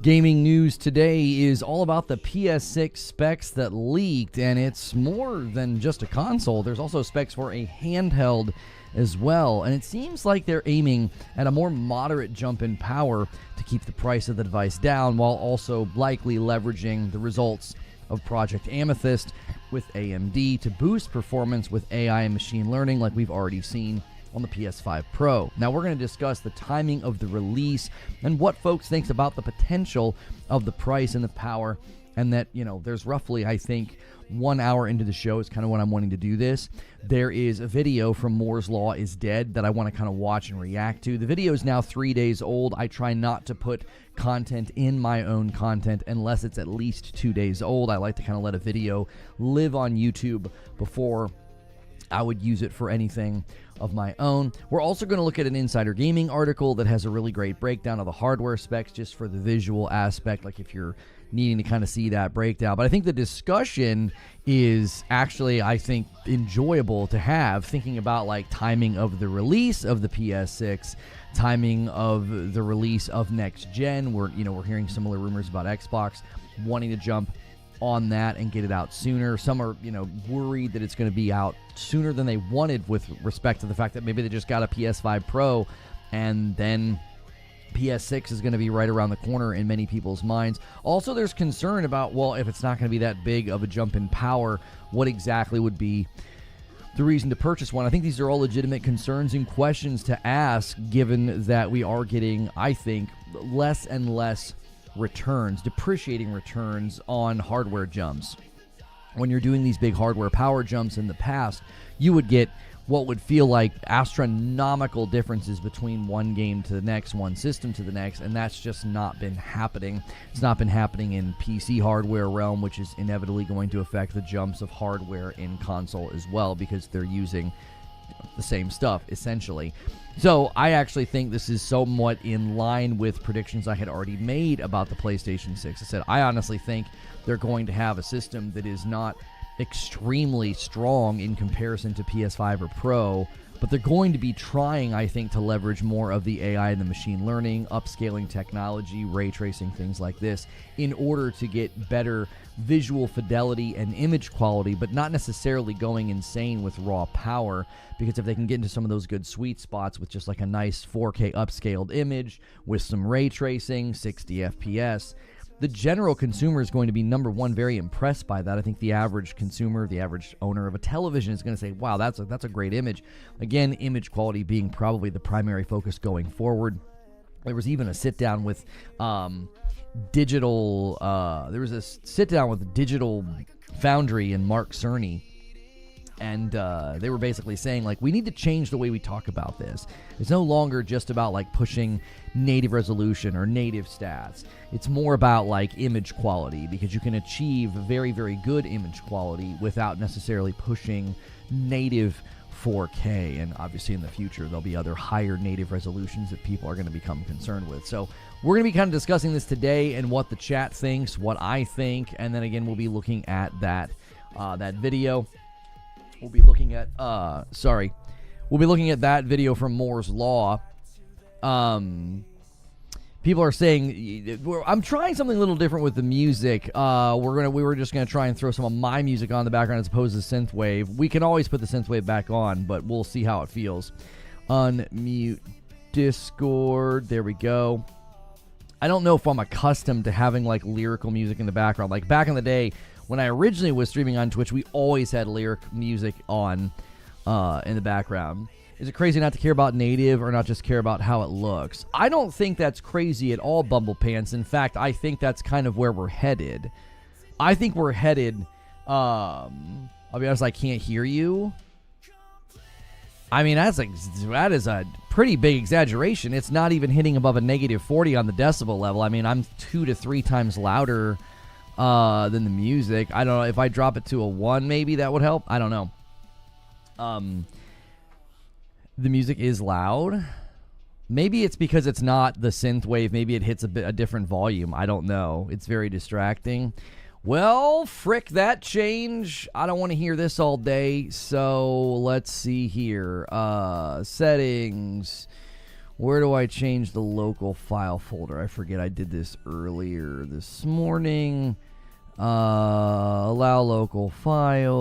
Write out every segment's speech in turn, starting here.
Gaming news today is all about the PS6 specs that leaked, and it's more than just a console. There's also specs for a handheld as well, and it seems like they're aiming at a more moderate jump in power to keep the price of the device down, while also likely leveraging the results of Project Amethyst with AMD to boost performance with AI and machine learning like we've already seen on the PS5 Pro. Now we're going to discuss the timing of the release and what folks think about the potential of the price and the power, and that, you know, there's roughly, I think, 1 hour into the show is kind of when I'm wanting to do this. There is a video from Moore's Law is Dead that I want to kind of watch and react to. The video is now 3 days old. I try not to put content in my own content unless it's at least 2 days old. I like to kind of let a video live on YouTube before I would use it for anything of my own. We're also going to look at an Insider Gaming article that has a really great breakdown of the hardware specs just for the visual aspect, like if you're needing to kind of see that breakdown. But I think the discussion is actually, I think, enjoyable to have, thinking about like timing of the release of the PS6, timing of the release of next gen. We're hearing similar rumors about Xbox wanting to jump on that and get it out sooner. Some are, worried that it's going to be out sooner than they wanted with respect to the fact that maybe they just got a PS5 Pro and then PS6 is going to be right around the corner in many people's minds. Also, there's concern about, well, if it's not going to be that big of a jump in power, what exactly would be the reason to purchase one? I think these are all legitimate concerns and questions to ask, given that we are getting, I think, less and less depreciating returns on hardware jumps. When you're doing these big hardware power jumps in the past, you would get what would feel like astronomical differences between one game to the next, one system to the next, and that's just not been happening. It's not been happening in PC hardware realm, which is inevitably going to affect the jumps of hardware in console as well, because they're using the same stuff, essentially. So I actually think this is somewhat in line with predictions I had already made about the PlayStation 6. I said, I honestly think they're going to have a system that is not extremely strong in comparison to PS5 or Pro, but they're going to be trying, I think, to leverage more of the AI and the machine learning, upscaling technology, ray tracing, things like this, in order to get better visual fidelity and image quality, but not necessarily going insane with raw power, because if they can get into some of those good sweet spots with just like a nice 4K upscaled image with some ray tracing, 60 FPS, the general consumer is going to be, number one, very impressed by that. I think the average consumer, the average owner of a television is going to say, wow, that's a great image. Again, image quality being probably the primary focus going forward. There was even a sit-down with Digital Foundry and Mark Cerny, and they were basically saying, like, we need to change the way we talk about this. It's no longer just about, like, pushing native resolution or native stats. It's more about, like, image quality, because you can achieve very, very good image quality without necessarily pushing native 4K, and obviously in the future there'll be other higher native resolutions that people are going to become concerned with. So we're going to be kind of discussing this today and what the chat thinks, what I think, and then again we'll be looking at that video. We'll be looking at that video from Moore's Law. People are saying, I'm trying something a little different with the music. We were just gonna try and throw some of my music on the background as opposed to synthwave. We can always put the synthwave back on, but we'll see how it feels. Unmute Discord. There we go. I don't know if I'm accustomed to having like lyrical music in the background. Like back in the day when I originally was streaming on Twitch, we always had lyric music on in the background. Is it crazy not to care about native or not just care about how it looks? I don't think that's crazy at all, Bumblepants. In fact, I think that's kind of where we're headed. I think we're headed, I'll be honest, I can't hear you. I mean, that is a pretty big exaggeration. It's not even hitting above a negative 40 on the decibel level. I mean, I'm 2 to 3 times louder than the music. I don't know. If I drop it to a 1, maybe that would help. I don't know. The music is loud. Maybe it's because it's not the synth wave. Maybe it hits a different volume. I don't know. It's very distracting. Well, frick that change. I don't want to hear this all day. So let's see here. Settings. Where do I change the local file folder? I forget I did this earlier this morning. Allow local files.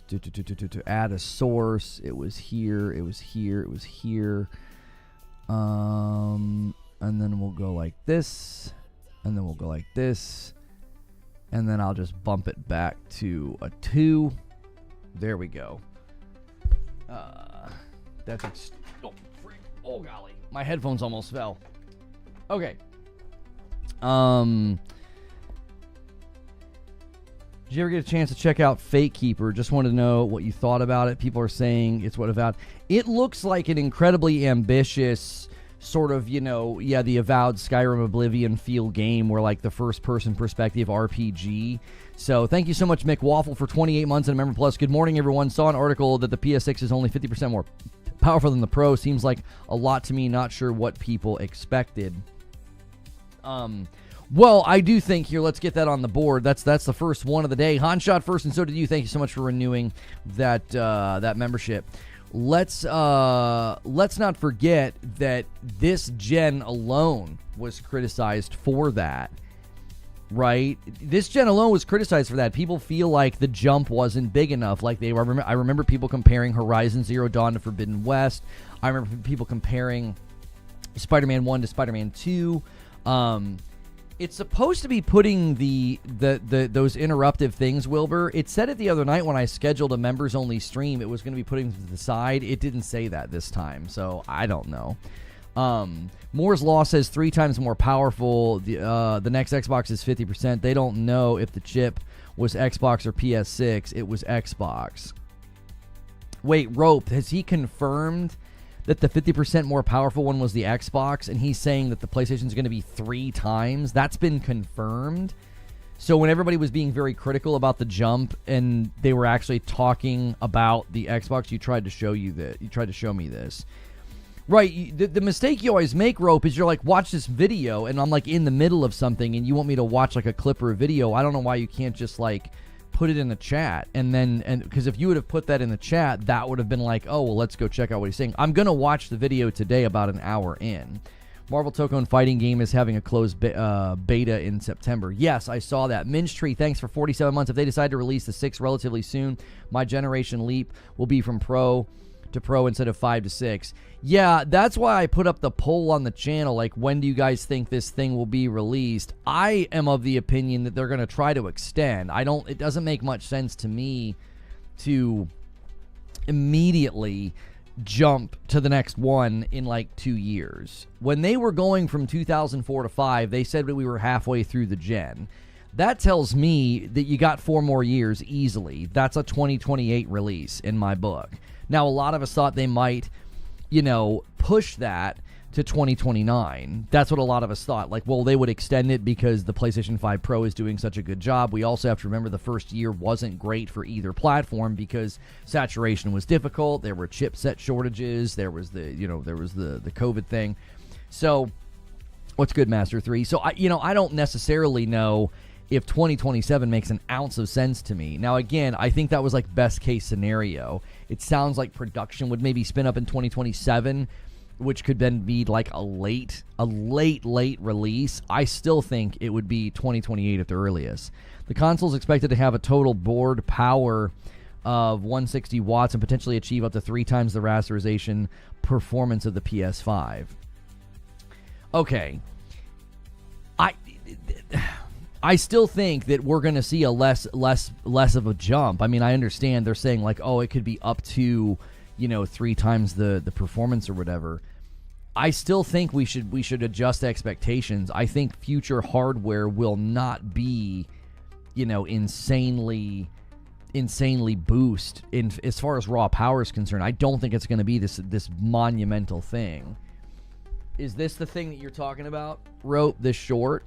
To add a source. It was here. It was here. It was here. And then we'll go like this. And then we'll go like this. And then I'll just bump it back to a 2. There we go. That's oh golly, my headphones almost fell. Okay. Did you ever get a chance to check out Fate Keeper? Just wanted to know what you thought about it. People are saying it's what Avowed. It looks like an incredibly ambitious sort of, the Avowed Skyrim Oblivion feel game where like the first person perspective RPG. So thank you so much, Mick Waffle, for 28 months and a member plus. Good morning, everyone. Saw an article that the PS6 is only 50% more powerful than the Pro. Seems like a lot to me. Not sure what people expected. Well, I do think here, let's get that on the board. That's the first one of the day. Han shot first, and so did you. Thank you so much for renewing that that membership. Let's not forget that this gen alone was criticized for that. Right? This gen alone was criticized for that. People feel like the jump wasn't big enough. Like I remember people comparing Horizon Zero Dawn to Forbidden West. I remember people comparing Spider-Man 1 to Spider-Man 2. It's supposed to be putting those interruptive things, Wilbur. It said it the other night when I scheduled a members-only stream. It was going to be putting them to the side. It didn't say that this time, so I don't know. Moore's Law says 3 times more powerful. The next Xbox is 50%. They don't know if the chip was Xbox or PS6. It was Xbox. Wait, Rope, has he confirmed that the 50% more powerful one was the Xbox, and he's saying that the PlayStation is going to be 3 times? That's been confirmed. So when everybody was being very critical about the jump and they were actually talking about the Xbox, you tried to show me this. Right, the mistake you always make, Rope, is you're like, watch this video, and I'm like in the middle of something, and you want me to watch like a clip or a video. I don't know why you can't just like put it in the chat, and because if you would have put that in the chat, that would have been like, oh, well, let's go check out what he's saying. I'm going to watch the video today about an hour in. Marvel Tokone Fighting Game is having a closed beta in September. Yes, I saw that. Minch Tree, thanks for 47 months. If they decide to release the 6 relatively soon, my generation leap will be from Pro to Pro instead of 5 to 6. Yeah, that's why I put up the poll on the channel, like, when do you guys think this thing will be released? I am of the opinion that they're going to try to extend. It doesn't make much sense to me to immediately jump to the next one in like 2 years. When they were going from 2004 to 5, they said that we were halfway through the gen. That tells me that you got 4 more years easily. That's a 2028 release in my book. Now, a lot of us thought they might, push that to 2029. That's what a lot of us thought. Like, well, they would extend it because the PlayStation 5 Pro is doing such a good job. We also have to remember the first year wasn't great for either platform because saturation was difficult. There were chipset shortages. There was the COVID thing. So, what's good, Master 3? So, I don't necessarily know if 2027 makes an ounce of sense to me. Now, again, I think that was like best case scenario. It sounds like production would maybe spin up in 2027, which could then be like a late release. I still think it would be 2028 at the earliest. The console is expected to have a total board power of 160 watts and potentially achieve up to 3 times the rasterization performance of the PS5. Okay. I still think that we're going to see a less of a jump. I mean, I understand they're saying like, oh, it could be up to, 3 times the performance or whatever. I still think we should adjust expectations. I think future hardware will not be, insanely boost in as far as raw power is concerned. I don't think it's going to be this monumental thing. Is this the thing that you're talking about, Rope, this short?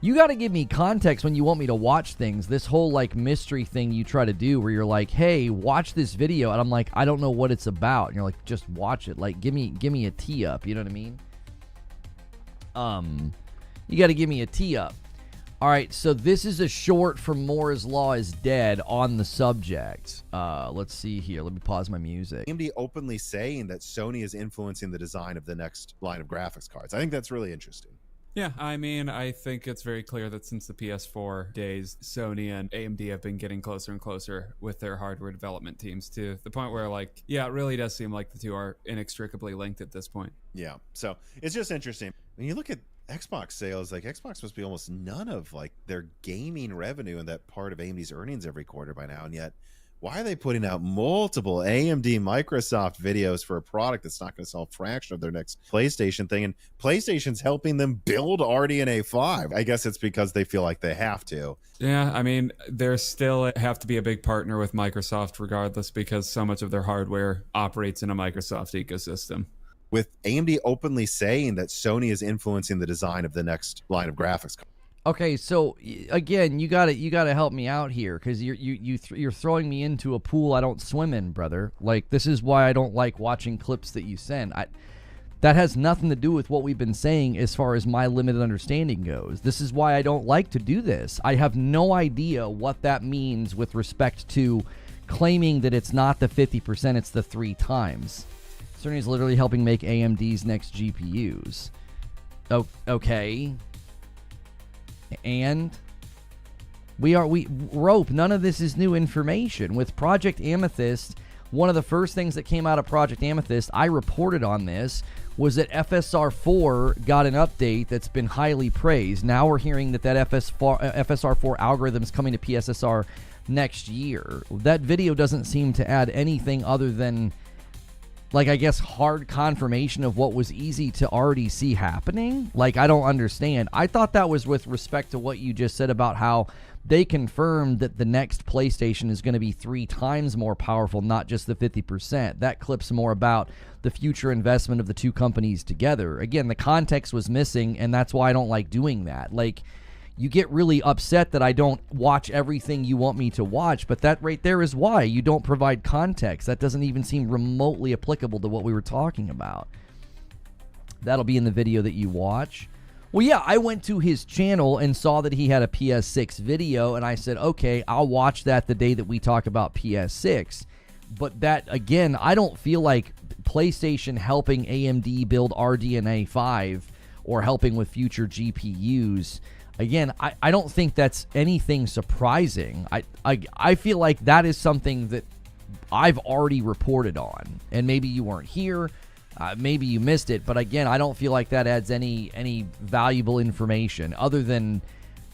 You got to give me context when you want me to watch things. This whole like mystery thing you try to do where you're like, hey, watch this video. And I'm like, I don't know what it's about. And you're like, just watch it. Like, give me a tee up. You know what I mean? You got to give me a tee up. All right, so this is a short from Moore's Law is Dead on the subject. Let's see here. Let me pause my music. AMD openly saying that Sony is influencing the design of the next line of graphics cards. I think that's really interesting. Yeah, I mean, I think it's very clear that since the PS4 days, Sony and AMD have been getting closer and closer with their hardware development teams to the point where, like, yeah, it really does seem like the two are inextricably linked at this point. Yeah, so it's just interesting. When you look at Xbox sales, like Xbox must be almost none of like their gaming revenue in that part of AMD's earnings every quarter by now, and yet why are they putting out multiple AMD Microsoft videos for a product that's not going to sell a fraction of their next PlayStation thing? And PlayStation's helping them build RDNA 5. I guess it's because they feel like they have to. Yeah, I mean, they still have to be a big partner with Microsoft regardless, because so much of their hardware operates in a Microsoft ecosystem. With AMD openly saying that Sony is influencing the design of the next line of graphics cards. Okay, so again, you gotta help me out here, because you're throwing me into a pool I don't swim in, brother. Like, this is why I don't like watching clips that you send. That has nothing to do with what we've been saying as far as my limited understanding goes. This is why I don't like to do this. I have no idea what that means with respect to claiming that it's not the 50%, it's the 3 times. Sony is literally helping make AMD's next GPUs. Oh, okay. And Rope, none of this is new information. With Project Amethyst, one of the first things that came out of Project Amethyst, I reported on this, was that FSR4 got an update that's been highly praised. Now we're hearing that FSR4 algorithm is coming to PSSR next year. That video doesn't seem to add anything other than, like, I guess, hard confirmation of what was easy to already see happening. Like, I don't understand. I thought that was with respect to what you just said about how they confirmed that the next PlayStation is going to be 3 times more powerful, not just the 50%. That clip's more about the future investment of the two companies together. Again, the context was missing, and that's why I don't like doing that. Like, you get really upset that I don't watch everything you want me to watch, but that right there is why. You don't provide context. That doesn't even seem remotely applicable to what we were talking about. That'll be in the video that you watch. Well, yeah, I went to his channel and saw that he had a PS6 video, and I said, okay, I'll watch that the day that we talk about PS6. But that, again, I don't feel like PlayStation helping AMD build RDNA 5 or helping with future GPUs. Again, I don't think that's anything surprising. I feel like that is something that I've already reported on, and maybe you weren't here, maybe you missed it, but again, I don't feel like that adds any valuable information other than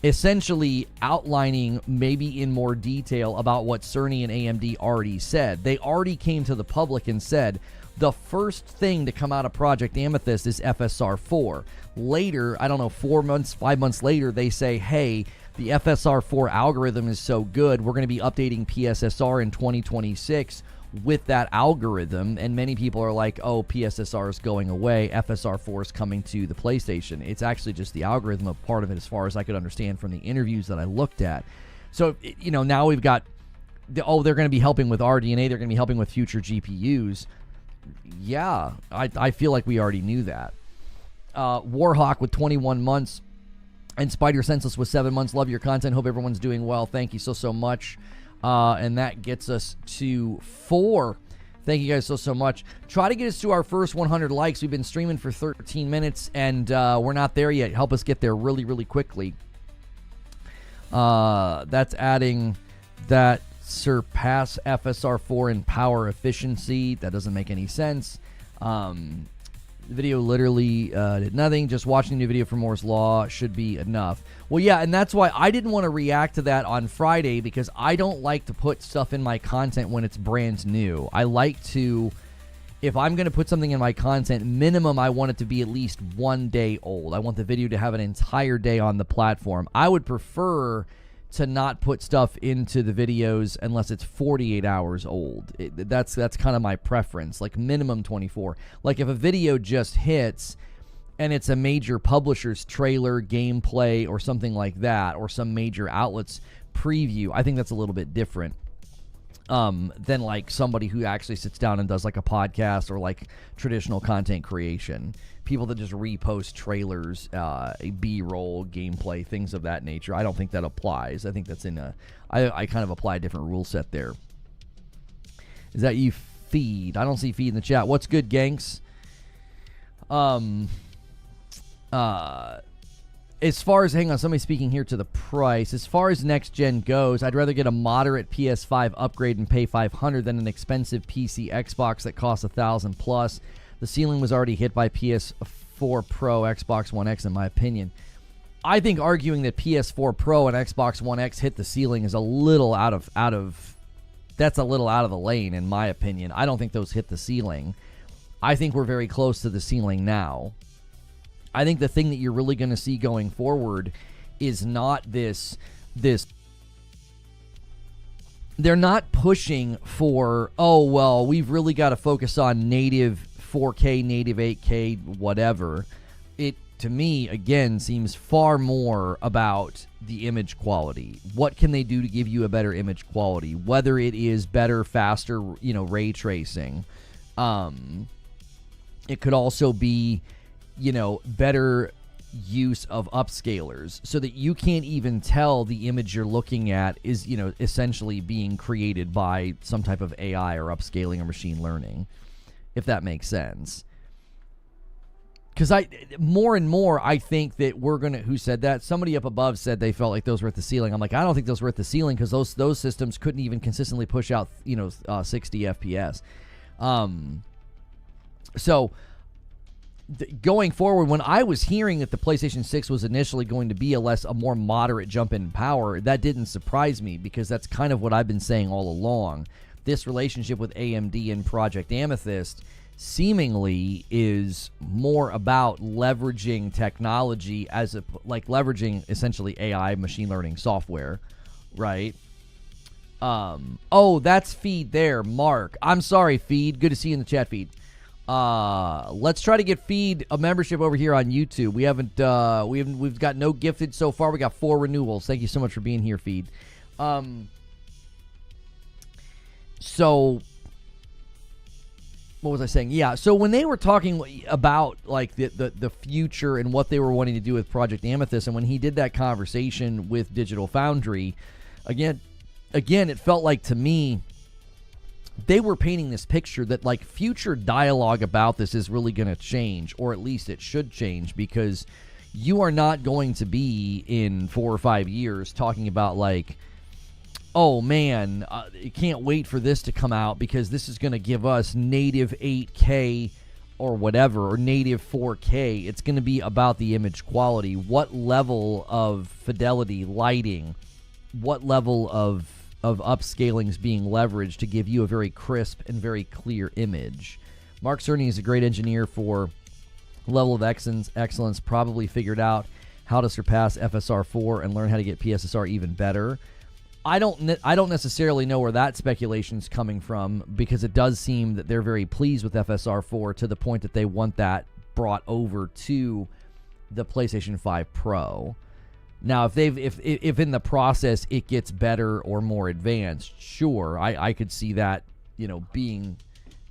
essentially outlining maybe in more detail about what Cerny and AMD already said. They already came to the public and said, the first thing to come out of Project Amethyst is FSR4. Later, I don't know, 4 months, 5 months later, they say, hey, the FSR4 algorithm is so good, we're going to be updating PSSR in 2026 with that algorithm. And many people are like, oh, PSSR is going away, FSR4 is coming to the PlayStation. It's actually just the algorithm of part of it, as far as I could understand from the interviews that I looked at. So, you know, now we've got, they're going to be helping with RDNA, they're going to be helping with future GPUs. Yeah, I feel like we already knew that. Warhawk with 21 months and Spider Senseless with 7 months. Love your content. Hope everyone's doing well. Thank you so much. And that gets us to 4. Thank you guys so much. Try to get us to our first 100 likes. We've been streaming for 13 minutes, and we're not there yet. Help us get there really quickly. That's adding that surpass FSR4 in power efficiency. That doesn't make any sense. The video literally did nothing. Just watching the new video for Moore's Law should be enough. Well, yeah, and that's why I didn't want to react to that on Friday, because I don't like to put stuff in my content when it's brand new. I like to, if I'm going to put something in my content, minimum I want it to be at least 1 day old. I want the video to have an entire day on the platform. I would prefer to not put stuff into the videos unless it's 48 hours old. That's kind of my preference, like minimum 24. Like if a video just hits and it's a major publisher's trailer, gameplay, or something like that, or some major outlet's preview, I think that's a little bit different. than like somebody who actually sits down and does like a podcast or like traditional content creation. People that just repost trailers, B-roll, gameplay, things of that nature. I don't think that applies. I think that's I kind of apply a different rule set there. Is that you, Feed? I don't see Feed in the chat. What's good, Ganks? As far as, hang on, somebody's speaking here to the price. As far as next gen goes, I'd rather get a moderate PS5 upgrade and pay $500 than an expensive PC Xbox that costs $1,000 plus. The ceiling was already hit by PS4 Pro, Xbox One X, in my opinion. I think arguing that PS4 Pro and Xbox One X hit the ceiling is a little that's a little out of the lane, in my opinion. I don't think those hit the ceiling. I think we're very close to the ceiling now. I think the thing that you're really going to see going forward is not this. They're not pushing for, oh, well, we've really got to focus on native 4K, native 8K, whatever. It, to me, again, seems far more about the image quality. What can they do to give you a better image quality? Whether it is better, faster, ray tracing. It could also be, better use of upscalers so that you can't even tell the image you're looking at is, essentially being created by some type of AI or upscaling or machine learning, if that makes sense. Because more and more, I think that we're going to, who said that? Somebody up above said they felt like those were at the ceiling. I'm like, I don't think those were at the ceiling because those systems couldn't even consistently push out, 60 FPS. So going forward, when I was hearing that the PlayStation 6 was initially going to be a more moderate jump in power, that didn't surprise me because that's kind of what I've been saying all along. This relationship with AMD and Project Amethyst seemingly is more about leveraging technology leveraging essentially AI machine learning software, right? Oh, that's Feed there, Mark. I'm sorry, Feed. Good to see you in the chat, Feed. Let's try to get Feed a membership over here on YouTube. We've got no gifted so far. We got 4 renewals. Thank you so much for being here, Feed. So what was I saying? Yeah, so when they were talking about like the future and what they were wanting to do with Project Amethyst, and when he did that conversation with Digital Foundry, again, it felt like to me they were painting this picture that like future dialogue about this is really going to change, or at least it should change, because you are not going to be in 4 or 5 years talking about like, oh man, I can't wait for this to come out because this is going to give us native 8K or whatever, or native 4K. It's going to be about the image quality. What level of fidelity, lighting, what level of upscaling is being leveraged to give you a very crisp and very clear image. Mark Cerny is a great engineer for level of excellence, probably figured out how to surpass FSR 4 and learn how to get PSSR even better. I don't necessarily know where that speculation is coming from, because it does seem that they're very pleased with FSR 4 to the point that they want that brought over to the PlayStation 5 Pro. Now, if in the process it gets better or more advanced, sure, I could see that, being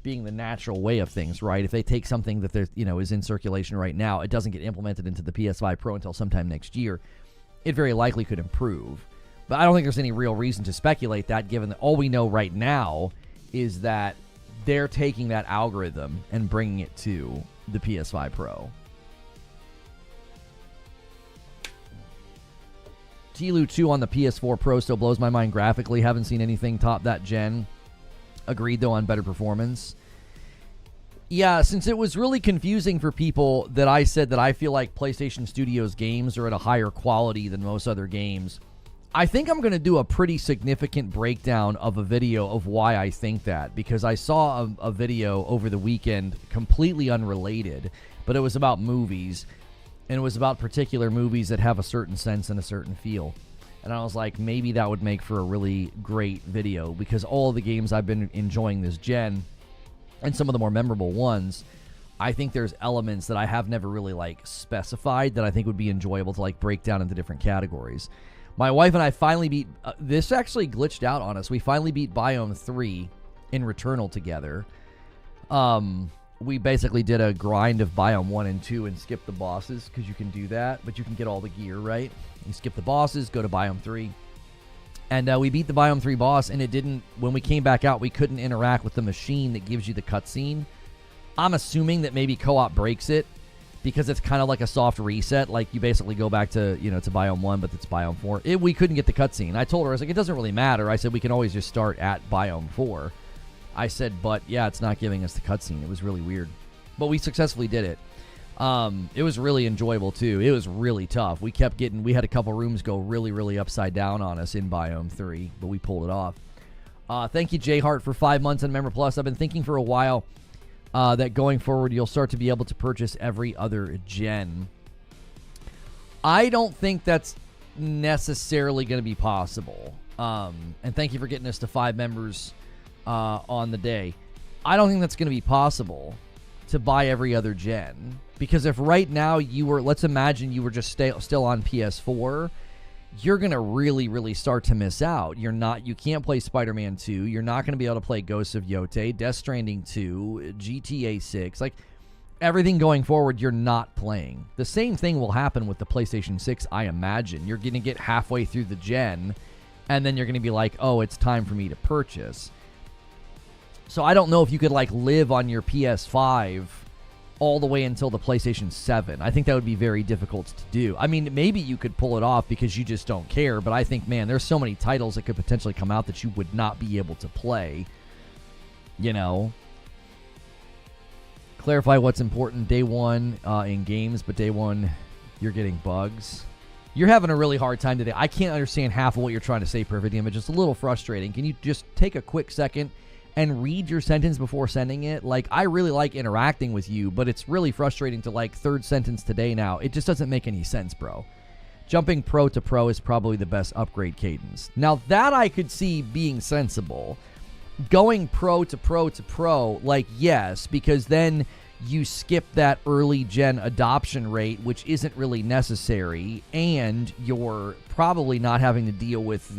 the natural way of things, right? If they take something that is in circulation right now, it doesn't get implemented into the PS5 Pro until sometime next year, it very likely could improve. But I don't think there's any real reason to speculate that, given that all we know right now is that they're taking that algorithm and bringing it to the PS5 Pro. TLU 2 on the PS4 Pro still blows my mind graphically. Haven't seen anything top that gen. Agreed, though, on better performance. Yeah, since it was really confusing for people that I said that I feel like PlayStation Studios games are at a higher quality than most other games, I think I'm going to do a pretty significant breakdown of a video of why I think that, because I saw a video over the weekend completely unrelated, but it was about movies, and it was about particular movies that have a certain sense and a certain feel. And I was like, maybe that would make for a really great video, because all the games I've been enjoying this gen, and some of the more memorable ones, I think there's elements that I have never really like specified that I think would be enjoyable to like break down into different categories. My wife and I finally beat... this actually glitched out on us. We finally beat Biome 3 in Returnal together. We basically did a grind of Biome 1 and 2 and skipped the bosses, because you can do that, but you can get all the gear, right? You skip the bosses, go to Biome 3. And we beat the Biome 3 boss, and it didn't... When we came back out, we couldn't interact with the machine that gives you the cutscene. I'm assuming that maybe co-op breaks it, because it's kind of like a soft reset. Like, you basically go back to, to Biome 1, but it's Biome 4. We couldn't get the cutscene. I told her, I was like, it doesn't really matter. I said, we can always just start at Biome 4. I said, but, yeah, it's not giving us the cutscene. It was really weird. But we successfully did it. It was really enjoyable, too. It was really tough. We had a couple rooms go really, really upside down on us in Biome 3, but we pulled it off. Thank you, Jay Hart, for 5 months on Member Plus. I've been thinking for a while that going forward, you'll start to be able to purchase every other gen. I don't think that's necessarily going to be possible. And thank you for getting us to 5 members on the day. I don't think that's going to be possible to buy every other gen. Because if right now let's imagine you were just still on PS4, you're going to really, really start to miss out. You can't play Spider-Man 2. You're not going to be able to play Ghosts of Yote, Death Stranding 2, GTA 6. Like, everything going forward, you're not playing. The same thing will happen with the PlayStation 6, I imagine. You're going to get halfway through the gen, and then you're going to be like, oh, it's time for me to purchase. So I don't know if you could, live on your PS5 all the way until the PlayStation 7. I think that would be very difficult to do. I mean, maybe you could pull it off because you just don't care, but I think, man, there's so many titles that could potentially come out that you would not be able to play. Clarify what's important. Day one in games, but day one you're getting bugs. You're having a really hard time today. I can't understand half of what you're trying to say, Perfect Image. It's a little frustrating. Can you just take a quick second and read your sentence before sending it? I really like interacting with you, but it's really frustrating to third sentence today now. It just doesn't make any sense, bro. Jumping pro to pro is probably the best upgrade cadence. Now, that I could see being sensible. Going pro to pro to pro, yes, because then you skip that early gen adoption rate, which isn't really necessary, and you're probably not having to deal with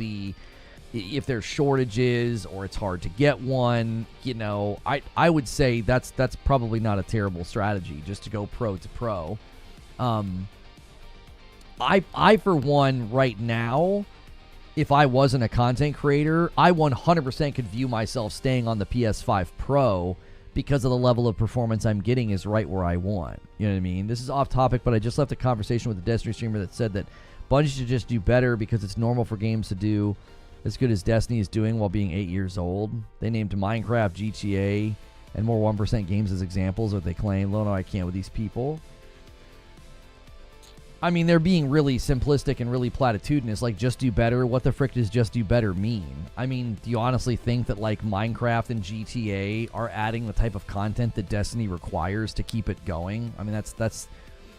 if there's shortages or it's hard to get one. I would say that's probably not a terrible strategy, just to go pro to pro. I for one, right now, if I wasn't a content creator, I 100% could view myself staying on the PS5 Pro because of the level of performance I'm getting is right where I want. You know what I mean? This is off topic, but I just left a conversation with a Destiny streamer that said that Bungie should just do better because it's normal for games to do as good as Destiny is doing while being 8 years old. They named Minecraft, GTA, and more 1% games as examples, or they claim, no, I can't with these people. I mean, they're being really simplistic and really platitudinous, just do better. What the frick does just do better mean? I mean, do you honestly think that, Minecraft and GTA are adding the type of content that Destiny requires to keep it going? I mean, that's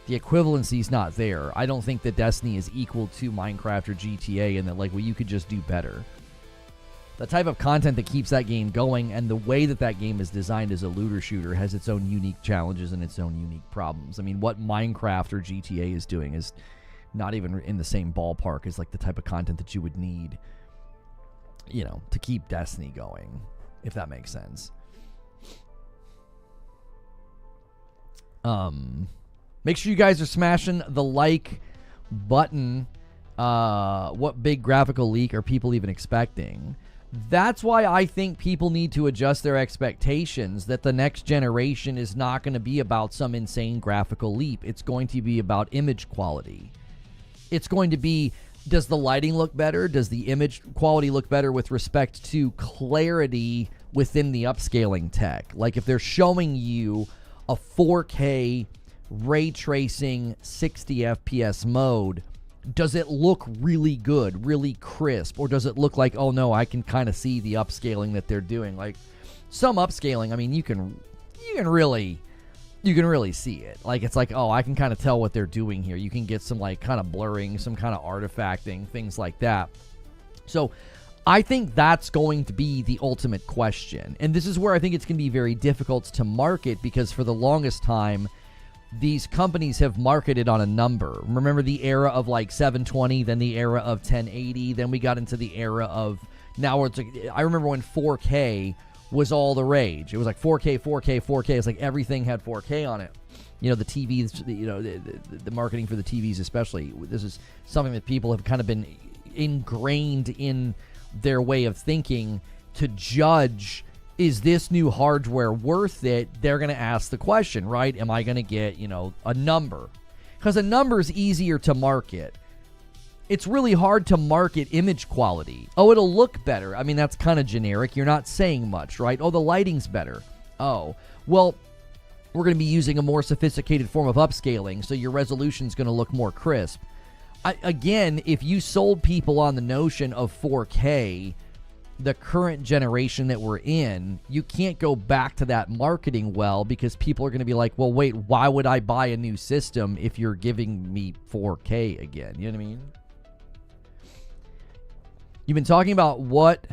the equivalency's not there. I don't think that Destiny is equal to Minecraft or GTA and that, you could just do better. The type of content that keeps that game going and the way that that game is designed as a looter shooter has its own unique challenges and its own unique problems. I mean, what Minecraft or GTA is doing is not even in the same ballpark as, the type of content that you would need, to keep Destiny going, if that makes sense. Make sure you guys are smashing the like button. What big graphical leak are people even expecting? That's why I think people need to adjust their expectations that the next generation is not going to be about some insane graphical leap. It's going to be about image quality. It's going to be, does the lighting look better? Does the image quality look better with respect to clarity within the upscaling tech? If they're showing you a 4K ray tracing 60 FPS mode, does it look really good, really crisp, or does it look like, oh no, I can kind of see the upscaling that they're doing? Some upscaling, I mean, you can really see it. It's oh, I can kind of tell what they're doing here. You can get some kind of blurring, some kind of artifacting, things like that. So I think that's going to be the ultimate question. And this is where I think it's going to be very difficult to market, because for the longest time, these companies have marketed on a number. Remember the era of like 720, then the era of 1080, then we got into the era of now it's like, I remember when 4K was all the rage. It was like 4K, 4K, 4K. It's like everything had 4K on it. You know, the TVs, you know, the marketing for the TVs especially. This is something that people have kind of been ingrained in their way of thinking to judge, is this new hardware worth it? They're going to ask the question, right? Am I going to get, you know, a number? Because a number is easier to market. It's really hard to market image quality. Oh, it'll look better. I mean, that's kind of generic. You're not saying much, right? Oh, the lighting's better. Oh, well, we're going to be using a more sophisticated form of upscaling, so your resolution's going to look more crisp. Again, if you sold people on the notion of 4K, the current generation that we're in, you can't go back to that marketing well, because people are going to be like, well, wait, why would I buy a new system if you're giving me 4K again? You know what I mean? You've been talking about what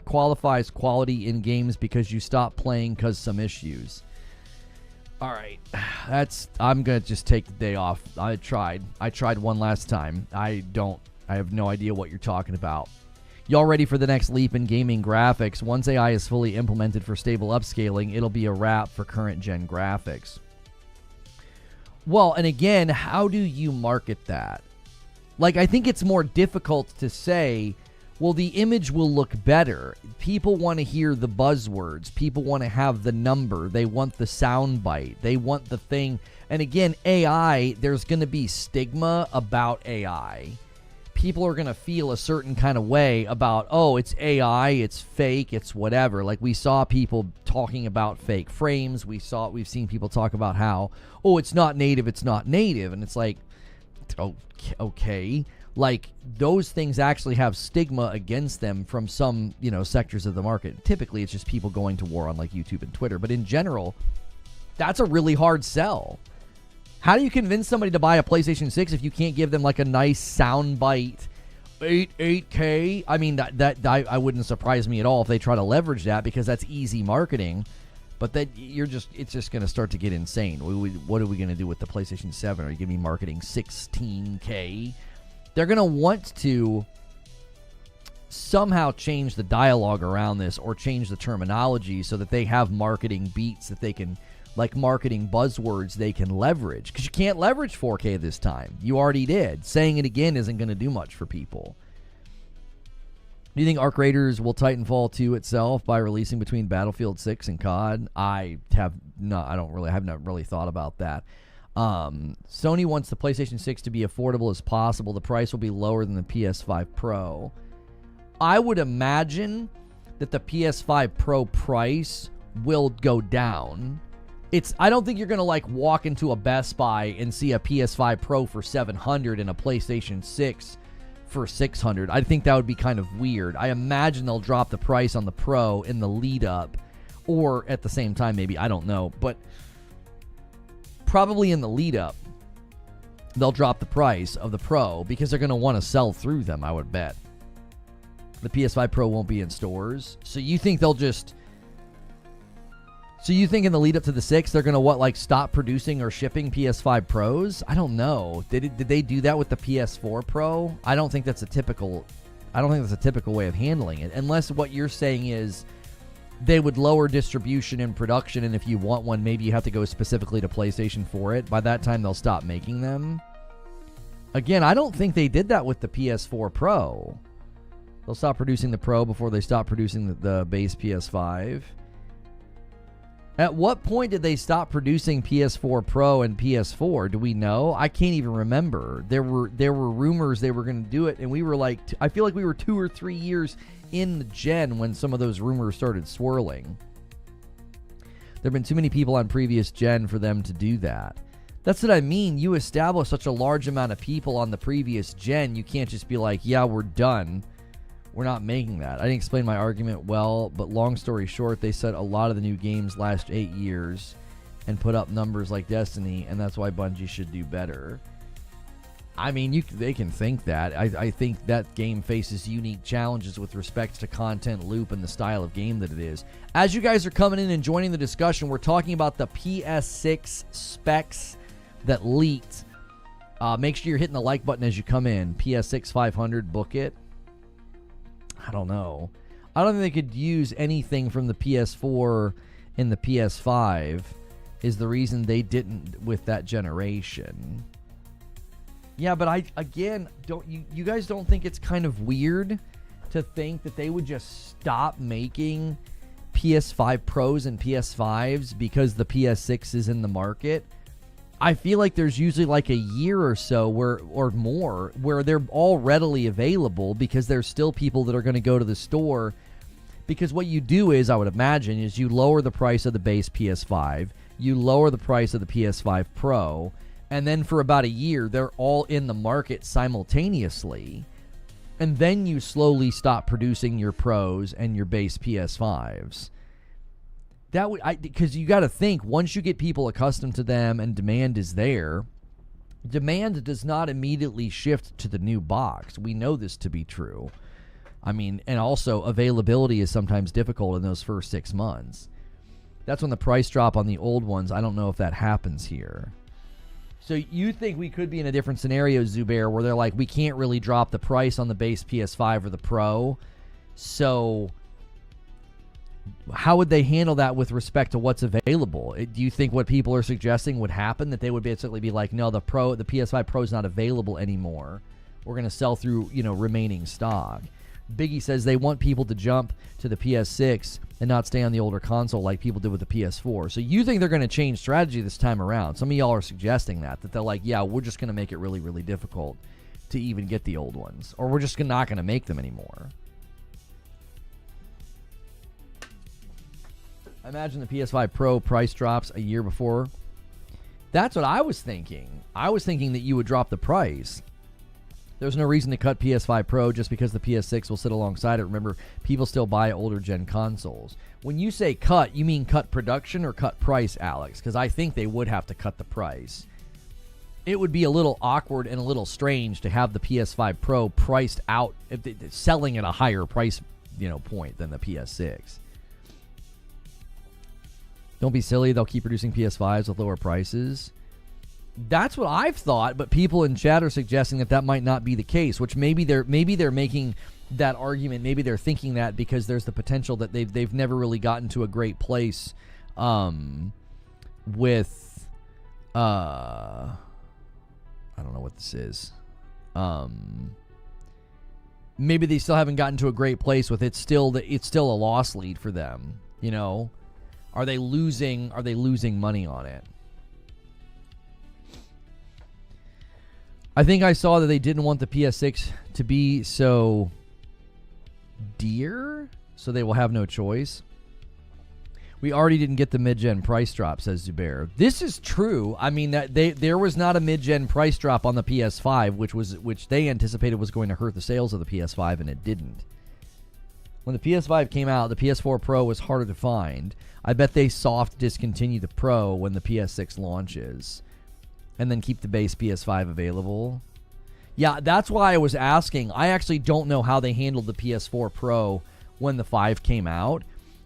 qualifies quality in games because you stopped playing because some issues. All right, I'm gonna just take the day off. I tried one last time. I have no idea what you're talking about. Y'all ready for the next leap in gaming graphics? Once AI is fully implemented for stable upscaling, it'll be a wrap for current gen graphics. Well, and again, how do you market that? Like, I think it's more difficult to say, well, the image will look better. People want to hear the buzzwords. People want to have the number. They want the soundbite. They want the thing. And again, AI, there's going to be stigma about AI. People are going to feel a certain kind of way about, oh, it's AI, it's fake, it's whatever. Like, we saw people talking about fake frames. We've seen people talk about how, oh, it's not native, it's not native. And it's like, okay, like, those things actually have stigma against them from some, you know, sectors of the market. Typically, it's just people going to war on like YouTube and Twitter. But in general, that's a really hard sell. How do you convince somebody to buy a PlayStation 6 if you can't give them like a nice soundbite 8K? I mean, that I wouldn't surprise me at all if they try to leverage that, because that's easy marketing. But that it's just going to start to get insane. What are we going to do with the PlayStation 7? Are you going to be marketing 16K? They're going to want to somehow change the dialogue around this, or change the terminology so that they have marketing beats that they can, like marketing buzzwords they can leverage. Because you can't leverage 4K this time. You already did. Saying it again isn't going to do much for people. Do you think Arc Raiders will Titanfall 2 itself by releasing between Battlefield 6 and COD? I have not really thought about that. Sony wants the PlayStation 6 to be affordable as possible. The price will be lower than the PS5 Pro. I would imagine that the PS5 Pro price will go down. I don't think you're going to like walk into a Best Buy and see a PS5 Pro for $700 and a PlayStation 6 for $600. I think that would be kind of weird. I imagine they'll drop the price on the Pro in the lead up, or at the same time, maybe. I don't know. But probably in the lead up, they'll drop the price of the Pro because they're going to want to sell through them, I would bet. The PS5 Pro won't be in stores. So you think they'll just... So you think in the lead up to the 6, they're going to stop producing or shipping PS5 Pros? I don't know. Did they do that with the PS4 Pro? I don't think that's a typical way of handling it. Unless what you're saying is they would lower distribution and production, and if you want one, maybe you have to go specifically to PlayStation for it. By that time, they'll stop making them. Again, I don't think they did that with the PS4 Pro. They'll stop producing the Pro before they stop producing the base PS5. At what point did they stop producing PS4 Pro and PS4? Do we know? I can't even remember. There were rumors they were going to do it, and we were like, I feel like we were 2 or 3 years in the gen when some of those rumors started swirling. There have been too many people on previous gen for them to do that. That's what I mean. You establish such a large amount of people on the previous gen, you can't just be like, yeah, we're done. We're not making that. I didn't explain my argument well, but long story short, they said a lot of the new games last 8 years and put up numbers like Destiny, and that's why Bungie should do better. I mean, they can think that. I think that game faces unique challenges with respect to content loop and the style of game that it is. As you guys are coming in and joining the discussion, we're talking about the PS6 specs that leaked. Make sure you're hitting the like button as you come in. PS6 500, book it. I don't know. I don't think they could use anything from the PS4 and the PS5 is the reason they didn't with that generation. Yeah, but you guys don't think it's kind of weird to think that they would just stop making PS5 Pros and PS5s because the PS6 is in the market? I feel like there's usually like a year or so or more where they're all readily available because there's still people that are going to go to the store. Because what you do is, I would imagine, is you lower the price of the base PS5, you lower the price of the PS5 Pro, and then for about a year, they're all in the market simultaneously. And then you slowly stop producing your Pros and your base PS5s. That would, because you got to think, once you get people accustomed to them and demand is there, demand does not immediately shift to the new box. We know this to be true. I mean, and also availability is sometimes difficult in those first 6 months. That's when the price drop on the old ones. I don't know if that happens here. So you think we could be in a different scenario, Zubair, where they're like, we can't really drop the price on the base PS5 or the Pro. So how would they handle that with respect to what's available? Do you think what people are suggesting would happen, that they would basically be like, no, the PS5 Pro is not available anymore. We're going to sell through, remaining stock. Biggie says they want people to jump to the PS6 and not stay on the older console like people did with the PS4. So you think they're going to change strategy this time around? Some of y'all are suggesting that they're like, yeah, we're just going to make it really, really difficult to even get the old ones. Or we're just not going to make them anymore. I imagine the PS5 Pro price drops a year before. That's what I was thinking. I was thinking that you would drop the price. There's no reason to cut PS5 Pro just because the PS6 will sit alongside it. Remember, people still buy older gen consoles. When you say cut, you mean cut production or cut price, Alex? Because I think they would have to cut the price. It would be a little awkward and a little strange to have the PS5 Pro priced out, selling at a higher price, point than the PS6. Don't be silly. They'll keep producing PS5s with lower prices. That's what I've thought, but people in chat are suggesting that might not be the case, which maybe they're making that argument. Maybe they're thinking that because there's the potential that they've never really gotten to a great place with I don't know what this is. Maybe they still haven't gotten to a great place with it's still a loss lead for them, Are they losing money on it? I think I saw that they didn't want the PS6 to be so dear, so they will have no choice. We already didn't get the mid-gen price drop, says Zubair. This is true. I mean, that there was not a mid-gen price drop on the PS5, which they anticipated was going to hurt the sales of the PS5, and it didn't. When the PS5 came out, the PS4 Pro was harder to find. I bet they soft discontinue the Pro when the PS6 launches, and then keep the base PS5 available. Yeah, that's why I was asking. I actually don't know how they handled the PS4 Pro when the 5 came out,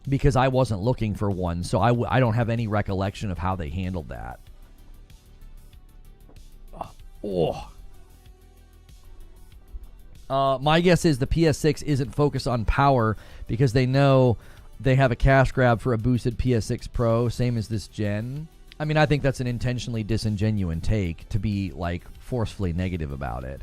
because I wasn't looking for one, so I don't have any recollection of how they handled that. My guess is the PS6 isn't focused on power because they know they have a cash grab for a boosted PS6 Pro, same as this gen. I mean, I think that's an intentionally disingenuous take to be, forcefully negative about it.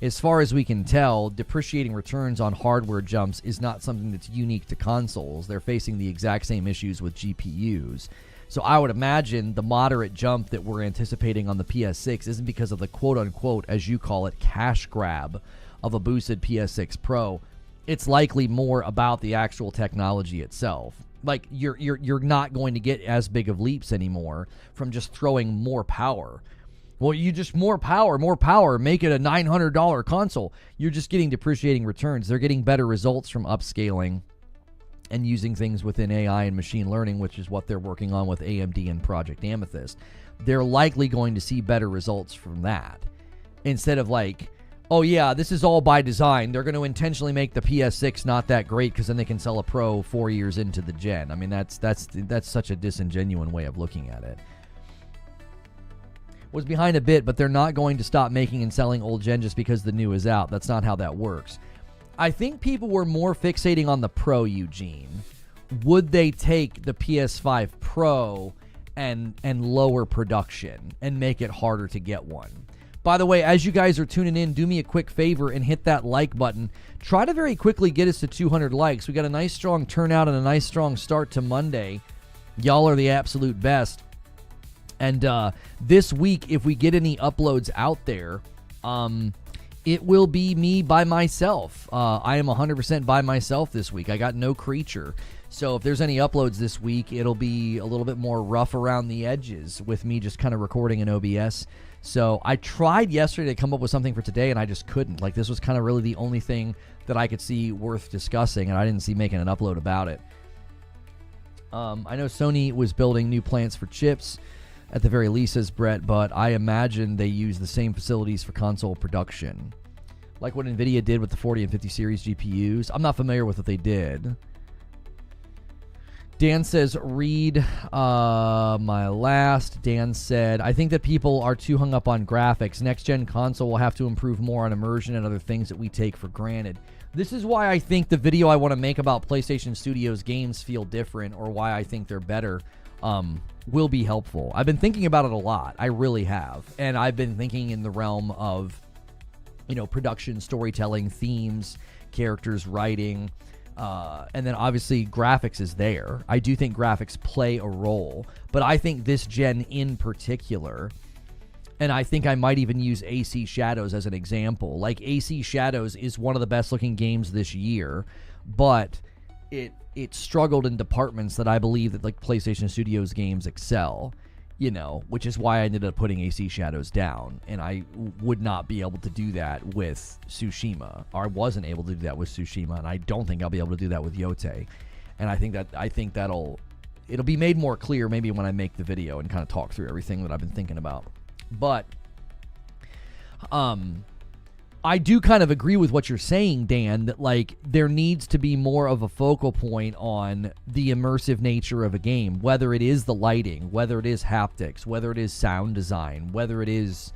As far as we can tell, depreciating returns on hardware jumps is not something that's unique to consoles. They're facing the exact same issues with GPUs. So I would imagine the moderate jump that we're anticipating on the PS6 isn't because of the quote-unquote, as you call it, cash grab of a boosted PS6 Pro. It's likely more about the actual technology itself. You're not going to get as big of leaps anymore from just throwing more power. Well, you just more power, make it a $900 console. You're just getting depreciating returns. They're getting better results from upscaling and using things within AI and machine learning, which is what they're working on with AMD and Project Amethyst. They're likely going to see better results from that. instead of like, oh yeah, this is all by design. They're going to intentionally make the PS6 not that great because then they can sell a Pro 4 years into the gen. I mean, that's such a disingenuous way of looking at it. Was behind a bit, but they're not going to stop making and selling old gen just because the new is out. That's not how that works. I think people were more fixating on the Pro, Eugene. Would they take the PS5 Pro and lower production and make it harder to get one? By the way, as you guys are tuning in, do me a quick favor and hit that like button. Try to very quickly get us to 200 likes. We got a nice strong turnout and a nice strong start to Monday. Y'all are the absolute best. And this week, if we get any uploads out there, it will be me by myself. I am 100% by myself this week. I got no creature. So if there's any uploads this week, it'll be a little bit more rough around the edges with me just kind of recording in OBS. So I tried yesterday to come up with something for today, and I just couldn't. Like, this was kind of really the only thing that I could see worth discussing, and I didn't see making an upload about it. I know Sony was building new plants for chips, at the very least, says Brett, but I imagine they use the same facilities for console production. Like what NVIDIA did with the 40 and 50 series GPUs. I'm not familiar with what they did. Dan says, read my last. Dan said, I think that people are too hung up on graphics. Next-gen console will have to improve more on immersion and other things that we take for granted. This is why I think the video I want to make about PlayStation Studios games feel different, or why I think they're better, will be helpful. I've been thinking about it a lot. I really have. And I've been thinking in the realm of, production, storytelling, themes, characters, writing, and then obviously graphics is there. I do think graphics play a role, but I think this gen in particular, and I think I might even use AC Shadows as an example. Like, AC Shadows is one of the best looking games this year, but it struggled in departments that I believe that like PlayStation Studios games excel, which is why I ended up putting AC Shadows down, and I would not be able to do that with Tsushima, or I wasn't able to do that with Tsushima, and I don't think I'll be able to do that with Yote. And I think it'll be made more clear maybe when I make the video and kind of talk through everything that I've been thinking about. But I do kind of agree with what you're saying, Dan, that like there needs to be more of a focal point on the immersive nature of a game, whether it is the lighting, whether it is haptics, whether it is sound design, whether it is,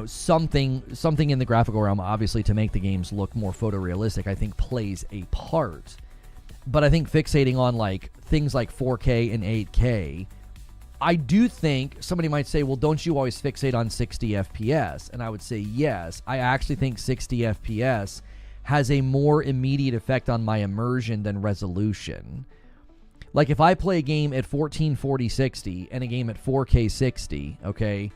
something in the graphical realm, obviously, to make the games look more photorealistic, I think plays a part. But I think fixating on like things like 4K and 8K, I do think somebody might say, well, don't you always fixate on 60 FPS? And I would say, yes. I actually think 60 FPS has a more immediate effect on my immersion than resolution. Like, if I play a game at 1440-60 and a game at 4K 60, okay,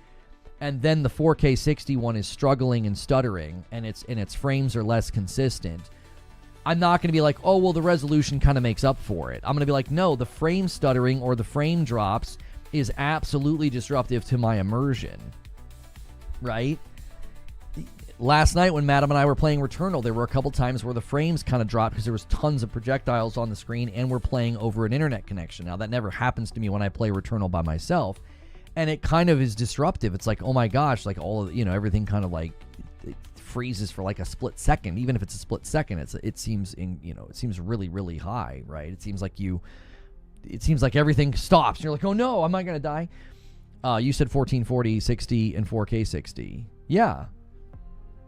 and then the 4K 60 one is struggling and stuttering, and its frames are less consistent, I'm not going to be like, oh, well, the resolution kind of makes up for it. I'm going to be like, no, the frame stuttering or the frame drops is absolutely disruptive to my immersion, right? Last night when Madam and I were playing Returnal, there were a couple times where the frames kind of dropped because there was tons of projectiles on the screen and we're playing over an internet connection. Now, that never happens to me when I play Returnal by myself, and it kind of is disruptive. It's like, oh my gosh, like all of, everything kind of like it freezes for like a split second. Even if it's a split second, it seems really, really high, right? It seems like everything stops. You're like, oh no, am I going to die? You said 1440, 60, and 4K 60. Yeah.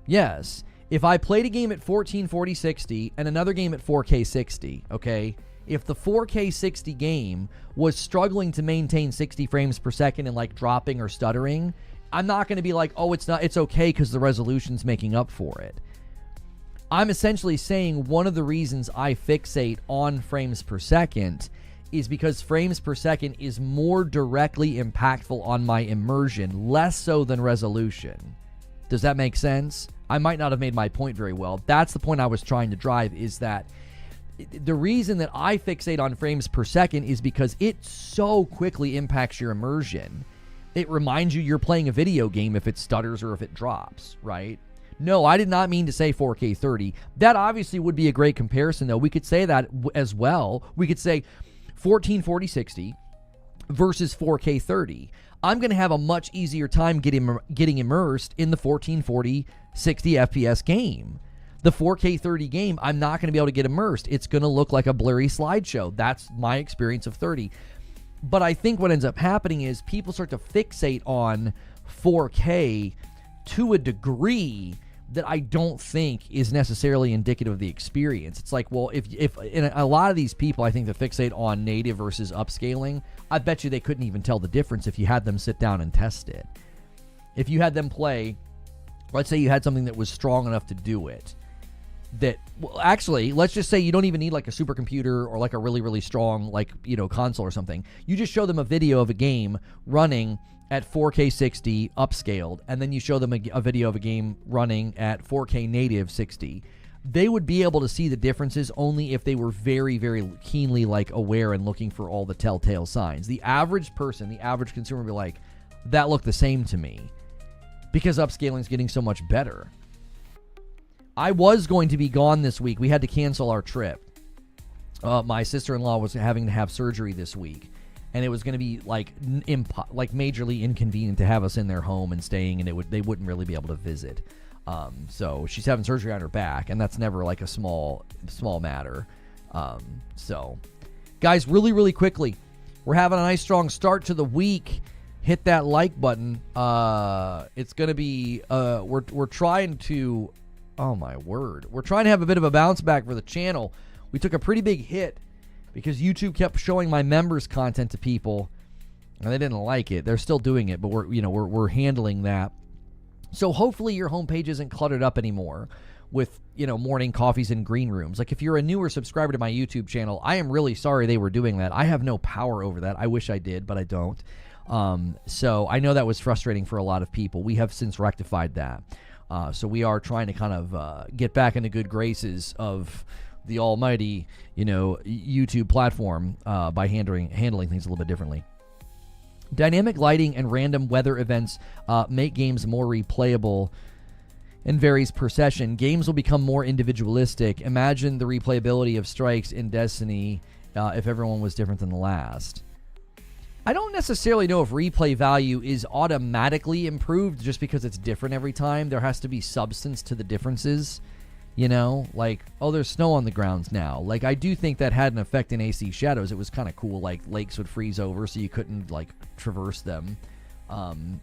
Yes. If I played a game at 1440, 60 and another game at 4K 60, okay, if the 4K 60 game was struggling to maintain 60 frames per second and like dropping or stuttering, I'm not going to be like, oh, it's okay because the resolution's making up for it. I'm essentially saying one of the reasons I fixate on frames per second is because frames per second is more directly impactful on my immersion, less so than resolution. Does that make sense? I might not have made my point very well. That's the point I was trying to drive, is that the reason that I fixate on frames per second is because it so quickly impacts your immersion. It reminds you you're playing a video game if it stutters or if it drops, right? No, I did not mean to say 4K 30. That obviously would be a great comparison, though. We could say that as well. We could say 1440-60 versus 4K 30. I'm going to have a much easier time getting immersed in the 1440 60 FPS game. The 4K 30 game, I'm not going to be able to get immersed. It's going to look like a blurry slideshow. That's my experience of 30. But I think what ends up happening is people start to fixate on 4K to a degree that I don't think is necessarily indicative of the experience. It's like, well, if and a lot of these people, I think, that fixate on native versus upscaling, I bet you they couldn't even tell the difference if you had them sit down and test it. If you had them play, let's say you had something that was strong enough to do it, that, well, actually, let's just say you don't even need like a supercomputer or like a really, really strong, like, you know, console or something. You just show them a video of a game running at 4K 60 upscaled, and then you show them a video of a game running at 4K native 60. They would be able to see the differences only if they were very, very keenly like aware and looking for all the telltale signs. The average person, the average consumer would be like, that looked the same to me, because upscaling is getting so much better. I was going to be gone this week. We had to cancel our trip. My sister-in-law was having to have surgery this week, and it was going to be like majorly inconvenient to have us in their home and staying, and they wouldn't really be able to visit. So she's having surgery on her back, and that's never like a small matter. So, guys, really, really quickly, we're having a nice strong start to the week. Hit that like button. It's going to be we're trying to. Oh, my word. We're trying to have a bit of a bounce back for the channel. We took a pretty big hit because YouTube kept showing my members' content to people, and they didn't like it. They're still doing it, but we're handling that. So hopefully your homepage isn't cluttered up anymore with, morning coffees and green rooms. Like, if you're a newer subscriber to my YouTube channel, I am really sorry they were doing that. I have no power over that. I wish I did, but I don't. So I know that was frustrating for a lot of people. We have since rectified that. So we are trying to kind of get back into good graces of the almighty, YouTube platform by handling things a little bit differently. Dynamic lighting and random weather events make games more replayable and varies per session. Games will become more individualistic. Imagine the replayability of strikes in Destiny if everyone was different than the last. I don't necessarily know if replay value is automatically improved just because it's different every time. There has to be substance to the differences, like, oh, there's snow on the grounds now. Like, I do think that had an effect in AC Shadows. It was kind of cool. Like, lakes would freeze over so you couldn't, like, traverse them, and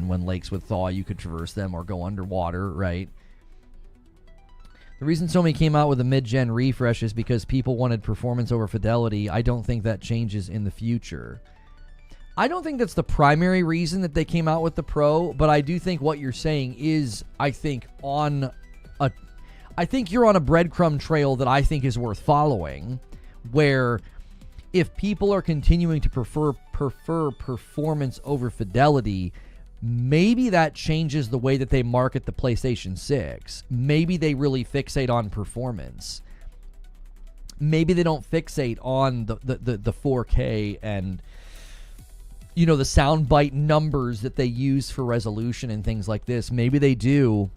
when lakes would thaw, you could traverse them or go underwater, right? The reason Sony came out with a mid-gen refresh is because people wanted performance over fidelity. I don't think that changes in the future. I don't think that's the primary reason that they came out with the Pro, but I do think what you're saying is, I think you're on a breadcrumb trail that I think is worth following, where if people are continuing to prefer performance over fidelity, maybe that changes the way that they market the PlayStation 6. Maybe they really fixate on performance. Maybe they don't fixate on the 4K and, the soundbite numbers that they use for resolution and things like this. Maybe they do.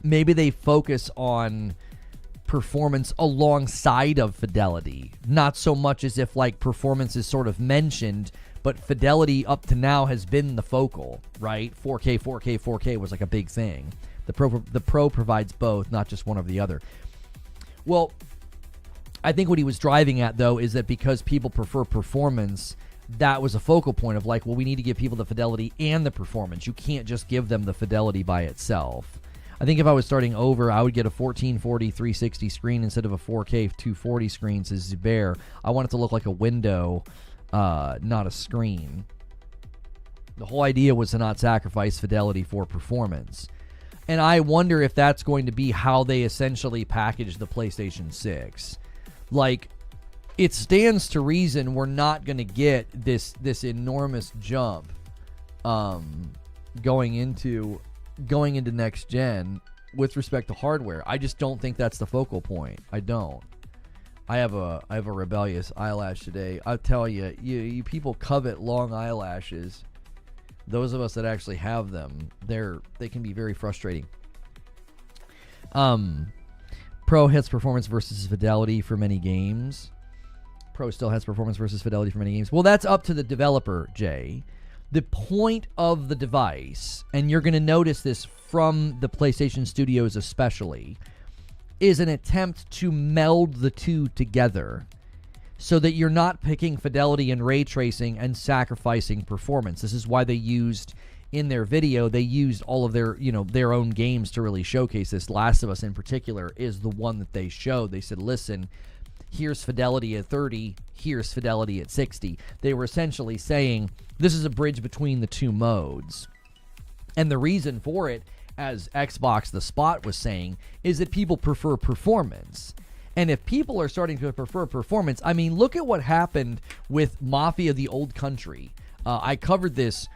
Maybe they focus on performance alongside of fidelity. Not so much as if, like, performance is sort of mentioned, but fidelity up to now has been the focal, right? 4K was like a big thing. The Pro provides both, not just one or the other. Well, I think what he was driving at, though, is that because people prefer performance, that was a focal point of like, well, we need to give people the fidelity and the performance. You can't just give them the fidelity by itself. I think if I was starting over, I would get a 1440 360 screen instead of a 4K 240 screen, says Zubair. I want it to look like a window, not a screen. The whole idea was to not sacrifice fidelity for performance. And I wonder if that's going to be how they essentially package the PlayStation 6. Like, it stands to reason we're not going to get this enormous jump going into next gen with respect to hardware. I just don't think that's the focal point. I don't. I have a rebellious eyelash today. I'll tell you, you people covet long eyelashes. Those of us that actually have them, they can be very frustrating. Pro hits performance versus fidelity for many games. Pro still has performance versus fidelity for many games. Well, that's up to the developer, Jay. The point of the device, and you're going to notice this from the PlayStation Studios especially, is an attempt to meld the two together so that you're not picking fidelity and ray tracing and sacrificing performance. This is why they used, in their video, they used all of their, their own games to really showcase this. Last of Us in particular is the one that they showed. They said, listen, here's fidelity at 30, here's fidelity at 60. They were essentially saying this is a bridge between the two modes. And the reason for it, as Xbox The Spot was saying, is that people prefer performance. And if people are starting to prefer performance, I mean, look at what happened with Mafia: The Old Country. I covered this,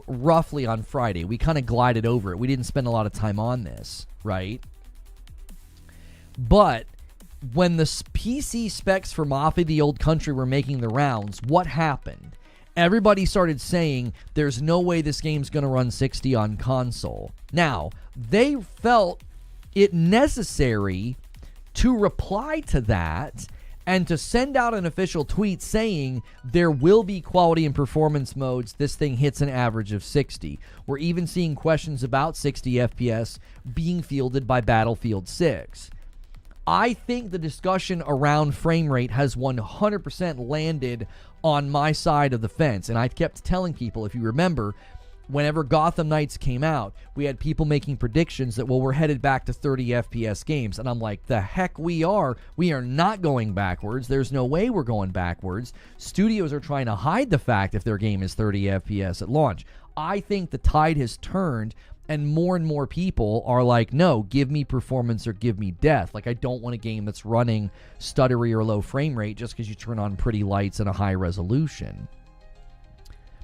roughly on Friday. We kind of glided over it. We didn't spend a lot of time on this, right? But when the PC specs for Mafia: The Old Country were making the rounds, what happened? Everybody started saying there's no way this game's going to run 60 on console. Now, they felt it necessary to reply to that and to send out an official tweet saying there will be quality and performance modes. This thing hits an average of 60. We're even seeing questions about 60 FPS being fielded by Battlefield 6. I think the discussion around frame rate has 100% landed on my side of the fence. And I kept telling people, if you remember, whenever Gotham Knights came out, we had people making predictions that, well, we're headed back to 30 FPS games. And I'm like, the heck we are. We are not going backwards. There's no way we're going backwards. Studios are trying to hide the fact if their game is 30 FPS at launch. I think the tide has turned, and more people are like, no, give me performance or give me death. Like, I don't want a game that's running stuttery or low frame rate just because you turn on pretty lights and a high resolution.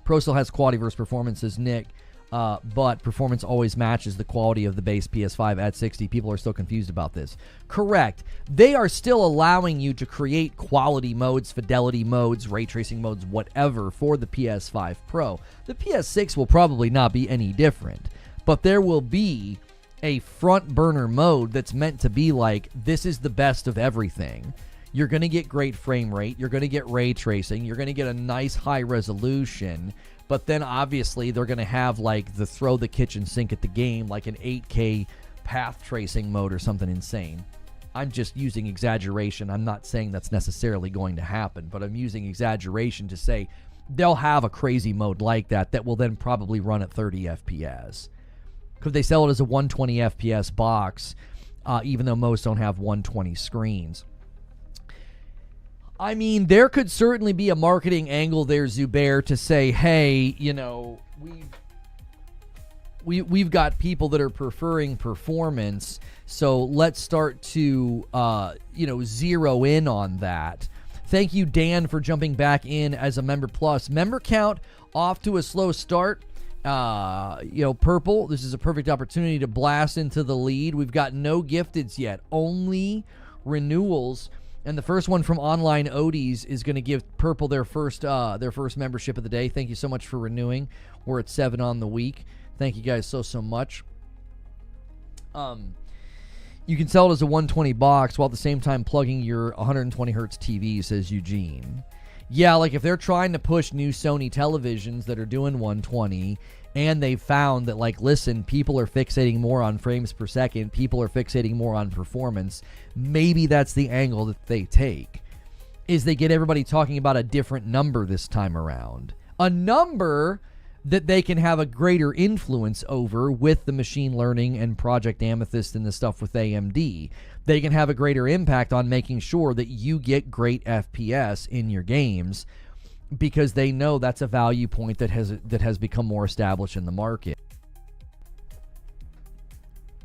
Pro still has quality versus performance, says Nick, but performance always matches the quality of the base PS5 at 60. People are still confused about this. Correct. They are still allowing you to create quality modes, fidelity modes, ray tracing modes, whatever, for the PS5 Pro. The PS6 will probably not be any different, but there will be a front burner mode that's meant to be like, this is the best of everything. You're going to get great frame rate. You're going to get ray tracing. You're going to get a nice high resolution. But then obviously they're going to have like the throw the kitchen sink at the game, like an 8K path tracing mode or something insane. I'm just using exaggeration. I'm not saying that's necessarily going to happen, but I'm using exaggeration to say they'll have a crazy mode like that will then probably run at 30 FPS. Could they sell it as a 120 FPS box, even though most don't have 120 screens? I mean, there could certainly be a marketing angle there, Zubair, to say, hey, we've got people that are preferring performance, so let's start to, zero in on that. Thank you, Dan, for jumping back in as a member plus. Member count off to a slow start. Purple, this is a perfect opportunity to blast into the lead. We've got no gifteds yet, only renewals. And the first one from Online Odies is going to give Purple their first membership of the day. Thank you so much for renewing. We're at 7 on the week. Thank you guys so much. You can sell it as a 120 box while at the same time plugging your 120 hertz TV, says Eugene. Yeah, like if they're trying to push new Sony televisions that are doing 120 and they've found that, like, listen, people are fixating more on frames per second, people are fixating more on performance, maybe that's the angle that they take, is they get everybody talking about a different number this time around. A number that they can have a greater influence over with the machine learning and Project Amethyst and the stuff with AMD. They can have a greater impact on making sure that you get great FPS in your games, because they know that's a value point that has become more established in the market.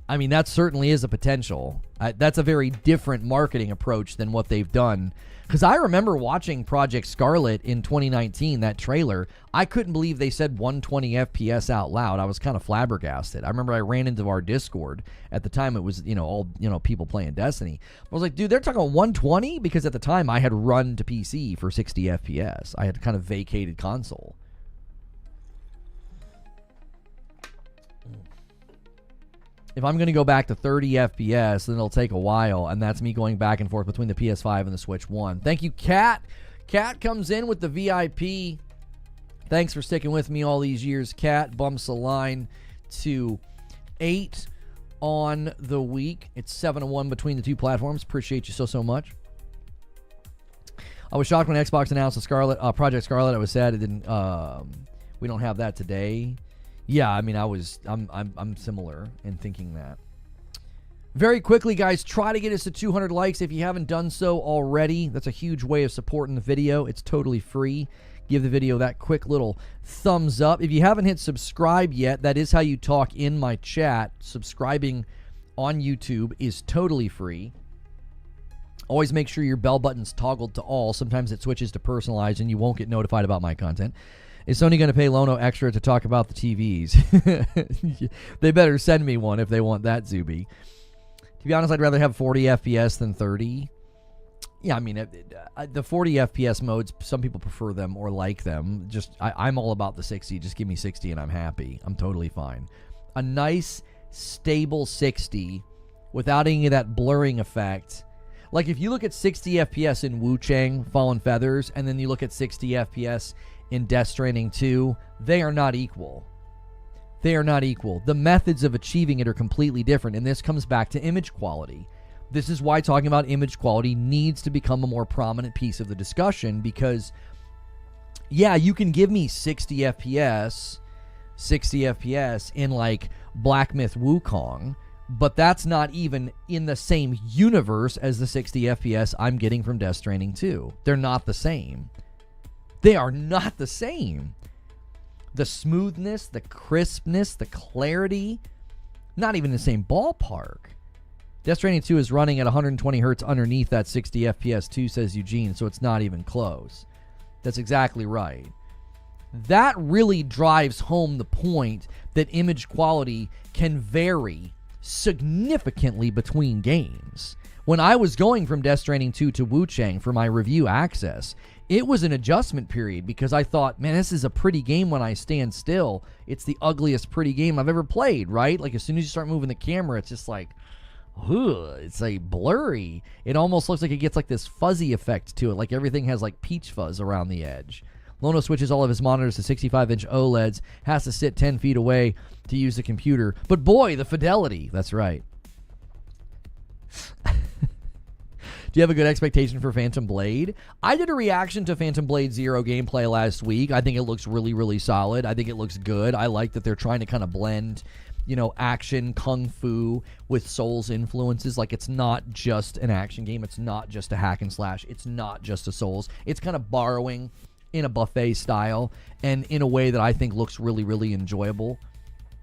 I mean, that certainly is a potential. That's a very different marketing approach than what they've done. Because I remember watching Project Scarlet in 2019, that trailer. I couldn't believe they said 120 FPS out loud. I was kind of flabbergasted. I remember I ran into our Discord. At the time, it was, all people playing Destiny. I was like, dude, they're talking 120? Because at the time, I had run to PC for 60 FPS. I had kind of vacated console. If I'm going to go back to 30 FPS, then it'll take a while, and that's me going back and forth between the PS5 and the Switch 1. Thank you, Kat. Kat comes in with the VIP Thanks for sticking with me all these years. Cat bumps the line to 8 on the week. It's 7-1 between the two platforms. Appreciate you so much. I was shocked when Xbox announced the Project Scarlet. I was sad it didn't. We don't have that today. Yeah, I mean, I'm similar in thinking that. Very quickly, guys, try to get us to 200 likes if you haven't done so already. That's a huge way of supporting the video. It's totally free. Give the video that quick little thumbs up. If you haven't hit subscribe yet, that is how you talk in my chat. Subscribing on YouTube is totally free. Always make sure your bell button's toggled to all. Sometimes it switches to personalized and you won't get notified about my content. Is Sony going to pay Lono extra to talk about the TVs? They better send me one if they want that, Zuby. To be honest, I'd rather have 40 FPS than 30. Yeah, I mean, the 40 FPS modes, some people prefer them or like them. Just I'm all about the 60. Just give me 60 and I'm happy. I'm totally fine. A nice, stable 60 without any of that blurring effect. Like if you look at 60 FPS in Wu Chang, Fallen Feathers, and then you look at 60 FPS in Death Stranding 2, they are not equal. They are not equal. The methods of achieving it are completely different, and this comes back to image quality. This is why talking about image quality needs to become a more prominent piece of the discussion, because, yeah, you can give me 60 FPS in, like, Black Myth Wukong, but that's not even in the same universe as the 60 FPS I'm getting from Death Stranding 2. They're not the same. They are not the same. The smoothness, the crispness, the clarity, not even the same ballpark. Death Stranding 2 is running at 120 hertz underneath that 60 FPS 2, says Eugene, so it's not even close. That's exactly right. That really drives home the point that image quality can vary significantly between games. When I was going from Death Stranding 2 to Wu Chang for my review access, it was an adjustment period because I thought, man, this is a pretty game when I stand still. It's the ugliest pretty game I've ever played, right? Like as soon as you start moving the camera, it's just like, it's like blurry. It almost looks like it gets like this fuzzy effect to it, like everything has like peach fuzz around the edge. Lono switches all of his monitors to 65-inch OLEDs, has to sit 10 feet away to use the computer. But boy, the fidelity. That's right. Do you have a good expectation for Phantom Blade? I did a reaction to Phantom Blade Zero gameplay last week. I think it looks really, really solid. I think it looks good. I like that they're trying to kind of blend, you know, action, kung fu with Souls influences. Like, it's not just an action game. It's not just a hack and slash. It's not just a Souls. It's kind of borrowing in a buffet style and in a way that I think looks really, really enjoyable.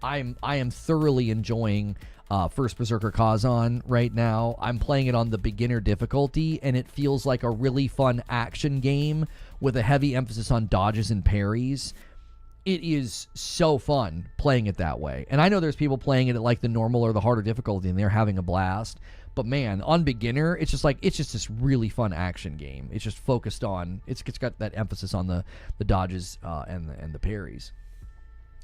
I am thoroughly enjoying First Berserker Kazan right now. I'm playing it on the beginner difficulty, and it feels like a really fun action game with a heavy emphasis on dodges and parries. It is so fun playing it that way. And I know there's people playing it at like the normal or the harder difficulty, and they're having a blast. But man, on beginner, it's just this really fun action game. It's just focused on, it's got that emphasis on the dodges and the parries.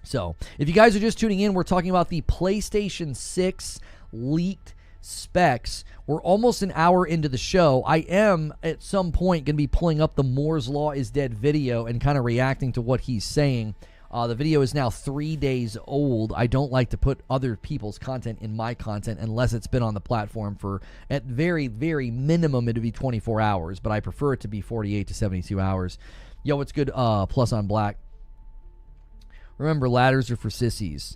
So, if you guys are just tuning in, we're talking about the PlayStation 6 leaked specs. We're almost an hour into the show. I am, at some point, going to be pulling up the Moore's Law is Dead video and kind of reacting to what he's saying. The video is now 3 days old. I don't like to put other people's content in my content unless it's been on the platform for, at very, very minimum, it'd be 24 hours, but I prefer it to be 48 to 72 hours. Yo, what's good? Plus on Black. Remember, ladders are for sissies.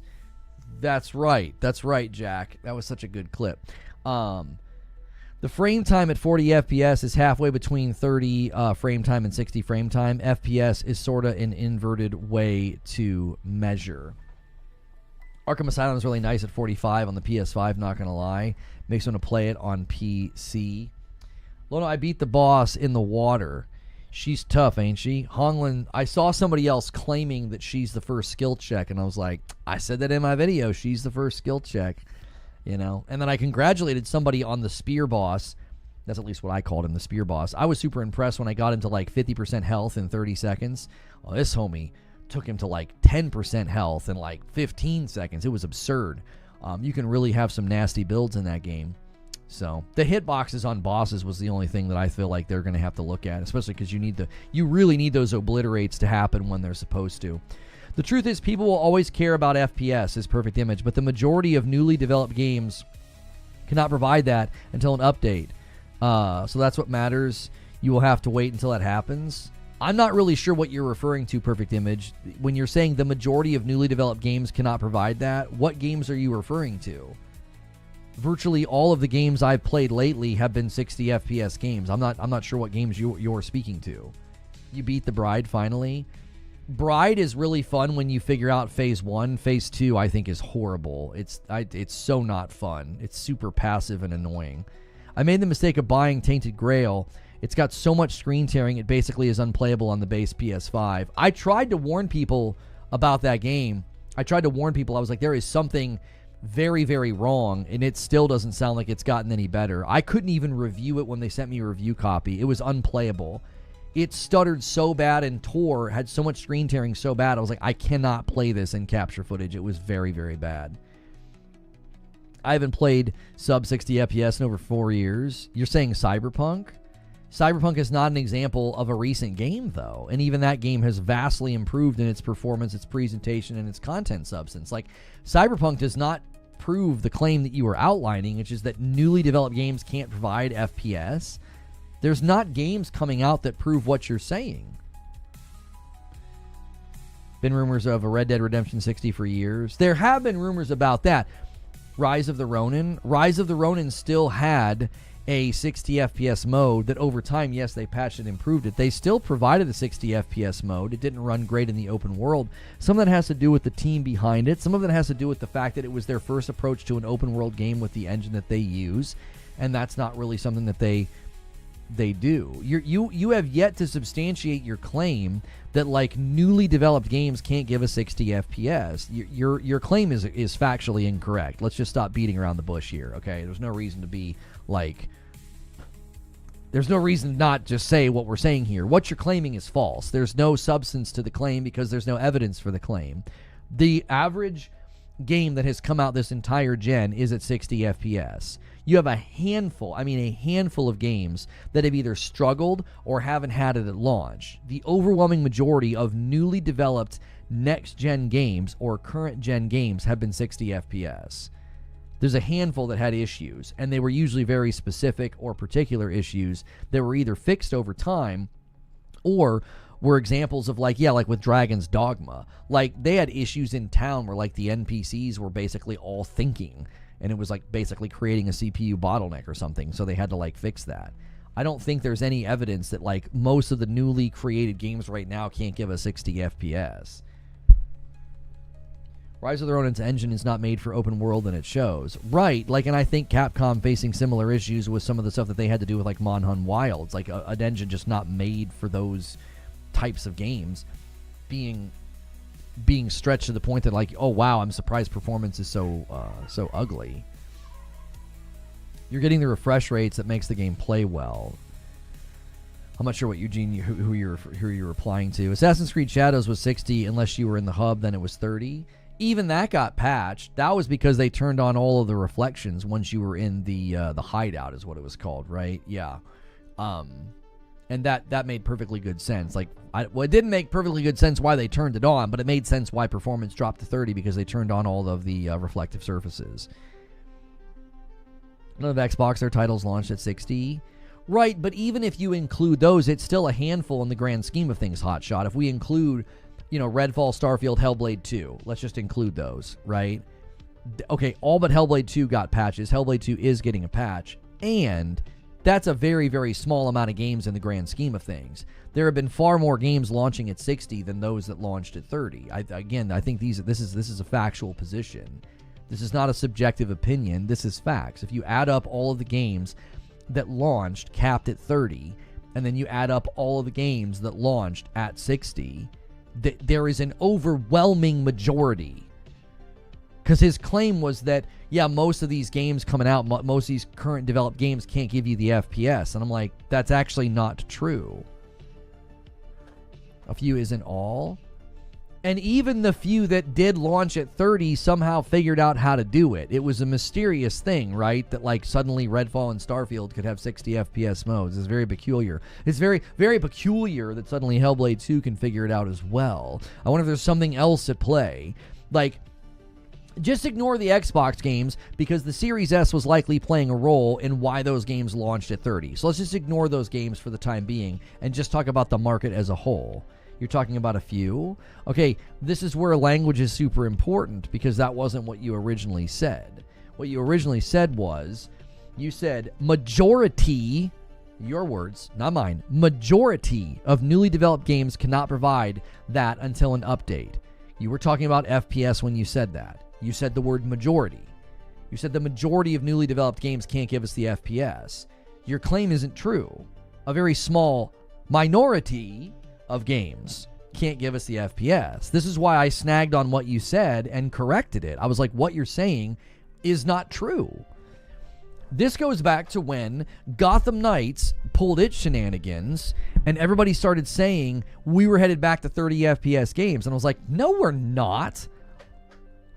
That's right. That's right, Jack. That was such a good clip. The frame time at 40 FPS is halfway between 30 frame time and 60 frame time. FPS is sort of an inverted way to measure. Arkham Asylum is really nice at 45 on the PS5, not going to lie. Makes me want to play it on PC. Lono, I beat the boss in the water. She's tough, ain't she? Honglin, I saw somebody else claiming that she's the first skill check, and I was like, I said that in my video. She's the first skill check, you know? And then I congratulated somebody on the spear boss. That's at least what I called him, the spear boss. I was super impressed when I got him to like 50% health in 30 seconds. Well, this homie took him to like 10% health in like 15 seconds. It was absurd. You can really have some nasty builds in that game. So the hitboxes on bosses was the only thing that I feel like they're going to have to look at, especially because you really need those obliterates to happen when they're supposed to. The truth is, people will always care about FPS as Perfect Image, but the majority of newly developed games cannot provide that until an update. So that's what matters. You will have to wait until that happens. I'm not really sure what you're referring to, Perfect Image. When you're saying the majority of newly developed games cannot provide that, what games are you referring to? Virtually all of the games I've played lately have been 60 FPS games. I'm not sure what games you're speaking to. You beat the Bride finally. Bride is really fun when you figure out phase 1. Phase 2 I think is horrible. It's so not fun. It's super passive and annoying. I made the mistake of buying Tainted Grail. It's got so much screen tearing it basically is unplayable on the base PS5. I tried to warn people about that game. I was like, there is something very, very wrong, and it still doesn't sound like it's gotten any better. I couldn't even review it when they sent me a review copy. It was unplayable. It stuttered so bad and tore, had so much screen tearing so bad, I was like, I cannot play this in capture footage. It was very, very bad. I haven't played sub 60 FPS in over 4 years. You're saying Cyberpunk? Cyberpunk is not an example of a recent game, though, and even that game has vastly improved in its performance, its presentation, and its content substance. Like, Cyberpunk does not prove the claim that you are outlining, which is that newly developed games can't provide FPS. There's not games coming out that prove what you're saying. Been rumors of a Red Dead Redemption 60 for years. There have been rumors about that. Rise of the Ronin still had a 60 FPS mode that over time, yes, they patched and improved it. They still provided a 60 FPS mode. It didn't run great in the open world. Some of that has to do with the team behind it. Some of it has to do with the fact that it was their first approach to an open world game with the engine that they use, and that's not really something that they do. You have yet to substantiate your claim that like newly developed games can't give a 60 FPS. Your claim is factually incorrect. Let's just stop beating around the bush here, okay? There's no reason to be like, there's no reason not just say what we're saying here. What you're claiming is false. There's no substance to the claim because there's no evidence for the claim. The average game that has come out this entire gen is at 60 FPS. You have a handful of games that have either struggled or haven't had it at launch. The overwhelming majority of newly developed next-gen games or current-gen games have been 60 FPS. There's a handful that had issues, and they were usually very specific or particular issues that were either fixed over time or were examples of like with Dragon's Dogma. Like, they had issues in town where like the NPCs were basically all thinking, and it was like basically creating a CPU bottleneck or something, so they had to like fix that. I don't think there's any evidence that like most of the newly created games right now can't give a 60 FPS. Rise of the Ronin's engine is not made for open world, and it shows. Right, like, and I think Capcom facing similar issues with some of the stuff that they had to do with like Monhun Wilds, like an engine just not made for those types of games, being stretched to the point that like, oh wow, I'm surprised performance is so ugly. You're getting the refresh rates that makes the game play well. I'm not sure what Eugene who you're replying to. Assassin's Creed Shadows was 60 unless you were in the hub, then it was 30. Even that got patched. That was because they turned on all of the reflections once you were in the hideout, is what it was called, right? Yeah. And that made perfectly good sense. Like, it didn't make perfectly good sense why they turned it on, but it made sense why performance dropped to 30 because they turned on all of the reflective surfaces. None of Xbox, their titles launched at 60. Right, but even if you include those, it's still a handful in the grand scheme of things, Hotshot. If we include, Redfall, Starfield, Hellblade 2, let's just include those, right? Okay, all but Hellblade 2 got patches. Hellblade 2 is getting a patch, and that's a very, very small amount of games in the grand scheme of things. There have been far more games launching at 60 than those that launched at 30. I think this is a factual position. This is not a subjective opinion. This is facts. If you add up all of the games that launched capped at 30, and then you add up all of the games that launched at 60, there is an overwhelming majority. Because his claim was that, most of these games coming out, most of these current developed games can't give you the FPS. And I'm like, that's actually not true. A few isn't all. And even the few that did launch at 30 somehow figured out how to do it. It was a mysterious thing, right? That like suddenly Redfall and Starfield could have 60 FPS modes. It's very peculiar. It's very, very peculiar that suddenly Hellblade 2 can figure it out as well. I wonder if there's something else at play. Like, just ignore the Xbox games because the Series S was likely playing a role in why those games launched at 30. So let's just ignore those games for the time being and just talk about the market as a whole. You're talking about a few? Okay, this is where language is super important because that wasn't what you originally said. What you originally said was, you said majority, your words, not mine, majority of newly developed games cannot provide that until an update. You were talking about FPS when you said that. You said the word majority. You said the majority of newly developed games can't give us the FPS. Your claim isn't true. A very small minority of games can't give us the FPS. This is why I snagged on what you said and corrected it. I was like, what you're saying is not true. This goes back to when Gotham Knights pulled its shenanigans and everybody started saying we were headed back to 30 FPS games. And I was like, no, we're not.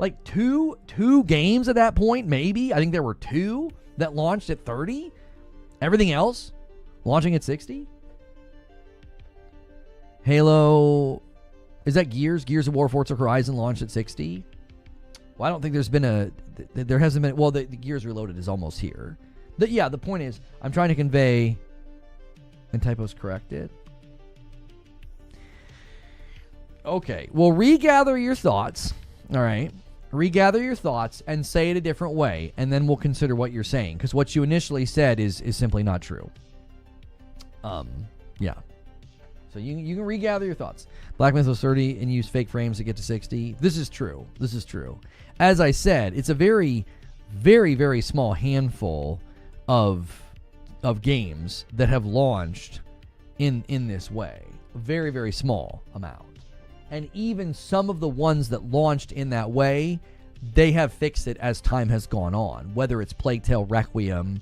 Like two games at that point, maybe. I think there were 2 that launched at 30. Everything else launching at 60. Halo, is that Gears? Gears of War, Forza Horizon launched at 60? Well, I don't think there hasn't been, well, the Gears Reloaded is almost here. The point is, I'm trying to convey, and typos corrected. Okay, well, regather your thoughts, all right? Regather your thoughts and say it a different way, and then we'll consider what you're saying, because what you initially said is simply not true. Yeah. So you can regather your thoughts. Black Myth was 30 and used fake frames to get to 60. This is true. This is true. As I said, it's a very, very, very small handful of games that have launched in this way. A very, very small amount. And even some of the ones that launched in that way, they have fixed it as time has gone on. Whether it's Plague Tale Requiem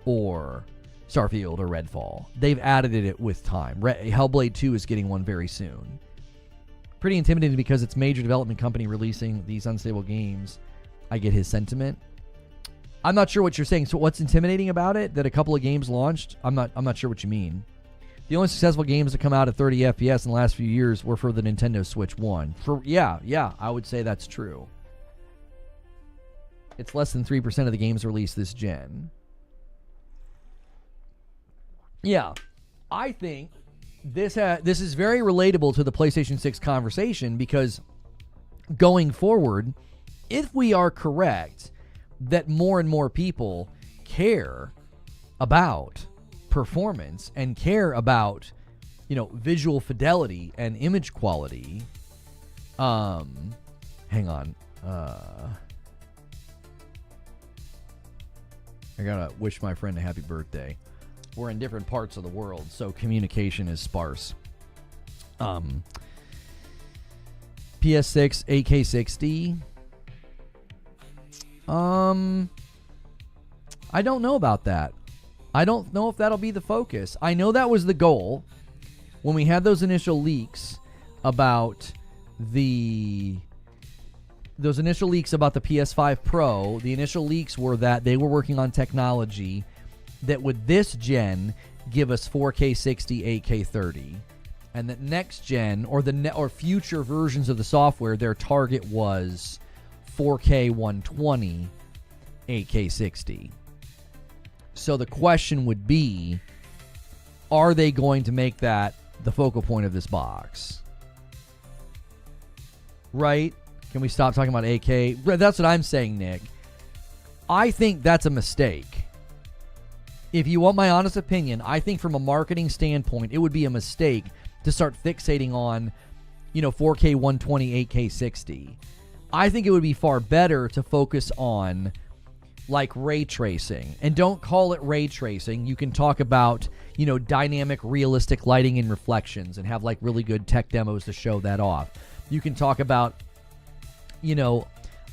or Starfield or Redfall. They've added it with time. Hellblade 2 is getting one very soon. Pretty intimidating because it's a major development company releasing these unstable games. I get his sentiment. I'm not sure what you're saying. So what's intimidating about it? That a couple of games launched? I'm not sure what you mean. The only successful games that come out at 30 FPS in the last few years were for the Nintendo Switch 1. Yeah, I would say that's true. It's less than 3% of the games released this gen. Yeah, I think this is very relatable to the PlayStation 6 conversation because going forward, if we are correct that more and more people care about performance and care about, visual fidelity and image quality, hang on. I gotta wish my friend a happy birthday. We're in different parts of the world, so communication is sparse. PS6 AK60. I don't know about that. I don't know if that'll be the focus. I know that was the goal when we had those initial leaks about the PS5 Pro. The initial leaks were that they were working on technology that would this gen give us 4K 60, 8K 30, and that next gen or future versions of the software, their target was 4K 120, 8K 60. So the question would be, are they going to make that the focal point of this box? Right? Can we stop talking about 8K? That's what I'm saying, Nick. I think that's a mistake. If you want my honest opinion, I think from a marketing standpoint, it would be a mistake to start fixating on, 4K 120, 8K 60. I think it would be far better to focus on, like, ray tracing. And don't call it ray tracing. You can talk about, dynamic, realistic lighting and reflections and have, like, really good tech demos to show that off. You can talk about,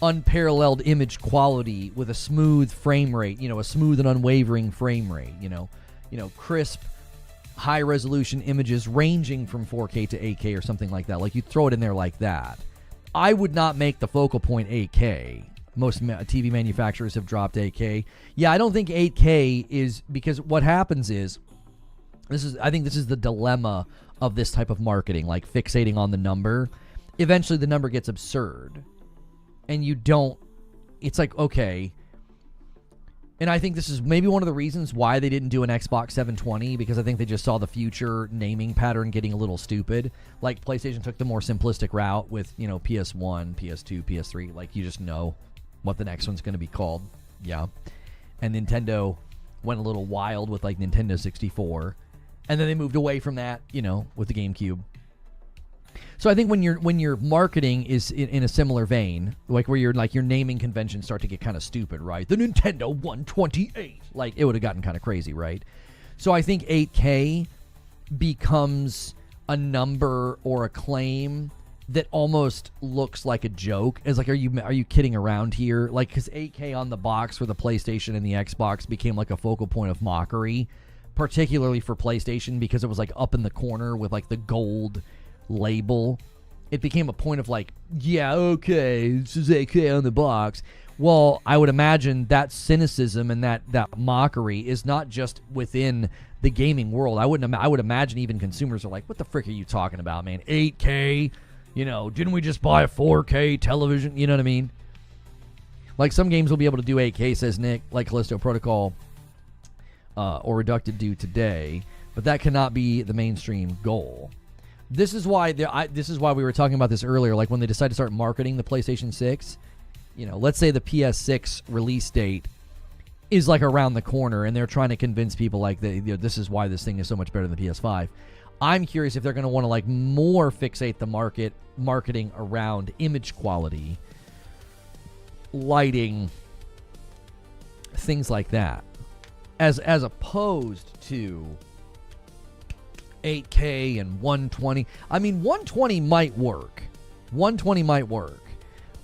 unparalleled image quality with a smooth frame rate, a smooth and unwavering frame rate, crisp, high resolution images ranging from 4K to 8K or something like that. Like you throw it in there like that. I would not make the focal point 8K. Most TV manufacturers have dropped 8K. Yeah, I don't think 8K is, because what happens is, I think this is the dilemma of this type of marketing, like fixating on the number. Eventually the number gets absurd. And it's like, okay. And I think this is maybe one of the reasons why they didn't do an Xbox 720, because I think they just saw the future naming pattern getting a little stupid. Like PlayStation took the more simplistic route with, PS1, PS2, PS3. Like you just know what the next one's going to be called. Yeah. And Nintendo went a little wild with like Nintendo 64. And then they moved away from that, with the GameCube. So I think when your marketing is in a similar vein, like where your naming conventions start to get kind of stupid, right? The Nintendo 128, like it would have gotten kind of crazy, right? So I think 8K becomes a number or a claim that almost looks like a joke. It's like, are you kidding around here? Like, because 8K on the box for the PlayStation and the Xbox became like a focal point of mockery, particularly for PlayStation, because it was like up in the corner with like the gold label. It became a point of like, yeah, okay, this is 8K on the box. Well, I would imagine that cynicism and that mockery is not just within the gaming world. I would imagine even consumers are like, what the frick are you talking about, man? 8K? Didn't we just buy a 4K television? You know what I mean? Like some games will be able to do 8K, says Nick, like Callisto Protocol or Reducted do today, but that cannot be the mainstream goal. This is why we were talking about this earlier. Like when they decide to start marketing the PlayStation 6, let's say the PS6 release date is like around the corner, and they're trying to convince people like this is why this thing is so much better than the PS5. I'm curious if they're going to want to like more fixate the marketing around image quality, lighting, things like that, as opposed to 8K and 120. I mean, 120 might work. 120 might work.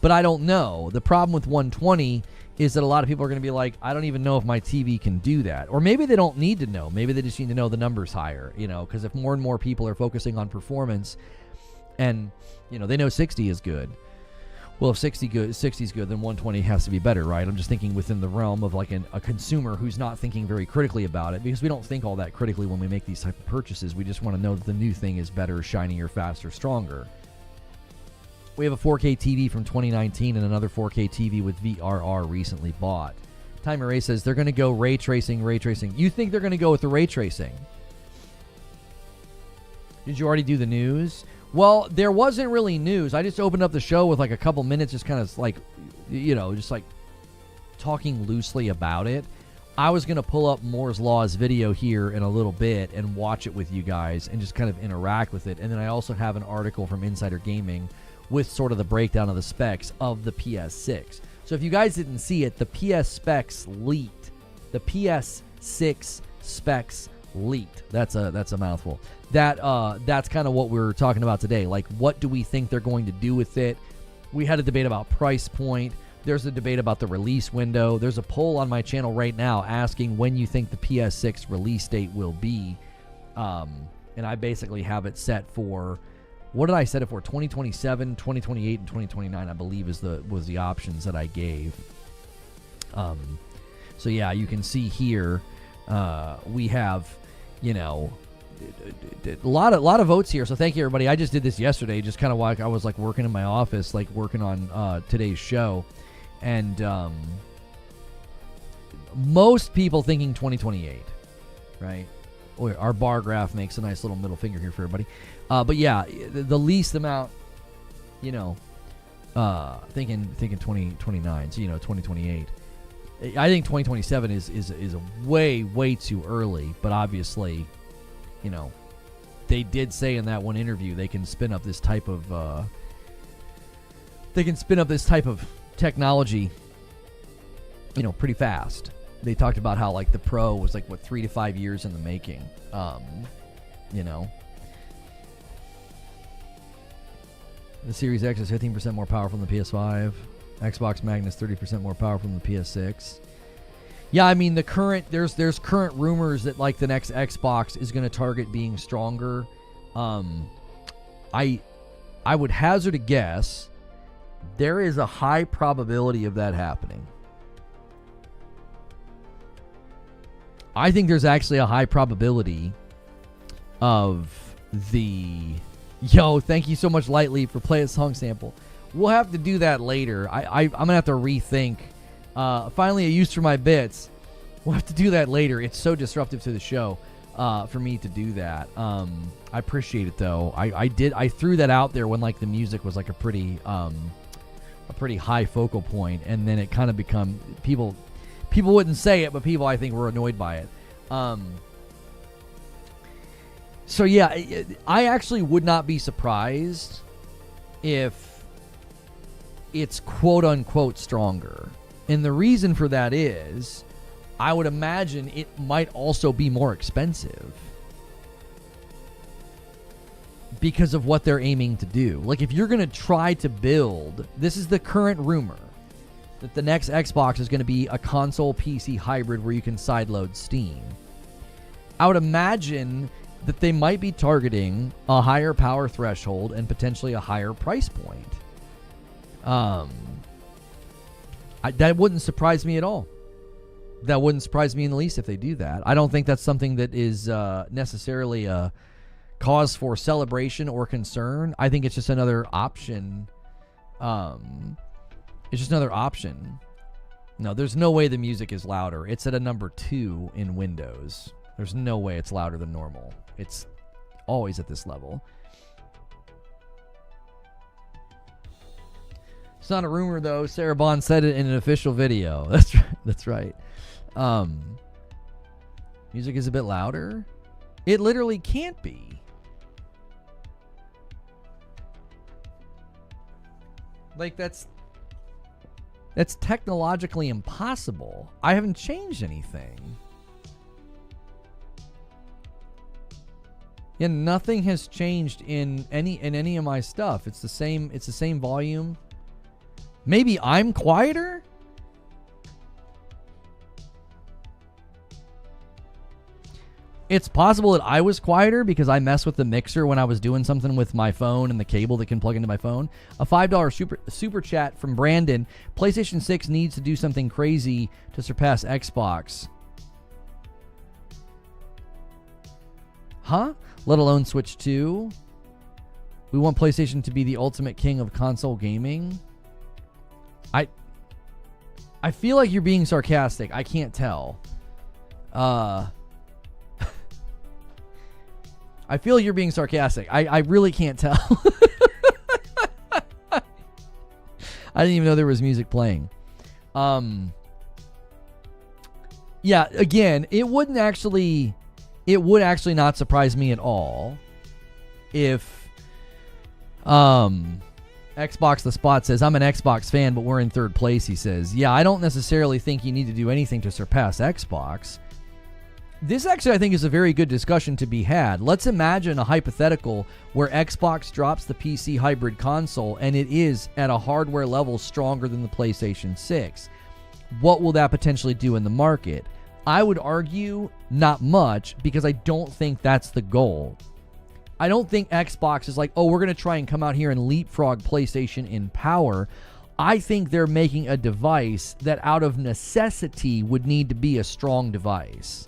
But I don't know. The problem with 120 is that a lot of people are going to be like, I don't even know if my TV can do that. Or maybe they don't need to know. Maybe they just need to know the number's higher, because if more and more people are focusing on performance and, they know 60 is good. Well, if 60 is good, then 120 has to be better, right? I'm just thinking within the realm of like a consumer who's not thinking very critically about it, because we don't think all that critically when we make these type of purchases. We just want to know that the new thing is better, shinier, faster, stronger. We have a 4K TV from 2019 and another 4K TV with VRR recently bought. Timer Ray says they're going to go ray tracing. You think they're going to go with the ray tracing? Did you already do the news? Well, there wasn't really news. I just opened up the show with like a couple minutes, just kind of like, just like talking loosely about it. I was going to pull up Moore's Law's video here in a little bit and watch it with you guys and just kind of interact with it. And then I also have an article from Insider Gaming with sort of the breakdown of the specs of the PS6. So if you guys didn't see it, the PS specs leaked. The PS6 specs leaked. That's a mouthful. That's kind of what we're talking about today. Like, what do we think they're going to do with it? We had a debate about price point. There's a debate about the release window. There's a poll on my channel right now asking when you think the PS6 release date will be. And I basically have it set for, what did I set it for? 2027, 2028, and 2029, I believe was the options that I gave. So yeah, you can see here we have, a lot of votes here. So thank you, everybody. I just did this yesterday, just kind of like I was like working in my office, like working on today's show, and most people thinking 2028, right? Our bar graph makes a nice little middle finger here for everybody. But yeah, the least amount, thinking 2029, so 2028. I think 2027 is a way too early, but obviously, they did say in that one interview they can spin up this type of technology, pretty fast. They talked about how like the Pro was like 3 to 5 years in the making. The Series X is 15% more powerful than the PS5. Xbox Magnus 30% more powerful than the PS6. Yeah, I mean there's current rumors that like the next Xbox is going to target being stronger. I would hazard a guess there is a high probability of that happening. I think there's actually a high probability of the... Yo, thank you so much, Lightly, for playing a song sample. We'll have to do that later. I'm going to have to rethink. Finally, a use for my bits. We'll have to do that later. It's so disruptive to the show for me to do that. I appreciate it, though. I threw that out there when like the music was like a pretty high focal point, and then it kind of become... People wouldn't say it, but people, I think, were annoyed by it. So, yeah, I actually would not be surprised if it's quote-unquote stronger. And the reason for that is, I would imagine it might also be more expensive because of what they're aiming to do. Like, if you're going to try to build... This is the current rumor, that the next Xbox is going to be a console PC hybrid where you can sideload Steam. I would imagine that they might be targeting a higher power threshold and potentially a higher price point. That wouldn't surprise me at all. That wouldn't surprise me in the least if they do that. I don't think that's something that is necessarily a cause for celebration or concern. I think it's just another option. It's just another option. No, there's no way the music is louder. It's at a number 2 in Windows. There's no way it's louder than normal. It's always at this level. It's not a rumor, though. Sarah Bond said it in an official video. That's right. That's right. Music is a bit louder. It literally can't be. Like, that's technologically impossible. I haven't changed anything. Yeah, nothing has changed in any of my stuff. It's the same volume. Maybe I'm quieter? It's possible that I was quieter because I messed with the mixer when I was doing something with my phone and the cable that can plug into my phone. A $5 super chat from Brandon. PlayStation 6 needs to do something crazy to surpass Xbox. Huh? Let alone Switch 2? We want PlayStation to be the ultimate king of console gaming? I feel like you're being sarcastic. I can't tell. I feel you're being sarcastic. I really can't tell. I didn't even know there was music playing. Yeah, again, it would actually not surprise me at all if Xbox the Spot says, I'm an Xbox fan, but we're in third place, he says. Yeah, I don't necessarily think you need to do anything to surpass Xbox. This actually, I think, is a very good discussion to be had. Let's imagine a hypothetical where Xbox drops the PC hybrid console and it is at a hardware level stronger than the PlayStation 6. What will that potentially do in the market? I would argue not much, because I don't think that's the goal. I don't think Xbox is like, oh, we're going to try and come out here and leapfrog PlayStation in power. I think they're making a device that out of necessity would need to be a strong device.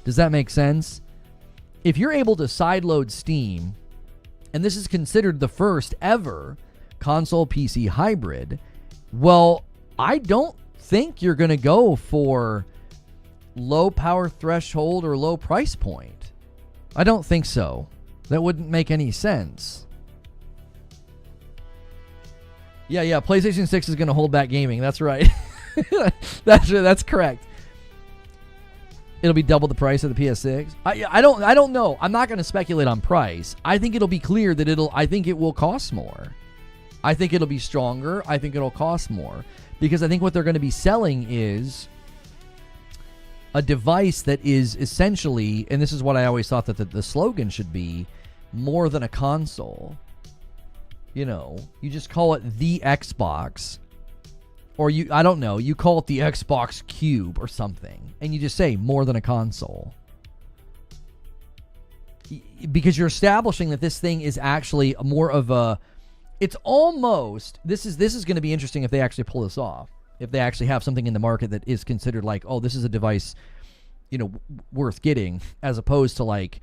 Does that make sense? If you're able to sideload Steam, and this is considered the first ever console PC hybrid, well, I don't think you're going to go for low power threshold or low price point. I don't think so. That wouldn't make any sense. Yeah, PlayStation 6 is going to hold back gaming. That's right. That's correct. It'll be double the price of the PS6. I don't know. I'm not going to speculate on price. I think it'll be clear that I think it will cost more. I think it'll be stronger. I think it'll cost more. Because I think what they're going to be selling is a device that is essentially, and this is what I always thought that the slogan should be, more than a console. You know, you just call it the Xbox, Or I don't know, you call it the Xbox Cube or something, and you just say more than a console. Because you're establishing that this thing is actually more of a, it's almost, this is going to be interesting if they actually pull this off. If they actually have something in the market that is considered like, oh, this is a device, worth getting, as opposed to like,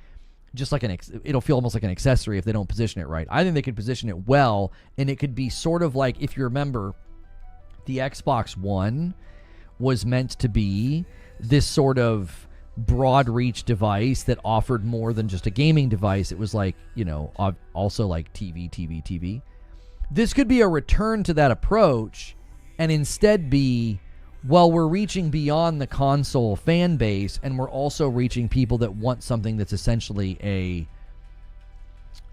just like it'll feel almost like an accessory if they don't position it right. I think they could position it well, and it could be sort of like, if you remember, the Xbox One was meant to be this sort of broad reach device that offered more than just a gaming device. It was like, also like TV. This could be a return to that approach, and instead be, well, we're reaching beyond the console fan base, and we're also reaching people that want something that's essentially a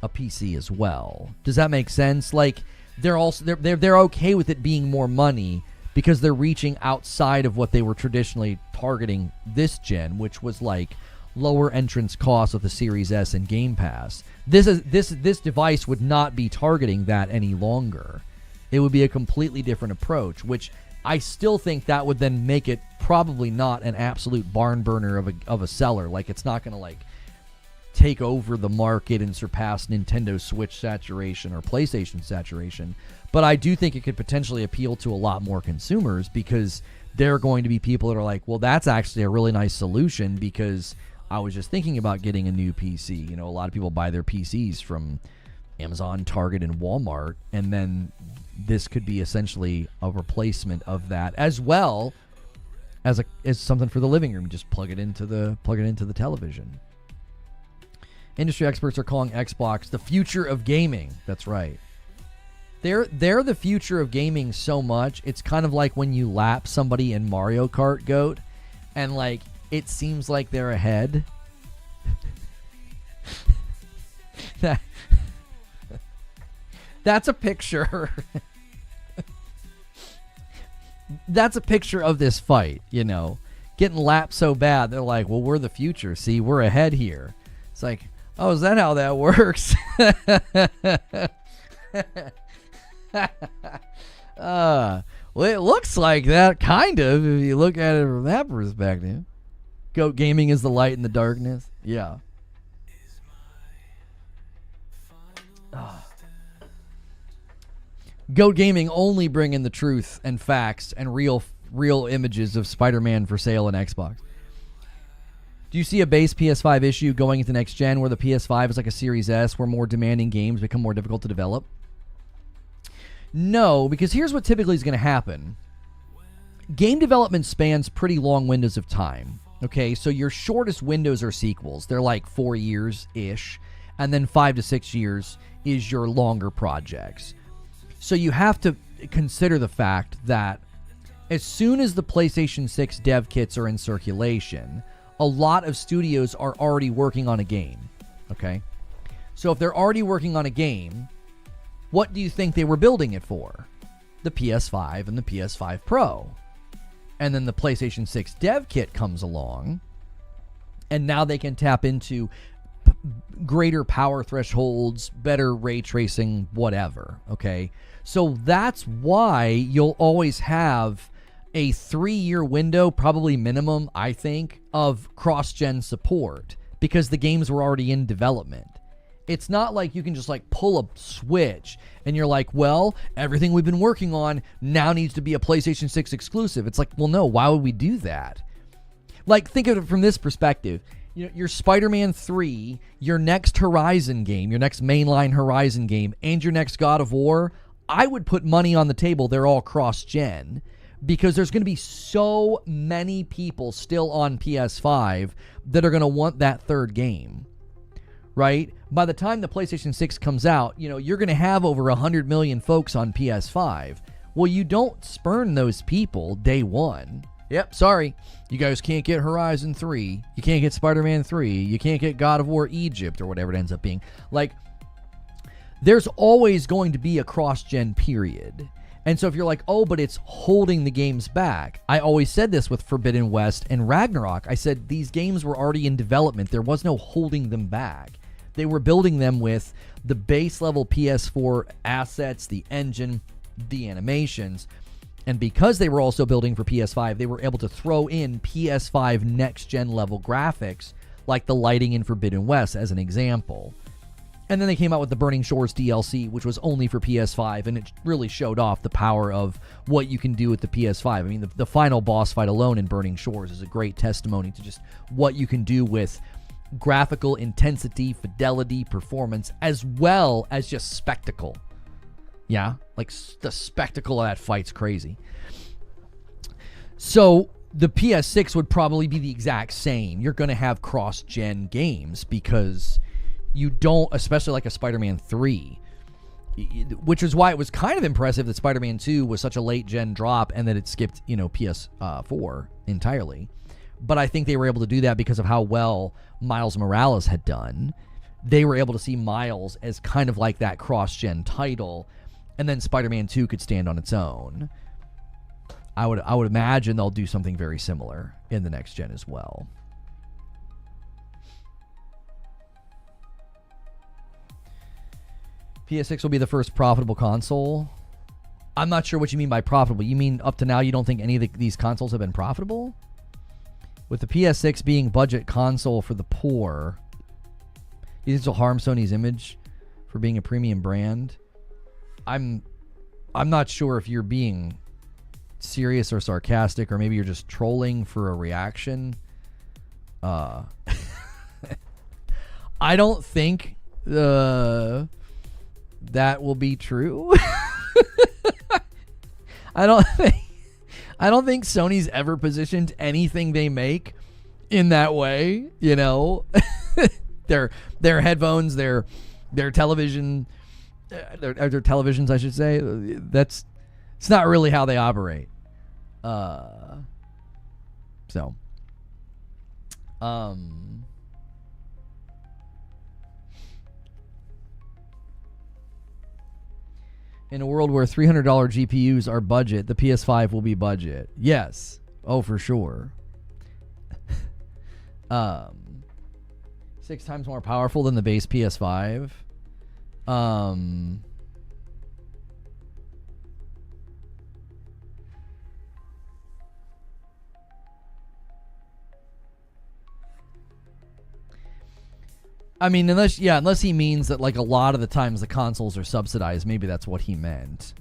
PC as well. Does that make sense? Like, they're okay with it being more money because they're reaching outside of what they were traditionally targeting this gen, which was like lower entrance costs with the Series S and Game Pass. This device would not be targeting that any longer. It would be a completely different approach, which I still think that would then make it probably not an absolute barn burner of a seller. Like, it's not going to like take over the market and surpass Nintendo Switch saturation or PlayStation saturation. But I do think it could potentially appeal to a lot more consumers, because there are going to be people that are like, well, that's actually a really nice solution, because I was just thinking about getting a new PC. A lot of people buy their PCs from Amazon, Target, and Walmart, and then this could be essentially a replacement of that, as well as something for the living room. Just plug it into the television. Industry experts are calling Xbox the future of gaming. That's right. They're the future of gaming so much. It's kind of like when you lap somebody in Mario Kart, Goat, and like it seems like they're ahead. That's a picture. That's a picture of this fight, getting lapped so bad. They're like, well, we're the future. See, we're ahead here. It's like, oh, is that how that works? Well, it looks like that, kind of, if you look at it from that perspective. Goat Gaming is the light in the darkness. Yeah. Goat Gaming only bringing the truth and facts and real images of Spider-Man for sale on Xbox. Do you see a base PS5 issue going into next gen where the PS5 is like a Series S, where more demanding games become more difficult to develop? No, because here's what typically is going to happen. Game development spans pretty long windows of time. Okay, so your shortest windows are sequels. They're like 4 years-ish. And then 5 to 6 years is your longer projects. So you have to consider the fact that as soon as the PlayStation 6 dev kits are in circulation, a lot of studios are already working on a game. Okay? So if they're already working on a game, what do you think they were building it for? The PS5 and the PS5 Pro. And then the PlayStation 6 dev kit comes along, and now they can tap into greater power thresholds, better ray tracing, whatever. Okay? So that's why you'll always have a 3-year window, probably minimum, I think, of cross-gen support, because the games were already in development. It's not like you can just like pull a switch and you're like, well, everything we've been working on now needs to be a PlayStation 6 exclusive. It's like, well, no, why would we do that? Like, think of it from this perspective. Your Spider-Man 3, your next Horizon game, your next mainline Horizon game, and your next God of War, I would put money on the table they're all cross-gen, because there's going to be so many people still on PS5 that are going to want that third game, right? By the time the PlayStation 6 comes out, you're going to have over 100 million folks on PS5. Well, you don't spurn those people day one. Yep, sorry. You guys can't get Horizon 3. You can't get Spider-Man 3. You can't get God of War Egypt, or whatever it ends up being. Like, there's always going to be a cross-gen period. And so if you're like, oh, but it's holding the games back. I always said this with Forbidden West and Ragnarok. I said these games were already in development. There was no holding them back. They were building them with the base level PS4 assets, the engine, the animations. And because they were also building for PS5, they were able to throw in PS5 next-gen level graphics, like the lighting in Forbidden West, as an example. And then they came out with the Burning Shores DLC, which was only for PS5, and it really showed off the power of what you can do with the PS5. I mean, the final boss fight alone in Burning Shores is a great testimony to just what you can do with graphical intensity, fidelity, performance, as well as just spectacle. Yeah, like the spectacle of that fight's crazy. So the PS6 would probably be the exact same. You're going to have cross-gen games because you don't, especially like a Spider-Man 3, which is why it was kind of impressive that Spider-Man 2 was such a late-gen drop and that it skipped, PS4 entirely. But I think they were able to do that because of how well Miles Morales had done. They were able to see Miles as kind of like that cross-gen title, and then Spider-Man 2 could stand on its own. I would imagine they'll do something very similar in the next gen as well. PS6 will be the first profitable console. I'm not sure what you mean by profitable. You mean up to now you don't think any of these consoles have been profitable? With the PS6 being budget console for the poor, you think this will harm Sony's image for being a premium brand? I'm not sure if you're being serious or sarcastic, or maybe you're just trolling for a reaction. I don't think that will be true. I don't think Sony's ever positioned anything they make in that way, their headphones, their television, their televisions, I should say. It's not really how they operate. In a world where $300 GPUs are budget, the PS5 will be budget. Yes. Oh, for sure. 6 times more powerful than the base PS5. I mean, unless he means that like a lot of the times the consoles are subsidized, maybe that's what he meant.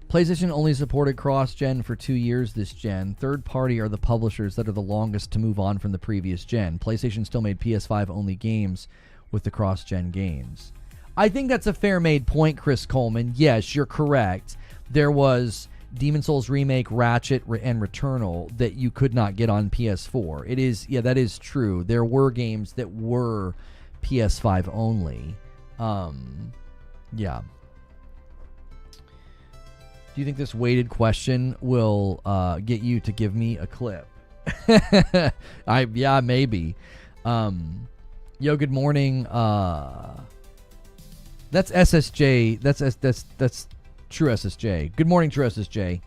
PlayStation only supported cross-gen for 2 years this gen. Third party are the publishers that are the longest to move on from the previous gen. PlayStation still made PS5 only games with the cross-gen games. I think that's a fair made point, Chris Coleman. Yes, you're correct. There was Demon's Souls Remake, Ratchet, and Returnal that you could not get on PS4. That is true. There were games that were PS5 only. Yeah. Do you think this weighted question will get you to give me a clip? Maybe. Yo, good morning. That's SSJ. That's True SSJ. Good morning, True SSJ.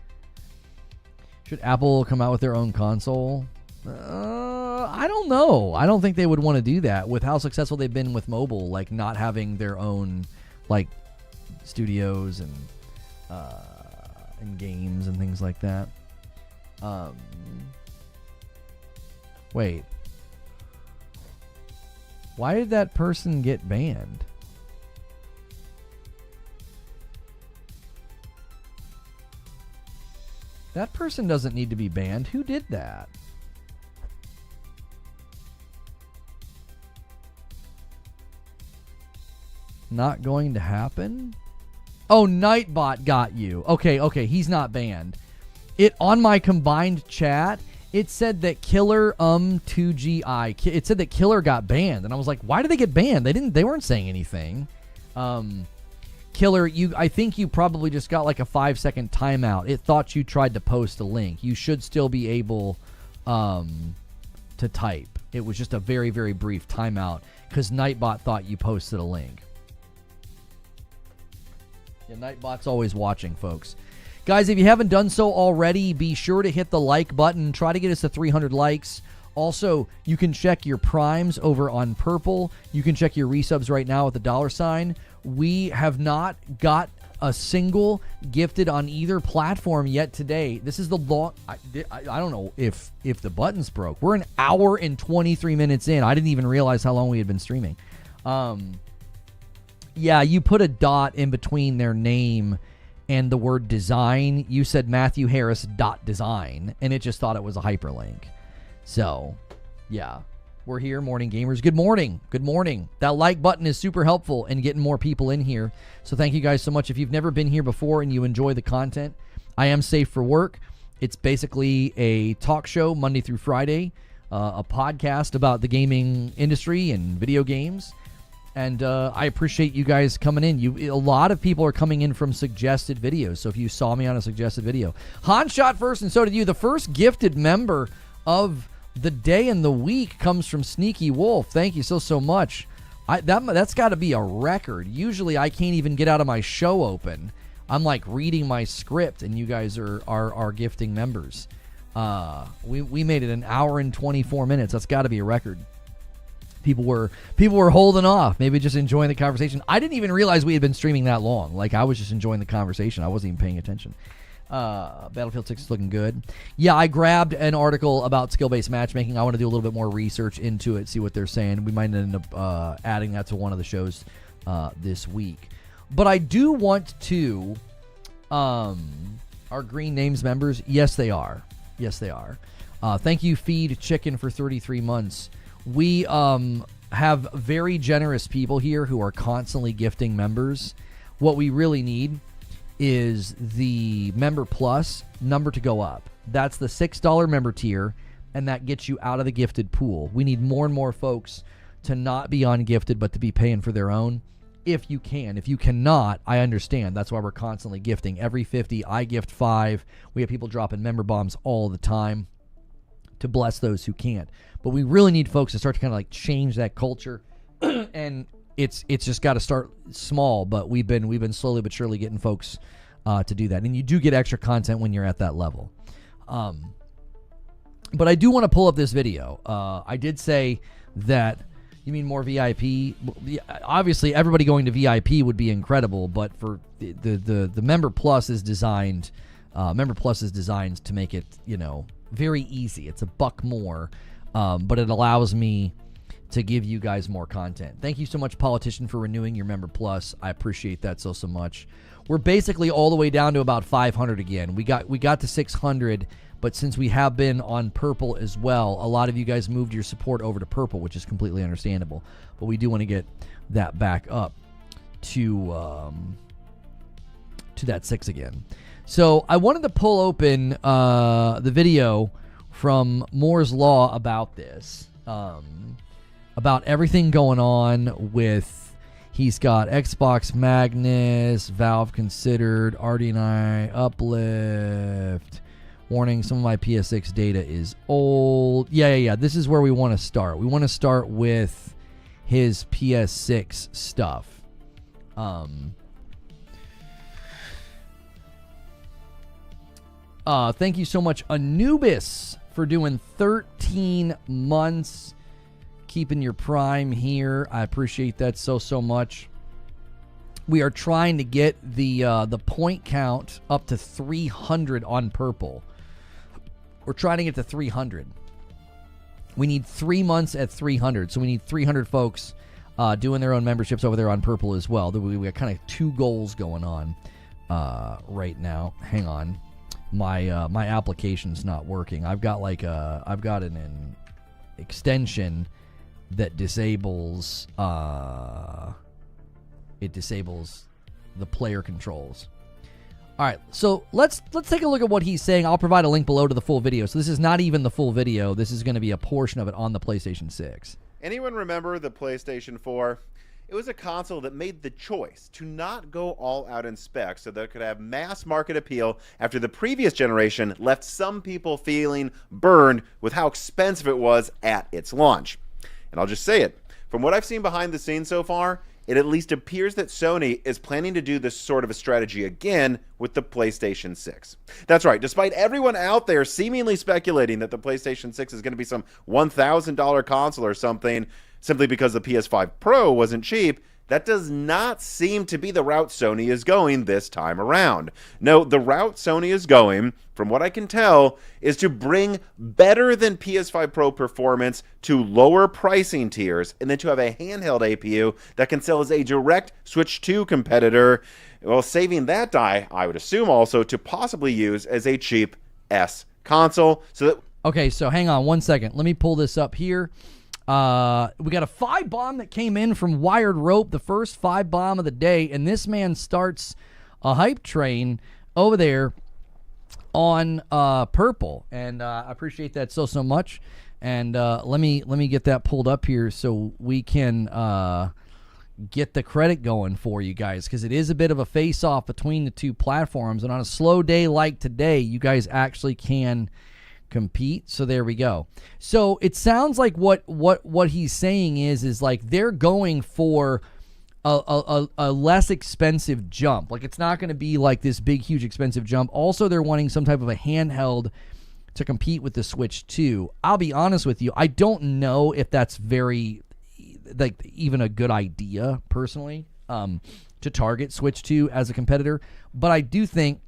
Should Apple come out with their own console? I don't know. I don't think they would want to do that with how successful they've been with mobile, like not having their own like studios and games and things like that. Wait. Why did that person get banned? That person doesn't need to be banned. Who did that? Not going to happen? Oh, Nightbot got you. Okay, he's not banned. It on my combined chat, it said that Killer 2GI. It said that Killer got banned, and I was like, why did they get banned? They weren't saying anything. Killer, I think you probably just got like a 5-second timeout. It thought you tried to post a link. You should still be able to type. It was just a very, very brief timeout because Nightbot thought you posted a link. Yeah, Nightbot's always watching, folks. Guys, if you haven't done so already, be sure to hit the like button. Try to get us to 300 likes. Also, you can check your primes over on Purple. You can check your resubs right now with the $. We have not got a single gifted on either platform yet today. This is the long. I don't know if the buttons broke. We're an hour and 23 minutes in. I didn't even realize how long we had been streaming. Yeah, you put a dot in between their name and the word design. You said Matthew Harris .design, and it just thought it was a hyperlink. So, yeah. We're here, Morning Gamers. Good morning. Good morning. That like button is super helpful in getting more people in here. So thank you guys so much. If you've never been here before and you enjoy the content, I am Safe for Work. It's basically a talk show Monday through Friday, a podcast about the gaming industry and video games. And I appreciate you guys coming in. A lot of people are coming in from suggested videos. So if you saw me on a suggested video, Han shot first, and so did you. The first gifted member of the day and the week comes from Sneaky Wolf. Thank you so much. That's got to be a record. Usually I can't even get out of my show open. I'm like reading my script, and you guys are gifting members. We made it an hour and 24 minutes. That's got to be a record. People were holding off, maybe just enjoying the conversation. I didn't even realize we had been streaming that long. Like, I was just enjoying the conversation. I wasn't even paying attention. Battlefield 6 is looking good. Yeah, I grabbed an article about skill-based matchmaking. I want to do a little bit more research into it, see what they're saying. We might end up adding that to one of the shows this week. But I do want to... Are Green Names members? Yes, they are. Yes, they are. Thank you, Feed Chicken, for 33 months. We have very generous people here who are constantly gifting members. What we really need is the Member Plus number to go up. That's the $6 member tier, and that gets you out of the gifted pool. We need more and more folks to not be on gifted, but to be paying for their own, if you can. If you cannot, I understand. That's why we're constantly gifting. Every 50, I gift 5. We have people dropping member bombs all the time to bless those who can't. But we really need folks to start to kind of like change that culture, and it's just got to start small. But we've been slowly but surely getting folks to do that, and you do get extra content when you're at that level. But I do want to pull up this video. I did say that. You mean more VIP? Obviously, everybody going to VIP would be incredible, but for the Member Plus is designed. Member Plus is designed to make it very easy. It's $1 more. But it allows me to give you guys more content. Thank you so much, Politician, for renewing your Member Plus. I appreciate that so much. We're basically all the way down to about 500 again. We got to 600, but since we have been on Purple as well, a lot of you guys moved your support over to Purple, which is completely understandable. But we do want to get that back up to that 6 again. So I wanted to pull open the video from Moore's Law about this, about everything going on with, he's got Xbox Magnus, Valve Considered, RDNI Uplift, warning, some of my PS6 data is old. Yeah. This is where we want to start. We want to start with his PS6 stuff. Thank you so much, Anubis, for doing 13 months, keeping your Prime here. I appreciate that so much. We are trying to get the point count up to 300 on Purple. We're trying to get to 300. We need 3 months at 300, so we need 300 folks doing their own memberships over there on Purple as well. We got kind of 2 goals going on right now. Hang on. My application's not working. I've got an extension that disables the player controls. All right, so let's take a look at what he's saying. I'll provide a link below to the full video. So this is not even the full video. This is going to be a portion of it on the PlayStation 6. Anyone remember the PlayStation 4? It was a console that made the choice to not go all out in specs so that it could have mass market appeal after the previous generation left some people feeling burned with how expensive it was at its launch. And I'll just say it, from what I've seen behind the scenes so far, it at least appears that Sony is planning to do this sort of a strategy again with the PlayStation 6. That's right, despite everyone out there seemingly speculating that the PlayStation 6 is going to be some $1,000 console or something, simply because the PS5 Pro wasn't cheap, That does not seem to be the route Sony is going this time around. No, the route Sony is going, from what I can tell, is to bring better than PS5 Pro performance to lower pricing tiers, and then to have a handheld APU that can sell as a direct Switch 2 competitor, while saving that die, I would assume also, to possibly use as a cheap S console. So that Okay, so hang on 1 second. Let me pull this up here. We got a 5-bomb that came in from Wired Rope, the first 5-bomb of the day, and this man starts a hype train over there on purple, and I appreciate that so much. And let me get that pulled up here so we can get the credit going for you guys, because it is a bit of a face-off between the two platforms, and on a slow day like today, you guys actually can compete. So there we go. So it sounds like what he's saying is like they're going for a less expensive jump. Like, it's not going to be like this big huge expensive jump. Also, they're wanting some type of a handheld to compete with the Switch 2. I'll be honest with you, I don't know if that's very like even a good idea personally, to target Switch 2 as a competitor, but I do think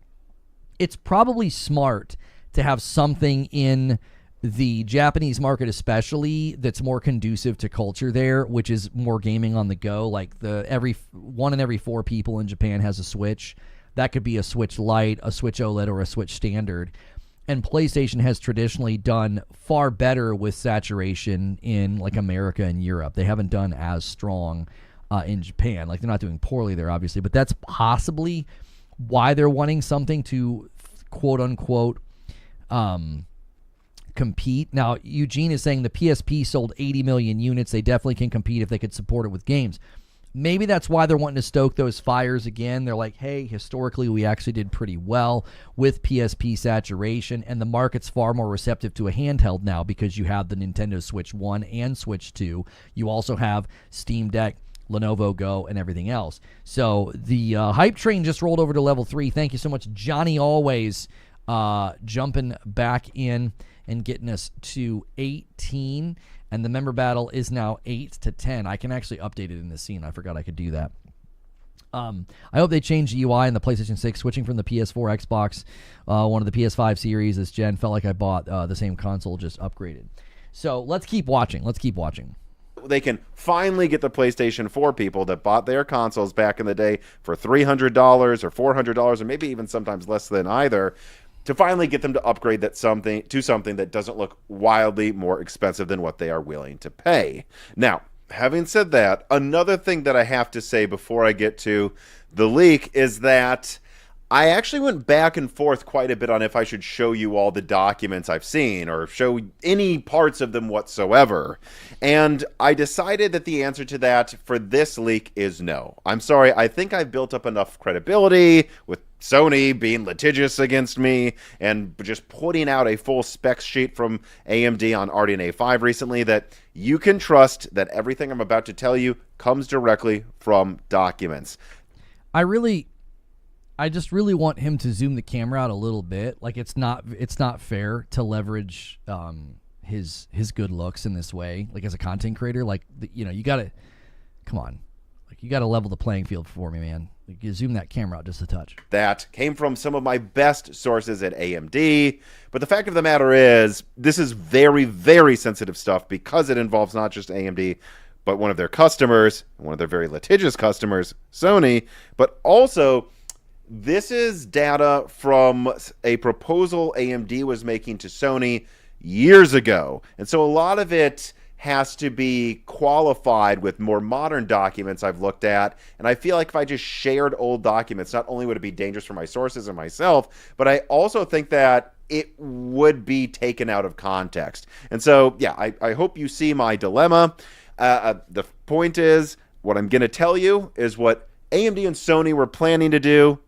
it's probably smart to have something in the Japanese market especially that's more conducive to culture there, which is more gaming on the go. Like every 1 in every 4 people in Japan has a Switch. That could be a Switch Lite, a Switch OLED, or a Switch Standard. And PlayStation has traditionally done far better with saturation in like America and Europe. They haven't done as strong in Japan. Like, they're not doing poorly there, obviously, but that's possibly why they're wanting something to quote unquote compete. Now, Eugene is saying the PSP sold 80 million units. They definitely can compete if they could support it with games. Maybe that's why they're wanting to stoke those fires again. They're like, hey, historically, we actually did pretty well with PSP saturation, and the market's far more receptive to a handheld now because you have the Nintendo Switch 1 and Switch 2. You also have Steam Deck, Lenovo Go, and everything else. So the hype train just rolled over to level 3. Thank you so much, Johnny Always, jumping back in and getting us to 18. And the member battle is now 8-10. I can actually update it in the scene. I forgot I could do that. I hope they change the UI in the PlayStation 6. Switching from the PS4, Xbox, one of the PS5 series this gen, felt like I bought the same console, just upgraded. So let's keep watching. They can finally get the PlayStation 4 people that bought their consoles back in the day for $300 or $400, or maybe even sometimes less than either, to finally get them to upgrade that something that doesn't look wildly more expensive than what they are willing to pay. Now, having said that, another thing that I have to say before I get to the leak is that I actually went back and forth quite a bit on if I should show you all the documents I've seen or show any parts of them whatsoever. And I decided that the answer to that for this leak is no. I'm sorry, I think I've built up enough credibility with Sony being litigious against me and just putting out a full specs sheet from AMD on RDNA 5 recently that you can trust that everything I'm about to tell you comes directly from documents. I just really want him to zoom the camera out a little bit. Like, it's not fair to leverage his good looks in this way. Like, as a content creator, like, you gotta, come on, like, you gotta level the playing field for me, man. Like, you zoom that camera out just a touch. That came from some of my best sources at AMD. But the fact of the matter is, this is very, very sensitive stuff because it involves not just AMD, but one of their customers, one of their very litigious customers, Sony, but also this is data from a proposal AMD was making to Sony years ago. And so a lot of it has to be qualified with more modern documents I've looked at. And I feel like if I just shared old documents, not only would it be dangerous for my sources and myself, but I also think that it would be taken out of context. And so, yeah, I hope you see my dilemma. The point is, what I'm going to tell you is what AMD and Sony were planning to do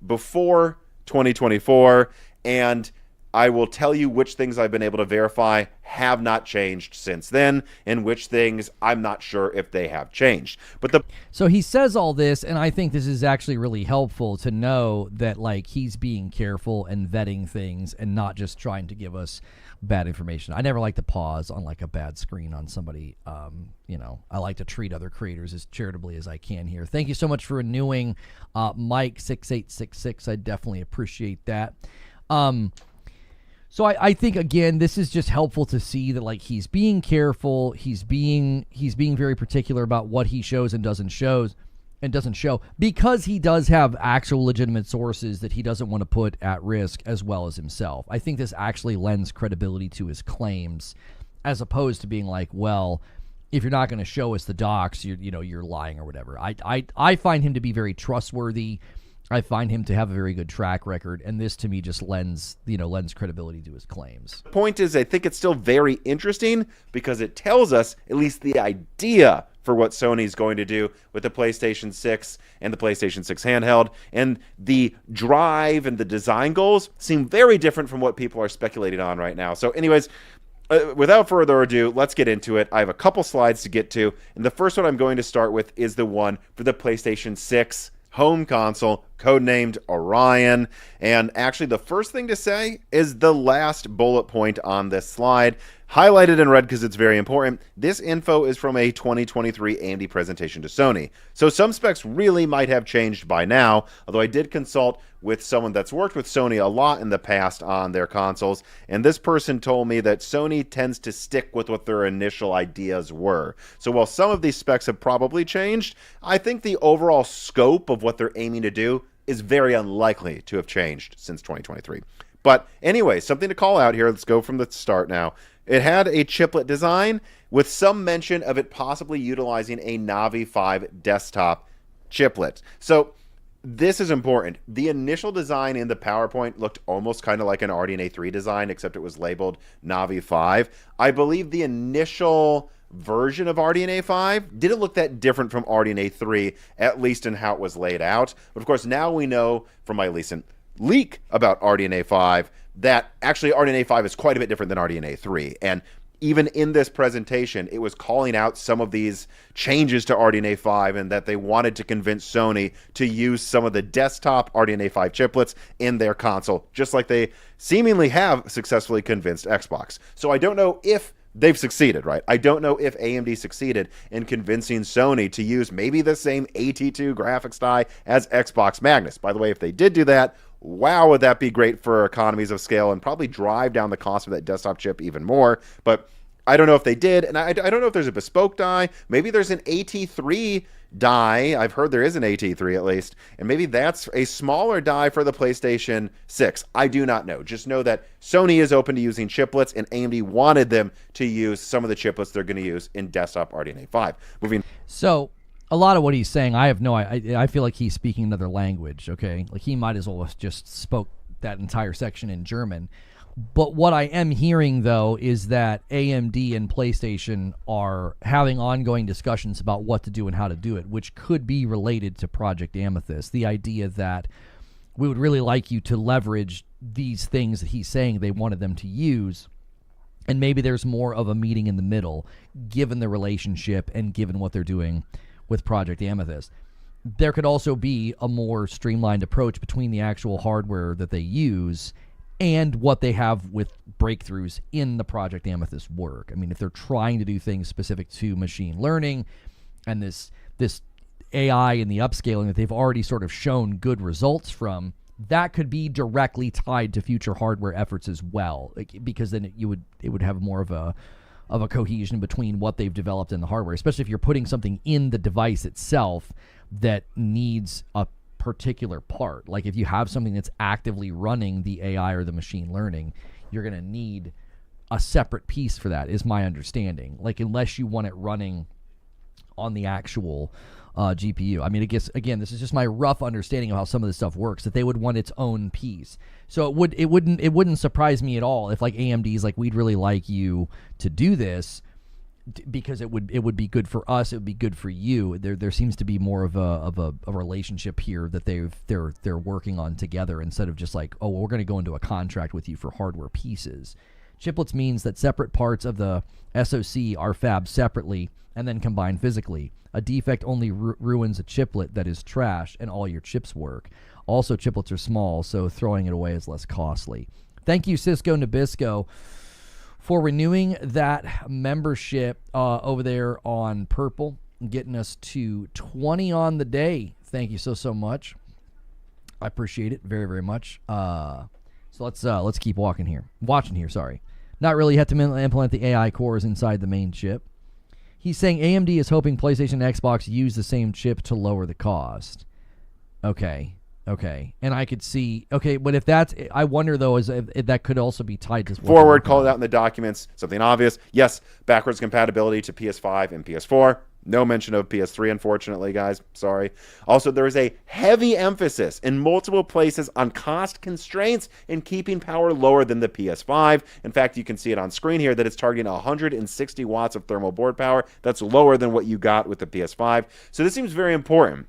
before 2024, and I will tell you which things I've been able to verify have not changed since then, and which things I'm not sure if they have changed. But so he says all this, and I think this is actually really helpful to know that, like, he's being careful and vetting things and not just trying to give us bad information. I never like to pause on, like, a bad screen on somebody. I like to treat other creators as charitably as I can here. Thank you so much for renewing, Mike6866. I definitely appreciate that. So I think, again, this is just helpful to see that, like, he's being careful. He's being very particular about what he shows and doesn't show, because he does have actual legitimate sources that he doesn't want to put at risk, as well as himself. I think this actually lends credibility to his claims, as opposed to being like, well, if you're not going to show us the docs, you're lying or whatever. I find him to be very trustworthy. I find him to have a very good track record, and this to me just lends credibility to his claims. the point is, I think it's still very interesting because it tells us at least the idea for what Sony's going to do with the PlayStation 6 and the PlayStation 6 handheld, and the drive and the design goals seem very different from what people are speculating on right now. So anyways, without further ado, let's get into it. I have a couple slides to get to, and the first one I'm going to start with is the one for the PlayStation 6 home console, codenamed Orion. And actually, the first thing to say is the last bullet point on this slide, highlighted in red because it's very important. This info is from a 2023 AMD presentation to Sony. So some specs really might have changed by now, although I did consult with someone that's worked with Sony a lot in the past on their consoles, and this person told me that Sony tends to stick with what their initial ideas were. So while some of these specs have probably changed, I think the overall scope of what they're aiming to do is very unlikely to have changed since 2023. But anyway, something to call out here. Let's go from the start now. It had a chiplet design with some mention of it possibly utilizing a Navi 5 desktop chiplet. So this is important. The initial design in the PowerPoint looked almost kind of like an RDNA 3 design, except it was labeled Navi 5. I believe the initial version of RDNA 5 didn't look that different from RDNA 3, at least in how it was laid out. But of course, now we know from my recent leak about RDNA 5 that actually RDNA 5 is quite a bit different than RDNA 3. And even in this presentation, it was calling out some of these changes to RDNA 5 and that they wanted to convince Sony to use some of the desktop RDNA 5 chiplets in their console, just like they seemingly have successfully convinced Xbox. So I don't know if they've succeeded, right? I don't know if AMD succeeded in convincing Sony to use maybe the same AT2 graphics die as Xbox Magnus. By the way, if they did do that, wow, would that be great for economies of scale and probably drive down the cost of that desktop chip even more. But I don't know if they did, and I don't know if there's a bespoke die. Maybe there's an AT3 die. I've heard there is an AT3 at least, and maybe that's a smaller die for the PlayStation 6. I do not know. Just know that Sony is open to using chiplets, and AMD wanted them to use some of the chiplets they're going to use in desktop RDNA 5. So a lot of what he's saying, I feel like he's speaking another language, okay? Like, he might as well have just spoke that entire section in German. But what I am hearing, though, is that AMD and PlayStation are having ongoing discussions about what to do and how to do it, which could be related to Project Amethyst. The idea that we would really like you to leverage these things that he's saying they wanted them to use, and maybe there's more of a meeting in the middle, given the relationship and given what they're doing with Project Amethyst. There could also be a more streamlined approach between the actual hardware that they use and what they have with breakthroughs in the Project Amethyst work. I mean, if they're trying to do things specific to machine learning and this AI and the upscaling that they've already sort of shown good results from, that could be directly tied to future hardware efforts as well, because then it would have more of a cohesion between what they've developed in the hardware, especially if you're putting something in the device itself that needs a particular part. Like if you have something that's actively running the AI or the machine learning, you're going to need a separate piece for that, is my understanding. Like, unless you want it running on the actual GPU. I mean, I guess, again, this is just my rough understanding of how some of this stuff works, that they would want its own piece. So it wouldn't surprise me at all if, like, AMD's like, we'd really like you to do this, because it would be good for us, it would be good for you. There seems to be more of a relationship here that they're working on together, instead of just like, oh, well, we're going to go into a contract with you for hardware pieces. Chiplets means that separate parts of the SoC are fabbed separately and then combined physically. A defect only ruins a chiplet that is trash, and all your chips work. Also, chiplets are small, so throwing it away is less costly. Thank you, Cisco Nabisco, for renewing that membership over there on Purple, getting us to 20 on the day. Thank you so much. I appreciate it very, very much. So let's keep watching here. Sorry, not really. You have to implement the AI cores inside the main chip. He's saying AMD is hoping PlayStation and Xbox use the same chip to lower the cost. Okay. And I could see, but if that's, I wonder though, if that could also be tied to Forward, call it out in the documents, something obvious. Yes, backwards compatibility to PS5 and PS4. No mention of PS3, unfortunately, guys. Sorry. Also, there is a heavy emphasis in multiple places on cost constraints and keeping power lower than the PS5. In fact, you can see it on screen here that it's targeting 160 watts of thermal board power. That's lower than what you got with the PS5. So this seems very important.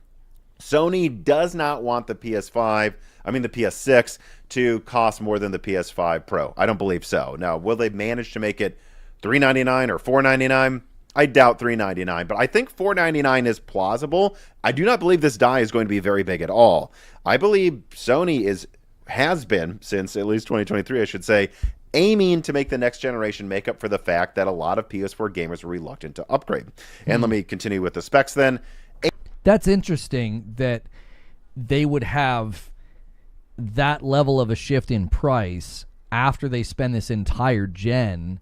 Sony does not want the PS6 to cost more than the PS5 Pro. I don't believe so. Now, will they manage to make it $399 or $499? I doubt $399, but I think $499 is plausible. I do not believe this die is going to be very big at all. I believe Sony has been, since at least 2023, I should say, aiming to make the next generation make up for the fact that a lot of PS4 gamers are reluctant to upgrade. And let me continue with the specs then. That's interesting that they would have that level of a shift in price after they spend this entire gen,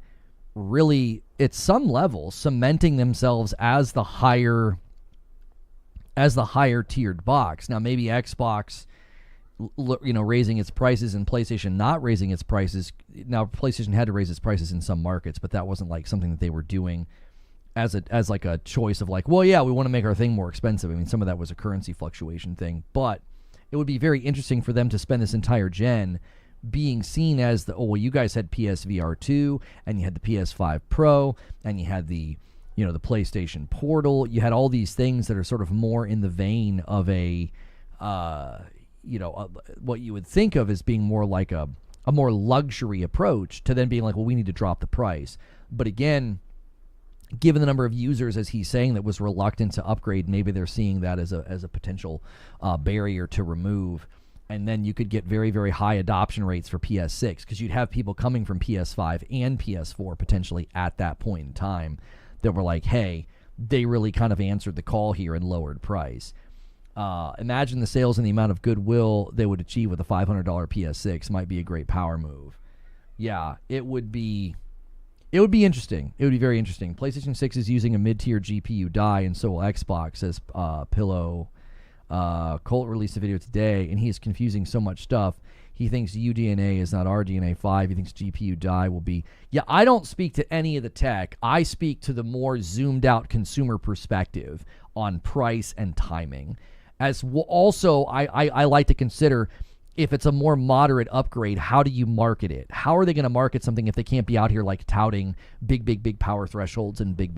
really, at some level, cementing themselves as the higher tiered box. Now, maybe Xbox, raising its prices and PlayStation not raising its prices. Now, PlayStation had to raise its prices in some markets, but that wasn't like something that they were doing as like a choice of like, well, yeah, we want to make our thing more expensive. I mean, some of that was a currency fluctuation thing, but it would be very interesting for them to spend this entire gen being seen as you guys had PSVR 2 and you had the PS5 Pro and you had the PlayStation Portal. You had all these things that are sort of more in the vein of what you would think of as being more like a more luxury approach to then being like, well, we need to drop the price. But again, given the number of users, as he's saying, that was reluctant to upgrade, maybe they're seeing that as a potential barrier to remove. And then you could get very, very high adoption rates for PS6 because you'd have people coming from PS5 and PS4 potentially at that point in time that were like, hey, they really kind of answered the call here and lowered price. Imagine the sales and the amount of goodwill they would achieve with a $500 PS6 might be a great power move. Yeah, it would be interesting. It would be very interesting. PlayStation 6 is using a mid-tier GPU die, and so will Xbox, says Pillow. Colt released a video today, and he is confusing so much stuff. He thinks UDNA is not RDNA 5. He thinks GPU die will be... Yeah, I don't speak to any of the tech. I speak to the more zoomed-out consumer perspective on price and timing. Also, I like to consider... if it's a more moderate upgrade, how do you market it? How are they going to market something if they can't be out here like touting big power thresholds and big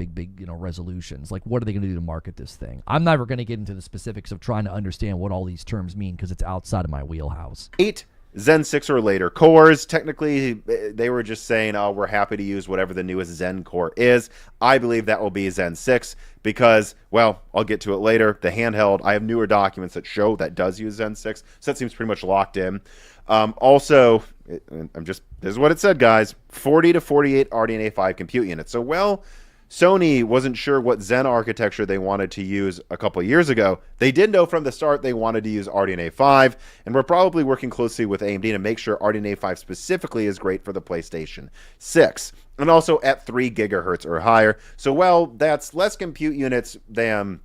resolutions? Like, what are they going to do to market this thing? I'm never going to get into the specifics of trying to understand what all these terms mean because it's outside of my wheelhouse. 8 Zen 6 or later cores. Technically, they were just saying, oh, we're happy to use whatever the newest Zen core is. I believe that will be Zen 6 because, well, I'll get to it later. The handheld, I have newer documents that show that does use Zen 6, so that seems pretty much locked in. Also, this is what it said, guys, 40 to 48 RDNA 5 compute units. So, well, Sony wasn't sure what Zen architecture they wanted to use a couple of years ago. They did know from the start they wanted to use RDNA 5, and we're probably working closely with AMD to make sure RDNA 5 specifically is great for the PlayStation 6, and also at 3 gigahertz or higher. So, well, that's less compute units than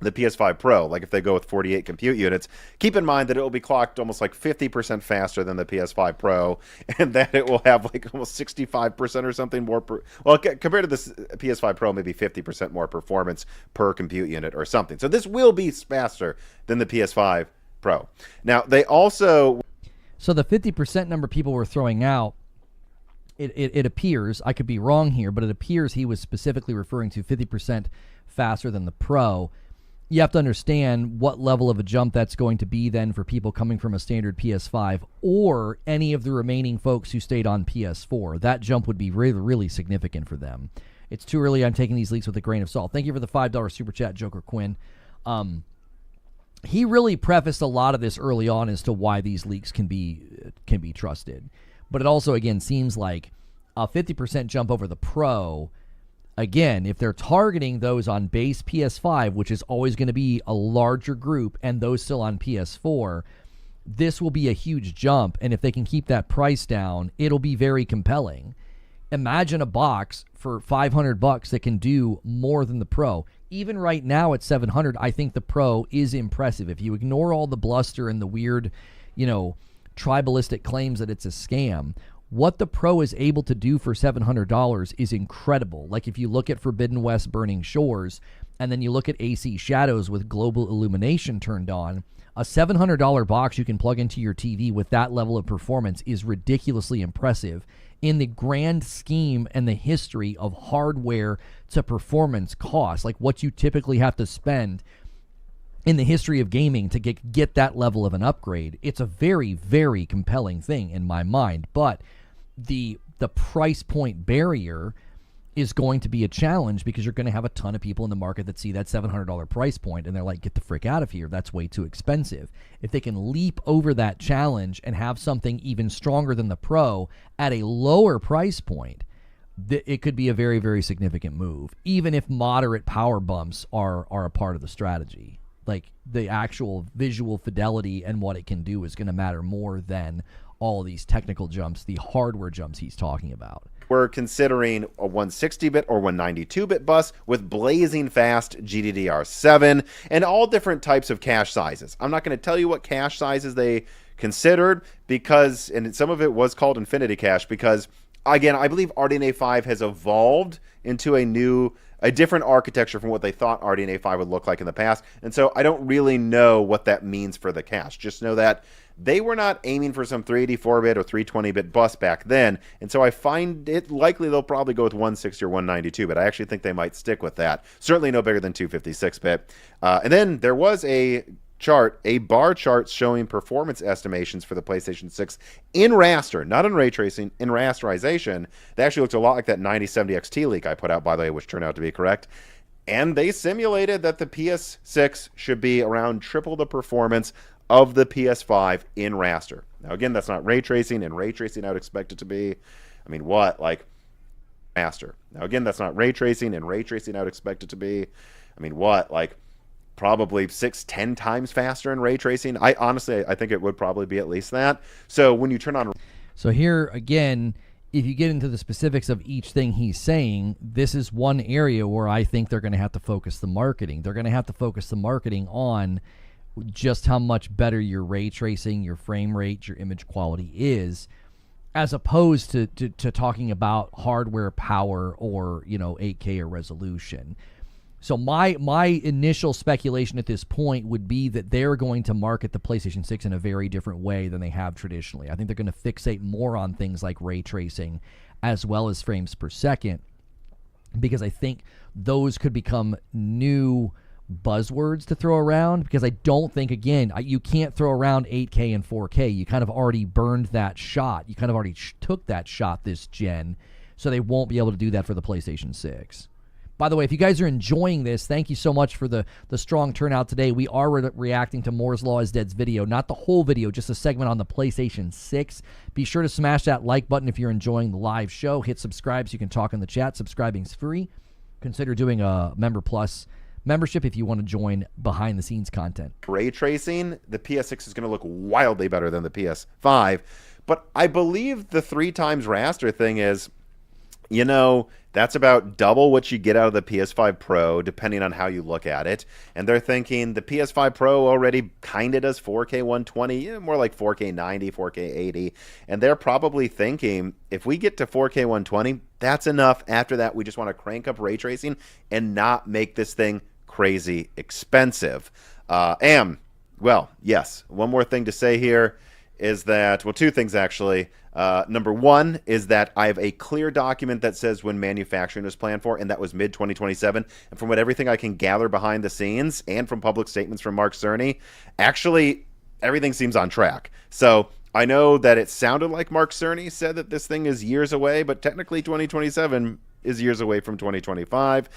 the PS5 Pro. Like if they go with 48 compute units, keep in mind that it will be clocked almost like 50% faster than the PS5 Pro, and that it will have like almost 65% or something more compared to this PS5 Pro, maybe 50% more performance per compute unit or something. So this will be faster than the PS5 Pro. Now, they also... So the 50% number people were throwing out it appears, I could be wrong here, but it appears he was specifically referring to 50% faster than the Pro. You have to understand what level of a jump that's going to be then for people coming from a standard PS5 or any of the remaining folks who stayed on PS4. That jump would be really, really significant for them. It's too early. I'm taking these leaks with a grain of salt. Thank you for the $5 super chat, Joker Quinn. He really prefaced a lot of this early on as to why these leaks can be trusted. But it also, again, seems like a 50% jump over the Pro. Again, if they're targeting those on base PS5, which is always going to be a larger group, and those still on PS4, this will be a huge jump. And if they can keep that price down, it'll be very compelling. Imagine a box for $500 that can do more than the Pro. Even right now at $700, I think the Pro is impressive. If you ignore all the bluster and the weird, tribalistic claims that it's a scam, what the Pro is able to do for $700 is incredible. Like if you look at Forbidden West Burning Shores, and then you look at AC Shadows with global illumination turned on, a $700 box you can plug into your TV with that level of performance is ridiculously impressive in the grand scheme and the history of hardware to performance costs, like what you typically have to spend in the history of gaming to get that level of an upgrade. It's a very, very compelling thing in my mind, but the price point barrier is going to be a challenge because you're going to have a ton of people in the market that see that $700 price point and they're like, get the frick out of here. That's way too expensive. If they can leap over that challenge and have something even stronger than the Pro at a lower price point, it could be a very, very significant move, even if moderate power bumps are a part of the strategy. Like the actual visual fidelity and what it can do is going to matter more than all these technical jumps, the hardware jumps he's talking about. We're considering a 160-bit or 192-bit bus with blazing fast GDDR7 and all different types of cache sizes. I'm not going to tell you what cache sizes they considered because, and some of it was called Infinity Cache because, again, I believe RDNA 5 has evolved into a different architecture from what they thought RDNA 5 would look like in the past. And so I don't really know what that means for the cache. Just know that they were not aiming for some 384-bit or 320-bit bus back then. And so I find it likely they'll probably go with 160 or 192, but I actually think they might stick with that. Certainly no bigger than 256-bit. And then there was a bar chart showing performance estimations for the PlayStation 6 in raster, not in ray tracing, in rasterization. They actually looked a lot like that 9070 XT leak I put out, by the way, which turned out to be correct. And they simulated that the PS6 should be around triple the performance of the PS5 in raster. Now, again, that's not ray tracing. In ray tracing, I would expect it to be, raster. Now, again, that's not ray tracing. In ray tracing, I would expect it to be, probably 6-10 times faster in ray tracing. I think it would probably be at least that. So when you turn on... So here, again, if you get into the specifics of each thing he's saying, this is one area where I think they're going to have to focus the marketing. They're going to have to focus the marketing on just how much better your ray tracing, your frame rate, your image quality is, as opposed to talking about hardware power or, 8K or resolution. So my initial speculation at this point would be that they're going to market the PlayStation 6 in a very different way than they have traditionally. I think they're going to fixate more on things like ray tracing as well as frames per second, because I think those could become new buzzwords to throw around, because I don't think, again, you can't throw around 8K and 4K. You kind of already burned that shot. You kind of already took that shot this gen, so they won't be able to do that for the PlayStation 6. By the way, if you guys are enjoying this, thank you so much for the strong turnout today. We are reacting to Moore's Law is Dead's video, not the whole video, just a segment on the PlayStation 6. Be sure to smash that like button if you're enjoying the live show. Hit subscribe so you can talk in the chat. Subscribing's free. Consider doing a Member Plus membership if you want to join behind-the-scenes content. Ray tracing, the PS6 is going to look wildly better than the PS5. But I believe the 3 times raster thing is, that's about double what you get out of the PS5 Pro, depending on how you look at it. And they're thinking the PS5 Pro already kind of does 4K 120, more like 4K 90, 4K 80. And they're probably thinking, if we get to 4K 120, that's enough. After that, we just want to crank up ray tracing and not make this thing crazy expensive. Yes, one more thing to say here is that, 2 things actually. Number one is that I have a clear document that says when manufacturing was planned for, and that was mid-2027. And from everything I can gather behind the scenes and from public statements from Mark Cerny, actually everything seems on track. So I know that it sounded like Mark Cerny said that this thing is years away, but technically 2027 is years away from 2025.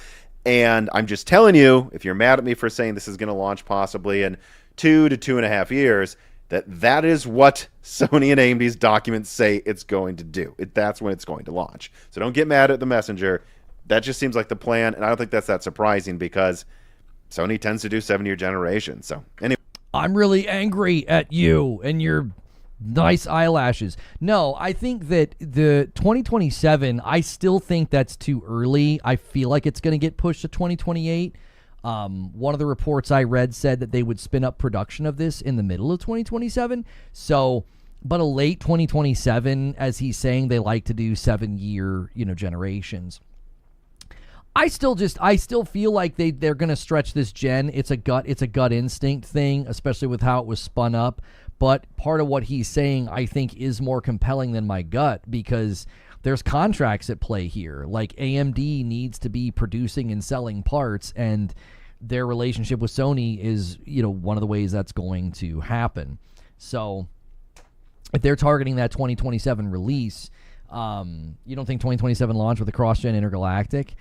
And I'm just telling you, if you're mad at me for saying this is going to launch possibly in 2 to 2.5 years, that is what Sony and AMD's documents say it's going to do. That's when it's going to launch. So don't get mad at the messenger. That just seems like the plan, and I don't think that's that surprising because Sony tends to do 7-year generations. So anyway. I'm really angry at you and your nice eyelashes. No, I think that the 2027, I still think that's too early. I feel like it's going to get pushed to 2028. One of the reports I read said that they would spin up production of this in the middle of 2027. So, but a late 2027, as he's saying, they like to do 7-year, generations. I still feel like they're going to stretch this gen. It's a gut instinct thing, especially with how it was spun up. But part of what he's saying, I think, is more compelling than my gut because there's contracts at play here. Like AMD needs to be producing and selling parts, and their relationship with Sony is, one of the ways that's going to happen. So if they're targeting that 2027 release, you don't think 2027 launch with a cross-gen intergalactic?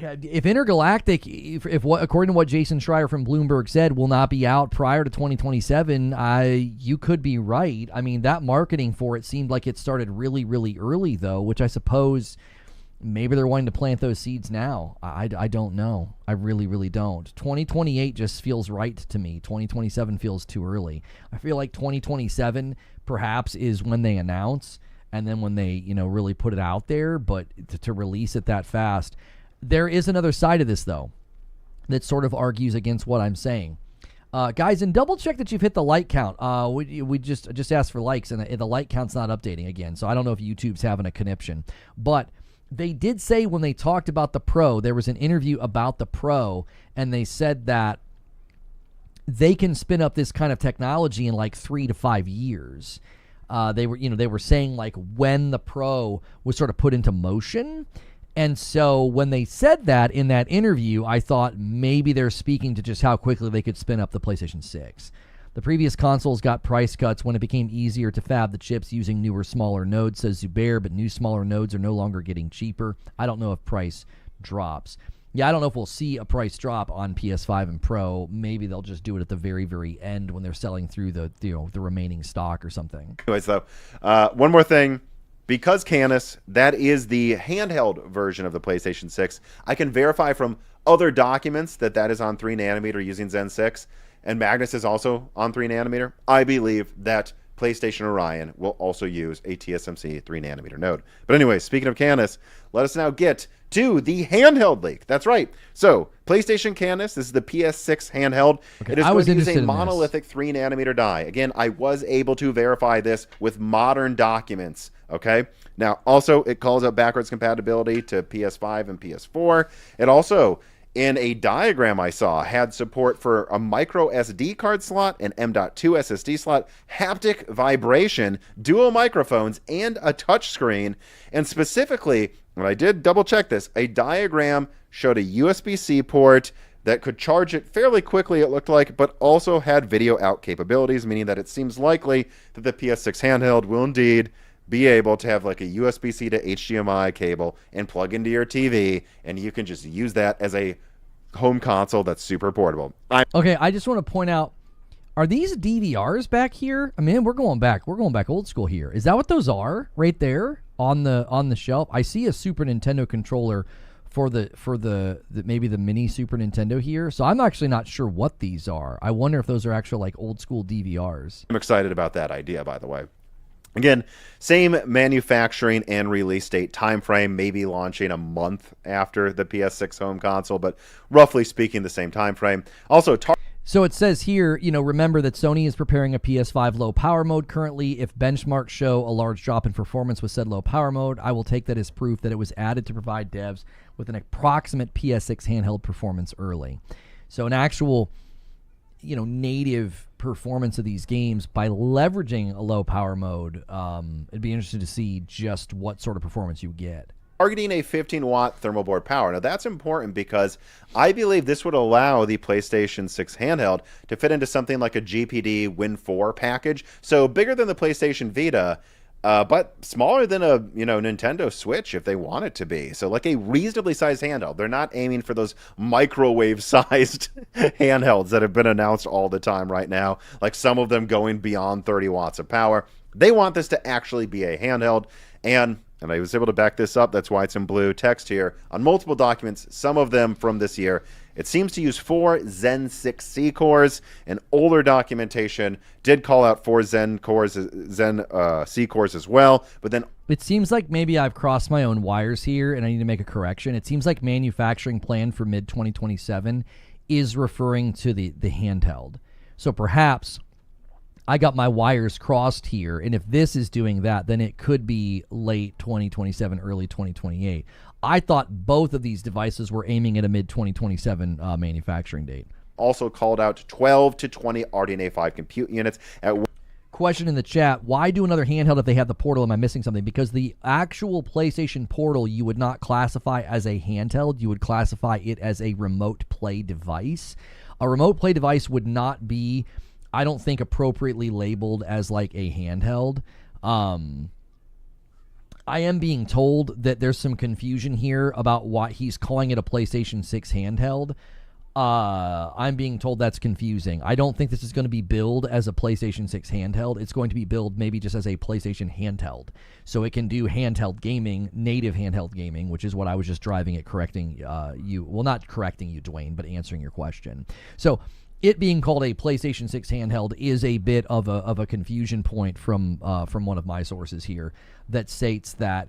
If Intergalactic, if what according to what Jason Schreier from Bloomberg said, will not be out prior to 2027, you could be right. I mean, that marketing for it seemed like it started really, really early, though, which I suppose maybe they're wanting to plant those seeds now. I don't know. I really, really don't. 2028 just feels right to me. 2027 feels too early. I feel like 2027 perhaps is when they announce and then when they, really put it out there, but to release it that fast. There is another side of this, though, that sort of argues against what I'm saying. Guys, and double check that you've hit the like count. We just asked for likes, and the like count's not updating again, so I don't know if YouTube's having a conniption. But they did say when they talked about the Pro, there was an interview about the Pro, and they said that they can spin up this kind of technology in like 3 to 5 years. They were saying like when the Pro was sort of put into motion. And so when they said that in that interview, I thought maybe they're speaking to just how quickly they could spin up the PlayStation 6. The previous consoles got price cuts when it became easier to fab the chips using newer, smaller nodes, says Zubair, but new, smaller nodes are no longer getting cheaper. I don't know if price drops. Yeah, I don't know if we'll see a price drop on PS5 and Pro. Maybe they'll just do it at the very, very end when they're selling through the remaining stock or something. Anyways, though, one more thing. Because Canis, that is the handheld version of the PlayStation 6, I can verify from other documents that is on 3 nanometer using Zen 6, and Magnus is also on 3 nanometer. I believe that PlayStation Orion will also use a TSMC 3 nanometer node. But anyway, speaking of Canis, let us now get to the handheld leak. That's right. So, PlayStation Canis, this is the PS6 handheld. Okay, it is going to use a monolithic 3 nanometer die. Again, I was able to verify this with modern documents. Okay. Now, also, it calls out backwards compatibility to PS5 and PS4. It also, in a diagram I saw, had support for a micro SD card slot, an M.2 SSD slot, haptic vibration, dual microphones, and a touchscreen. And specifically, when I did double check this, a diagram showed a USB-C port that could charge it fairly quickly, it looked like, but also had video out capabilities, meaning that it seems likely that the PS6 handheld will indeed be able to have like a USB-C to HDMI cable and plug into your TV, and you can just use that as a home console that's super portable. Okay, I just want to point out, are these DVRs back here? I mean, we're going back old school here. Is that what those are right there on the shelf? I see a Super Nintendo controller for the maybe the mini Super Nintendo here. So I'm actually not sure what these are. I wonder if those are actual like old school DVRs. I'm excited about that idea, by the way. Again, same manufacturing and release date time frame, maybe launching a month after the PS6 home console, but roughly speaking, the same time frame. Also, so it says here, remember that Sony is preparing a PS5 low power mode currently. If benchmarks show a large drop in performance with said low power mode, I will take that as proof that it was added to provide devs with an approximate PS6 handheld performance early. So an actual native performance of these games by leveraging a low power mode. It'd be interesting to see just what sort of performance you get. Targeting a 15-watt thermal board power. Now, that's important because I believe this would allow the PlayStation 6 handheld to fit into something like a GPD Win 4 package. So bigger than the PlayStation Vita, but smaller than a Nintendo Switch if they want it to be. So like a reasonably sized handheld. They're not aiming for those microwave-sized handhelds that have been announced all the time right now, like some of them going beyond 30 watts of power. They want this to actually be a handheld, and I was able to back this up. That's why it's in blue text here. On multiple documents, some of them from this year, it seems to use 4 Zen 6C cores. And older documentation did call out 4 Zen C cores as well. But then it seems like maybe I've crossed my own wires here, and I need to make a correction. It seems like manufacturing plan for mid-2027 is referring to the handheld. So perhaps I got my wires crossed here, and if this is doing that, then it could be late 2027, early 2028. I thought both of these devices were aiming at a mid-2027 manufacturing date. Also called out 12 to 20 RDNA 5 compute units. Question in the chat, why do another handheld if they have the Portal? Am I missing something? Because the actual PlayStation Portal you would not classify as a handheld. You would classify it as a remote play device. A remote play device would not be, I don't think, appropriately labeled as like a handheld. I am being told that there's some confusion here about why he's calling it a PlayStation 6 handheld. I'm being told that's confusing. I don't think this is going to be billed as a PlayStation 6 handheld. It's going to be billed maybe just as a PlayStation handheld. So it can do handheld gaming, native handheld gaming, which is what I was just driving at correcting you. Well, not correcting you, Dwayne, but answering your question. So it being called a PlayStation 6 handheld is a bit of a confusion point from one of my sources here that states that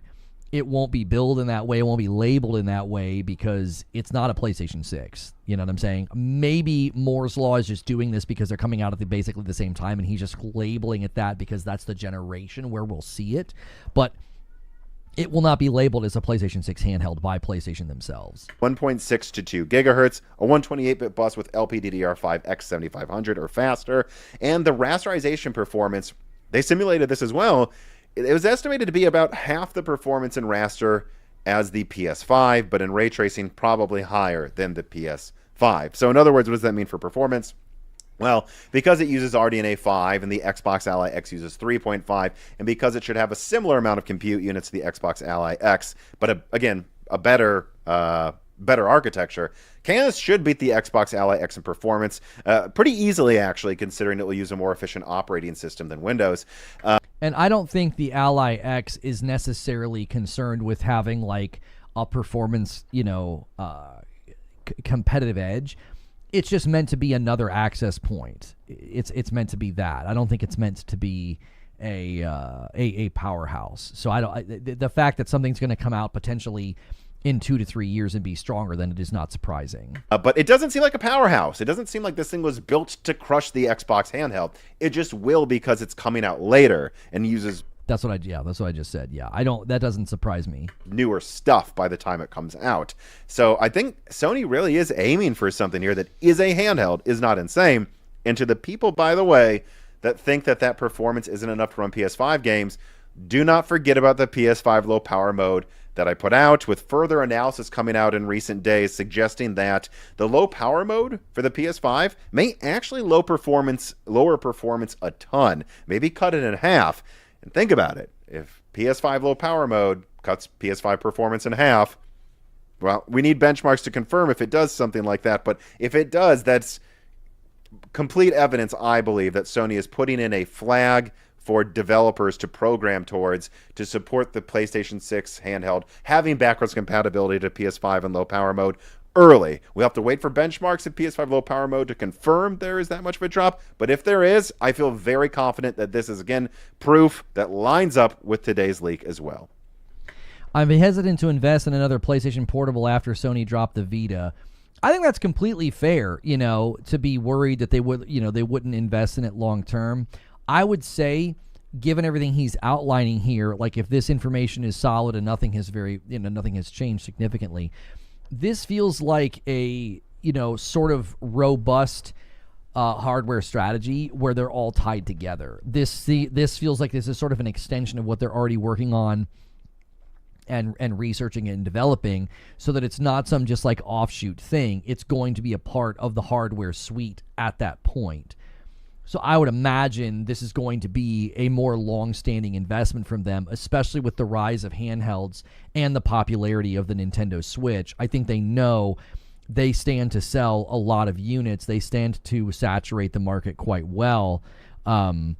it won't be billed in that way, it won't be labeled in that way because it's not a PlayStation 6. You know what I'm saying? Maybe Moore's Law is just doing this because they're coming out at basically the same time, and he's just labeling it that because that's the generation where we'll see it. But it will not be labeled as a PlayStation 6 handheld by PlayStation themselves. 1.6 to 2 gigahertz, a 128-bit bus with LPDDR5 X7500 or faster, and the rasterization performance, they simulated this as well. It was estimated to be about half the performance in raster as the PS5, but in ray tracing probably higher than the PS5. So in other words, what does that mean for performance? Well, because it uses RDNA 5 and the Xbox Ally X uses 3.5, and because it should have a similar amount of compute units to the Xbox Ally X, but again, a better architecture, this should beat the Xbox Ally X in performance pretty easily, actually, considering it will use a more efficient operating system than Windows. And I don't think the Ally X is necessarily concerned with having like a performance, competitive edge. It's just meant to be another access point. It's meant to be that. I don't think it's meant to be a powerhouse. So the fact that something's going to come out potentially in 2 to 3 years and be stronger than it is not surprising. But it doesn't seem like a powerhouse. It doesn't seem like this thing was built to crush the Xbox handheld. It just will because it's coming out later and uses That's what I just said. Yeah, that doesn't surprise me. Newer stuff by the time it comes out. So I think Sony really is aiming for something here that is a handheld, is not insane. And to the people, by the way, that think that performance isn't enough to run PS5 games, do not forget about the PS5 low power mode that I put out, with further analysis coming out in recent days suggesting that the low power mode for the PS5 may actually lower performance a ton, maybe cut it in half. And think about it. If PS5 low power mode cuts PS5 performance in half, well, we need benchmarks to confirm if it does something like that. But if it does, that's complete evidence, I believe, that Sony is putting in a flag for developers to program towards to support the PlayStation 6 handheld, having backwards compatibility to PS5 and low power mode early. We'll have to wait for benchmarks of PS5 low power mode to confirm there is that much of a drop. But if there is, I feel very confident that this is, again, proof that lines up with today's leak as well. I'm hesitant to invest in another PlayStation Portable after Sony dropped the Vita. I think that's completely fair, to be worried that they wouldn't invest in it long term. I would say, given everything he's outlining here, like if this information is solid and nothing has changed significantly, this feels like a, sort of robust hardware strategy where they're all tied together. This feels like this is sort of an extension of what they're already working on and researching and developing, so that it's not some just like offshoot thing. It's going to be a part of the hardware suite at that point. So I would imagine this is going to be a more long-standing investment from them, especially with the rise of handhelds and the popularity of the Nintendo Switch. I think they know they stand to sell a lot of units. They stand to saturate the market quite well. And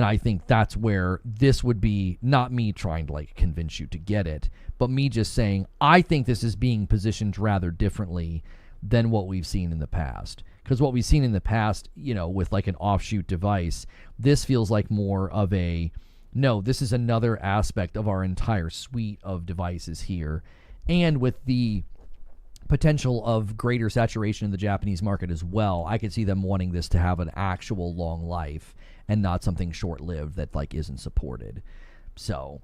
I think that's where this would be, not me trying to like convince you to get it, but me just saying, I think this is being positioned rather differently than what we've seen in the past. Because what we've seen in the past, with like an offshoot device, this feels like more of a, no, this is another aspect of our entire suite of devices here. And with the potential of greater saturation in the Japanese market as well, I could see them wanting this to have an actual long life and not something short-lived that like isn't supported. So,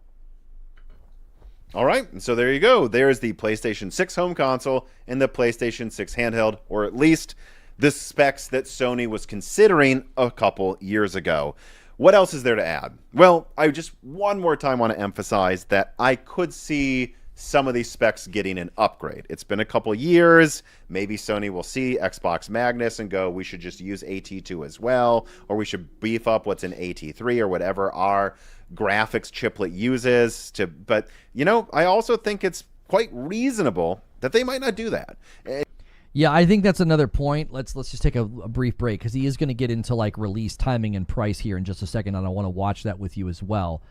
all right, so there you go. There's the PlayStation 6 home console and the PlayStation 6 handheld, or at least the specs that Sony was considering a couple years ago. What else is there to add? Well, I just one more time want to emphasize that I could see some of these specs getting an upgrade. It's been a couple years. Maybe Sony will see Xbox Magnus and go, we should just use AT2 as well, or we should beef up what's in AT3 or whatever our graphics chiplet uses. But, I also think it's quite reasonable that they might not do that. yeah, I think that's another point. Let's just take a brief break, because he is going to get into like release timing and price here in just a second, and I want to watch that with you as well.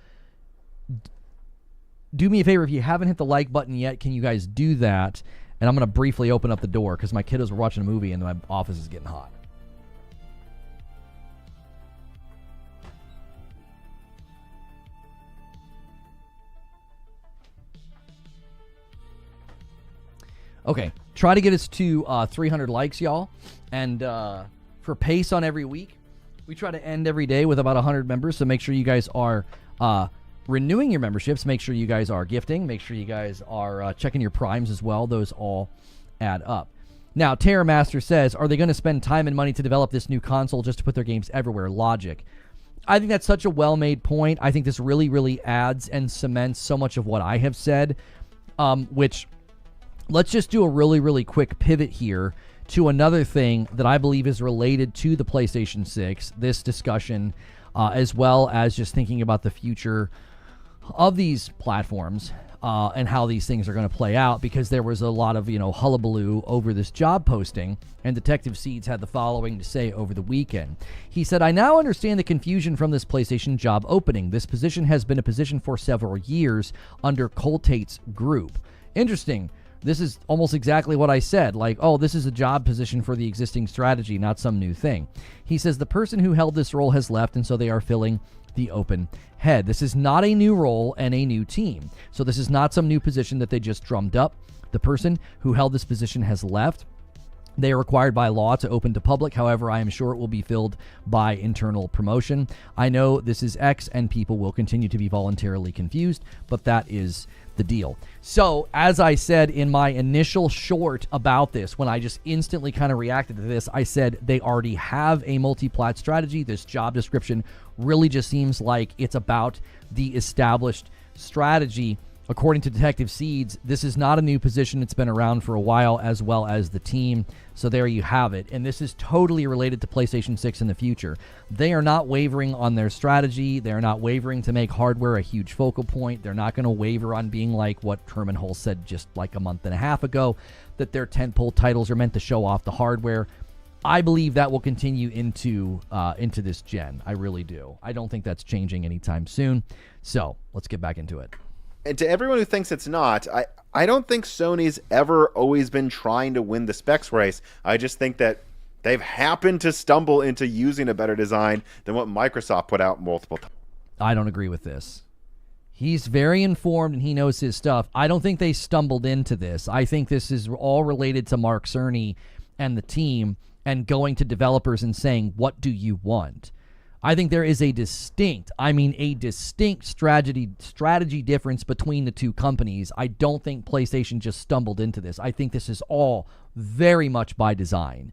Do me a favor, if you haven't hit the like button yet, can you guys do that? And I'm going to briefly open up the door because my kiddos were watching a movie and my office is getting hot. Okay, try to get us to 300 likes, y'all. And for pace on every week, we try to end every day with about 100 members, so make sure you guys are renewing your memberships. Make sure you guys are gifting. Make sure you guys are checking your primes as well. Those all add up. Now, Terra Master says, are they going to spend time and money to develop this new console just to put their games everywhere? Logic. I think that's such a well-made point. I think this really, really adds and cements so much of what I have said, which let's just do a really, really quick pivot here to another thing that I believe is related to the PlayStation 6, this discussion, as well as just thinking about the future of these platforms and how these things are going to play out, because there was a lot of, hullabaloo over this job posting, and Detective Seeds had the following to say over the weekend. He said, I now understand the confusion from this PlayStation job opening. This position has been a position for several years under Coltate's group. Interesting. This is almost exactly what I said. Like, oh, this is a job position for the existing strategy, not some new thing. He says the person who held this role has left, and so they are filling the open head. This is not a new role and a new team. So this is not some new position that they just drummed up. The person who held this position has left. They are required by law to open to public. However, I am sure it will be filled by internal promotion. I know this is X, and people will continue to be voluntarily confused, but that is the deal. So, as I said in my initial short about this, when I just instantly kind of reacted to this, I said they already have a multi-plat strategy. This job description really just seems like it's about the established strategy. According to Detective Seeds, this is not a new position. It's been around for a while, as well as the team. So there you have it. And this is totally related to PlayStation 6 in the future. They are not wavering on their strategy. They're not wavering to make hardware a huge focal point. They're not going to waver on being like what Herman Hull said just like a month and a half ago, that their tentpole titles are meant to show off the hardware. I believe that will continue into this gen. I really do. I don't think that's changing anytime soon. So let's get back into it. And to everyone who thinks it's not, I don't think Sony's ever always been trying to win the specs race. I just think that they've happened to stumble into using a better design than what Microsoft put out multiple times. I don't agree with this. He's very informed and he knows his stuff. I don't think they stumbled into this. I think this is all related to Mark Cerny and the team and going to developers and saying, what do you want? I think there is a distinct strategy difference between the two companies. I don't think PlayStation just stumbled into this. I think this is all very much by design.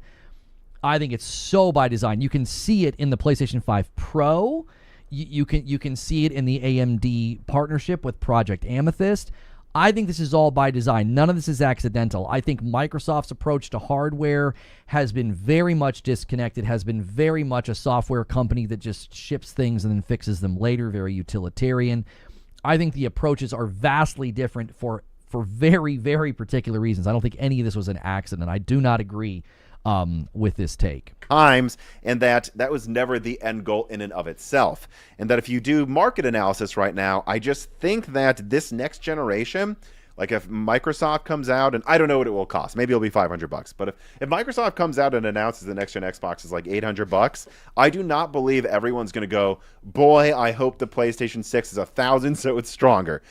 I think it's so by design. You can see it in the PlayStation 5 Pro. You can see it in the AMD partnership with Project Amethyst. I think this is all by design. None of this is accidental. I think Microsoft's approach to hardware has been very much disconnected, has been very much a software company that just ships things and then fixes them later, very utilitarian. I think the approaches are vastly different for very, very particular reasons. I don't think any of this was an accident. I do not agree with this take. Times, and that was never the end goal in and of itself. And that if you do market analysis right now, I just think that this next generation, like if Microsoft comes out, and I don't know what it will cost, maybe it'll be $500, but if Microsoft comes out and announces the next gen Xbox is like $800, I do not believe everyone's going to go, boy, I hope the PlayStation 6 is 1,000 so it's stronger.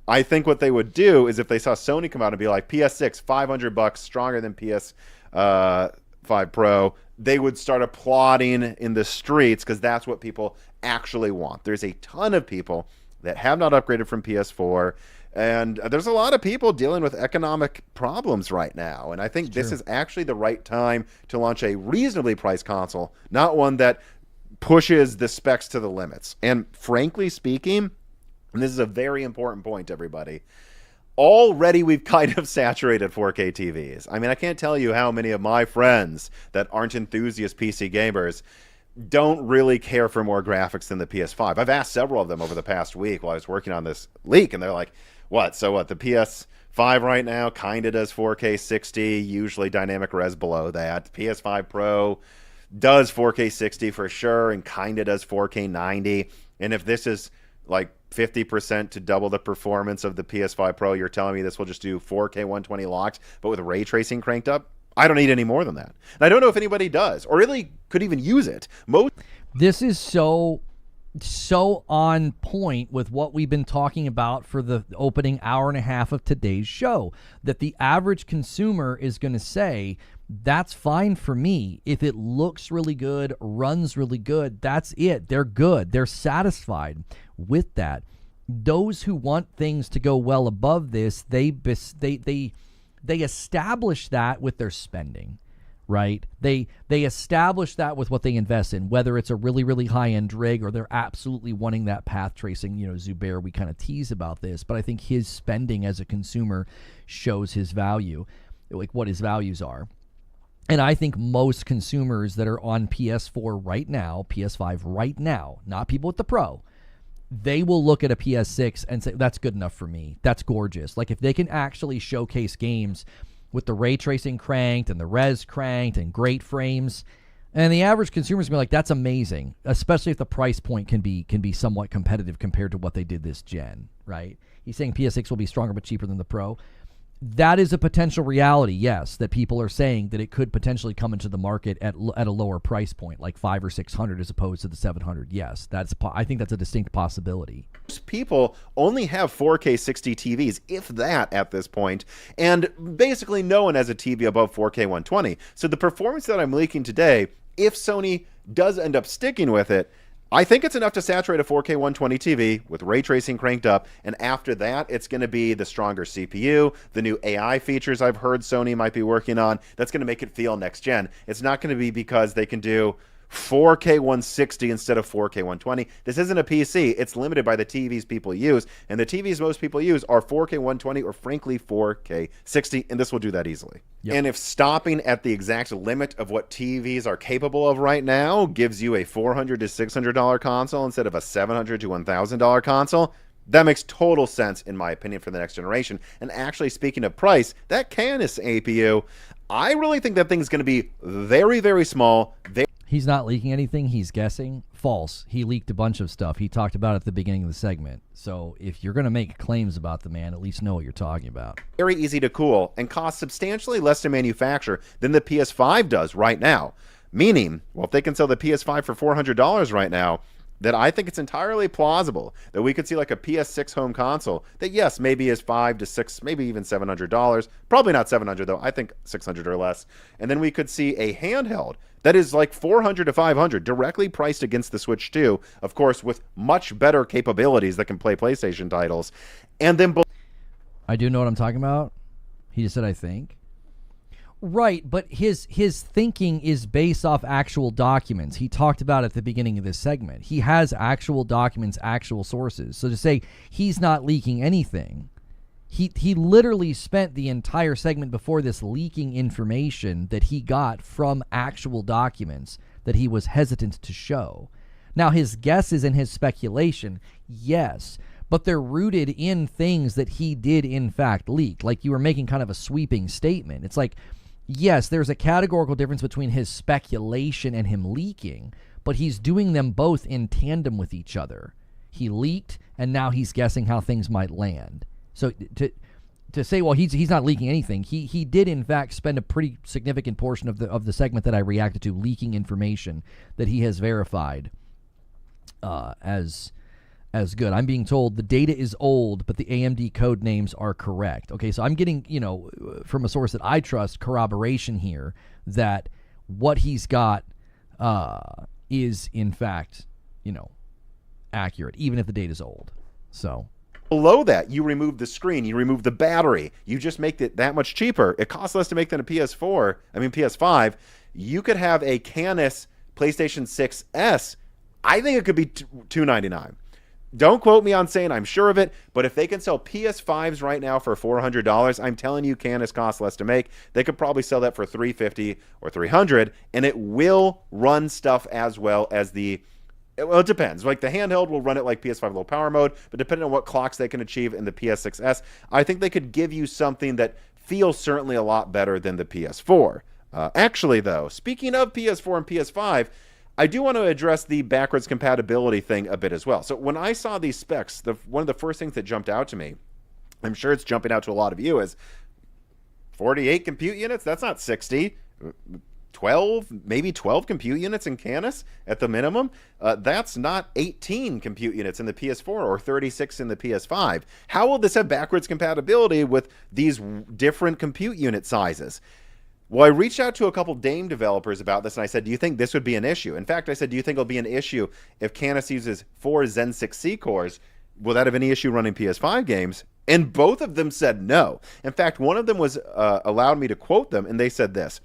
I think what they would do is if they saw Sony come out and be like, PS6 $500 stronger than PS5 Pro, they would start applauding in the streets because that's what people actually want. There's a ton of people that have not upgraded from PS4, and there's a lot of people dealing with economic problems right now, and I think this is actually the right time to launch a reasonably priced console, not one that pushes the specs to the limits. And frankly speaking, and this is a very important point, everybody, already we've kind of saturated 4K TVs. I mean, I can't tell you how many of my friends that aren't enthusiast PC gamers don't really care for more graphics than the PS5. I've asked several of them over the past week while I was working on this leak, and they're like, what? So what, the PS5 right now kind of does 4K 60, usually dynamic res below that. PS5 Pro does 4K 60 for sure and kind of does 4K 90. And if this is like 50% to double the performance of the PS5 Pro, you're telling me this will just do 4K 120 locked, but with ray tracing cranked up? I don't need any more than that. And I don't know if anybody does, or really could even use it. This is so on point with what we've been talking about for the opening hour and a half of today's show, that the average consumer is going to say, that's fine for me. If it looks really good, runs really good, that's it. They're good. They're satisfied with that. Those who want things to go well above this, they establish that with their spending, right? They establish that with what they invest in, whether it's a really, really high-end rig or they're absolutely wanting that path tracing. You know, Zubair, we kind of tease about this, but I think his spending as a consumer shows his value, like what his values are. And I think most consumers that are on PS4 right now, PS5 right now, not people with the Pro, they will look at a PS6 and say, that's good enough for me. That's gorgeous. Like if they can actually showcase games with the ray tracing cranked and the res cranked and great frames, and the average consumer's gonna be like, that's amazing, especially if the price point can be somewhat competitive compared to what they did this gen, right? He's saying PS6 will be stronger but cheaper than the Pro. That is a potential reality, yes, that people are saying that it could potentially come into the market at a lower price point, like $500 or $600 as opposed to the $700. Yes, I think that's a distinct possibility. People only have 4K 60 TVs, if that, at this point, and basically no one has a TV above 4K 120. So the performance that I'm leaking today, if Sony does end up sticking with it, I think it's enough to saturate a 4K 120 TV with ray tracing cranked up, and after that, it's going to be the stronger CPU, the new AI features I've heard Sony might be working on, that's going to make it feel next gen. It's not going to be because they can do 4K 160 instead of 4K 120. This isn't a PC. It's limited by the TVs people use, and the TVs most people use are 4K 120 or frankly 4K 60, and this will do that easily. Yep. And if stopping at the exact limit of what TVs are capable of right now gives you a $400 to $600 console instead of a $700 to $1,000 console, that makes total sense, in my opinion, for the next generation. And actually, speaking of price, that Canis APU, I really think that thing's going to be very, very small. He's not leaking anything. He's guessing. False. He leaked a bunch of stuff. He talked about it at the beginning of the segment. So if you're going to make claims about the man, at least know what you're talking about. Very easy to cool and costs substantially less to manufacture than the PS5 does right now. Meaning, well, if they can sell the PS5 for $400 right now, then I think it's entirely plausible that we could see like a PS6 home console that, yes, maybe is $500 to $600, maybe even $700. Probably not $700 though. I think $600 or less. And then we could see a handheld that is like $400 to $500, directly priced against the Switch 2, of course, with much better capabilities that can play PlayStation titles. And then I do know what I'm talking about. He just said, I think. Right, but his thinking is based off actual documents. He talked about it at the beginning of this segment. He has actual documents, actual sources. So to say he's not leaking anything, he literally spent the entire segment before this leaking information that he got from actual documents that he was hesitant to show. Now, his guesses and his speculation, yes, but they're rooted in things that he did in fact leak. Like you were making kind of a sweeping statement. It's like, yes, there's a categorical difference between his speculation and him leaking, but he's doing them both in tandem with each other. He leaked, and now he's guessing how things might land. So to say, well, he's not leaking anything, he did in fact spend a pretty significant portion of the segment that I reacted to leaking information that he has verified as good. I'm being told the data is old, but the AMD code names are correct. Okay, so I'm getting, from a source that I trust, corroboration here that what he's got is in fact, accurate, even if the data's old. So below that, you remove the screen, you remove the battery, you just make it that much cheaper. It costs less to make than a PS5. You could have a Canis PlayStation 6S. I think it could be $299. Don't quote me on saying I'm sure of it, but if they can sell PS5s right now for $400, I'm telling you Canis costs less to make. They could probably sell that for $350 or $300, and it will run stuff as well as well, it depends. Like the handheld will run it like PS5 low power mode, but depending on what clocks they can achieve in the PS6S, I think they could give you something that feels certainly a lot better than the PS4. Actually, though, speaking of PS4 and PS5, I do want to address the backwards compatibility thing a bit as well. So when I saw these specs, one of the first things that jumped out to me, I'm sure it's jumping out to a lot of you, is 48 compute units? That's not 60. 12 compute units in Canis at the minimum. That's not 18 compute units in the PS4 or 36 in the PS5. How will this have backwards compatibility with these different compute unit sizes? Well, I reached out to a couple Dame developers about this, and I said, do you think this would be an issue? In fact, I said, do you think it'll be an issue if Canis uses 4 Zen 6C cores? Will that have any issue running PS5 games? And both of them said no. In fact, one of them was allowed me to quote them, and they said this.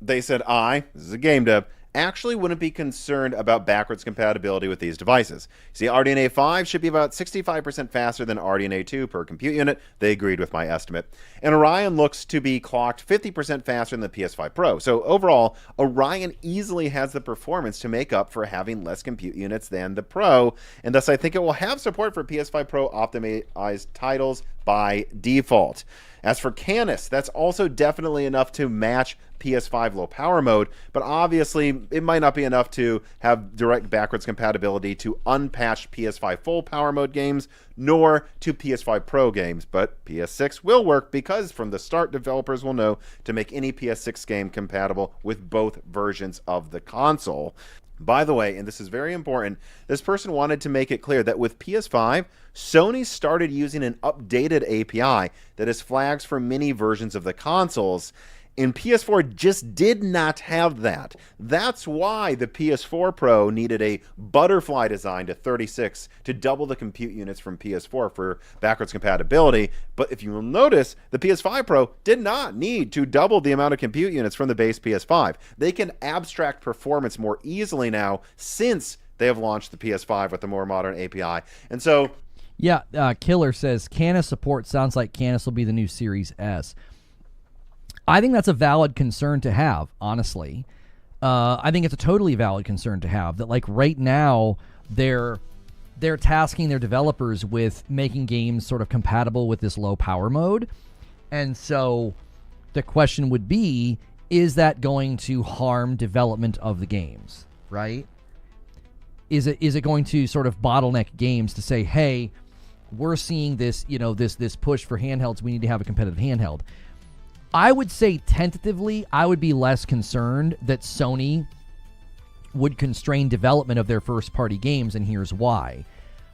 They said, this is a game dev, actually wouldn't be concerned about backwards compatibility with these devices. See, RDNA 5 should be about 65% faster than RDNA 2 per compute unit. They agreed with my estimate. And Orion looks to be clocked 50% faster than the PS5 Pro. So overall, Orion easily has the performance to make up for having less compute units than the Pro, and thus I think it will have support for PS5 Pro optimized titles by default. As for Canis, that's also definitely enough to match PS5 low power mode, but obviously it might not be enough to have direct backwards compatibility to unpatched PS5 full power mode games, nor to PS5 Pro games, but PS6 will work because from the start developers will know to make any PS6 game compatible with both versions of the console. By the way, and this is very important, this person wanted to make it clear that with PS5, Sony started using an updated API that has flags for many versions of the consoles, and PS4 just did not have that. That's why the PS4 Pro needed a butterfly design to 36 to double the compute units from PS4 for backwards compatibility. But if you will notice, the PS5 Pro did not need to double the amount of compute units from the base PS5. They can abstract performance more easily now since they have launched the PS5 with the more modern API. And so... Yeah, Killer says, Canis support sounds like Canis will be the new Series S. I think that's a valid concern to have, honestly. I think it's a totally valid concern to have, that like right now they're tasking their developers with making games sort of compatible with this low power mode. And so the question would be, is that going to harm development of the games, right? Is it going to sort of bottleneck games to say, hey, we're seeing this, this push for handhelds, we need to have a competitive handheld. I would say tentatively, I would be less concerned that Sony would constrain development of their first-party games, and here's why.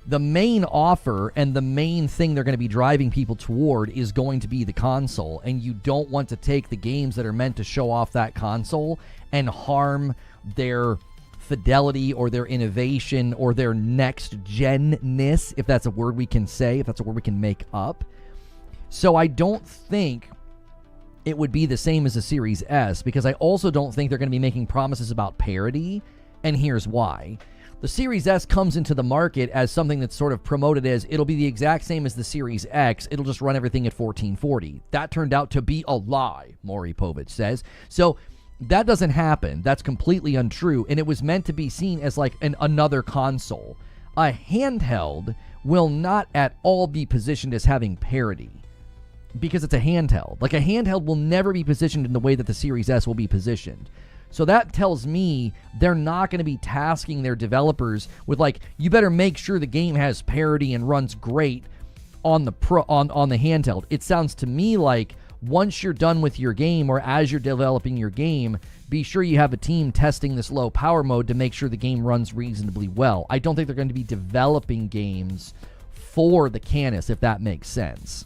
The main offer and the main thing they're going to be driving people toward is going to be the console, and you don't want to take the games that are meant to show off that console and harm their fidelity or their innovation or their next-gen-ness, if that's a word we can say, if that's a word we can make up. So I don't think it would be the same as the Series S, because I also don't think they're going to be making promises about parity, and here's why. The Series S comes into the market as something that's sort of promoted as it'll be the exact same as the Series X, it'll just run everything at 1440. That turned out to be a lie, Maury Povich says. So that doesn't happen. That's completely untrue, and it was meant to be seen as like another console. A handheld will not at all be positioned as having parity, because it's a handheld. Like, a handheld will never be positioned in the way that the Series S will be positioned. So that tells me they're not going to be tasking their developers with, like, you better make sure the game has parity and runs great on the on the handheld. It sounds to me like once you're done with your game, or as you're developing your game, be sure you have a team testing this low power mode to make sure the game runs reasonably well. I don't think they're going to be developing games for the Canis, if that makes sense.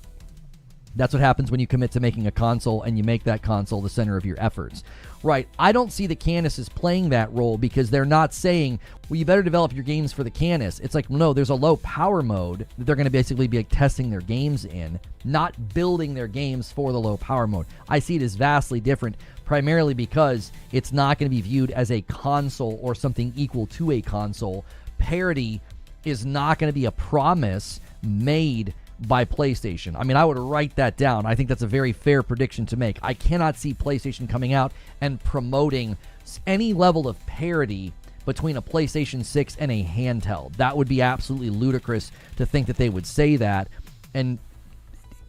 That's what happens when you commit to making a console and you make that console the center of your efforts. Right, I don't see the Canis as playing that role, because they're not saying, well, you better develop your games for the Canis. It's like, no, there's a low power mode that they're going to basically be like testing their games in, not building their games for the low power mode. I see it as vastly different, primarily because it's not going to be viewed as a console or something equal to a console. Parity is not going to be a promise made by PlayStation. I mean, I would write that down. I think that's a very fair prediction to make. I cannot see PlayStation coming out and promoting any level of parity between a PlayStation 6 and a handheld. That would be absolutely ludicrous to think that they would say that. And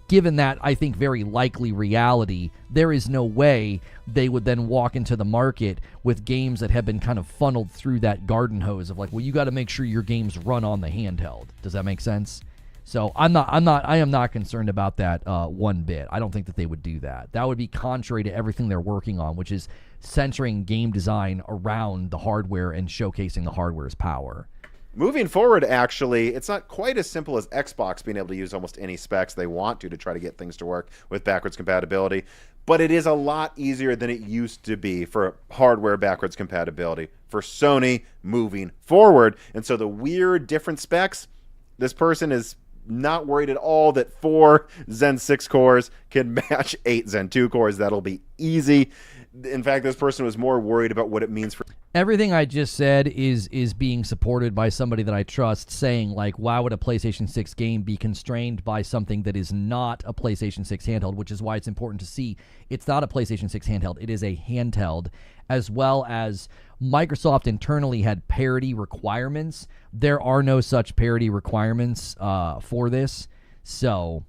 given that, I think, very likely reality, there is no way they would then walk into the market with games that have been kind of funneled through that garden hose of like, well, you got to make sure your games run on the handheld. Does that make sense? So I am not concerned about that one bit. I don't think that they would do that. That would be contrary to everything they're working on, which is centering game design around the hardware and showcasing the hardware's power. Moving forward, actually, it's not quite as simple as Xbox being able to use almost any specs they want to try to get things to work with backwards compatibility, but it is a lot easier than it used to be for hardware backwards compatibility for Sony moving forward. And so the weird different specs, this person is not worried at all that 4 Zen 6 cores can match 8 Zen 2 cores. That'll be easy. In fact, this person was more worried about what it means for... Everything I just said is being supported by somebody that I trust, saying, like, why would a PlayStation 6 game be constrained by something that is not a PlayStation 6 handheld, which is why it's important to see it's not a PlayStation 6 handheld. It is a handheld, as well as Microsoft internally had parity requirements. There are no such parity requirements for this. So,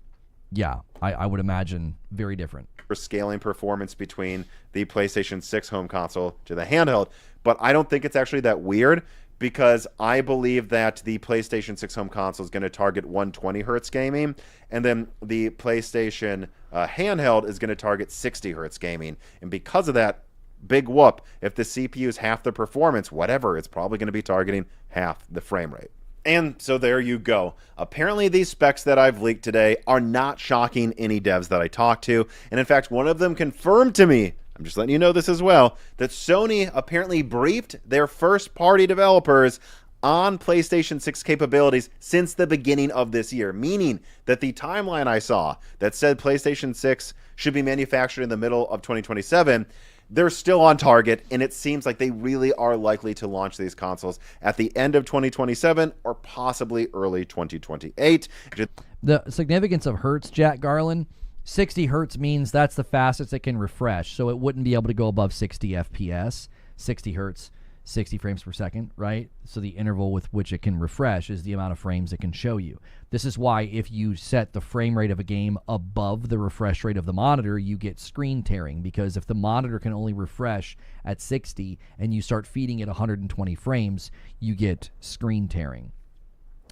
yeah, I would imagine very different. For scaling performance between the PlayStation 6 home console to the handheld, but I don't think it's actually that weird, because I believe that the PlayStation 6 home console is going to target 120 hertz gaming, and then the PlayStation handheld is going to target 60 hertz gaming. And because of that, big whoop, if the CPU is half the performance, whatever, it's probably going to be targeting half the frame rate. And so there you go. Apparently these specs that I've leaked today are not shocking any devs that I talked to. And in fact, one of them confirmed to me, I'm just letting you know this as well, that Sony apparently briefed their first-party developers on PlayStation 6 capabilities since the beginning of this year, meaning that the timeline I saw that said PlayStation 6 should be manufactured in the middle of 2027, they're still on target, and it seems like they really are likely to launch these consoles at the end of 2027 or possibly early 2028. The significance of hertz, Jack Garland, 60 hertz means that's the fastest it can refresh, so it wouldn't be able to go above 60 FPS. 60 hertz, 60 frames per second, right? So the interval with which it can refresh is the amount of frames it can show you. This is why if you set the frame rate of a game above the refresh rate of the monitor, you get screen tearing, because if the monitor can only refresh at 60 and you start feeding it 120 frames, you get screen tearing.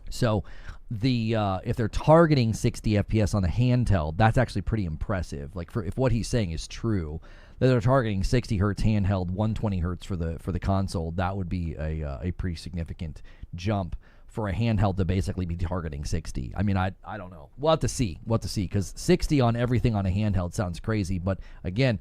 So if they're targeting 60 FPS on the handheld, that's actually pretty impressive. Like, if what he's saying is true, that they're targeting 60 hertz handheld, 120 hertz for the console, that would be a pretty significant jump for a handheld to basically be targeting 60. I mean, I don't know. We'll have to see, because 60 on everything on a handheld sounds crazy. But again,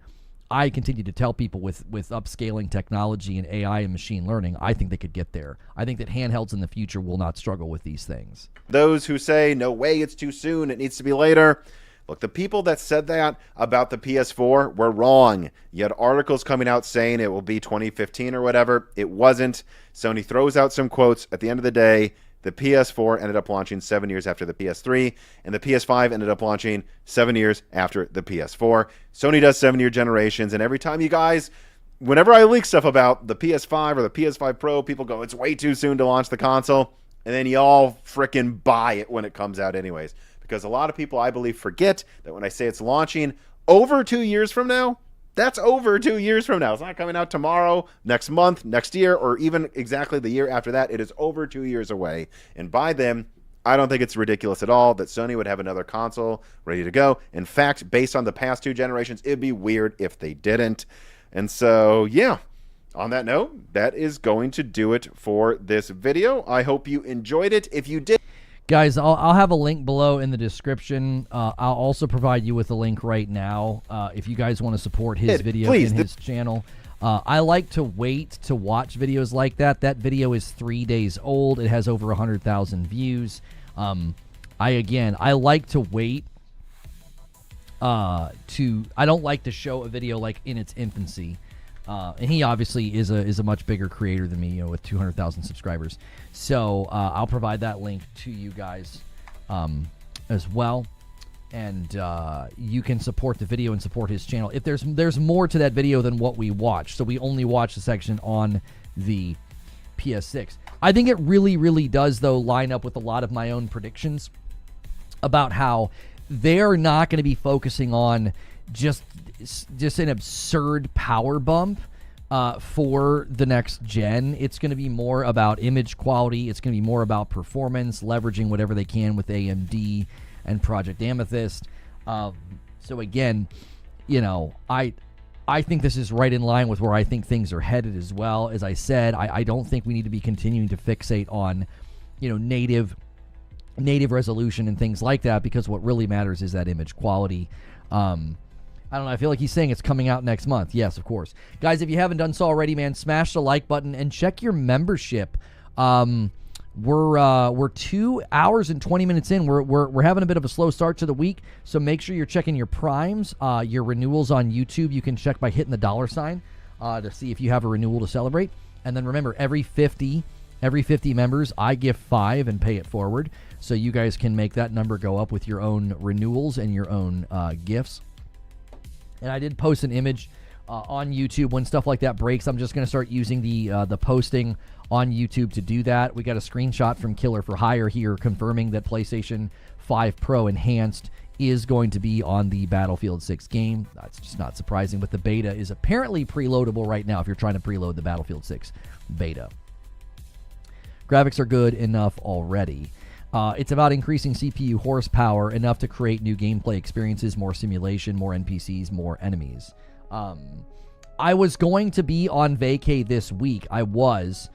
I continue to tell people with upscaling technology and AI and machine learning, I think they could get there. I think that handhelds in the future will not struggle with these things. Those who say, no way, it's too soon, it needs to be later, Look, the people that said that about the PS4 were wrong. You had articles coming out saying it will be 2015 or whatever. It wasn't. Sony throws out some quotes. At the end of the day, the PS4 ended up launching 7 years after the PS3, and the PS5 ended up launching 7 years after the PS4. Sony does 7-year generations, and every time you guys, whenever I leak stuff about the PS5 or the PS5 Pro, people go, it's way too soon to launch the console, and then y'all frickin' buy it when it comes out anyways. Because a lot of people, I believe, forget that when I say it's launching over 2 years from now, that's over 2 years from now. It's not coming out tomorrow, next month, next year, or even exactly the year after that. It is over 2 years away. And by then, I don't think it's ridiculous at all that Sony would have another console ready to go. In fact, based on the past 2 generations, it'd be weird if they didn't. And so, yeah. On that note, that is going to do it for this video. I hope you enjoyed it. If you did... Guys, I'll have a link below in the description. I'll also provide you with a link right now if you guys want to support his video in his channel. I like to wait to watch videos like that. That video is 3 days old. It has over 100,000 views. I like to wait I don't like to show a video like in its infancy. And he obviously is a much bigger creator than me, you know, with 200,000 subscribers. So I'll provide that link to you guys as well, and you can support the video and support his channel. If there's more to that video than what we watched, so we only watched the section on the PS6. I think it really, really does though line up with a lot of my own predictions about how they're not going to be focusing on just an absurd power bump for the next gen. It's going to be more about image quality. It's going to be more about performance, leveraging whatever they can with AMD and Project Amethyst. So again, you know, I think this is right in line with where I think things are headed as well. As I said, I don't think we need to be continuing to fixate on, you know, native resolution and things like that, because what really matters is that image quality. I don't know. I feel like he's saying it's coming out next month. Yes, of course. Guys, if you haven't done so already, man, smash the like button and check your membership. We're 2 hours and 20 minutes in. We're having a bit of a slow start to the week, so make sure you're checking your primes, your renewals on YouTube. You can check by hitting the $sign to see if you have a renewal to celebrate. And then remember, every 50 members, I give 5 and pay it forward, so you guys can make that number go up with your own renewals and your own gifts. And I did post an image on YouTube. When stuff like that breaks, I'm just going to start using the posting on YouTube to do that. We got a screenshot from Killer for Hire here confirming that PlayStation 5 Pro Enhanced is going to be on the Battlefield 6 game. That's just not surprising, but the beta is apparently preloadable right now if you're trying to preload the Battlefield 6 beta. Graphics are good enough already. It's about increasing CPU horsepower enough to create new gameplay experiences, more simulation, more NPCs, more enemies. I was going to be on vacay this week. I was.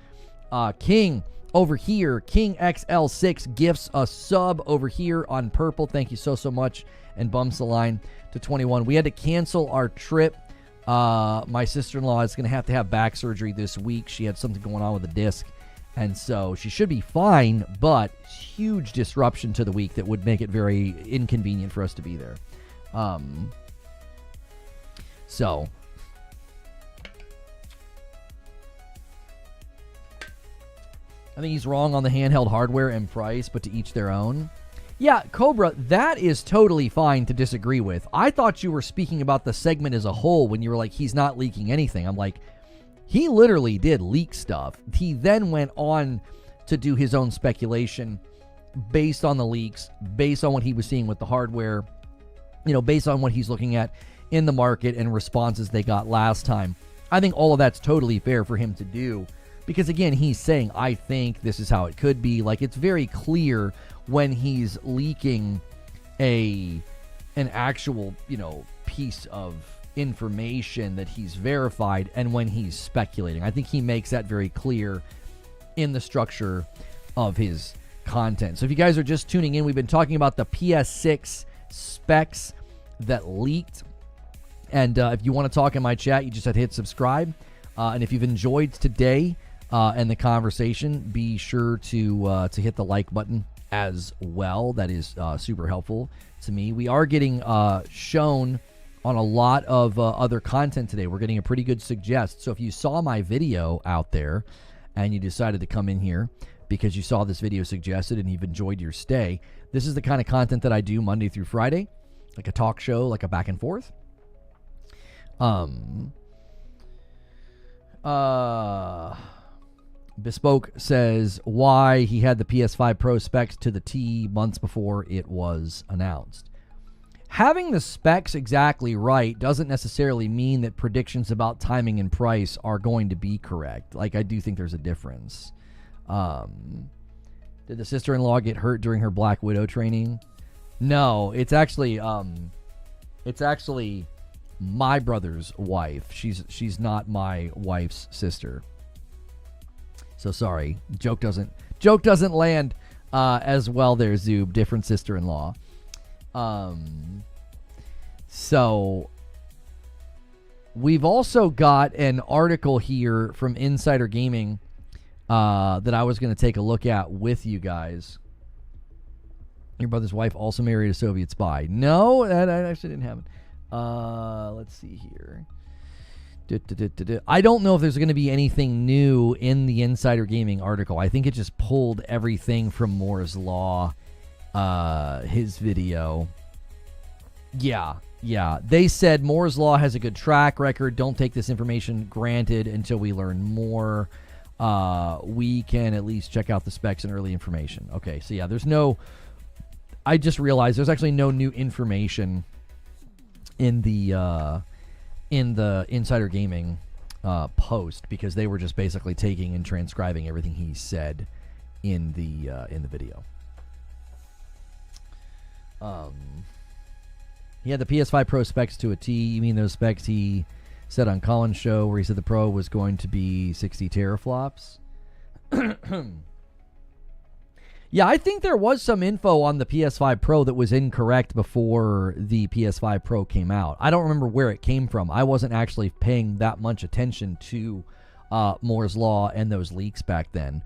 King over here, King XL6 gifts a sub over here on purple. Thank you so much. And bumps the line to 21. We had to cancel our trip. My sister-in-law is going to have back surgery this week. She had something going on with a disc. And so she should be fine, but huge disruption to the week that would make it very inconvenient for us to be there. So I think he's wrong on the handheld hardware and price, but to each their own. Yeah, Cobra, that is totally fine to disagree with. I thought you were speaking about the segment as a whole when you were like, he's not leaking anything. I'm like, he literally did leak stuff. He then went on to do his own speculation based on the leaks, based on what he was seeing with the hardware, you know, based on what he's looking at in the market and responses they got last time. I think all of that's totally fair for him to do because, again, he's saying, I think this is how it could be. Like, it's very clear when he's leaking an actual, you know, piece of information that he's verified and when he's speculating. I think he makes that very clear in the structure of his content. So if you guys are just tuning in, we've been talking about the PS6 specs that leaked. And if you want to talk in my chat, you just have to hit subscribe. And if you've enjoyed today and the conversation, be sure to hit the like button as well. That is super helpful to me. We are getting shown on a lot of other content today. We're getting a pretty good suggest. So if you saw my video out there and you decided to come in here because you saw this video suggested and you've enjoyed your stay, this is the kind of content that I do Monday through Friday, like a talk show, like a back and forth. Bespoke says why he had the PS5 Pro specs to the T months before it was announced. Having the specs exactly right doesn't necessarily mean that predictions about timing and price are going to be correct. Like, I do think there's a difference. Did the sister-in-law get hurt during her Black Widow training? No, it's actually my brother's wife. She's not my wife's sister. So sorry, joke doesn't land as well there, Zoob. Different sister-in-law. So we've also got an article here from Insider Gaming that I was going to take a look at with you guys. Your brother's wife also married a Soviet spy. No, that actually didn't happen. Let's see here. I don't know if there's going to be anything new in the Insider Gaming article. I think it just pulled everything from Moore's Law, his video. Yeah. They said Moore's Law has a good track record. Don't take this information granted until we learn more. We can at least check out the specs and early information. Okay, so yeah, I just realized there's actually no new information in the Insider Gaming post, because they were just basically taking and transcribing everything he said in the video. He had the PS5 Pro specs to a T. You mean those specs he said on Colin's show where he said the Pro was going to be 60 teraflops? Yeah, I think there was some info on the PS5 Pro that was incorrect before the PS5 Pro came out. I don't remember where it came from. I wasn't actually paying that much attention to Moore's Law and those leaks back then.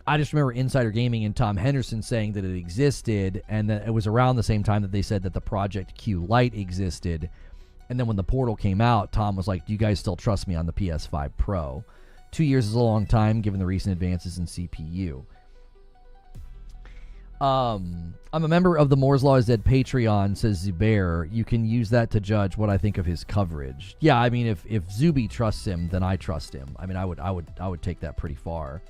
I just remember Insider Gaming and Tom Henderson saying that it existed, and that it was around the same time that they said that the Project Q Lite existed. And then when the Portal came out, Tom was like, do you guys still trust me on the PS5 Pro? 2 years is a long time given the recent advances in CPU. I'm a member of the Moore's Law is Dead Patreon, says Zubair. You can use that to judge what I think of his coverage. Yeah, I mean, if Zuby trusts him, then I trust him. I mean, I would take that pretty far.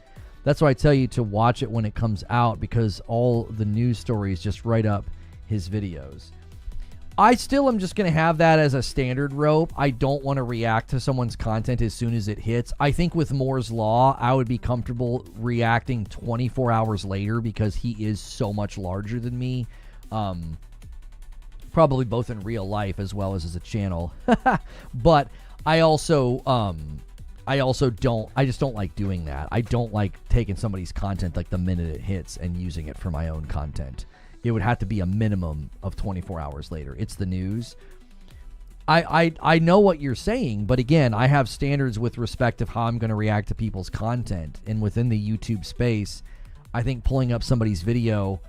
That's why I tell you to watch it when it comes out, because all the news stories just write up his videos. I still am just going to have that as a standard rope. I don't want to react to someone's content as soon as it hits. I think with Moore's Law, I would be comfortable reacting 24 hours later because he is so much larger than me. Probably both in real life as well as a channel. But I just don't like doing that. I don't like taking somebody's content like the minute it hits and using it for my own content. It would have to be a minimum of 24 hours later. It's the news. I know what you're saying, but again, I have standards with respect of how I'm going to react to people's content. And within the YouTube space, I think pulling up somebody's video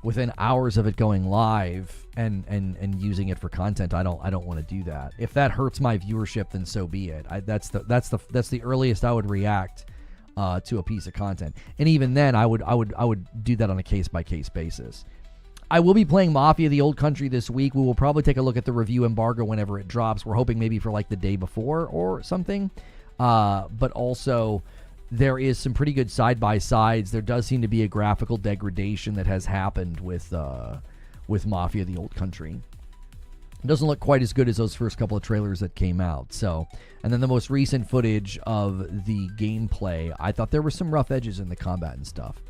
within hours of it going live and using it for content, I don't want to do that. If that hurts my viewership, then so be it. That's the earliest I would react to a piece of content. And even then, I would do that on a case by case basis. I will be playing Mafia the Old Country this week. We will probably take a look at the review embargo whenever it drops. We're hoping maybe for like the day before or something. But also, there is some pretty good side-by-sides. There does seem to be a graphical degradation that has happened with Mafia the Old Country. It doesn't look quite as good as those first couple of trailers that came out. So, and then the most recent footage of the gameplay, I thought there were some rough edges in the combat and stuff.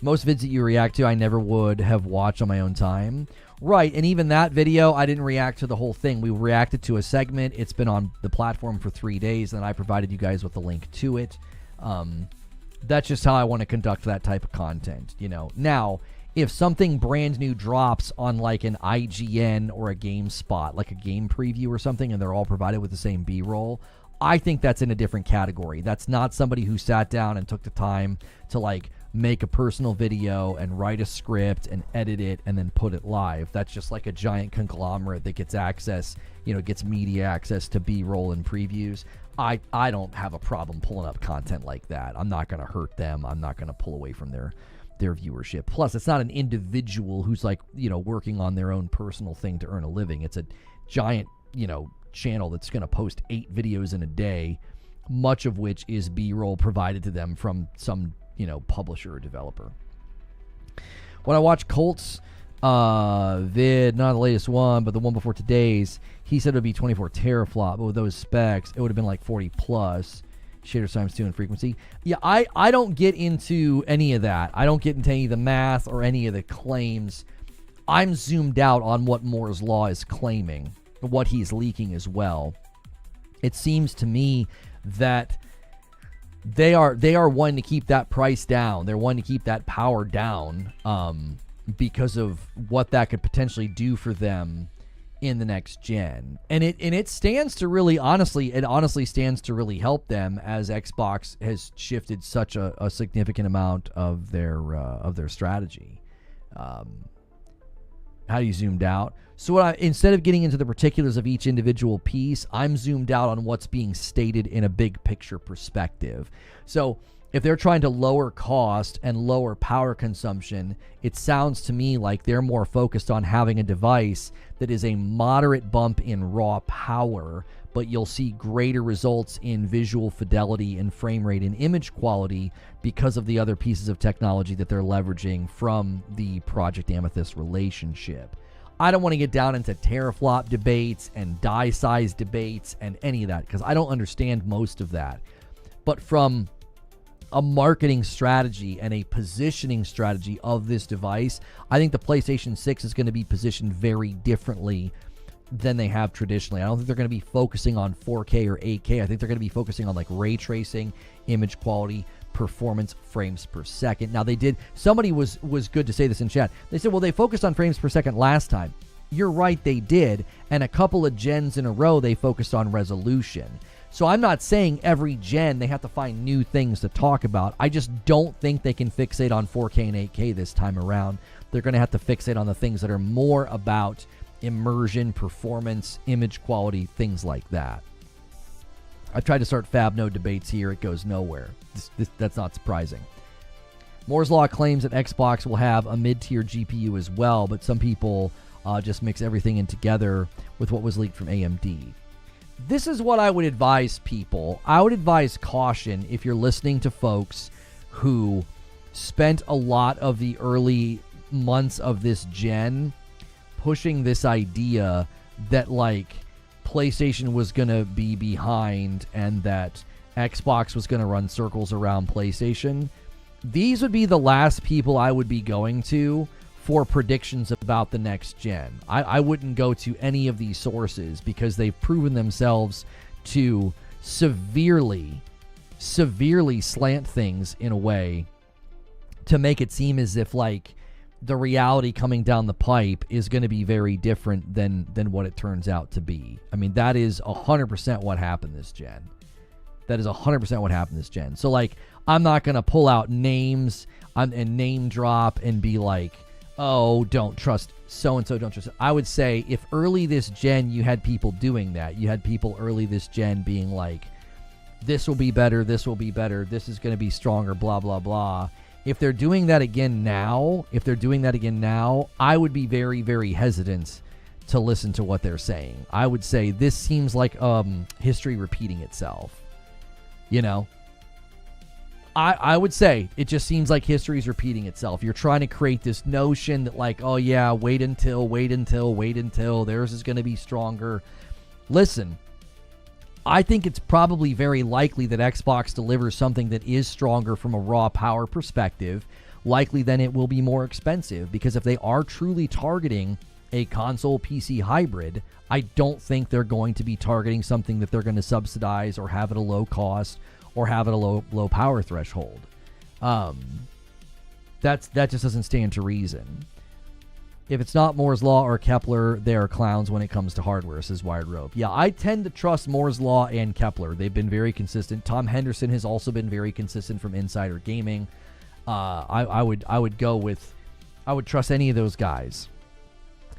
Most vids that you react to, I never would have watched on my own time. Right, and even that video, I didn't react to the whole thing. We reacted to a segment. It's been on the platform for 3 days, and I provided you guys with a link to it. That's just how I want to conduct that type of content, you know. Now, if something brand new drops on like an IGN or a GameSpot, like a game preview or something, and they're all provided with the same B-roll, I think that's in a different category. That's not somebody who sat down and took the time to like make a personal video and write a script and edit it and then put it live. That's just like a giant conglomerate that gets access, gets media access to B-roll and previews. I don't have a problem pulling up content like that. I'm not going to hurt them. I'm not going to pull away from their viewership. Plus, it's not an individual who's like, working on their own personal thing to earn a living. It's a giant, channel that's going to post 8 videos in a day, much of which is B-roll provided to them from some, publisher or developer. When I watched Colt's vid, not the latest one, but the one before today's, he said it would be 24 teraflop, but with those specs, it would have been like 40 plus. Shader times 2 and frequency. Yeah, I don't get into any of that. I don't get into any of the math or any of the claims. I'm zoomed out on what Moore's Law is claiming, what he's leaking as well. It seems to me that they are wanting to keep that price down. They're wanting to keep that power down because of what that could potentially do for them in the next gen. And it stands to really, honestly stands to really help them, as Xbox has shifted such a significant amount of their strategy. How do you zoomed out? So instead of getting into the particulars of each individual piece, I'm zoomed out on what's being stated in a big picture perspective. So if they're trying to lower cost and lower power consumption, it sounds to me like they're more focused on having a device that is a moderate bump in raw power, but you'll see greater results in visual fidelity and frame rate and image quality because of the other pieces of technology that they're leveraging from the Project Amethyst relationship. I don't want to get down into teraflop debates and die size debates and any of that, because I don't understand most of that. But from a marketing strategy and a positioning strategy of this device, I think the PlayStation 6 is going to be positioned very differently than they have traditionally. I don't think they're going to be focusing on 4K or 8K. I think they're going to be focusing on like ray tracing, image quality, performance, frames per second. Now somebody was good to say this in chat. They said, well, they focused on frames per second last time. You're right, they did. And a couple of gens in a row, they focused on resolution. So I'm not saying every gen they have to find new things to talk about. I just don't think they can fixate on 4K and 8K this time around. They're going to have to fixate on the things that are more about immersion, performance, image quality, things like that. I've tried to start fab node debates here. It goes nowhere. That's not surprising. Moore's Law claims that Xbox will have a mid-tier GPU as well, but some people just mix everything in together with what was leaked from AMD. This is what I would advise people. I would advise caution if you're listening to folks who spent a lot of the early months of this gen pushing this idea that like PlayStation was going to be behind and that Xbox was going to run circles around PlayStation. These would be the last people I would be going to for predictions about the next gen. I wouldn't go to any of these sources because they've proven themselves to severely slant things in a way to make it seem as if like the reality coming down the pipe is going to be very different than what it turns out to be. I mean, that is 100% what happened this gen. That is 100% what happened this gen. So like, I'm not going to pull out names and name drop and be like, oh, don't trust so-and-so, don't trust it. I would say if early this gen you had people doing that, you had people early this gen being like, this will be better, this will be better, this is going to be stronger, blah, blah, blah. If they're doing that again now, I would be very, very hesitant to listen to what they're saying. I would say this seems like history repeating itself. You know? I would say it just seems like history's repeating itself. You're trying to create this notion that like, oh yeah, wait until, theirs is going to be stronger. Listen, I think it's probably very likely that Xbox delivers something that is stronger from a raw power perspective. Likely then it will be more expensive, because if they are truly targeting a console PC hybrid, I don't think they're going to be targeting something that they're going to subsidize or have at a low cost or have at a low power threshold. That just doesn't stand to reason. If it's not Moore's Law or Kepler, they are clowns when it comes to hardware, says Wired Rope. Yeah, I tend to trust Moore's Law and Kepler. They've been very consistent. Tom Henderson has also been very consistent from Insider Gaming. I would trust any of those guys.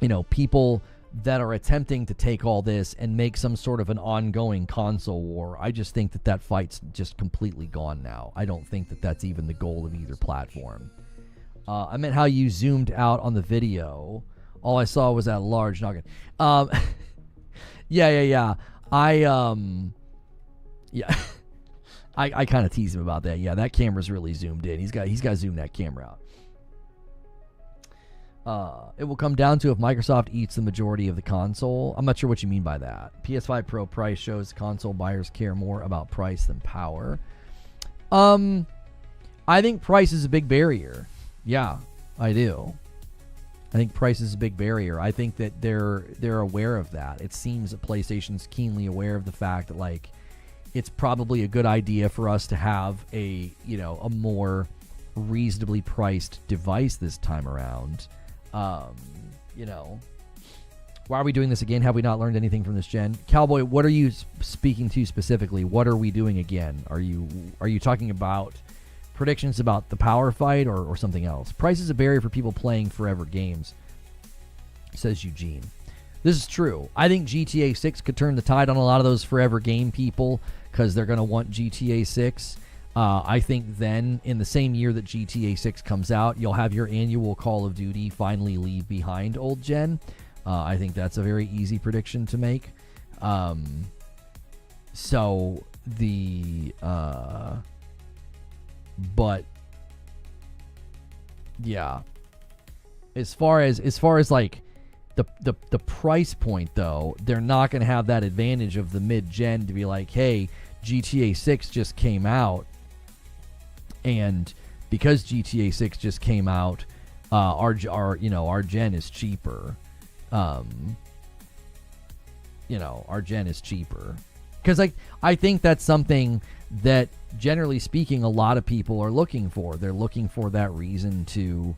You know, people that are attempting to take all this and make some sort of an ongoing console war. I just think that fight's just completely gone now. I don't think that that's even the goal of either platform. I meant how you zoomed out on the video. All I saw was that large noggin. Yeah. I kind of tease him about that. Yeah, that camera's really zoomed in. He's got to zoom that camera out. It will come down to if Microsoft eats the majority of the console. I'm not sure what you mean by that. PS5 Pro price shows console buyers care more about price than power. I think price is a big barrier. Yeah, I do. I think price is a big barrier. I think that they're aware of that. It seems that PlayStation's keenly aware of the fact that, like, it's probably a good idea for us to have a more reasonably priced device this time around. Why are we doing this again? Have we not learned anything from this gen? Cowboy, what are you speaking to specifically? What are we doing again? Are you talking about predictions about the power fight or something else? Price is a barrier for people playing forever games, says Eugene. This is true. I think GTA 6 could turn the tide on a lot of those forever game people because they're going to want GTA 6. I think then, in the same year that GTA 6 comes out, you'll have your annual Call of Duty finally leave behind old gen. I think that's a very easy prediction to make. But yeah, as far as like the price point, though, they're not going to have that advantage of the mid-gen to be like, hey, GTA 6 just came out, and because GTA 6 just came out, our gen is cheaper. Our gen is cheaper. Because I think that's something that, generally speaking, a lot of people are looking for. They're looking for that reason to,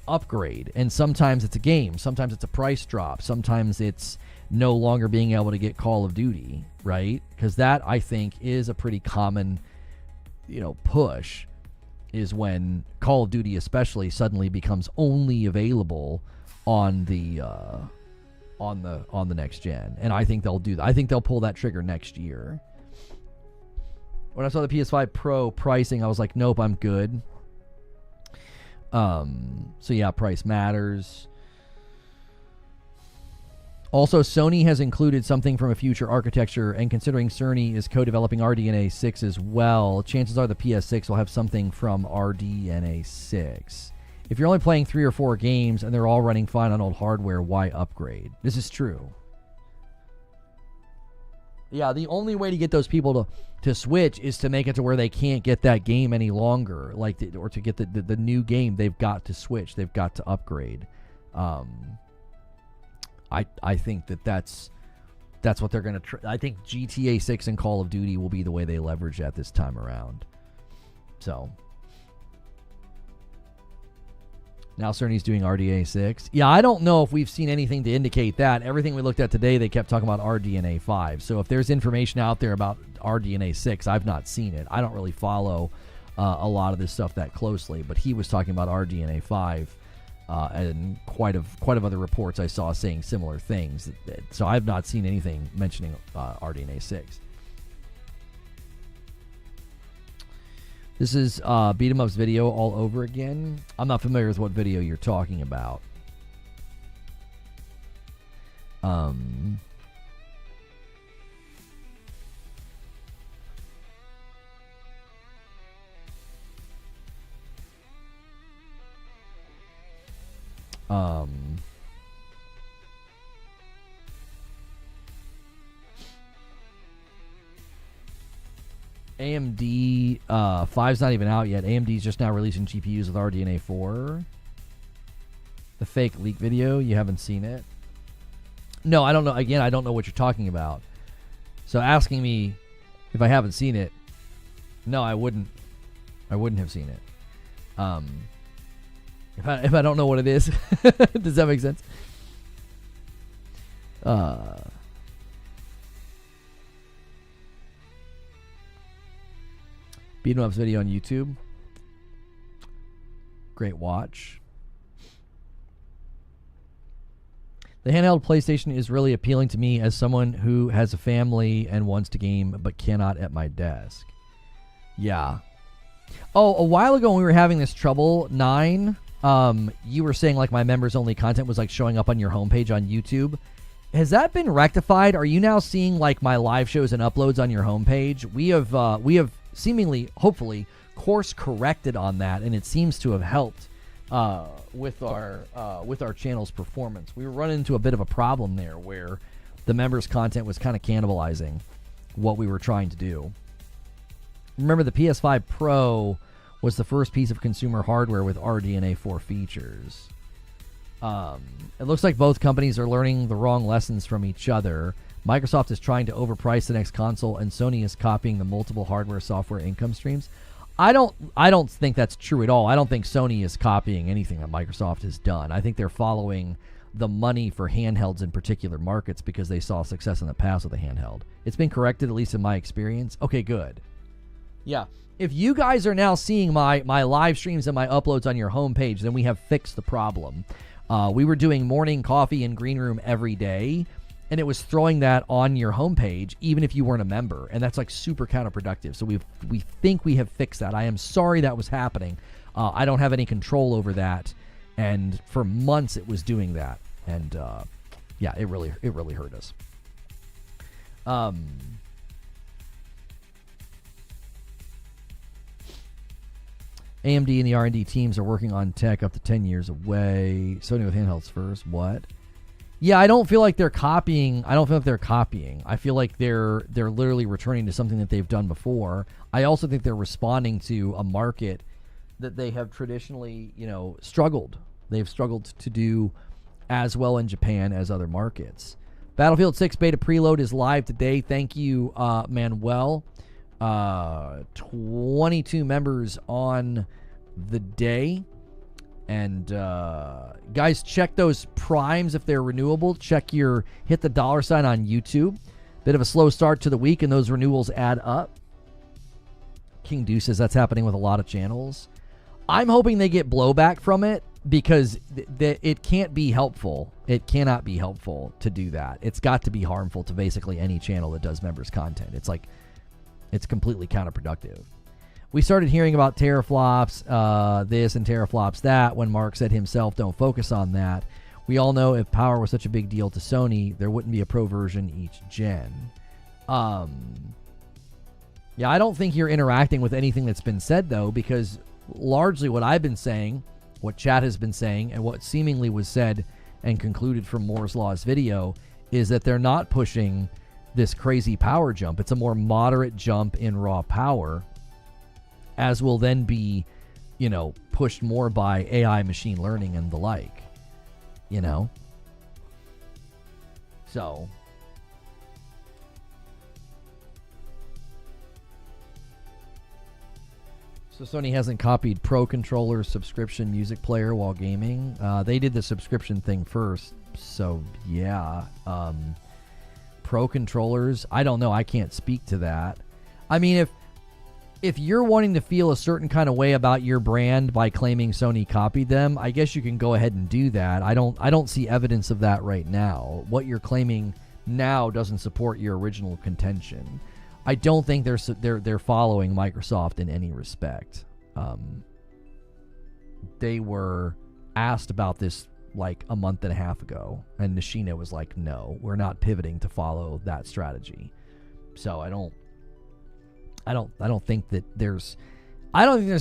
upgrade. And sometimes it's a game. Sometimes it's a price drop. Sometimes it's no longer being able to get Call of Duty, right? Because that, I think, is a pretty common, push, is when Call of Duty especially suddenly becomes only available on the next gen. And I think they'll do that. I think they'll pull that trigger next year. When I saw the PS5 Pro pricing, I was like, nope, I'm good. So yeah, price matters. Also, Sony has included something from a future architecture, and considering Sony is co-developing RDNA 6 as well, chances are the PS6 will have something from RDNA 6. If you're only playing 3 or 4 games and they're all running fine on old hardware, why upgrade? This is true. Yeah, the only way to get those people to switch is to make it to where they can't get that game any longer, or to get the new game. They've got to switch. They've got to upgrade. I think that's what they're going to. I think GTA 6 and Call of Duty will be the way they leverage that this time around. So now Sony's doing RDNA 6. Yeah, I don't know if we've seen anything to indicate that. Everything we looked at today, they kept talking about RDNA 5. So if there's information out there about RDNA 6, I've not seen it. I don't really follow a lot of this stuff that closely, but he was talking about RDNA 5, and quite of other reports I saw saying similar things. So I've not seen anything mentioning RDNA 6. This is Beat 'em Up's video all over again. I'm not familiar with what video you're talking about. AMD 5's not even out yet. AMD's just now releasing GPUs with RDNA 4. The fake leak video, you haven't seen it? No, I don't know. Again, I don't know what you're talking about. So asking me if I haven't seen it, no, I wouldn't have seen it. If I don't know what it is, does that make sense? Beat 'em Ups video on YouTube. Great watch. The handheld PlayStation is really appealing to me as someone who has a family and wants to game but cannot at my desk. Yeah. Oh, a while ago when we were having this trouble, 9, you were saying like my members only content was like showing up on your homepage on YouTube. Has that been rectified? Are you now seeing like my live shows and uploads on your homepage? We have seemingly, hopefully, course corrected on that, and it seems to have helped with our channel's performance. We were running into a bit of a problem there where the members' content was kind of cannibalizing what we were trying to do. Remember, the PS5 Pro was the first piece of consumer hardware with RDNA 4 features. It looks like both companies are learning the wrong lessons from each other. Microsoft is trying to overprice the next console, and Sony is copying the multiple hardware software income streams. I don't think that's true at all. I don't think Sony is copying anything that Microsoft has done. I think they're following the money for handhelds in particular markets because they saw success in the past with a handheld. It's been corrected, at least in my experience. Okay, good. Yeah. If you guys are now seeing my live streams and my uploads on your homepage, then we have fixed the problem. We were doing morning coffee in Green Room every day, and it was throwing that on your homepage even if you weren't a member, and that's like super counterproductive. So we think we have fixed that. I am sorry that was happening. I don't have any control over that, and for months it was doing that, and yeah, it really hurt us. AMD and the R&D teams are working on tech up to 10 years away. Sony with handhelds first. What? Yeah, I don't feel like they're copying. I feel like they're literally returning to something that they've done before. I also think they're responding to a market that they have traditionally, struggled. They've struggled to do as well in Japan as other markets. Battlefield 6 beta preload is live today. Thank you, Manuel. 22 members on the day, and guys, check those primes if they're renewable. Hit the $ on YouTube. Bit of a slow start to the week, and those renewals add up. King Deuce says that's happening with a lot of channels. I'm hoping they get blowback from it because it can't be helpful. It cannot be helpful to do that. It's got to be harmful to basically any channel that does members content. It's completely counterproductive. We started hearing about teraflops this and teraflops that when Mark said himself, don't focus on that. We all know if power was such a big deal to Sony, there wouldn't be a pro version each gen. Yeah, I don't think you're interacting with anything that's been said, though, because largely what I've been saying, what chat has been saying, and what seemingly was said and concluded from Moore's Law's video is that they're not pushing this crazy power jump. It's a more moderate jump in raw power, as will then be, pushed more by AI, machine learning, and the like. So Sony hasn't copied Pro Controller's subscription music player while gaming. They did the subscription thing first, so yeah. Pro controllers, I don't know. I can't speak to that. I mean, if you're wanting to feel a certain kind of way about your brand by claiming Sony copied them, I guess you can go ahead and do that. I don't see evidence of that right now. What you're claiming now doesn't support your original contention. I don't think they're following Microsoft in any respect. They were asked about this like a month and a half ago, and Nishina was like, no, we're not pivoting to follow that strategy. So I don't think there's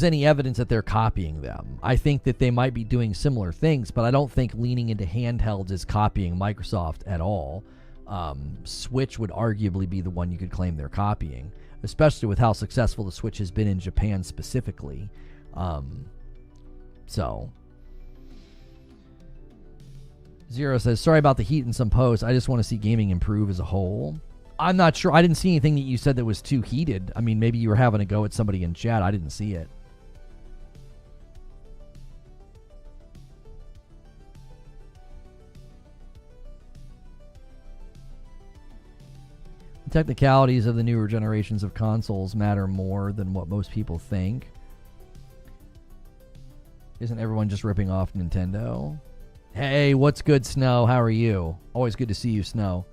any evidence that they're copying them. I think that they might be doing similar things, but I don't think leaning into handhelds is copying Microsoft at all. Switch would arguably be the one you could claim they're copying, especially with how successful the Switch has been in Japan specifically. So Zero says, sorry about the heat in some posts. I just want to see gaming improve as a whole. I'm not sure. I didn't see anything that you said that was too heated. I mean, maybe you were having a go at somebody in chat. I didn't see it. Technicalities of the newer generations of consoles matter more than what most people think. Isn't everyone just ripping off Nintendo? Hey, what's good, Snow? How are you? Always good to see you, Snow.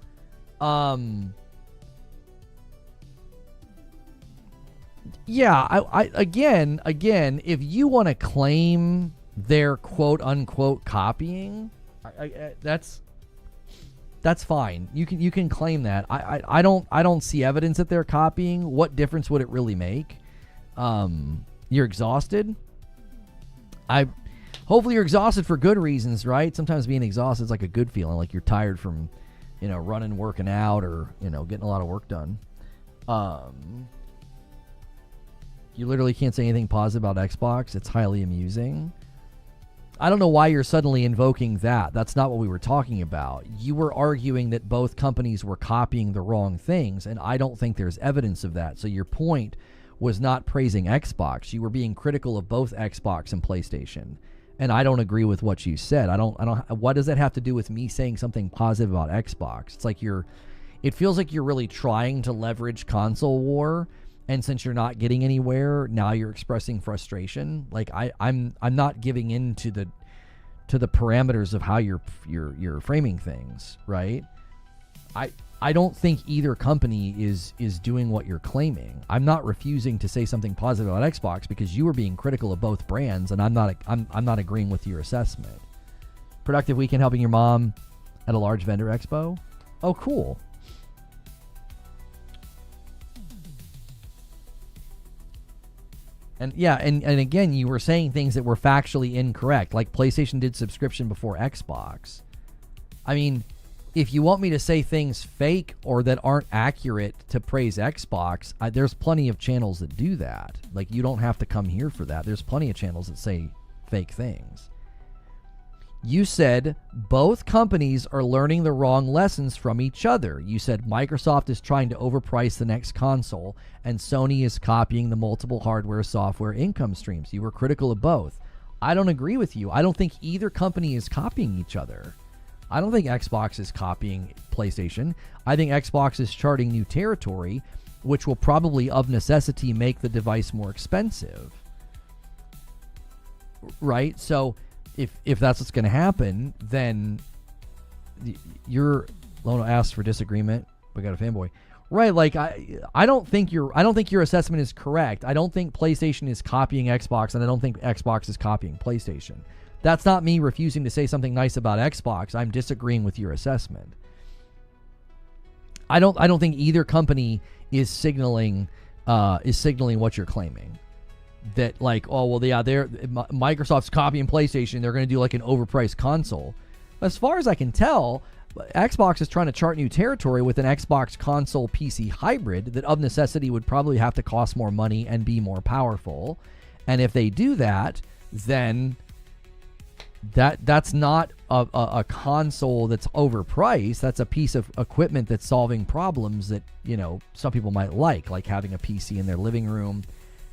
Yeah, I again, if you want to claim their quote unquote copying, that's fine. You can claim that. I don't see evidence that they're copying. What difference would it really make? You're exhausted. Hopefully you're exhausted for good reasons, right? Sometimes being exhausted is like a good feeling, like you're tired from, running, working out, or getting a lot of work done. You literally can't say anything positive about Xbox. It's highly amusing. I don't know why you're suddenly invoking that. That's not what we were talking about. You were arguing that both companies were copying the wrong things, and I don't think there's evidence of that. So your point was not praising Xbox. You were being critical of both Xbox and PlayStation. And I don't agree with what you said. What does that have to do with me saying something positive about Xbox? It's like it feels like you're really trying to leverage console war. And since you're not getting anywhere, now you're expressing frustration. Like I'm not giving in to the parameters of how you're framing things, right? I don't think either company is doing what you're claiming. I'm not refusing to say something positive about Xbox because you were being critical of both brands, and I'm not agreeing with your assessment. Productive weekend helping your mom at a large vendor expo. Oh, cool. And yeah, and again, you were saying things that were factually incorrect, like PlayStation did subscription before Xbox. I mean, if you want me to say things fake or that aren't accurate to praise Xbox, there's plenty of channels that do that. Like, you don't have to come here for that. There's plenty of channels that say fake things. You said both companies are learning the wrong lessons from each other. You said Microsoft is trying to overprice the next console, and Sony is copying the multiple hardware, software income streams. You were critical of both. I don't agree with you. I don't think either company is copying each other. I don't think Xbox is copying PlayStation. I think Xbox is charting new territory, which will probably, of necessity, make the device more expensive. Right? So if that's what's going to happen, then Lono asked for disagreement. We got a fanboy. Right, like I don't think your assessment is correct. I don't think PlayStation is copying Xbox, and I don't think Xbox is copying PlayStation. That's not me refusing to say something nice about Xbox. I'm disagreeing with your assessment. I don't think either company is signaling what you're claiming. That like, oh well, yeah, Microsoft's copying PlayStation. They're going to do like an overpriced console. As far as I can tell, Xbox is trying to chart new territory with an Xbox console PC hybrid that of necessity would probably have to cost more money and be more powerful. And if they do that, then that's not a console that's overpriced. That's a piece of equipment that's solving problems that, some people might like having a PC in their living room,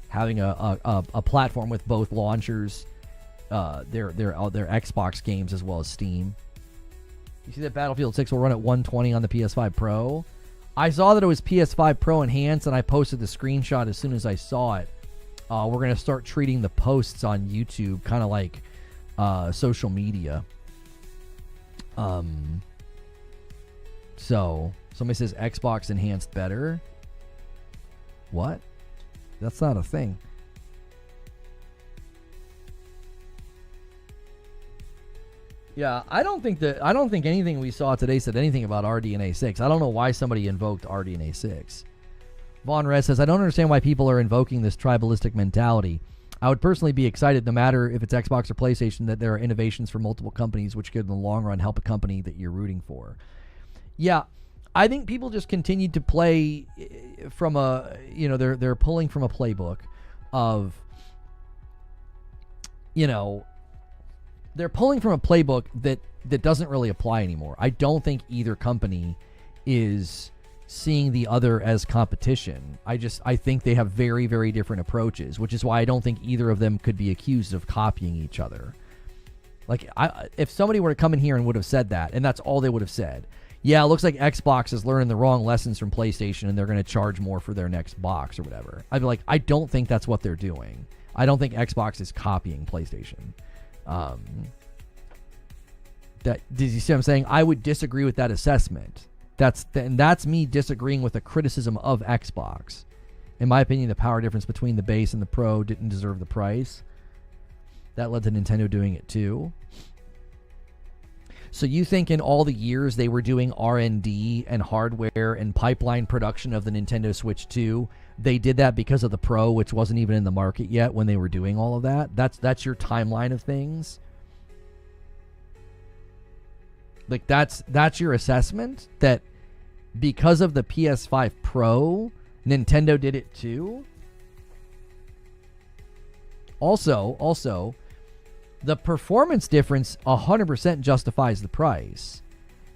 having a platform with both launchers, their Xbox games as well as Steam. You see that Battlefield 6 will run at 120 on the PS5 Pro? I saw that it was PS5 Pro Enhanced, and I posted the screenshot as soon as I saw it. We're going to start treating the posts on YouTube kind of like social media. So somebody says Xbox Enhanced better. What? That's not a thing. Yeah, I don't think anything we saw today said anything about RDNA 6. I don't know why somebody invoked RDNA 6. Von Res says, I don't understand why people are invoking this tribalistic mentality. I would personally be excited, no matter if it's Xbox or PlayStation, that there are innovations for multiple companies which could in the long run help a company that you're rooting for. Yeah, I think people just continue to play from they're pulling from a playbook of, they're pulling from a playbook that doesn't really apply anymore. I don't think either company is seeing the other as competition. I think they have very, very different approaches, which is why I don't think either of them could be accused of copying each other. Like, if somebody were to come in here and would have said that, and that's all they would have said, yeah, it looks like Xbox is learning the wrong lessons from PlayStation and they're going to charge more for their next box or whatever. I'd be like, I don't think that's what they're doing. I don't think Xbox is copying PlayStation. Did you see what I'm saying? I would disagree with that assessment. That's me disagreeing with the criticism of Xbox. In my opinion, the power difference between the base and the Pro didn't deserve the price. That led to Nintendo doing it too. So you think in all the years they were doing R&D and hardware and pipeline production of the Nintendo Switch 2, they did that because of the Pro, which wasn't even in the market yet when they were doing all of that? That's your timeline of things? Like that's your assessment? That because of the PS5 Pro, Nintendo did it too? Also, the performance difference 100% justifies the price.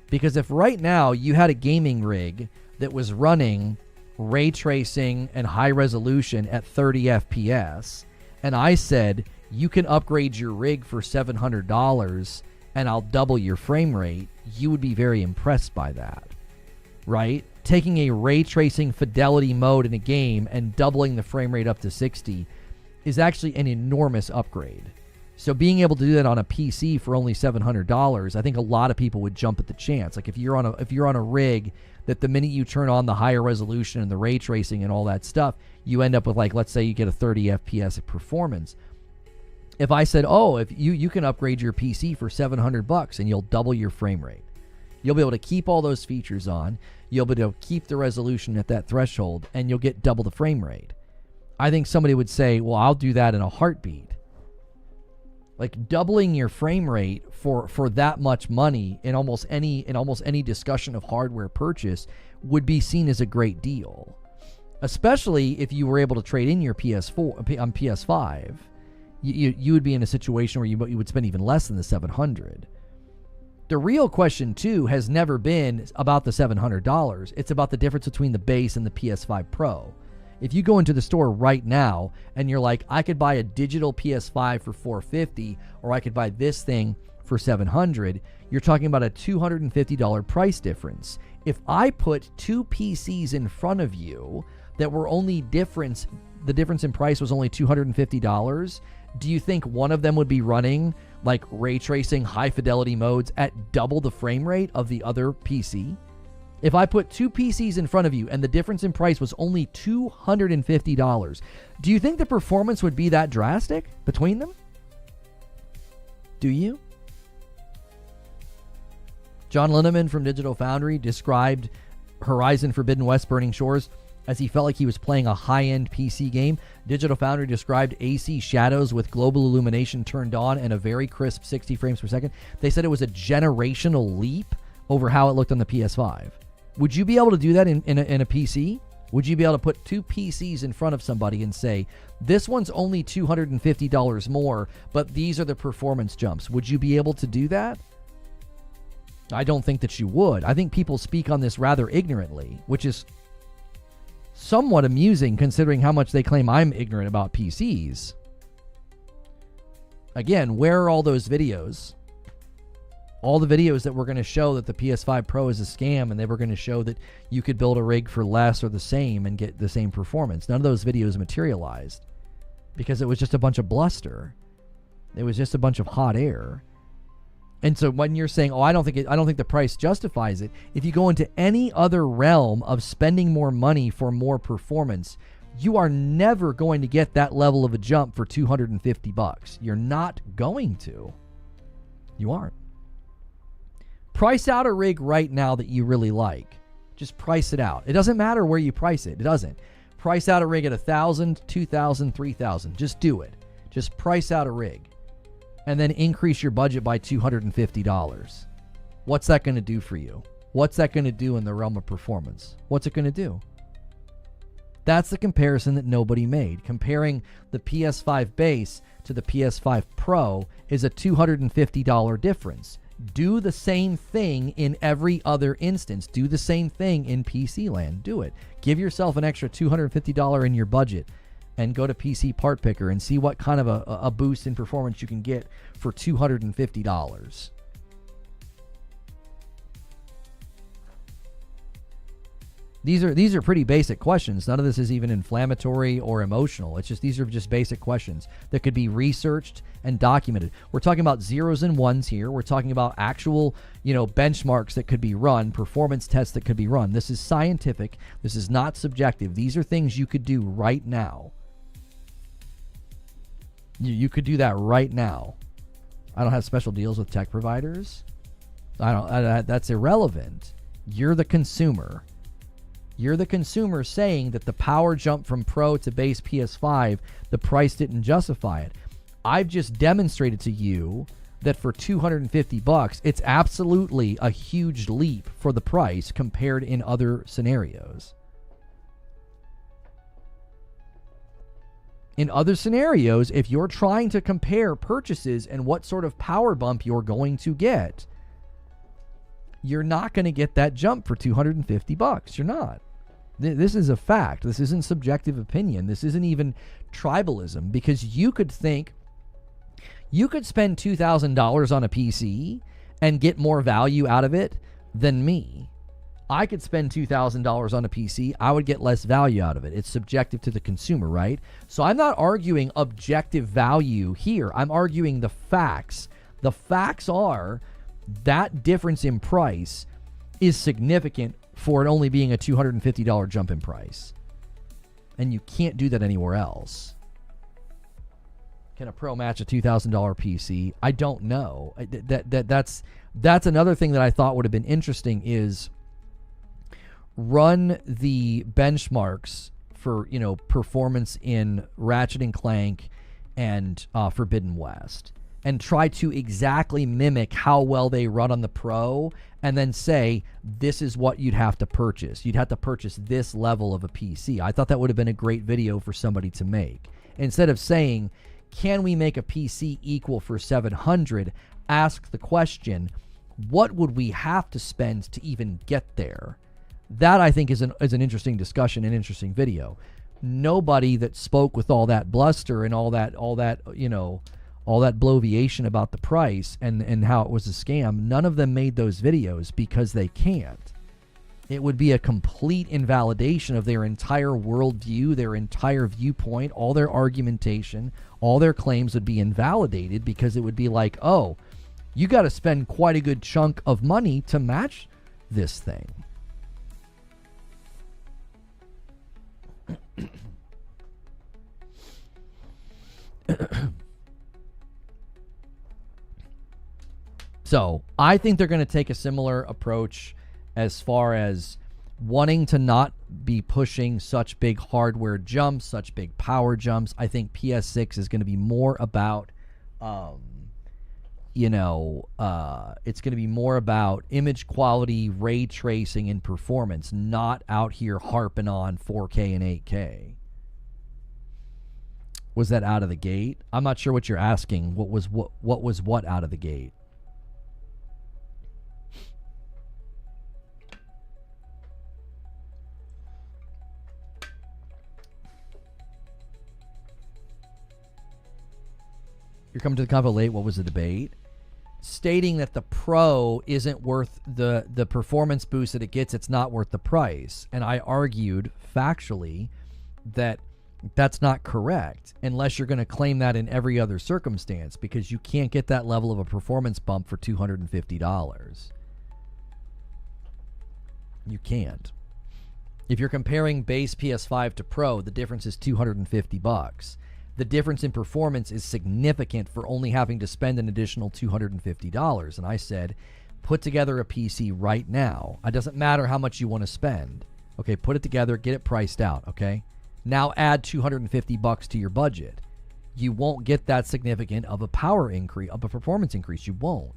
Because if right now you had a gaming rig that was running ray tracing and high resolution at 30 FPS, and I said, you can upgrade your rig for $700 and I'll double your frame rate, you would be very impressed by that, right? Taking a ray tracing fidelity mode in a game and doubling the frame rate up to 60 is actually an enormous upgrade. So being able to do that on a PC for only $700, I think a lot of people would jump at the chance. Like if you're on a rig that the minute you turn on the higher resolution and the ray tracing and all that stuff, you end up with, like, let's say you get a 30 FPS of performance. If I said, oh, if you can upgrade your PC for $700 and you'll double your frame rate, you'll be able to keep all those features on, you'll be able to keep the resolution at that threshold, and you'll get double the frame rate. I think somebody would say, well, I'll do that in a heartbeat. Like doubling your frame rate for that much money in almost any discussion of hardware purchase would be seen as a great deal, especially if you were able to trade in your PS4 on PS5. You would be in a situation where you would spend even less than the $700. The real question too has never been about the $700. It's about the difference between the base and the PS5 Pro. If you go into the store right now and you're like, I could buy a digital PS5 for $450, or I could buy this thing for $700, you're talking about a $250 price difference. If I put two PCs in front of you that were the difference in price was only $250, do you think one of them would be running like ray tracing high fidelity modes at double the frame rate of the other PC? If I put two PCs in front of you and the difference in price was only $250, do you think the performance would be that drastic between them? Do you? John Linneman from Digital Foundry described Horizon Forbidden West Burning Shores as he felt like he was playing a high-end PC game. Digital Foundry described AC shadows with global illumination turned on and a very crisp 60 frames per second. They said it was a generational leap over how it looked on the PS5. Would you be able to do that in a PC? Would you be able to put two PCs in front of somebody and say, this one's only $250 more, but these are the performance jumps? Would you be able to do that? I don't think that you would. I think people speak on this rather ignorantly, which is somewhat amusing considering how much they claim I'm ignorant about PCs. Again, where are all those videos? All the videos that were going to show that the PS5 Pro is a scam, and they were going to show that you could build a rig for less or the same and get the same performance. None of those videos materialized because it was just a bunch of bluster. It was just a bunch of hot air. And so when you're saying, I don't think the price justifies it, if you go into any other realm of spending more money for more performance, you are never going to get that level of a jump for $250. You're not going to. You aren't. Price out a rig right now that you really like. Just price it out. It doesn't matter where you price it. It doesn't. Price out a rig at $1,000, $2,000, $3,000. Just do it. Just price out a rig. And then increase your budget by $250. What's that going to do for you? What's that going to do in the realm of performance? What's it going to do? That's the comparison that nobody made. Comparing the PS5 base to the PS5 Pro is a $250 difference. Do the same thing in every other instance. Do the same thing in PC land. Do it. Give yourself an extra $250 in your budget and go to PC Part Picker and see what kind of a boost in performance you can get for $250. These are pretty basic questions. None of this is even inflammatory or emotional. It's just, these are just basic questions that could be researched and documented. We're talking about zeros and ones here. We're talking about actual, benchmarks that could be run, performance tests that could be run. This is scientific. This is not subjective. These are things you could do right now. You could do that right now. I don't have special deals with tech providers. That's irrelevant. You're the consumer. You're the consumer saying that the power jump from Pro to base PS5, the price didn't justify it. I've just demonstrated to you that for $250, it's absolutely a huge leap for the price compared in other scenarios. In other scenarios, if you're trying to compare purchases and what sort of power bump you're going to get, you're not going to get that jump for $250. You're not. This is a fact. This isn't subjective opinion. This isn't even tribalism, because you could think you could spend $2,000 on a PC and get more value out of it than me. I could spend $2,000 on a PC. I would get less value out of it. It's subjective to the consumer, right? So I'm not arguing objective value here. I'm arguing the facts. The facts are that difference in price is significant for it only being a $250 jump in price. And you can't do that anywhere else. Can a Pro match a $2,000 PC? I don't know. That's another thing that I thought would have been interesting is run the benchmarks for, performance in Ratchet and Clank and Forbidden West, and try to exactly mimic how well they run on the Pro, and then say, this is what you'd have to purchase. You'd have to purchase this level of a PC. I thought that would have been a great video for somebody to make. Instead of saying, can we make a PC equal for $700? Ask the question, what would we have to spend to even get there? That, I think, is an interesting discussion, an interesting video. Nobody that spoke with all that bluster and all that bloviation about the price and how it was a scam, none of them made those videos because they can't. It would be a complete invalidation of their entire worldview, their entire viewpoint, all their argumentation, all their claims would be invalidated, because it would be like, oh, you got to spend quite a good chunk of money to match this thing. So I think they're going to take a similar approach as far as wanting to not be pushing such big hardware jumps, such big power jumps. I think PS6 is going to be more about, it's going to be more about image quality, ray tracing, and performance, not out here harping on 4K and 8K. Was that out of the gate? I'm not sure what you're asking. What was what out of the gate? You're coming to the convo late. What was the debate? Stating that the Pro isn't worth the performance boost that it gets. It's not worth the price. And I argued factually that that's not correct unless you're going to claim that in every other circumstance, because you can't get that level of a performance bump for $250. You can't. If you're comparing base PS5 to Pro, the difference is $250. The difference in performance is significant for only having to spend an additional $250. And I said, put together a PC right now. It doesn't matter how much you want to spend. Okay, put it together, get it priced out, okay? Now add $250 to your budget. You won't get that significant of a power increase, of a performance increase. You won't.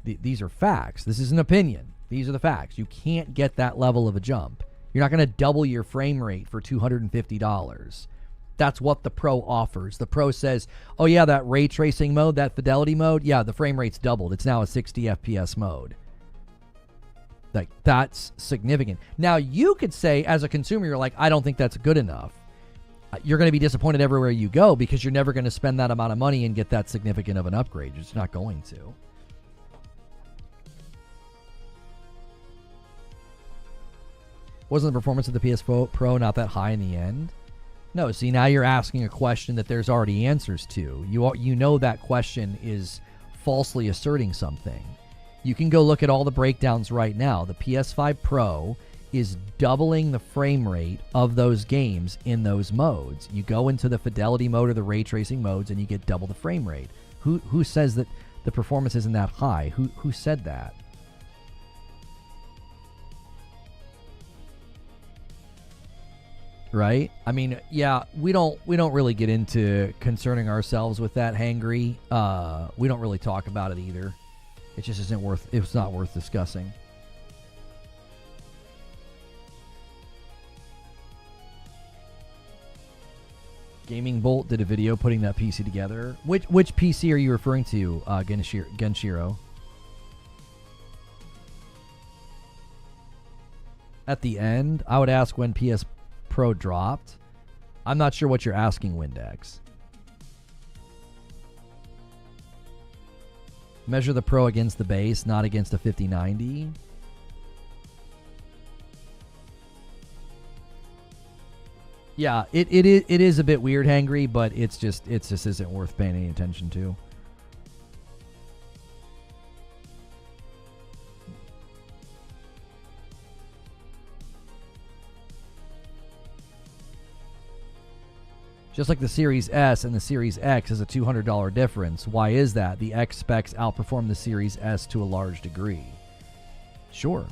These are facts. This is an opinion. These are the facts. You can't get that level of a jump. You're not going to double your frame rate for $250. That's what the Pro offers. The Pro says, oh yeah, that ray tracing mode, that fidelity mode, yeah, the frame rate's doubled. It's now a 60 FPS mode. Like, that's significant. Now, you could say, as a consumer, you're like, I don't think that's good enough. You're going to be disappointed everywhere you go, because you're never going to spend that amount of money and get that significant of an upgrade. You're just not going to. Wasn't the performance of the PS Pro not that high in the end? No, see, now you're asking a question that there's already answers to. You know that question is falsely asserting something. You can go look at all the breakdowns right now. The PS5 Pro is doubling the frame rate of those games in those modes. You go into the fidelity mode or the ray tracing modes and you get double the frame rate. Who says that the performance isn't that high? Who said that? Right? I mean, yeah, we don't really get into concerning ourselves with that, Hangry. We don't really talk about it either. It just isn't worth. It's not worth discussing. Gaming Bolt did a video putting that PC together. Which PC are you referring to, Genshiro? At the end, I would ask when PS Pro dropped. I'm not sure what you're asking, Windex. Measure the Pro against the base, not against a 5090. Yeah, it is a bit weird, Hangry, but it just isn't worth paying any attention to. Just like the Series S and the Series X is a $200 difference. Why is that? The X specs outperform the Series S to a large degree. Sure.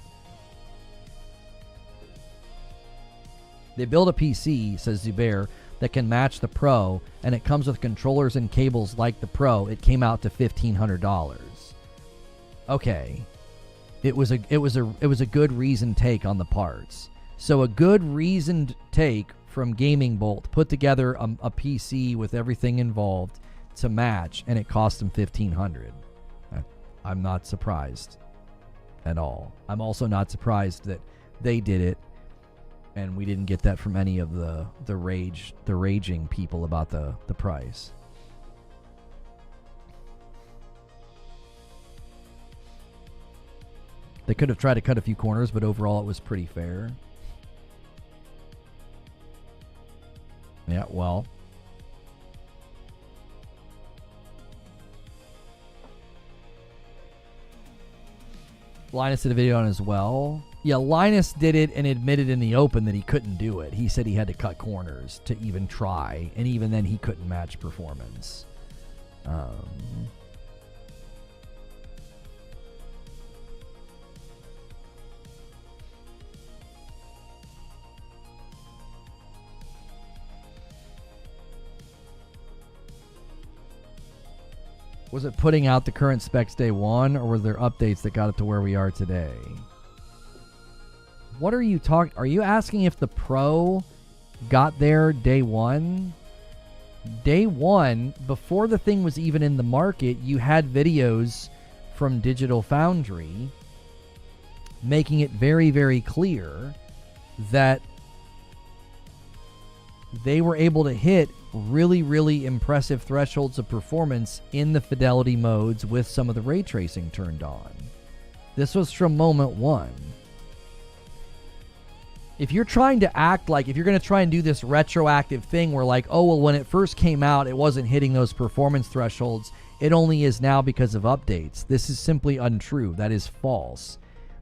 They build a PC, says Zubair, that can match the Pro, and it comes with controllers and cables like the Pro. It came out to $1,500. Okay. It was a good reasoned take on the parts. So a good reasoned take from Gaming Bolt put together a PC with everything involved to match, and it cost them $1,500. I'm not surprised at all. I'm also not surprised that they did it, and we didn't get that from any of the raging people about the price. They could have tried to cut a few corners, but overall it was pretty fair. Yeah, well. Linus did a video on it as well. Yeah, Linus did it and admitted in the open that he couldn't do it. He said he had to cut corners to even try, and even then he couldn't match performance. Was it putting out the current specs day one, or were there updates that got it to where we are today? What are you talking? Are you asking if the Pro got there day one? Day one, before the thing was even in the market, you had videos from Digital Foundry making it very, very clear that they were able to hit really, really impressive thresholds of performance in the fidelity modes with some of the ray tracing turned on. This was from moment one. If you're trying to act like, if you're going to try and do this retroactive thing where like, oh, well, when it first came out, it wasn't hitting those performance thresholds, it only is now because of updates. This is simply untrue. That is false.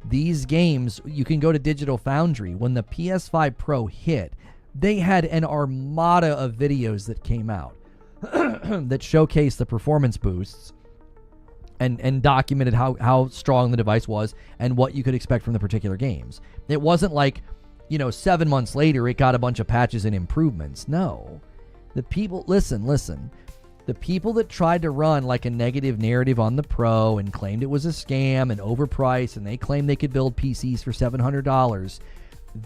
These games, you can go to Digital Foundry. When the PS5 Pro hit, they had an armada of videos that came out that showcased the performance boosts and documented how strong the device was and what you could expect from the particular games. It wasn't like, 7 months later it got a bunch of patches and improvements. No. The people, listen. The people that tried to run like a negative narrative on the Pro and claimed it was a scam and overpriced and they claimed they could build PCs for $700,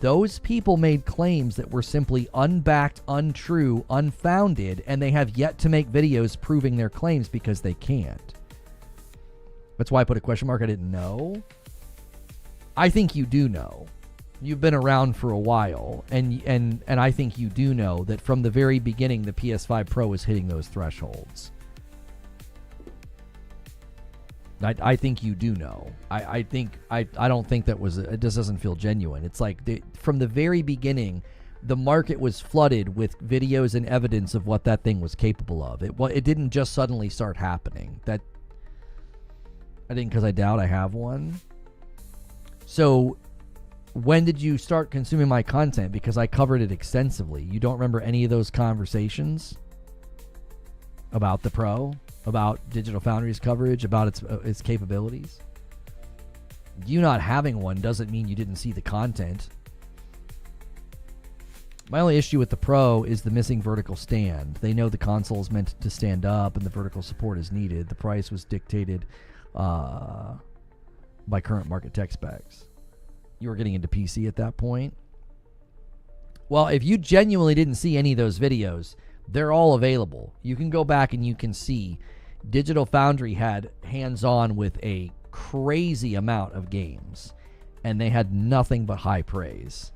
those people made claims that were simply unbacked, untrue, unfounded, and they have yet to make videos proving their claims because they can't. That's why I put a question mark. I didn't know. I think you do know. You've been around for a while, and I think you do know that from the very beginning, the PS5 Pro is hitting those thresholds. I think you do know. I don't think that was, it just doesn't feel genuine. It's like from the very beginning, the market was flooded with videos and evidence of what that thing was capable of. It didn't just suddenly start happening. That I think because I doubt I have one. So when did you start consuming my content? Because I covered it extensively. You don't remember any of those conversations about the Pro, about Digital Foundry's coverage, about its capabilities? You not having one doesn't mean you didn't see the content. My only issue with the Pro is the missing vertical stand. They know the console is meant to stand up and the vertical support is needed. The price was dictated by current market tech specs. You were getting into PC at that point. Well, if you genuinely didn't see any of those videos, they're all available. You can go back and you can see Digital Foundry had hands-on with a crazy amount of games, and they had nothing but high praise.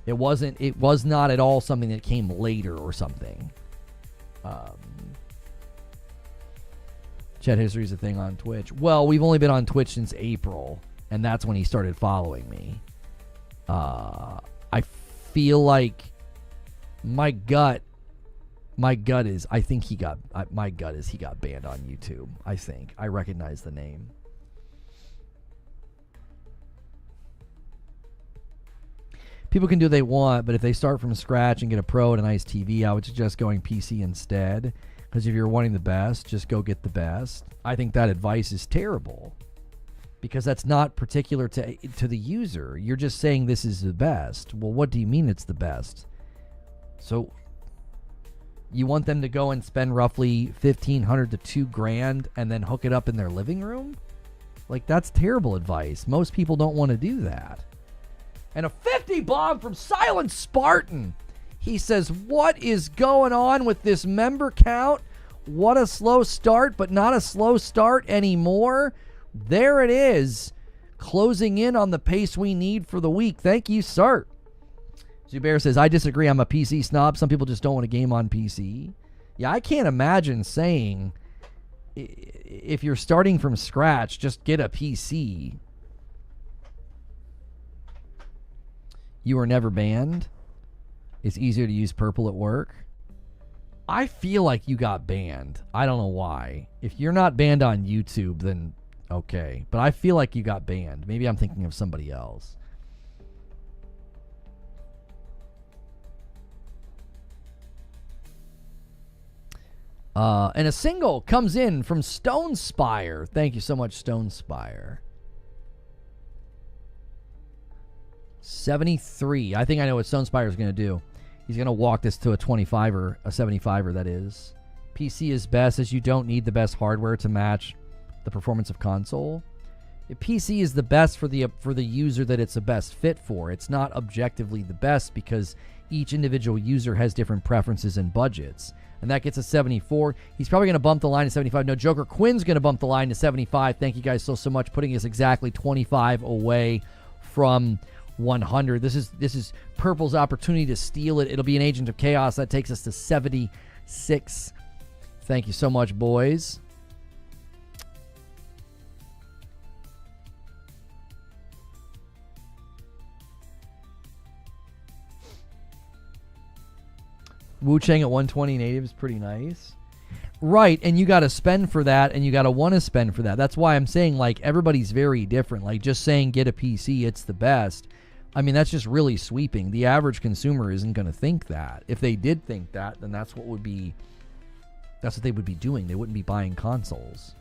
It was not at all something that came later or something. Chat history is a thing on Twitch. Well, we've only been on Twitch since April, and that's when he started following me. I feel like my gut is he got banned on YouTube. I think I recognize the name. People can do what they want, but if they start from scratch and get a Pro and a nice TV, I would suggest going PC instead. Because if you're wanting the best, just go get the best. I think that advice is terrible. Because that's not particular to the user. You're just saying this is the best. Well, what do you mean it's the best? So you want them to go and spend roughly $1,500 to $2,000 and then hook it up in their living room? Like, that's terrible advice. Most people don't want to do that. And a 50 bomb from Silent Spartan. He says, what is going on with this member count? What a slow start, but not a slow start anymore. There it is. Closing in on the pace we need for the week. Thank you, sir. Zubair says, I disagree. I'm a PC snob. Some people just don't want to game on PC. Yeah, I can't imagine saying if you're starting from scratch, just get a PC. You were never banned. It's easier to use purple at work. I feel like you got banned. I don't know why. If you're not banned on YouTube, then okay. But I feel like you got banned. Maybe I'm thinking of somebody else. And a single comes in from Stone Spire. Thank you so much, Stone Spire. 73. I think I know what Stone Spire is going to do. He's going to walk this to a 25er, a 75er, that is. PC is best as you don't need the best hardware to match the performance of console. PC is the best for the user that it's the best fit for. It's not objectively the best because each individual user has different preferences and budgets. And that gets a 74. He's probably going to bump the line to 75. No, Joker Quinn's going to bump the line to 75. Thank you guys so much, putting us exactly 25 away from 100. This is Purple's opportunity to steal it. It'll be an Agent of Chaos. That takes us to 76. Thank you so much, boys. Wu Chang at 120 native is pretty nice. Right, and you got to spend for that, and you got to want to spend for that. That's why I'm saying, like, everybody's very different. Like, just saying get a PC, it's the best. I mean, that's just really sweeping. The average consumer isn't going to think that. If they did think that, then that's what they would be doing. They wouldn't be buying consoles.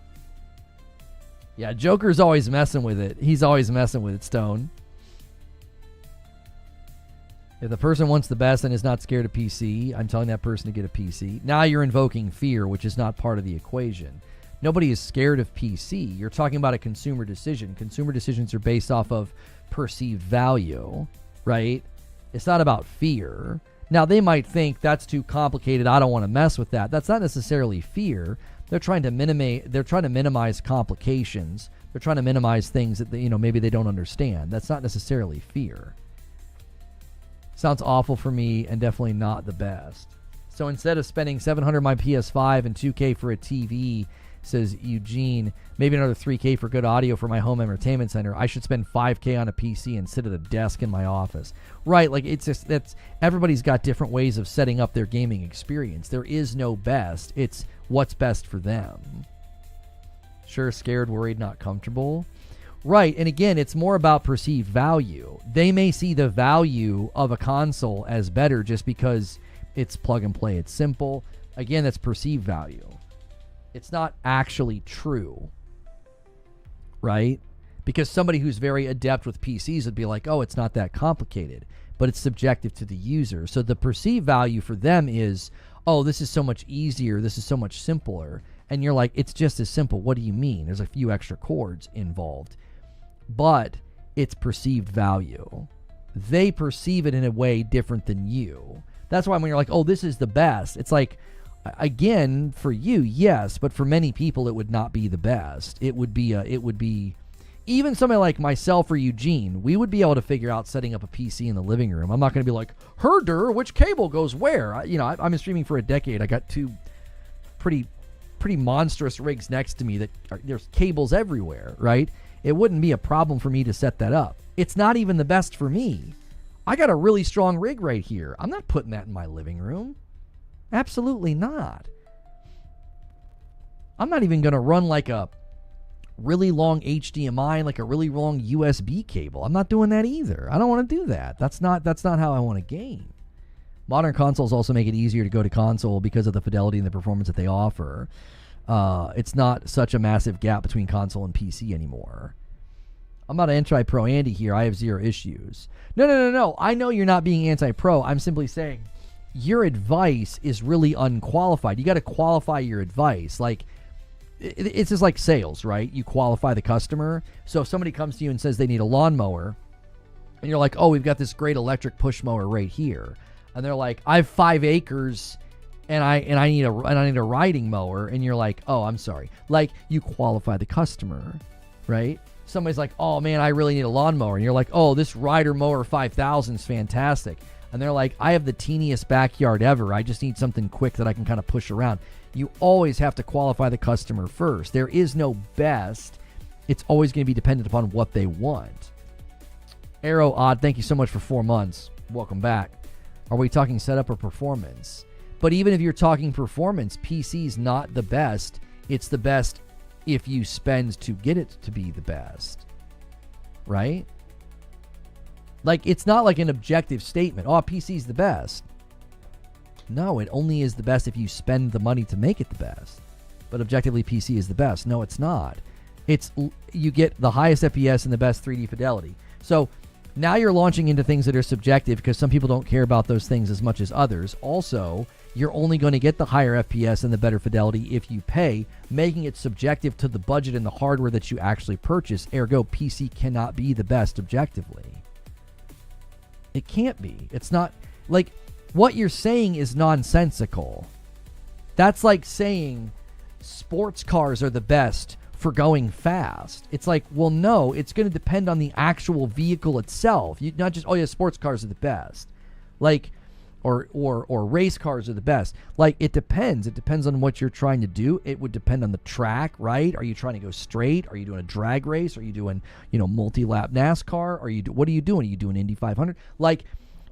Yeah, Joker's always messing with it. He's always messing with it, Stone. If the person wants the best and is not scared of PC, I'm telling that person to get a PC. Now you're invoking fear, which is not part of the equation. Nobody is scared of PC. You're talking about a consumer decision. Consumer decisions are based off of perceived value, right? It's not about fear. Now, they might think that's too complicated. I don't want to mess with that. That's not necessarily fear. They're trying to minimize complications. They're trying to minimize things that maybe they don't understand. That's not necessarily fear. Sounds awful for me and definitely not the best. So instead of spending $700 on my PS5 and $2K for a TV, Says Eugene, maybe another $3K for good audio for my home entertainment center. I should spend $5K on a PC and sit at a desk in my office. Right, like it's just that's everybody's got different ways of setting up their gaming experience. There is no best. It's what's best for them. Sure, scared, worried, not comfortable. Right, and again, it's more about perceived value. They may see the value of a console as better just because it's plug and play. It's simple. Again, that's perceived value. It's not actually true, right? Because somebody who's very adept with PCs would be like, oh, it's not that complicated, but it's subjective to the user. So the perceived value for them is, oh, this is so much easier, this is so much simpler. And you're like, it's just as simple. What do you mean? There's a few extra chords involved. But it's perceived value. They perceive it in a way different than you. That's why when you're like, oh, this is the best, it's like, again, for you, yes, but for many people, it would not be the best. It would be, even somebody like myself or Eugene, we would be able to figure out setting up a PC in the living room. I'm not going to be like, herder, which cable goes where? I've been streaming for a decade. I got two pretty monstrous rigs next to me there's cables everywhere, right? It wouldn't be a problem for me to set that up. It's not even the best for me. I got a really strong rig right here. I'm not putting that in my living room. Absolutely not. I'm not even going to run like a really long HDMI, like a really long USB cable. I'm not doing that either. I don't want to do that. That's not how I want to game. Modern consoles also make it easier to go to console because of the fidelity and the performance that they offer. It's not such a massive gap between console and PC anymore. I'm not anti-pro Andy here. I have zero issues. No. I know you're not being anti-pro. I'm simply saying your advice is really unqualified. You got to qualify your advice. Like, it's just like sales, right? You qualify the customer. So if somebody comes to you and says they need a lawnmower, and you're like, oh, we've got this great electric push mower right here. And they're like, I have 5 acres and I need a riding mower, and you're like, oh, I'm sorry. Like, you qualify the customer, right? Somebody's like, oh man, I really need a lawnmower, and you're like, oh, this Rider Mower 5000 is fantastic. And they're like, I have the teeniest backyard ever. I just need something quick that I can kind of push around. You always have to qualify the customer first. There is no best. It's always going to be dependent upon what they want. Arrow Odd, thank you so much for 4 months. Welcome back. Are we talking setup or performance? But even if you're talking performance, PC's not the best. It's the best if you spend to get it to be the best. Right? Like, it's not like an objective statement. Oh, PC's the best. No, it only is the best if you spend the money to make it the best. But objectively, PC is the best. No, it's not. You get the highest FPS and the best 3D fidelity. So now you're launching into things that are subjective because some people don't care about those things as much as others. Also, you're only going to get the higher FPS and the better fidelity if you pay, making it subjective to the budget and the hardware that you actually purchase. Ergo, PC cannot be the best objectively. It can't be. It's not, like, what you're saying is nonsensical. That's like saying sports cars are the best for going fast. It's like, well, no, it's going to depend on the actual vehicle itself. You not just, oh yeah, sports cars are the best. Like, or race cars are the best. Like, it depends. It depends on what you're trying to do. It would depend on the track, right? Are you trying to go straight? Are you doing a drag race? Are you doing, multi-lap NASCAR? What are you doing? Are you doing Indy 500? Like,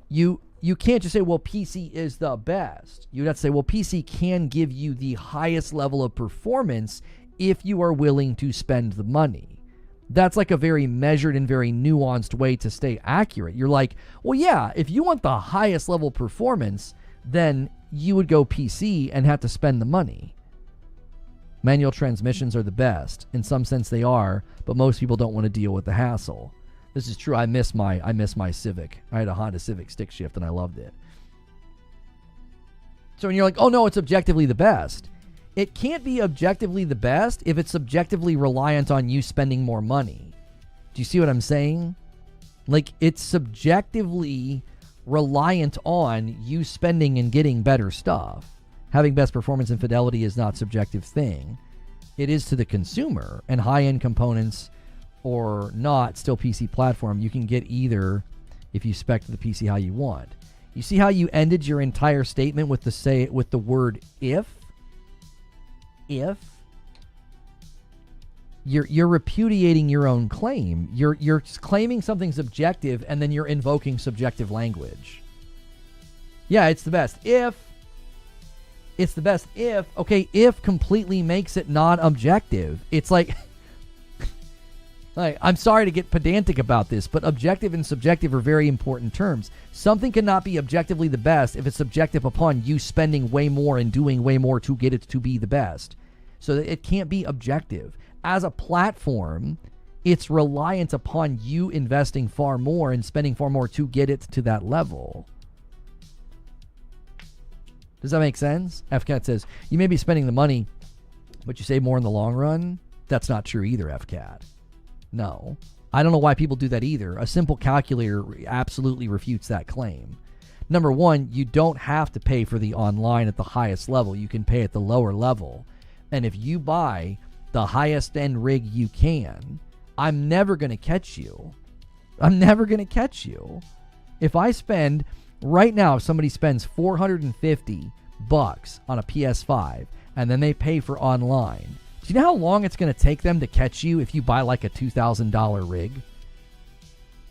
you can't just say, well, PC is the best. You'd have to say, well, PC can give you the highest level of performance if you are willing to spend the money. That's like a very measured and very nuanced way to stay accurate. You're like, well, yeah, if you want the highest level performance, then you would go PC and have to spend the money. Manual transmissions are the best. In some sense they are, but most people don't want to deal with the hassle. This is true. I miss my Civic. I had a Honda Civic stick shift and I loved it. So when you're like, oh no, it's objectively the best. It can't be objectively the best if it's subjectively reliant on you spending more money. Do you see what I'm saying? Like, it's subjectively reliant on you spending and getting better stuff. Having best performance and fidelity is not a subjective thing. It is to the consumer, and high-end components or not, still PC platform, you can get either if you spec the PC how you want. You see how you ended your entire statement with the word if? If. You're repudiating your own claim. You're claiming something's objective, and then you're invoking subjective language. Yeah, it's the best. It's the best if, okay, if completely makes it non-objective. It's like, I'm sorry to get pedantic about this, but objective and subjective are very important terms. Something cannot be objectively the best if it's subjective upon you spending way more and doing way more to get it to be the best. So that it can't be objective. As a platform, it's reliant upon you investing far more and spending far more to get it to that level. Does that make sense? FCAT says, you may be spending the money, but you save more in the long run. That's not true either, FCAT. No. I don't know why people do that either. A simple calculator absolutely refutes that claim. Number one, you don't have to pay for the online at the highest level. You can pay at the lower level. And if you buy the highest end rig you can, I'm never going to catch you. I'm never going to catch you. If I spend, right now, if somebody spends $450 on a PS5 and then they pay for online, do you know how long it's going to take them to catch you if you buy like a $2,000 rig?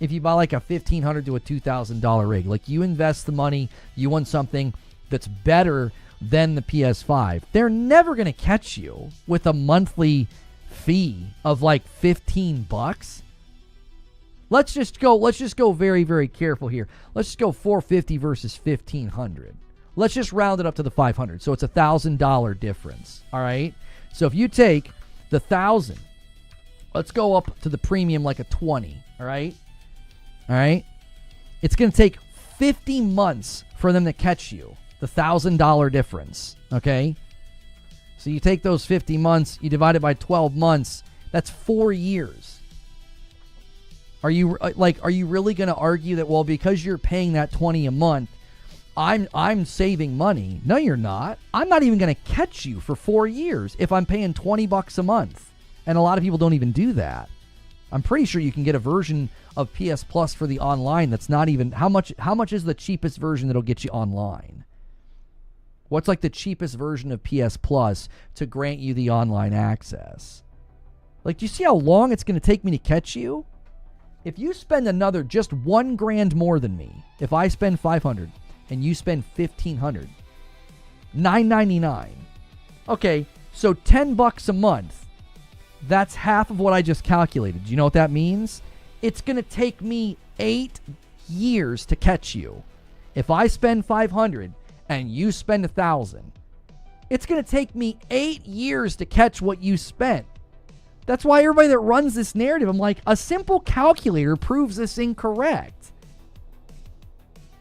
If you buy like a $1,500 to a $2,000 rig, like you invest the money, you want something that's better than the PS5. They're never going to catch you with a monthly fee of like $15. Let's just go very, very careful here. Let's just go $450 versus $1,500. Let's just round it up to the $500. So it's a $1,000 difference. All right. So if you take the 1,000, let's go up to the premium like a 20. All right. All right. It's going to take 50 months for them to catch you. The $1,000 difference. Okay. So you take those 50 months, you divide it by 12 months. That's 4 years. Are you really going to argue that, well, because you're paying that 20 a month, I'm saving money? No, you're not. I'm not even going to catch you for 4 years if I'm paying $20 a month. And a lot of people don't even do that. I'm pretty sure you can get a version of PS Plus for the online that's not even, how much is the cheapest version that'll get you online? What's like the cheapest version of PS Plus to grant you the online access? Like, do you see how long it's going to take me to catch you? If you spend another just $1,000 more than me, if I spend $500 and you spend $1,500, $9.99. Okay, so $10 a month. That's half of what I just calculated. Do you know what that means? It's going to take me 8 years to catch you. If I spend $500 and you spend $1,000, it's going to take me 8 years to catch what you spent. That's why everybody that runs this narrative, I'm like, a simple calculator proves this incorrect.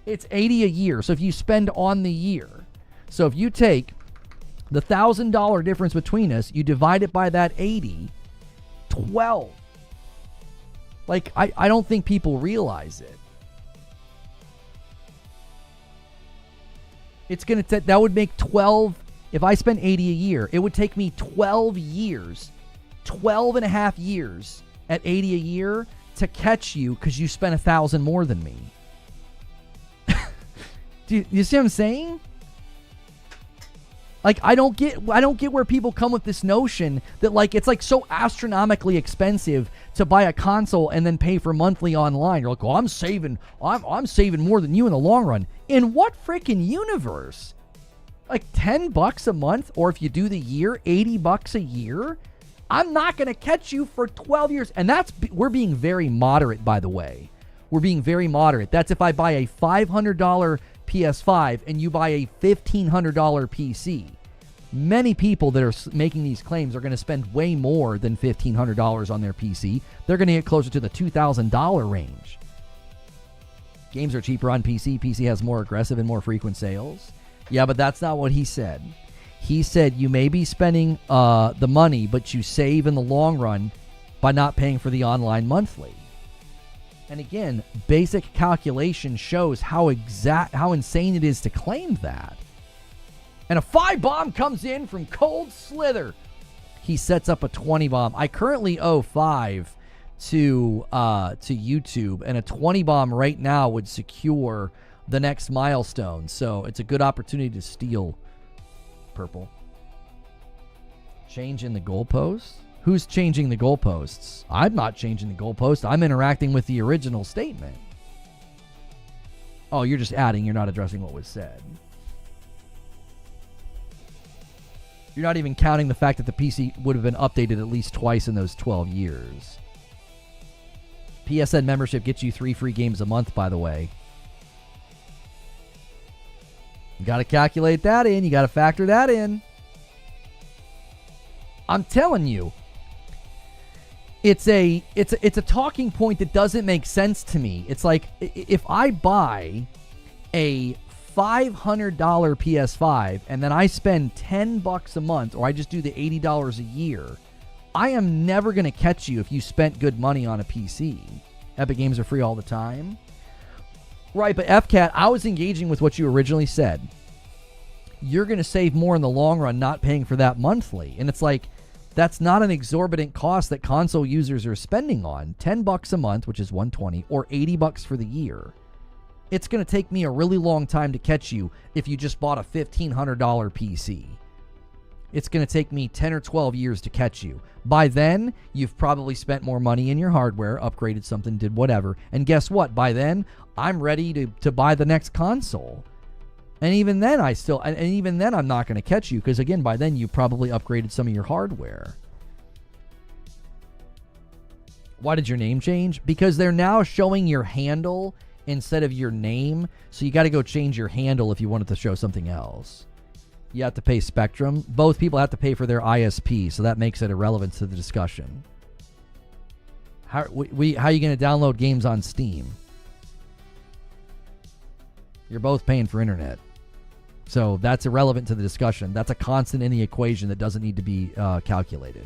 It's $80 a year. So if you spend on the year, so if you take the $1,000 difference between us, you divide it by that 80, 12. Like, I don't think people realize it. It's going to that would make 12. If I spend 80 a year, it would take me 12 years, 12 and a half years at 80 a year to catch you because you spent $1,000 more than me. Do you see what I'm saying? Like, I don't get where people come with this notion that, like, it's like so astronomically expensive to buy a console and then pay for monthly online. You're like, oh, I'm saving more than you in the long run. In what freaking universe? Like $10 a month, or if you do the year, $80 a year? I'm not going to catch you for 12 years. And we're being very moderate, by the way. We're being very moderate. That's if I buy a $500 PS5 and you buy a $1,500 PC. Many people that are making these claims are going to spend way more than $1,500 on their PC. They're going to get closer to the $2,000 range. Games are cheaper on PC. PC has more aggressive and more frequent sales. Yeah, but that's not what he said. He said you may be spending the money, but you save in the long run by not paying for the online monthly. And again, basic calculation shows how insane it is to claim that. And a 5 bomb comes in from Cold Slither. He sets up a 20 bomb. I currently owe 5 to YouTube, and a 20 bomb right now would secure the next milestone. So it's a good opportunity to steal. Purple. Change in the goalposts? Who's changing the goalposts? I'm not changing the goalpost. I'm interacting with the original statement. Oh, you're just adding. You're not addressing what was said. You're not even counting the fact that the PC would have been updated at least twice in those 12 years. PSN membership gets you 3 free games a month, by the way. You got to calculate that in. You got to factor that in. I'm telling you, it's a talking point that doesn't make sense to me. It's like if I buy a $500 PS5 and then I spend $10 a month, or I just do the $80 a year, I am never going to catch you if you spent good money on a PC. Epic Games are free all the time. Right, but FCAT, I was engaging with what you originally said. You're going to save more in the long run not paying for that monthly. And it's like, that's not an exorbitant cost that console users are spending on. $10 a month, which is $120, or $80 for the year. It's going to take me a really long time to catch you if you just bought a $1,500 PC. It's going to take me 10 or 12 years to catch you. By then, you've probably spent more money in your hardware, upgraded something, did whatever. And guess what? By then, I'm ready to buy the next console. And even then, I'm not going to catch you because, again, by then, you probably upgraded some of your hardware. Why did your name change? Because they're now showing your handle instead of your name. So you got to go change your handle if you wanted to show something else. You have to pay Spectrum. Both people have to pay for their ISP, so that makes it irrelevant to the discussion. How are you going to download games on Steam? You're both paying for internet. So that's irrelevant to the discussion. That's a constant in the equation that doesn't need to be calculated.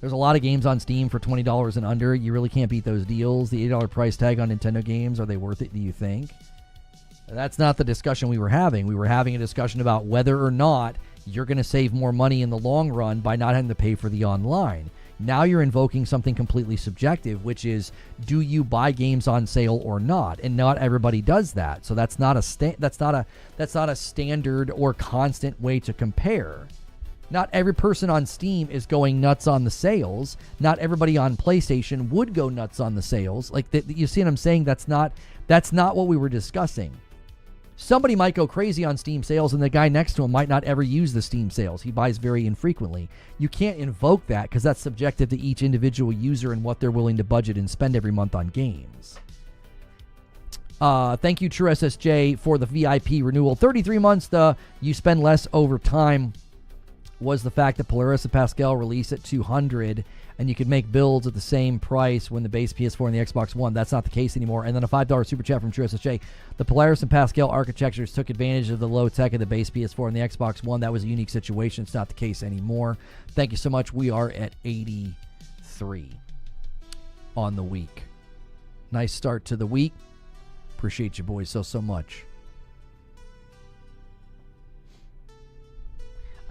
There's a lot of games on Steam for $20 and under. You really can't beat those deals. The $8 price tag on Nintendo games, are they worth it, do you think? That's not the discussion we were having. We were having a discussion about whether or not you're going to save more money in the long run by not having to pay for the online. Now you're invoking something completely subjective, which is, do you buy games on sale or not? And not everybody does that. So that's not a standard or constant way to compare. Not every person on Steam is going nuts on the sales. Not everybody on PlayStation would go nuts on the sales. Like you see what I'm saying? That's not what we were discussing. Somebody might go crazy on Steam sales, and the guy next to him might not ever use the Steam sales. He buys very infrequently. You can't invoke that because that's subjective to each individual user and what they're willing to budget and spend every month on games. Thank you, True SSJ, for the VIP renewal. 33 months, you spend less over time was the fact that Polaris and Pascal released at $200, and you could make builds at the same price when the base PS4 and the Xbox One. That's not the case anymore. And then a $5 super chat from True SSJ. The Polaris and Pascal architectures took advantage of the low tech of the base PS4 and the Xbox One. That was a unique situation. It's not the case anymore. Thank you so much. We are at 83 on the week. Nice start to the week. Appreciate you boys so much.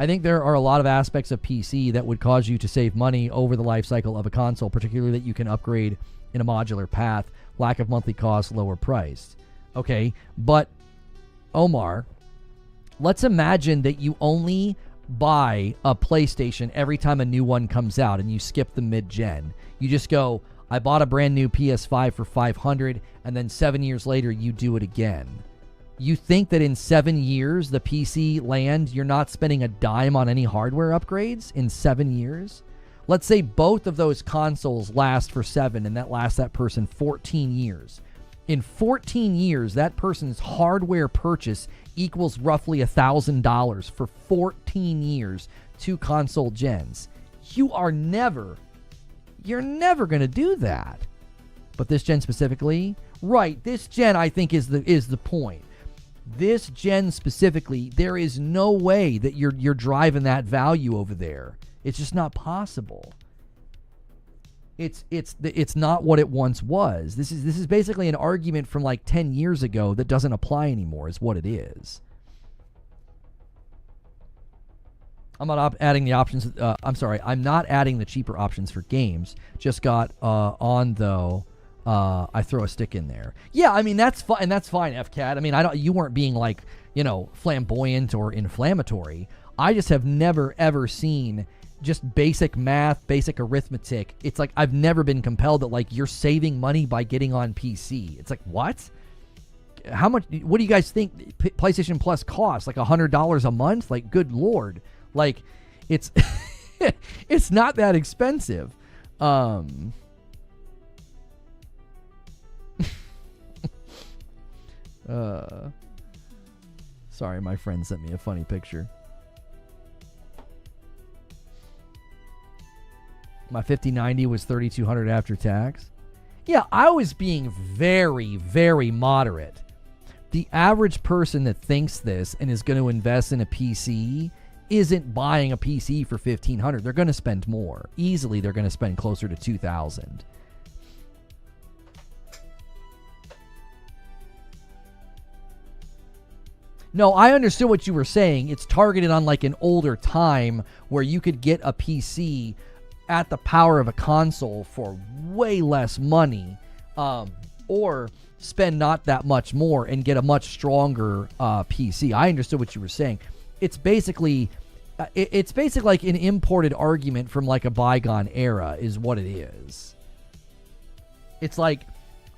I think there are a lot of aspects of PC that would cause you to save money over the life cycle of a console, particularly that you can upgrade in a modular path, lack of monthly cost, lower price. Okay, but Omar, let's imagine that you only buy a PlayStation every time a new one comes out and you skip the mid-gen. You just go, I bought a brand new PS5 for $500, and then 7 years later you do it again. You think that in 7 years, the PC land, you're not spending a dime on any hardware upgrades in 7 years? Let's say both of those consoles last for 7, and that lasts that person 14 years. In 14 years, that person's hardware purchase equals roughly $1,000 for 14 years, 2 console gens. You're never going to do that. But this gen specifically, right, this gen I think is the point. This gen specifically, there is no way that you're driving that value over there. It's just not possible. It's not what it once was. This is basically an argument from like 10 years ago that doesn't apply anymore, is what it is. I'm not adding the options. I'm not adding the cheaper options for games. Just got on though. I throw a stick in there. Yeah, I mean that's fine. That's fine, FCAT. I mean, you weren't being like, flamboyant or inflammatory. I just have never, ever seen just basic math, basic arithmetic. It's like I've never been compelled that, like, you're saving money by getting on PC. It's like, what? How much? What do you guys think PlayStation Plus costs? Like $100 a month? Like, good Lord. Like, it's it's not that expensive. Sorry, my friend sent me a funny picture. My 5090 was $3,200 after tax. Yeah, I was being very, very moderate. The average person that thinks this and is going to invest in a PC isn't buying a PC for $1,500. They're going to spend more. Easily, they're going to spend closer to $2,000. No, I understood what you were saying. It's targeted on like an older time where you could get a PC at the power of a console for way less money, or spend not that much more and get a much stronger PC. I understood what you were saying. It's basically like an imported argument from like a bygone era is what it is. It's like,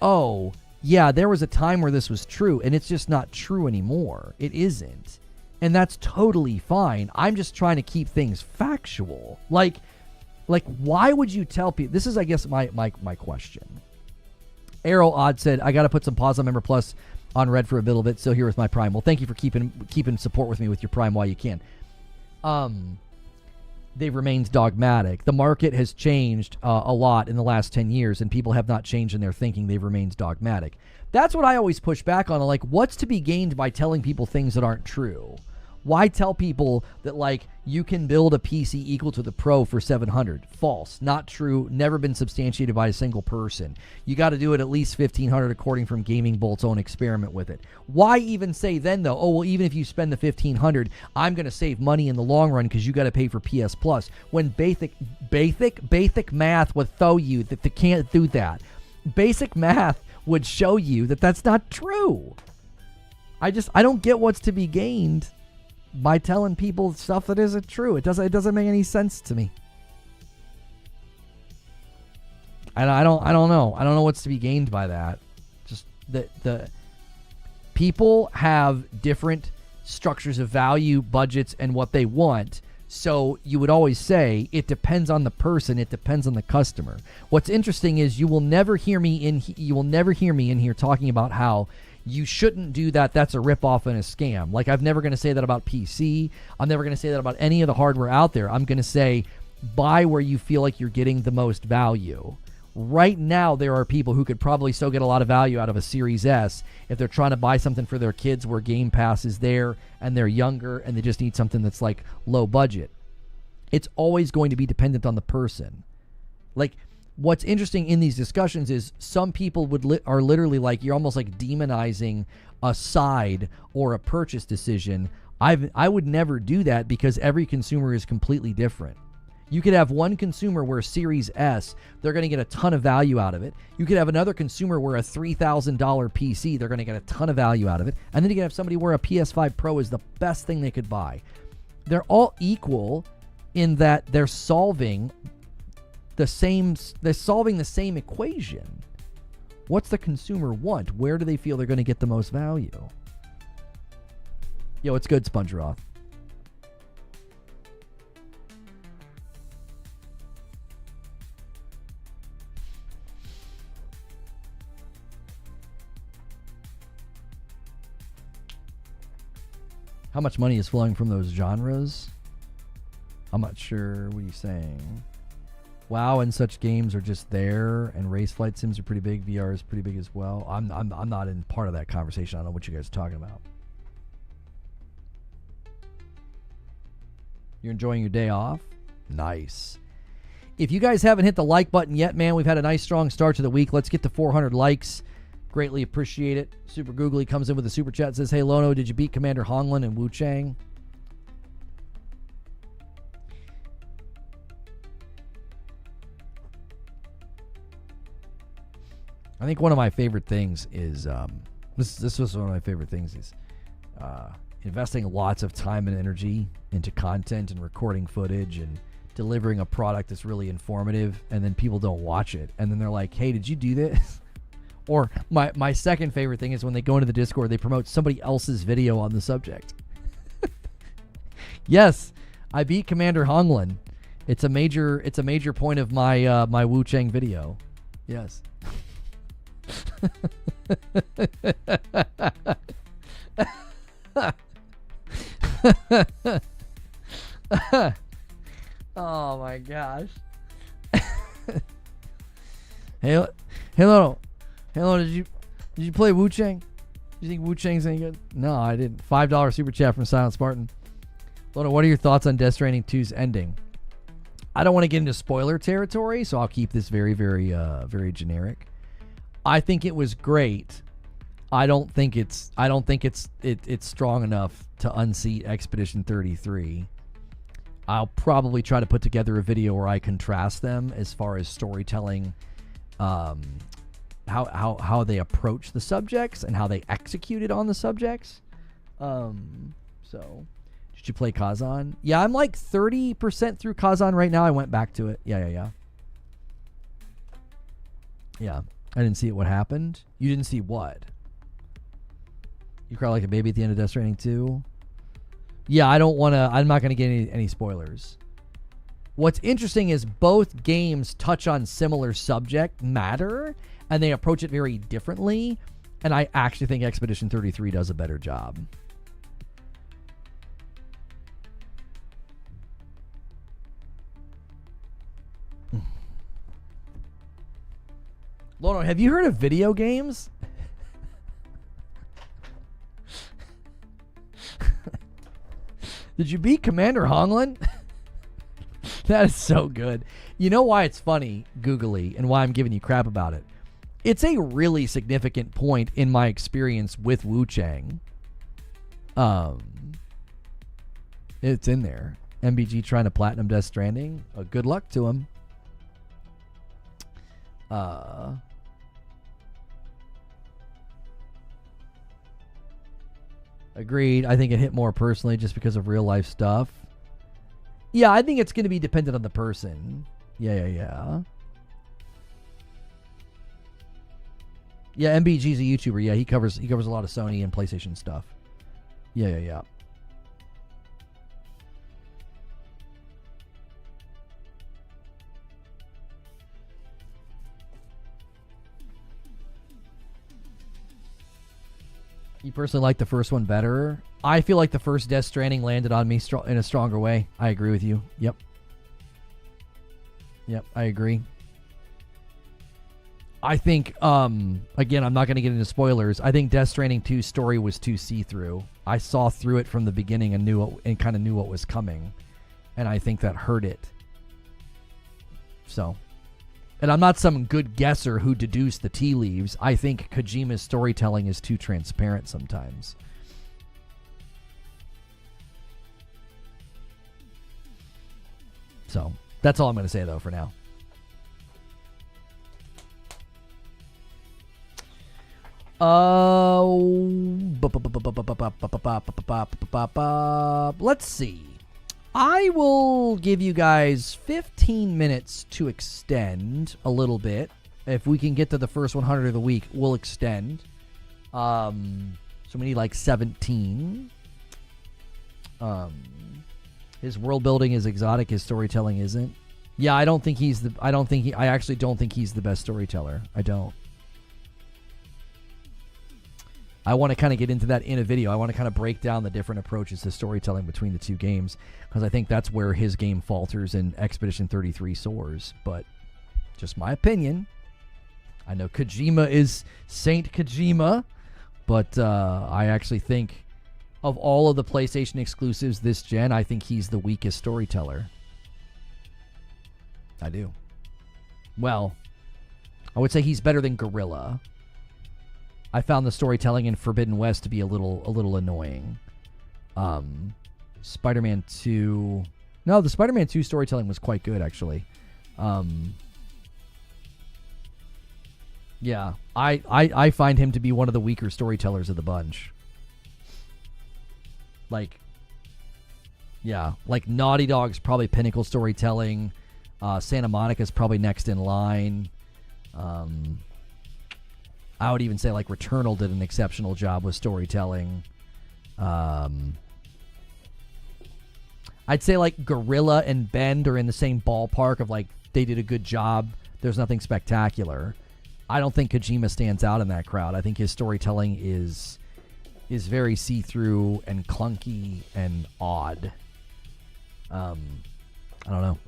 oh, yeah, there was a time where this was true, and it's just not true anymore. It isn't. And that's totally fine. I'm just trying to keep things factual. Like why would you tell people? This is, I guess, my question. Arrow Odd said, I got to put some pause on Member Plus on red for a little bit, still here with my Prime. Well, thank you for keeping support with me with your Prime while you can. They've remained dogmatic. The market has changed a lot in the last 10 years, and people have not changed in their thinking. They've remained dogmatic. That's what I always push back on. Like, what's to be gained by telling people things that aren't true? Why tell people that, like, you can build a PC equal to the Pro for $700? False. Not true. Never been substantiated by a single person. You got to do it at least $1,500 according from Gaming Bolt's own experiment with it. Why even say then, though, oh, well, even if you spend the $1,500, I'm going to save money in the long run because you got to pay for PS Plus. When basic math would show you that they can't do that. Basic math would show you that that's not true. I don't get what's to be gained by telling people stuff that isn't true. It doesn't make any sense to me. And I don't know. I don't know what's to be gained by that. Just the people have different structures of value, budgets, and what they want. So you would always say it depends on the person, it depends on the customer. What's interesting is you will never hear me in here talking about how you shouldn't do that. That's a ripoff and a scam. Like, I'm never going to say that about PC. I'm never going to say that about any of the hardware out there. I'm going to say buy where you feel like you're getting the most value. Right now, there are people who could probably still get a lot of value out of a Series S if they're trying to buy something for their kids where Game Pass is there and they're younger and they just need something that's like low budget. It's always going to be dependent on the person. Like, what's interesting in these discussions is some people are literally like, you're almost like demonizing a side or a purchase decision. I would never do that because every consumer is completely different. You could have one consumer where Series S, they're going to get a ton of value out of it. You could have another consumer where a $3,000 PC, they're going to get a ton of value out of it. And then you can have somebody where a PS5 Pro is the best thing they could buy. They're all equal in that they're solving the same equation. What's the consumer want? Where do they feel they're going to get the most value? Yo, it's good, Sponge Roth. How much money is flowing from those genres? I'm not sure. What are you saying? WoW and such games are just there, and race flight sims are pretty big. VR is pretty big as well. I'm not in part of that conversation. I don't know what you guys are talking about. You're enjoying your day off? Nice. If you guys haven't hit the like button yet, man, we've had a nice strong start to the week. Let's get to 400 likes. Greatly appreciate it. Super Googly comes in with a super chat. Says, hey, Lono, did you beat Commander Honglin and Wu Chang? I think one of my favorite things is this was one of my favorite things is investing lots of time and energy into content and recording footage and delivering a product that's really informative, and then people don't watch it, and then they're like, hey, did you do this? Or my second favorite thing is when they go into the Discord, they promote somebody else's video on the subject. Yes, I beat Commander Honglin. It's a major point of my my Wu Chang video. Yes. Oh my gosh. Hello, did you play Wu Chang? Do you think Wu Chang's any good? No, I didn't. $5 super chat from Silent Spartan. Lono, what are your thoughts on Death Stranding 2's ending? I don't want to get into spoiler territory, so I'll keep this very, very, very generic. I think it was great. I don't think it's strong enough to unseat Expedition 33. I'll probably try to put together a video where I contrast them as far as storytelling, how they approach the subjects and how they executed on the subjects. So, did you play Kazan? Yeah, I'm like 30% through Kazan right now. I went back to it. Yeah. Yeah, I didn't see it. What happened? You didn't see what? You cry like a baby at the end of Death Stranding 2? Yeah, I'm not going to get any spoilers. What's interesting is both games touch on similar subject matter, and they approach it very differently, and I actually think Expedition 33 does a better job. Lono, have you heard of video games? Did you beat Commander Honglin? That is so good. You know why it's funny, Googly, and why I'm giving you crap about it? It's a really significant point in my experience with Wu Chang. It's in there. MBG trying to platinum Death Stranding. Good luck to him. Agreed. I think it hit more personally just because of real life stuff. Yeah, I think it's going to be dependent on the person. Yeah. Yeah, MBG's a YouTuber. Yeah, he covers a lot of Sony and PlayStation stuff. Yeah. You personally like the first one better? I feel like the first Death Stranding landed on me in a stronger way. I agree with you. Yep, I agree. I think, again, I'm not going to get into spoilers. I think Death Stranding 2's story was too see-through. I saw through it from the beginning and kind of knew what was coming. And I think that hurt it. So... And I'm not some good guesser who deduced the tea leaves. I think Kojima's storytelling is too transparent sometimes. So, that's all I'm going to say, though, for now. Let's see. I will give you guys 15 minutes to extend a little bit. If we can get to the first 100 of the week, we'll extend. So we need like 17. His world building is exotic. His storytelling isn't. Yeah, I actually don't think he's the best storyteller. I don't. I want to kind of get into that in a video. I want to kind of break down the different approaches to storytelling between the two games, because I think that's where his game falters and Expedition 33 soars. But just my opinion. I know Kojima is Saint Kojima, but I actually think of all of the PlayStation exclusives this gen, I think he's the weakest storyteller. I do. Well, I would say he's better than Guerrilla. I found the storytelling in Forbidden West to be a little annoying. Spider-Man 2... No, the Spider-Man 2 storytelling was quite good, actually. Yeah, I find him to be one of the weaker storytellers of the bunch. Like, yeah, like Naughty Dog's probably pinnacle storytelling. Santa Monica's probably next in line. I would even say like Returnal did an exceptional job with storytelling. I'd say like Gorilla and Bend are in the same ballpark of like they did a good job. There's nothing spectacular. I don't think Kojima stands out in that crowd. I think his storytelling is very see-through and clunky and odd. I don't know.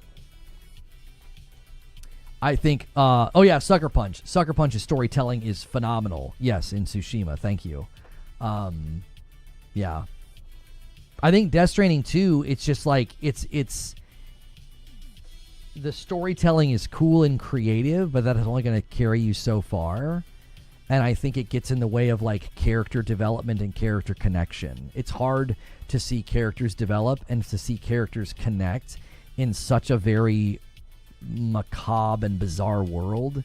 I think, Sucker Punch. Sucker Punch's storytelling is phenomenal. Yes, in Tsushima. Thank you. Yeah. I think Death Stranding 2, it's just like, it's the storytelling is cool and creative, but that is only going to carry you so far. And I think it gets in the way of like character development and character connection. It's hard to see characters develop and to see characters connect in such a very macabre and bizarre world.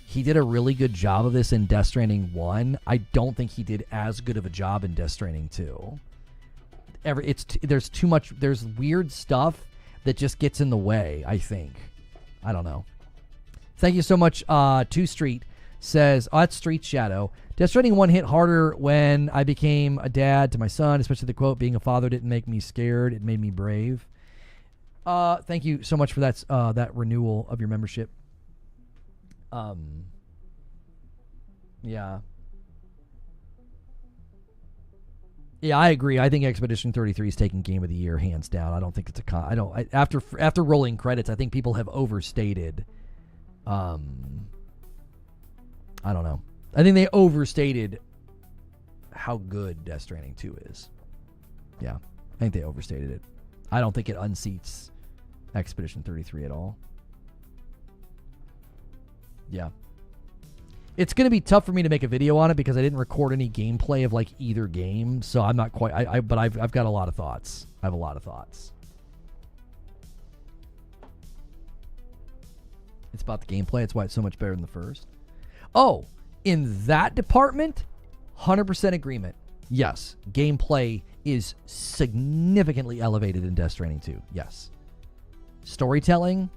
He did a really good job of this in Death Stranding 1. I don't think he did as good of a job in Death Stranding 2. There's too much, there's weird stuff that just gets in the way, I think. I don't know. Thank you so much. 2 Street says, that's Street Shadow. Death Stranding 1 hit harder when I became a dad to my son, especially the quote, being a father didn't make me scared, it made me brave. Thank you so much for that renewal of your membership. Yeah. Yeah, I agree. I think Expedition 33 is taking Game of the Year hands down. I don't think it's after rolling credits, I think people have overstated. I don't know. I think they overstated how good Death Stranding 2 is. Yeah, I think they overstated it. I don't think it unseats Expedition 33 at all. Yeah. It's going to be tough for me to make a video on it because I didn't record any gameplay of like either game, so I'm not quite but I've got a lot of thoughts. I have a lot of thoughts. It's about the gameplay. It's why it's so much better than the first. Oh, in that department, 100% agreement. Yes, gameplay is significantly elevated in Death Stranding 2. Yes. Storytelling?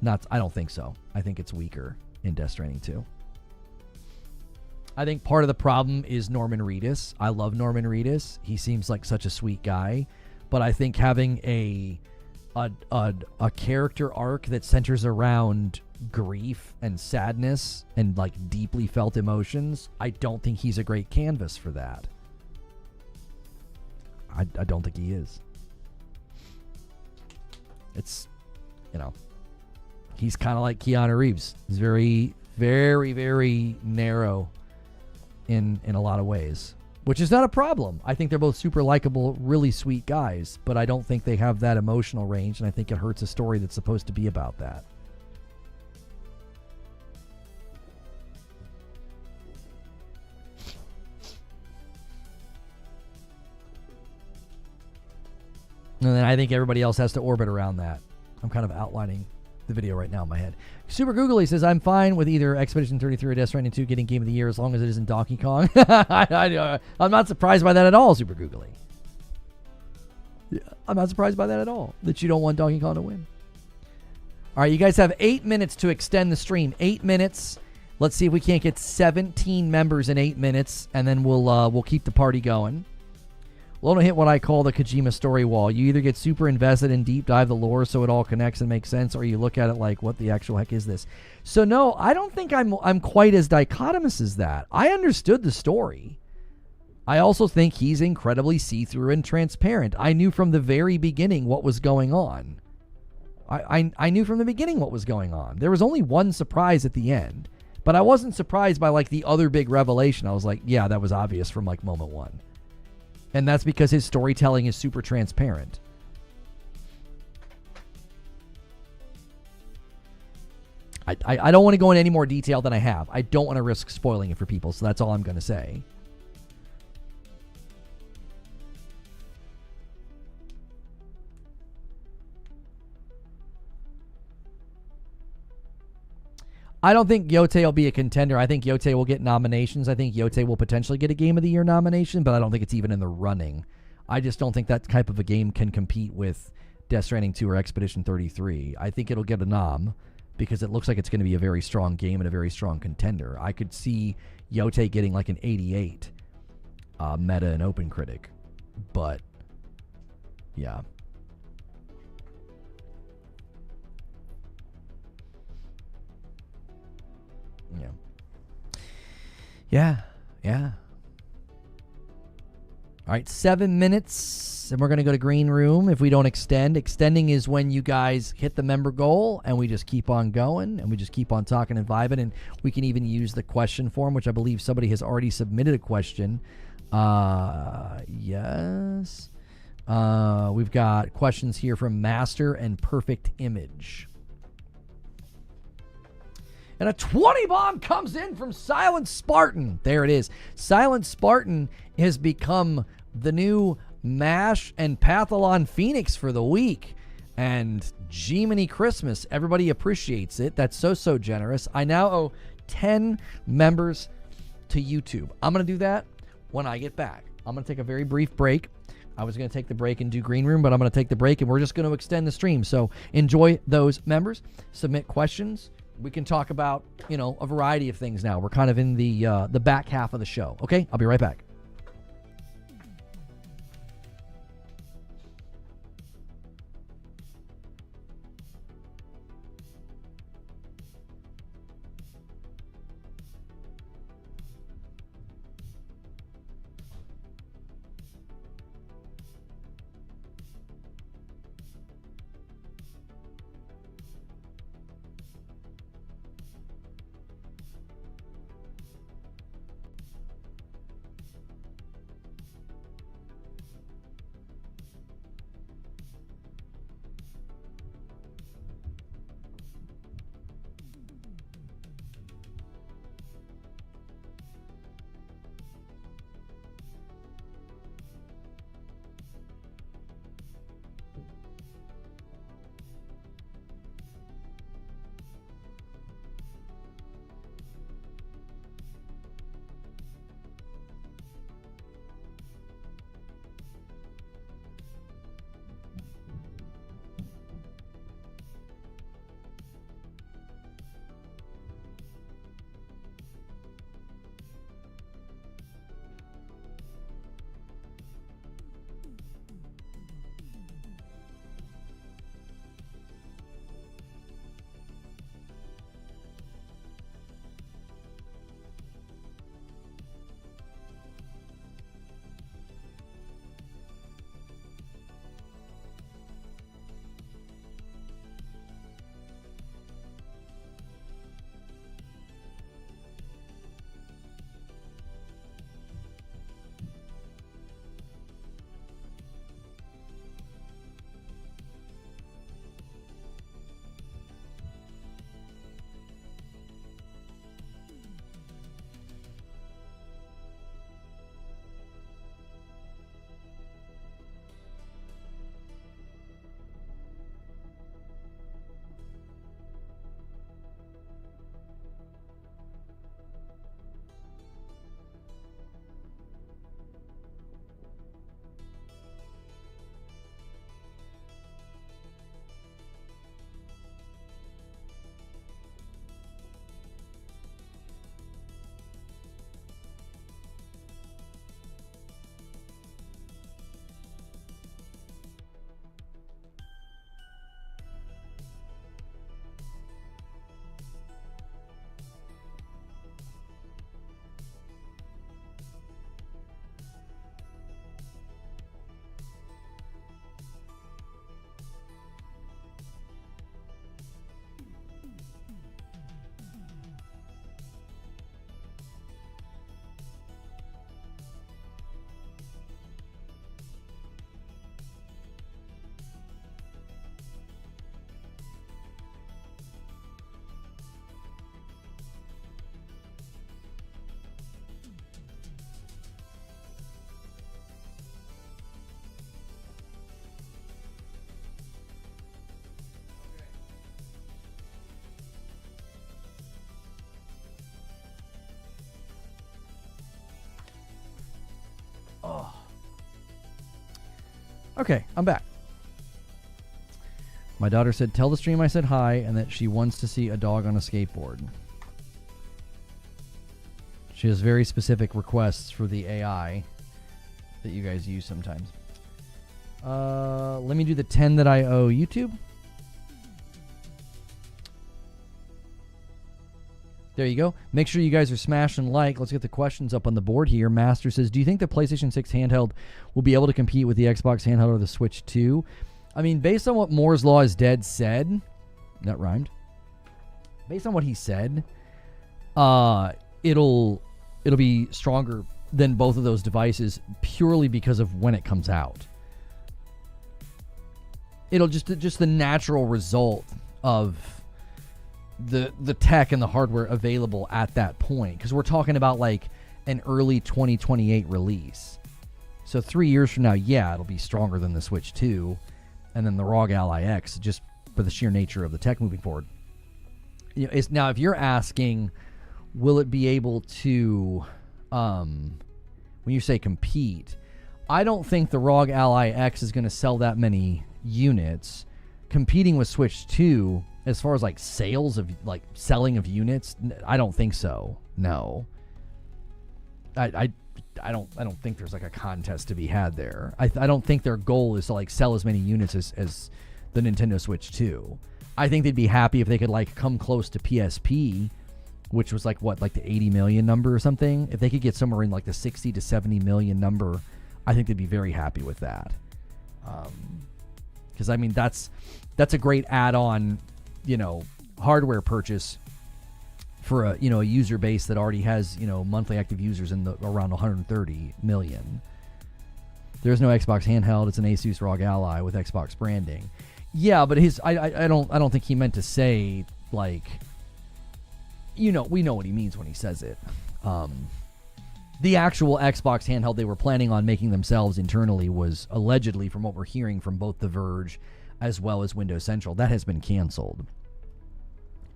I don't think so. I think it's weaker in Death Stranding 2. I think part of the problem is Norman Reedus. I love Norman Reedus. He seems like such a sweet guy. But I think having a character arc that centers around grief and sadness and like deeply felt emotions, I don't think he's a great canvas for that. I don't think he is. It's, he's kind of like Keanu Reeves. He's very, very, very narrow in a lot of ways, which is not a problem. I think they're both super likable, really sweet guys, but I don't think they have that emotional range, and I think it hurts a story that's supposed to be about that. And then I think everybody else has to orbit around that. I'm kind of outlining the video right now in my head. Super Googly says, I'm fine with either Expedition 33 or Death Stranding 2 getting Game of the Year as long as it isn't Donkey Kong. I'm not surprised by that at all, Super Googly. Yeah, I'm not surprised by that at all, that you don't want Donkey Kong to win. All right, you guys have 8 minutes to extend the stream. 8 minutes. Let's see if we can't get 17 members in 8 minutes, and then we'll keep the party going. We'll hit what I call the Kojima story wall. You either get super invested and deep dive the lore so it all connects and makes sense, or you look at it like, what the actual heck is this? So no, I don't think I'm quite as dichotomous as that. I understood the story. I also think he's incredibly see-through and transparent. I knew from the very beginning what was going on. I knew from the beginning what was going on. There was only one surprise at the end, but I wasn't surprised by like the other big revelation. I was like, yeah, that was obvious from like moment one. And that's because his storytelling is super transparent. I don't want to go into any more detail than I have. I don't want to risk spoiling it for people, so that's all I'm going to say. I don't think Yote will be a contender. I think Yote will get nominations. I think Yote will potentially get a Game of the Year nomination, but I don't think it's even in the running. I just don't think that type of a game can compete with Death Stranding 2 or Expedition 33. I think it'll get a nom because it looks like it's going to be a very strong game and a very strong contender. I could see Yote getting like an 88 meta and open critic. But, yeah. Yeah. All right, 7 minutes, and we're going to go to green room if we don't extend. Extending is when you guys hit the member goal, and we just keep on going, and we just keep on talking and vibing, and we can even use the question form, which I believe somebody has already submitted a question. Yes. We've got questions here from Master and Perfect Image. And a 20 bomb comes in from Silent Spartan. There it is. Silent Spartan has become the new MASH and Pathalon Phoenix for the week. And Jiminy Christmas. Everybody appreciates it. That's so generous. I now owe 10 members to YouTube. I'm going to do that when I get back. I'm going to take a very brief break. I was going to take the break and do green room, but I'm going to take the break and we're just going to extend the stream. So enjoy those members. Submit questions. We can talk about, a variety of things now. We're kind of in the back half of the show. Okay? I'll be right back. Okay, I'm back. My daughter said, tell the stream I said hi and that she wants to see a dog on a skateboard. She has very specific requests for the AI that you guys use sometimes. Let me do the 10 that I owe YouTube. There you go. Make sure you guys are smashing like. Let's get the questions up on the board here. Master says, do you think the PlayStation 6 handheld will be able to compete with the Xbox handheld or the Switch 2? I mean, based on what Moore's Law is Dead said, that rhymed. Based on what he said, it'll be stronger than both of those devices purely because of when it comes out. It'll just the natural result of the tech and the hardware available at that point, because we're talking about like an early 2028 release. So 3 years from now, yeah, it'll be stronger than the Switch 2 and then the ROG Ally X, just for the sheer nature of the tech moving forward. You know, now if you're asking, will it be able to, when you say compete, I don't think the ROG Ally X is going to sell that many units. Competing with Switch 2 as far as like sales of like selling of units, I don't think so. No. I don't think there's like a contest to be had there. I don't think their goal is to like sell as many units as the Nintendo Switch 2. I think they'd be happy if they could like come close to PSP, which was like what, like the 80 million number or something. If they could get somewhere in like the 60 to 70 million number, I think they'd be very happy with that. Because I mean that's a great add-on, you know, hardware purchase for a, you know, a user base that already has, you know, monthly active users in the around 130 million. There's no Xbox handheld. It's an Asus ROG Ally with Xbox branding. Yeah, but I don't think he meant to say like, you know, we know what he means when he says it. The actual Xbox handheld they were planning on making themselves internally was allegedly, from what we're hearing from both The Verge as well as Windows Central, that has been canceled.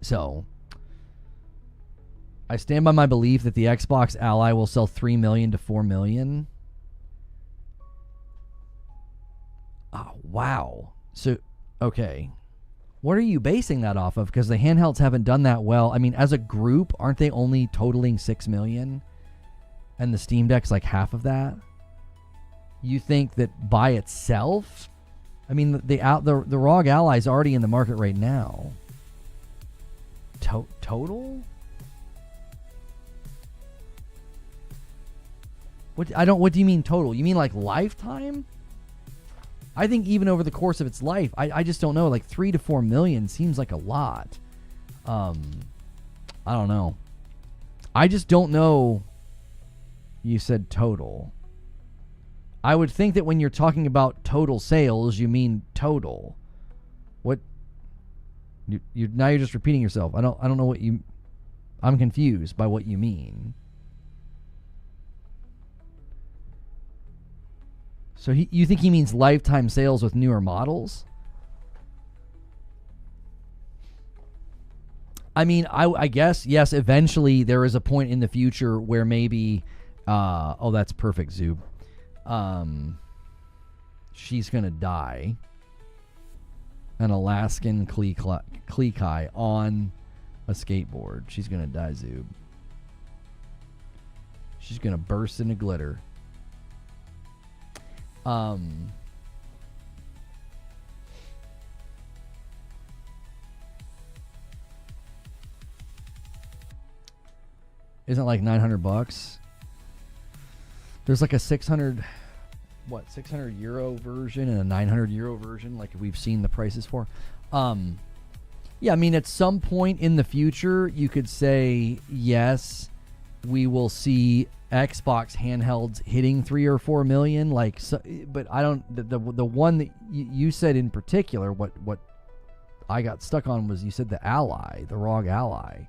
So I stand by my belief that the Xbox Ally will sell 3 million to 4 million. Oh, wow. So, okay. What are you basing that off of? Because the handhelds haven't done that well. I mean, as a group, aren't they only totaling 6 million? And the Steam Deck's like half of that? You think that by itself? I mean, the ROG Ally is already in the market right now. Total? What do you mean total? You mean like lifetime? I think even over the course of its life, I just don't know. Like 3 to 4 million seems like a lot. I don't know. I just don't know. You said total. I would think that when you're talking about total sales, you mean total. What? You now you're just repeating yourself. I don't know what you. I'm confused by what you mean. So you think he means lifetime sales with newer models? I mean, I guess, yes, eventually there is a point in the future where maybe... oh, that's perfect, Zoob. She's going to die. An Alaskan Klekai on a skateboard. She's going to die, Zoob. She's going to burst into glitter. Isn't it like $900? There's like a 600 euro version and a 900 euro version, like we've seen the prices for. Yeah, I mean, at some point in the future, you could say, yes, we will see Xbox handhelds hitting 3 or 4 million. Like, so, but I don't. The one that you said in particular, what I got stuck on was you said the Ally, the ROG Ally.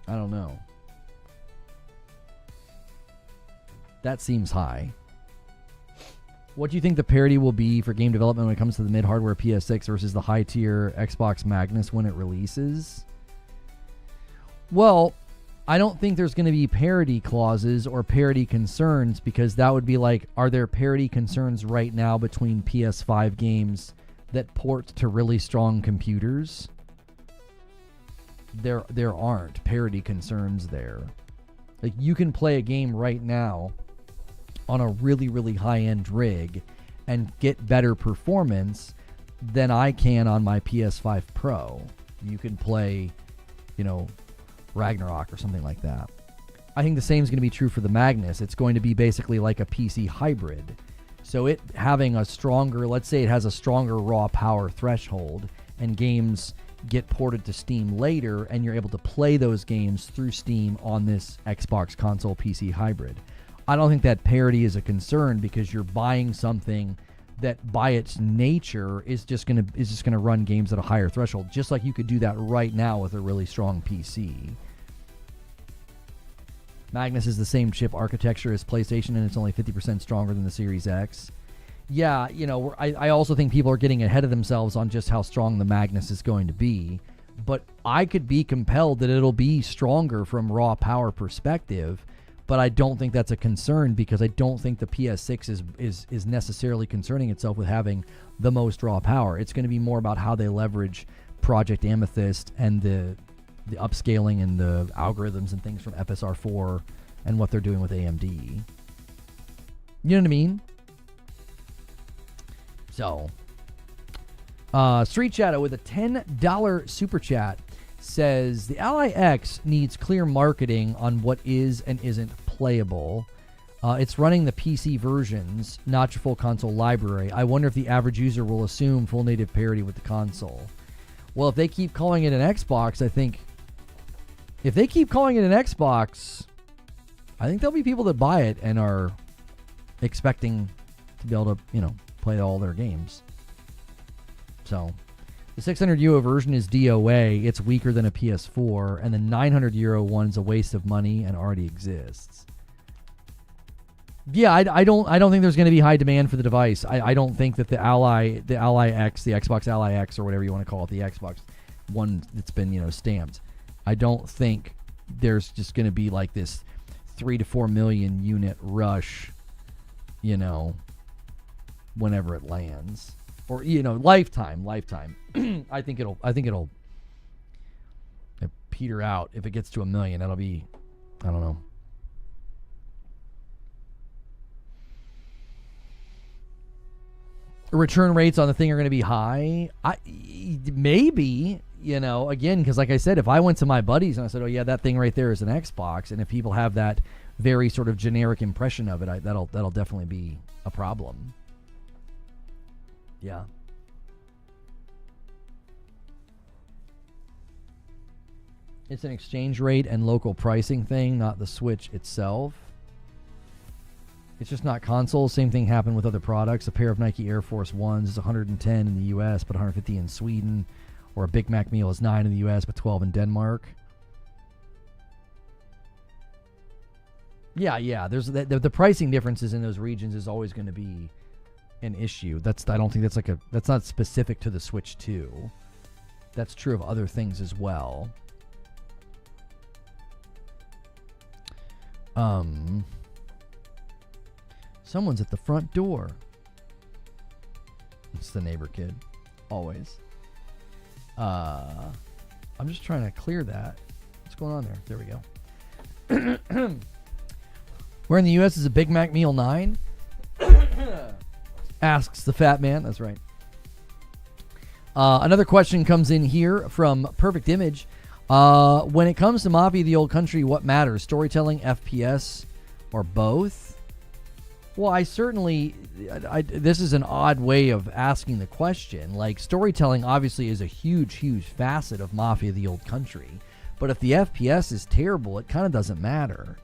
I don't know. That seems high. What do you think the parity will be for game development when it comes to the mid-hardware PS6 versus the high-tier Xbox Magnus when it releases? Well, I don't think there's going to be parity clauses or parity concerns, because that would be like, are there parity concerns right now between PS5 games that port to really strong computers? There aren't parity concerns there. Like, you can play a game right now on a really, really high-end rig and get better performance than I can on my PS5 Pro. You can play, Ragnarok or something like that. I think the same is going to be true for the Magnus. It's going to be basically like a PC hybrid. So it having a stronger, let's say it has a stronger raw power threshold, and games get ported to Steam later, and you're able to play those games through Steam on this Xbox console PC hybrid. I don't think that parity is a concern, because you're buying something that by its nature is just gonna run games at a higher threshold, just like you could do that right now with a really strong PC. Magnus is the same chip architecture as PlayStation, and it's only 50% stronger than the Series X. Yeah, I also think people are getting ahead of themselves on just how strong the Magnus is going to be, but I could be compelled that it'll be stronger from raw power perspective, but I don't think that's a concern, because I don't think the PS6 is necessarily concerning itself with having the most raw power. It's going to be more about how they leverage Project Amethyst and the upscaling and the algorithms and things from FSR4 and what they're doing with AMD. You know what I mean? So, Street Shadow with a $10 super chat says, the Ally X needs clear marketing on what is and isn't playable. It's running the PC versions, not your full console library. I wonder if the average user will assume full native parity with the console. Well, if they keep calling it an Xbox, I think there'll be people that buy it and are expecting to be able to, play all their games. So, the 600 euro version is DOA. It's weaker than a PS4, and the 900 euro one is a waste of money and already exists. Yeah, I don't think there's going to be high demand for the device. I don't think that the Ally X, the Xbox Ally X, or whatever you want to call it, the Xbox one that's been stamped. I don't think there's just going to be like this 3 to 4 million unit rush, whenever it lands, or lifetime. I think it'll peter out. If it gets to 1 million, that'll be, I don't know. Return rates on the thing are going to be high. Maybe, again, because like I said, if I went to my buddies and I said, oh yeah, that thing right there is an Xbox, and if people have that very sort of generic impression of it, that'll definitely be a problem. Yeah. It's an exchange rate and local pricing thing, not the Switch itself. It's just not consoles. Same thing happened with other products. A pair of Nike Air Force Ones is 110 in the US, but 150 in Sweden. Or a Big Mac meal is 9 in the US, but 12 in Denmark. Yeah. There's the pricing differences in those regions is always going to be an issue. I don't think that's not specific to the Switch 2. That's true of other things as well. Someone's at the front door. It's the neighbor kid. Always. I'm just trying to clear that. What's going on there? There we go. Where in the U.S. is a Big Mac meal 9? Asks the fat man. That's right. Another question comes in here from Perfect Image. When it comes to Mafia the Old Country, what matters? Storytelling, FPS, or both? Well, this is an odd way of asking the question. Like, storytelling obviously is a huge, huge facet of Mafia the Old Country. But if the FPS is terrible, it kind of doesn't matter.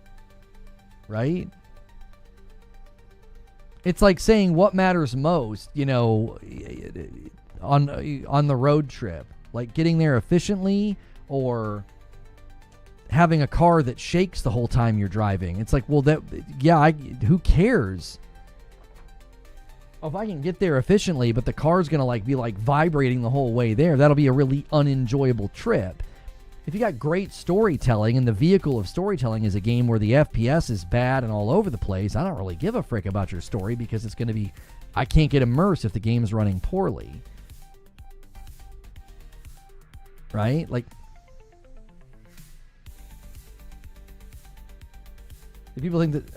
Right? It's like saying what matters most, on the road trip. Like getting there efficiently, or having a car that shakes the whole time you're driving. It's like, well, who cares? If I can get there efficiently, but the car's going to be vibrating the whole way there, that'll be a really unenjoyable trip. if you got great storytelling and the vehicle of storytelling is a game where the FPS is bad and all over the place, I don't really give a frick about your story because it's going to be, I can't get immersed if the game's running poorly. Right? Like, if people think that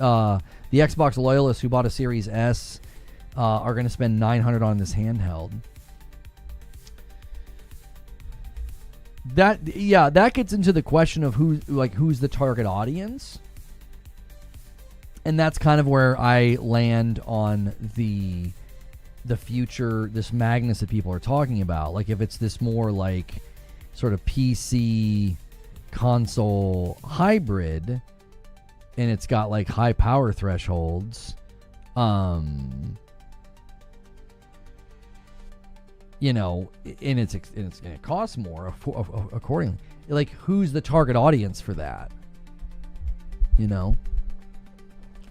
the Xbox loyalists who bought a Series S are going to spend $900 on this handheld, that gets into the question of who's the target audience, and that's kind of where I land on the future, this Magnus that people are talking about. Like, if it's this more like sort of PC console hybrid, and it's got like high power thresholds, you know, and it costs more accordingly. Like, who's the target audience for that? You know,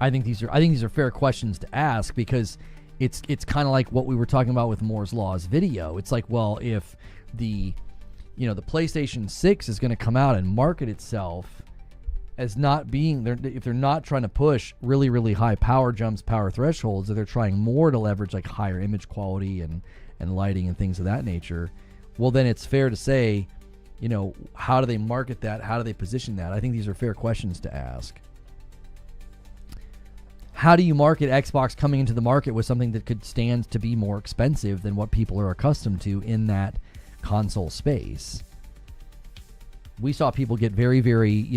I think these are fair questions to ask, because it's kind of like what we were talking about with Moore's Law's video. It's like, well, if the PlayStation 6 is going to come out and market itself as not being there, if they're not trying to push really, really high power jumps, power thresholds, if they're trying more to leverage like higher image quality and lighting and things of that nature, well, then it's fair to say, you know, how do they market that? How do they position that? I think these are fair questions to ask. How do you market Xbox coming into the market with something that could stand to be more expensive than what people are accustomed to in that console space? We saw people get very, very,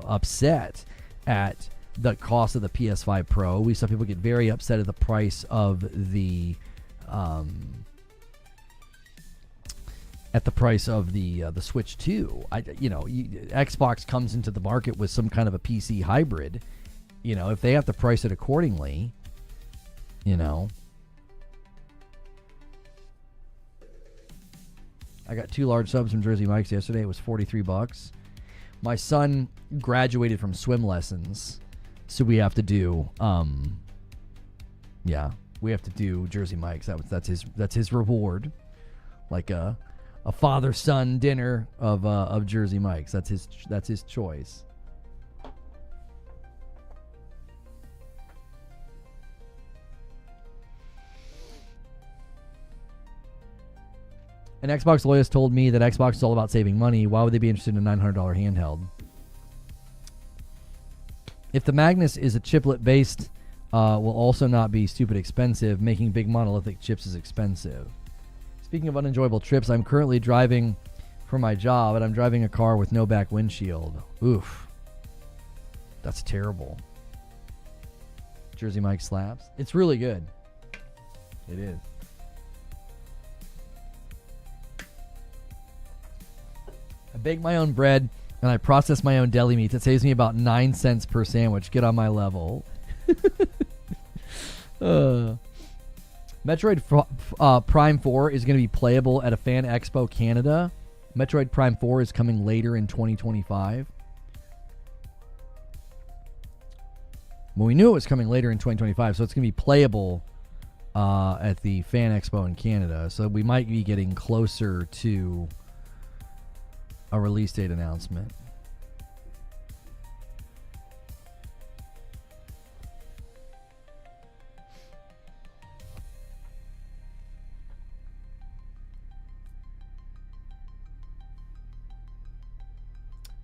upset at the cost of the PS5 Pro. We saw people get very upset at the price of the Switch 2. Xbox comes into the market with some kind of a PC hybrid. You know, if they have to price it accordingly, you know. I got 2 large subs from Jersey Mike's yesterday. It was $43. My son graduated from swim lessons, so we have to do we have to do Jersey Mike's. That's his reward. Like a father-son dinner of Jersey Mike's. That's his choice. An Xbox loyalist told me that Xbox is all about saving money. Why would they be interested in a $900 handheld? If the Magnus is a chiplet-based, will also not be stupid expensive. Making big monolithic chips is expensive. Speaking of unenjoyable trips, I'm currently driving for my job, and I'm driving a car with no back windshield. Oof. That's terrible. Jersey Mike slaps. It's really good. It is. I bake my own bread, and I process my own deli meats. It saves me about 9 cents per sandwich. Get on my level. Metroid Prime 4 is going to be playable at a Fan Expo Canada. Metroid Prime 4 is coming later in 2025. Well, we knew it was coming later in 2025, so it's going to be playable at the Fan Expo in Canada. So we might be getting closer to a release date announcement.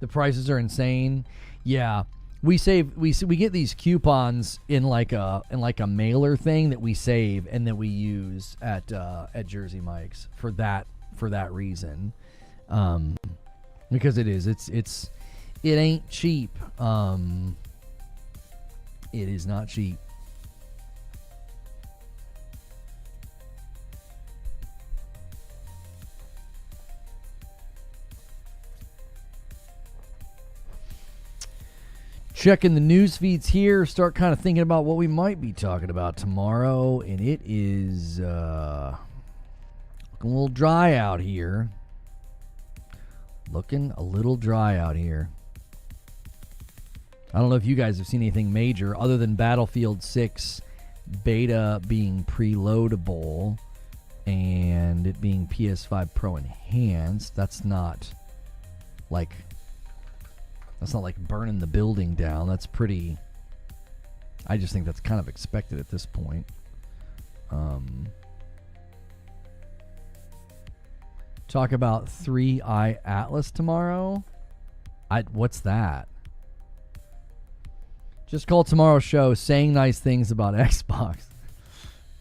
The prices are insane. Yeah, we get these coupons in like a mailer thing that we save and that we use at Jersey Mike's for that reason. Because it ain't cheap. It is not cheap. Checking the news feeds here, start kind of thinking about what we might be talking about tomorrow, and it is looking a little dry out here. Looking a little dry out here. I don't know if you guys have seen anything major other than Battlefield 6 beta being preloadable and it being PS5 Pro enhanced. That's not like burning the building down. That's pretty. I just think that's kind of expected at this point. Talk about 3i Atlas tomorrow. What's that? Just call tomorrow's show saying nice things about Xbox.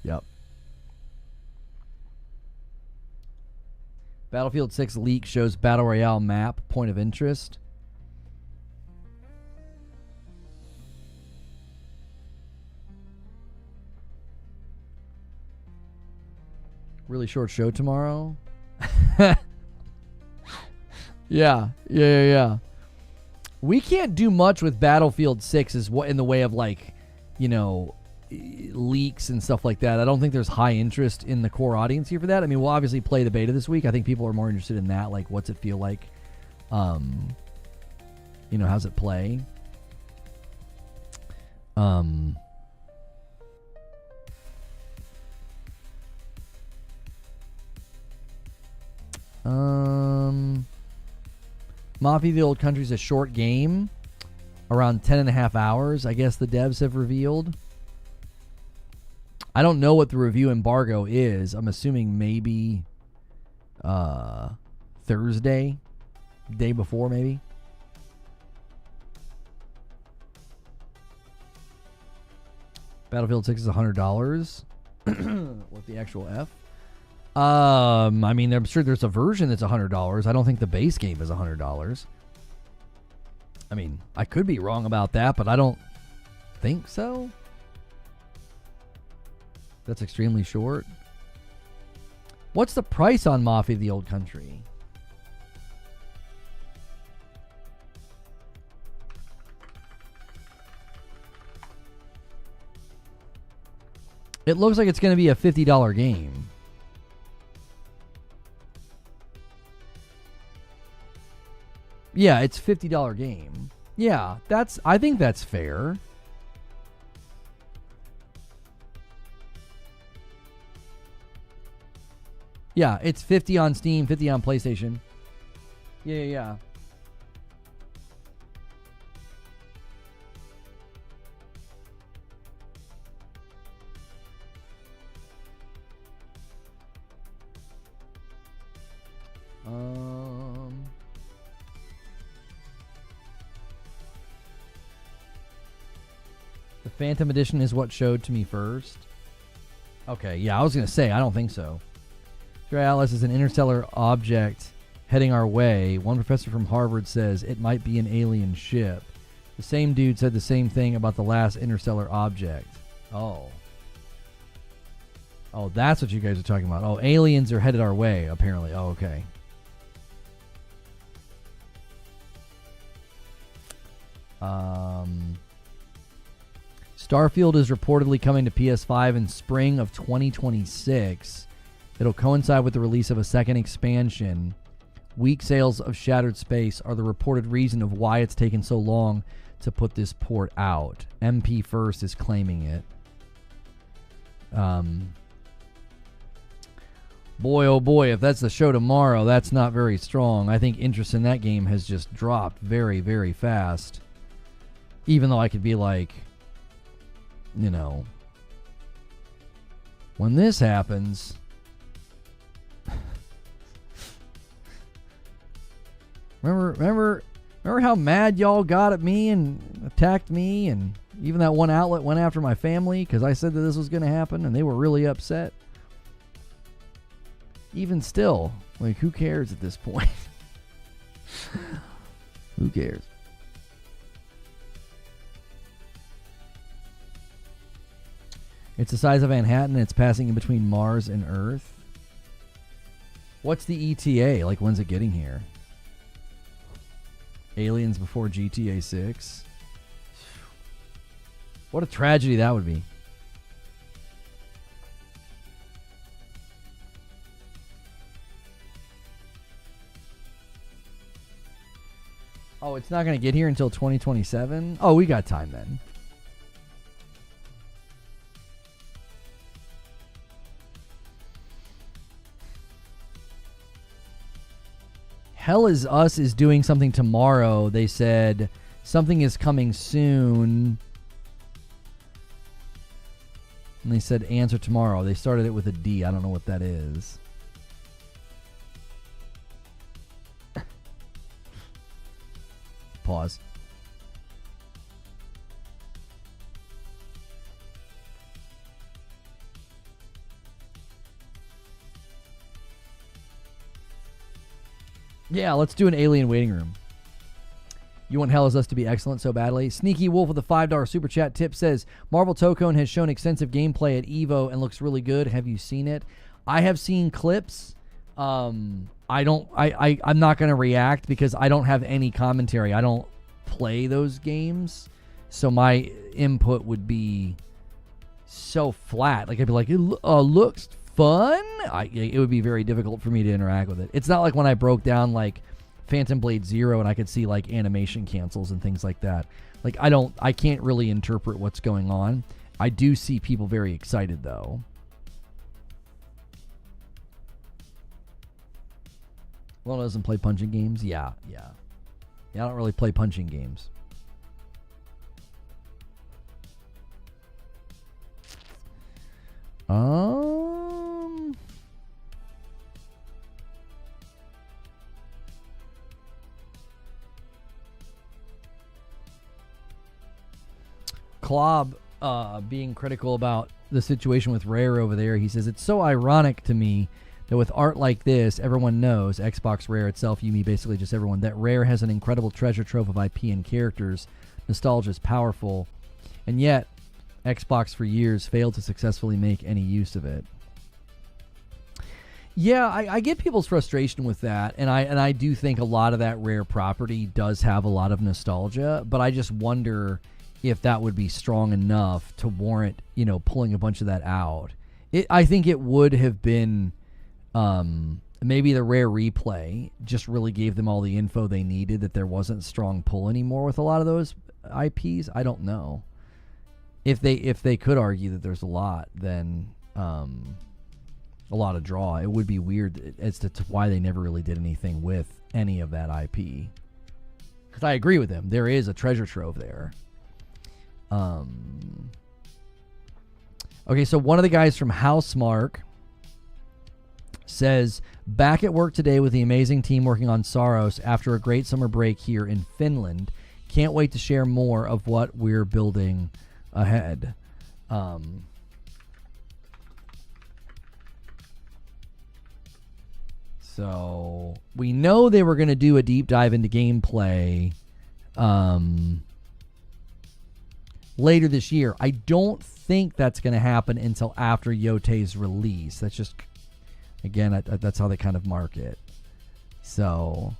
Yep. Battlefield 6 leak shows Battle Royale map. Point of interest. Really short show tomorrow. Yeah. We can't do much with Battlefield 6 is what in the way of like, you know, leaks and stuff like that. I don't think there's high interest in the core audience here for that. I mean, we'll obviously play the beta this week. I think people are more interested in that. Like, what's it feel like? You know, how's it play? Mafia the Old Country is a short game, around 10.5 hours, I guess the devs have revealed. I don't know what the review embargo is. I'm assuming maybe Thursday, day before maybe. Battlefield 6 is $100. What the actual F? I mean, I'm sure there's a version that's $100. I don't think the base game is $100. I mean, I could be wrong about that, but I don't think so. That's extremely short. What's the price on Mafia the Old Country? It looks like it's going to be a $50 game. Yeah, it's $50 game. Yeah, I think that's fair. Yeah, it's 50 on Steam, 50 on PlayStation. Yeah. The Phantom Edition is what showed to me first. Okay, yeah, I was going to say, I don't think so. Atlas is an interstellar object heading our way. One professor from Harvard says it might be an alien ship. The same dude said the same thing about the last interstellar object. Oh, that's what you guys are talking about. Oh, aliens are headed our way, apparently. Oh, okay. Starfield is reportedly coming to PS5 in spring of 2026. It'll coincide with the release of a second expansion. Weak sales of Shattered Space are the reported reason of why it's taken so long to put this port out. MP First is claiming it. Boy, oh boy, if that's the show tomorrow, that's not very strong. I think interest in that game has just dropped very, very fast. Even though I could be like, you know, when this happens... Remember how mad y'all got at me and attacked me, and even that one outlet went after my family because I said that this was going to happen, and they were really upset. Even still, like, who cares at this point? Who cares? It's the size of Manhattan, and it's passing in between Mars and Earth. What's the ETA? Like, when's it getting here? Aliens before GTA 6. What a tragedy that would be. Oh, it's not going to get here until 2027? Oh, we got time then. Hell Is Us is doing something tomorrow. They said something is coming soon. And they said answer tomorrow. They started it with a D. I don't know what that is. Pause. Yeah, let's do an Alien Waiting Room. You want Hell Is Us to be excellent so badly? Sneaky Wolf with a $5 super chat tip says, Marvel Tokone has shown extensive gameplay at EVO and looks really good. Have you seen it? I have seen clips. I'm not going to react because I don't have any commentary. I don't play those games. So my input would be so flat. Like I'd be like, it looks fun. It would be very difficult for me to interact with it. It's not like when I broke down like Phantom Blade Zero and I could see like animation cancels and things like that. Like I can't really interpret what's going on. I do see people very excited though. Well, doesn't play punching games? Yeah. I don't really play punching games. Klob being critical about the situation with Rare over there. He says, it's so ironic to me that with art like this, everyone knows, Xbox, Rare itself, Yumi, basically just everyone, that Rare has an incredible treasure trove of IP and characters. Nostalgia is powerful. And yet, Xbox for years failed to successfully make any use of it. Yeah, I get people's frustration with that, and I do think a lot of that Rare property does have a lot of nostalgia, but I just wonder if that would be strong enough to warrant, pulling a bunch of that out. I think it would have been, maybe the Rare replay just really gave them all the info they needed, that there wasn't strong pull anymore with a lot of those IPs. I don't know. If they could argue that there's a lot, then a lot of draw. It would be weird as to why they never really did anything with any of that IP. Because I agree with them. There is a treasure trove there. Okay, so one of the guys from Housemark says, back at work today with the amazing team working on Saros after a great summer break here in Finland. Can't wait to share more of what we're building ahead. So we know they were going to do a deep dive into gameplay later this year. I don't think that's going to happen until after Yote's release. That's just, again, that's how they kind of market. So,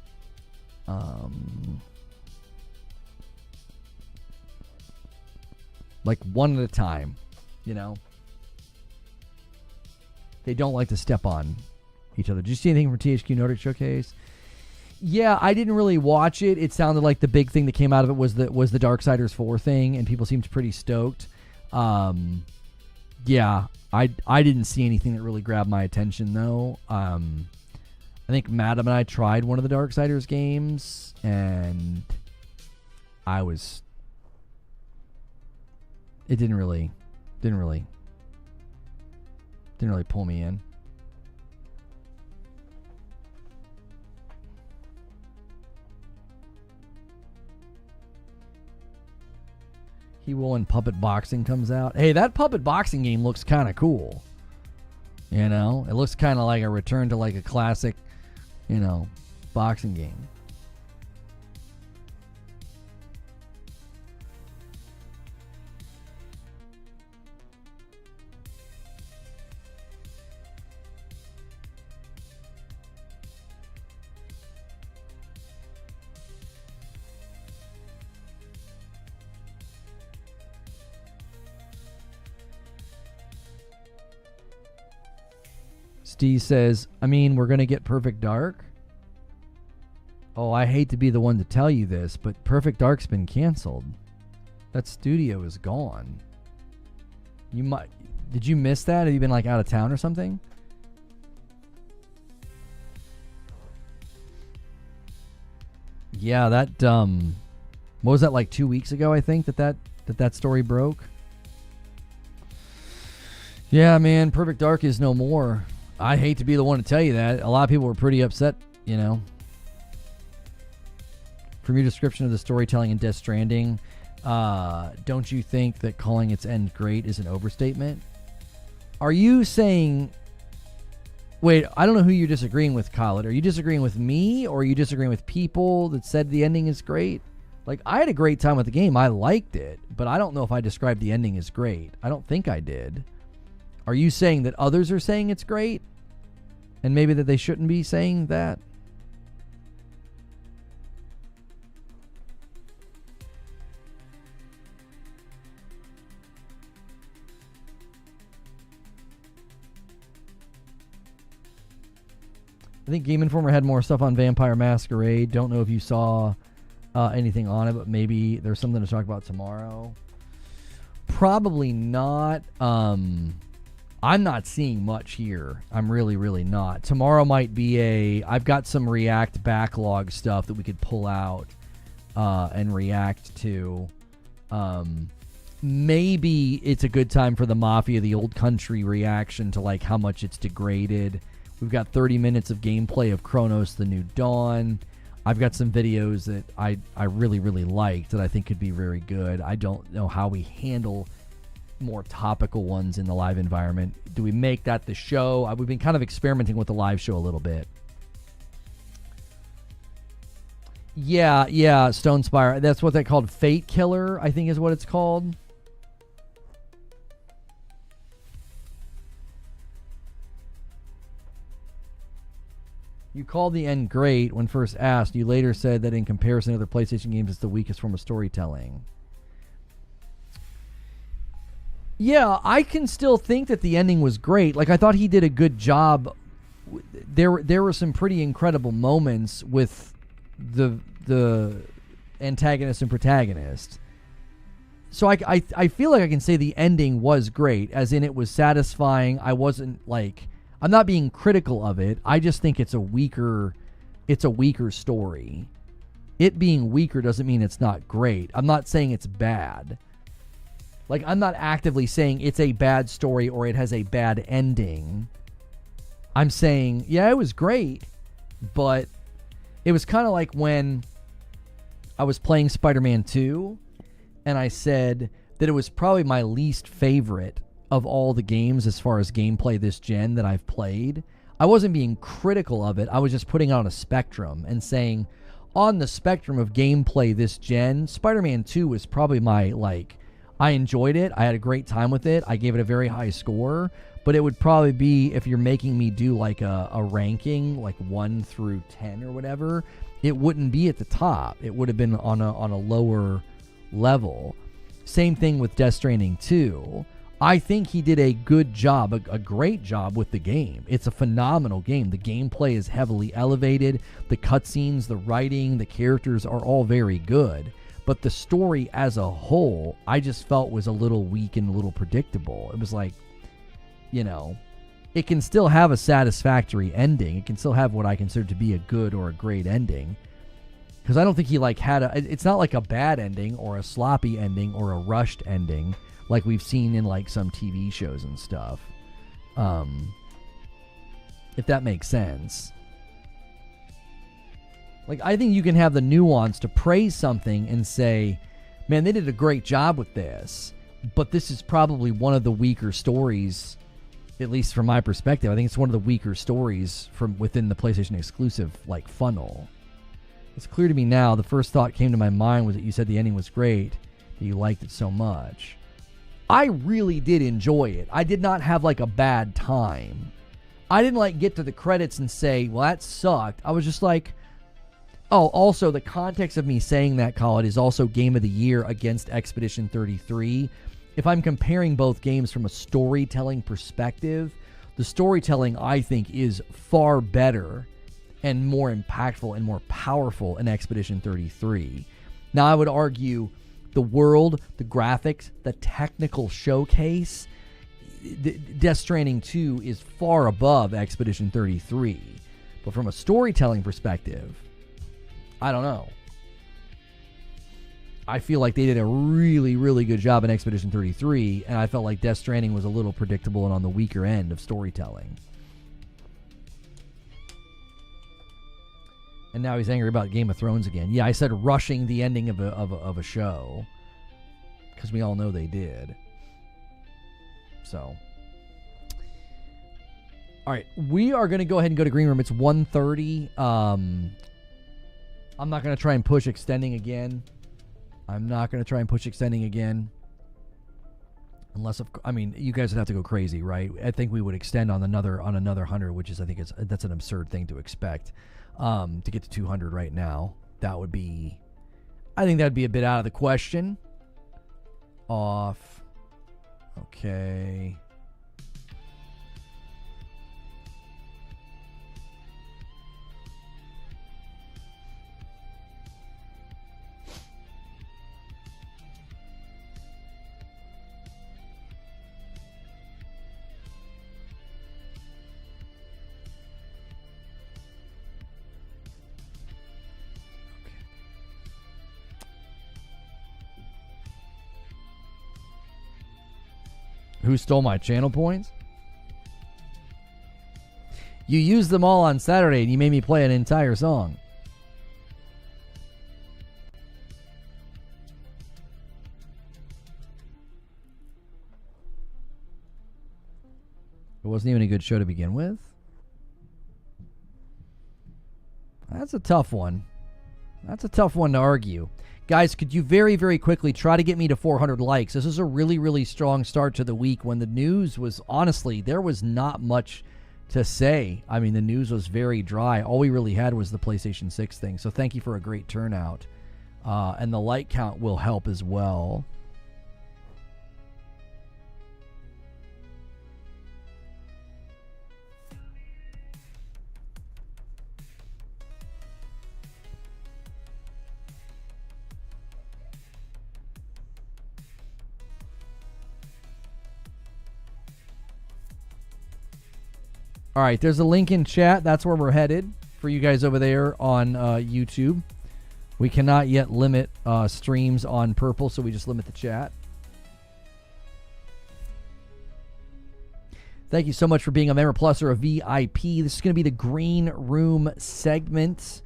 like one at a time, They don't like to step on each other. Did you see anything from THQ Nordic Showcase? Yeah, I didn't really watch it. It sounded like the big thing that came out of it was the Darksiders 4 thing, and people seemed pretty stoked. Yeah, I didn't see anything that really grabbed my attention though. I think Madam and I tried one of the Darksiders games, and it didn't really pull me in. He will when Puppet Boxing comes out. Hey, that Puppet Boxing game looks kind of cool. It looks kind of like a return to like a classic, boxing game. Steve says, we're going to get Perfect Dark? Oh, I hate to be the one to tell you this, but Perfect Dark's been canceled. That studio is gone. Did you miss that? Have you been like out of town or something? Yeah, that what was that, like 2 weeks ago? I think that story broke. Yeah, man, Perfect Dark is no more. I hate to be the one to tell you that. A lot of people were pretty upset, you know. From your description of the storytelling in Death Stranding, don't you think that calling its end great is an overstatement? Are you saying... Wait, I don't know who you're disagreeing with, Khaled. Are you disagreeing with me, or are you disagreeing with people that said the ending is great? Like, I had a great time with the game. I liked it, but I don't know if I described the ending as great. I don't think I did. Are you saying that others are saying it's great? And maybe that they shouldn't be saying that? I think Game Informer had more stuff on Vampire Masquerade. Don't know if you saw anything on it, but maybe there's something to talk about tomorrow. Probably not. I'm not seeing much here. I'm really, really not. Tomorrow might be I've got some React backlog stuff that we could pull out and react to. Maybe it's a good time for the Mafia, the Old Country reaction to like how much it's degraded. We've got 30 minutes of gameplay of Chronos: The New Dawn. I've got some videos that I really, really liked that I think could be very good. I don't know how we handle more topical ones in the live environment. Do we make that the show? We've been kind of experimenting with the live show a little bit. Yeah, Stone Spire. That's what they called. Fate Killer, I think is what it's called. You called the end great when first asked. You later said that in comparison to other PlayStation games, it's the weakest form of storytelling. Yeah, I can still think that the ending was great. Like, I thought he did a good job. There were some pretty incredible moments with the antagonist and protagonist. So I feel like I can say the ending was great, as in it was satisfying. I wasn't like... I'm not being critical of it. I just think it's a weaker story. It being weaker doesn't mean it's not great. I'm not saying it's bad. Like, I'm not actively saying it's a bad story or it has a bad ending. I'm saying, yeah, it was great, but it was kind of like when I was playing Spider-Man 2 and I said that it was probably my least favorite of all the games as far as gameplay this gen that I've played. I wasn't being critical of it. I was just putting it on a spectrum and saying, on the spectrum of gameplay this gen, Spider-Man 2 was probably my, like, I enjoyed it. I had a great time with it. I gave it a very high score, but it would probably be, if you're making me do like a ranking, like 1 through 10 or whatever, it wouldn't be at the top. It would have been on a lower level. Same thing with Death Stranding 2. I think he did a good job, a great job with the game. It's a phenomenal game. The gameplay is heavily elevated. The cutscenes, the writing, the characters are all very good. But the story as a whole, I just felt was a little weak and a little predictable. It was like, you know, it can still have a satisfactory ending. It can still have what I consider to be a good or a great ending. Because I don't think he like it's not like a bad ending or a sloppy ending or a rushed ending like we've seen in like some TV shows and stuff. If that makes sense. Like, I think you can have the nuance to praise something and say, man, they did a great job with this, but this is probably one of the weaker stories, at least from my perspective. I think it's one of the weaker stories from within the PlayStation exclusive like funnel. It's clear to me now, the first thought came to my mind was that you said the ending was great, that you liked it so much. I really did enjoy it. I did not have like a bad time. I didn't like get to the credits and say, well, that sucked. I was just like, oh, also the context of me saying that, Colin, is also Game of the Year against Expedition 33. If I'm comparing both games from a storytelling perspective, the storytelling, I think, is far better and more impactful and more powerful in Expedition 33. Now, I would argue the world, the graphics, the technical showcase, Death Stranding 2 is far above Expedition 33. But from a storytelling perspective, I don't know. I feel like they did a really, really good job in Expedition 33, and I felt like Death Stranding was a little predictable and on the weaker end of storytelling. And now he's angry about Game of Thrones again. Yeah, I said rushing the ending of a show, because we all know they did. So, all right, we are going to go ahead and go to Green Room. It's 1:30. I'm not going to try and push extending again. Unless, I mean, you guys would have to go crazy, right? I think we would extend on another 100, which is, I think that's an absurd thing to expect. To get to 200 right now, I think that'd be a bit out of the question. Off. Okay. Who stole my channel points? You used them all on Saturday and you made me play an entire song. It wasn't even a good show to begin with. That's a tough one. That's a tough one to argue. Guys, could you very, very quickly try to get me to 400 likes? This is a really, really strong start to the week when the news was, honestly, there was not much to say. I mean, the news was very dry. All we really had was the PlayStation 6 thing. So thank you for a great turnout. And the like count will help as well. All right, there's a link in chat. That's where we're headed for you guys over there on YouTube. We cannot yet limit streams on Purple, so we just limit the chat. Thank you so much for being a Member Plus or a VIP. This is going to be the Green Room segment.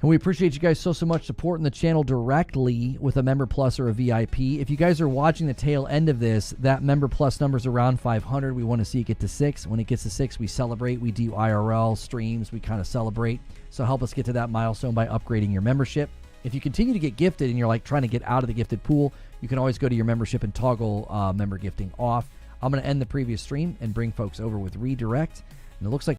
And we appreciate you guys so much supporting the channel directly with a Member Plus or a VIP. If you guys are watching the tail end of this, that Member Plus number is around 500. We want to see it get to 6. When it gets to 6, we celebrate. We do IRL streams. We kind of celebrate. So help us get to that milestone by upgrading your membership. If you continue to get gifted and you're like trying to get out of the gifted pool, you can always go to your membership and toggle member gifting off. I'm going to end the previous stream and bring folks over with redirect. And it looks like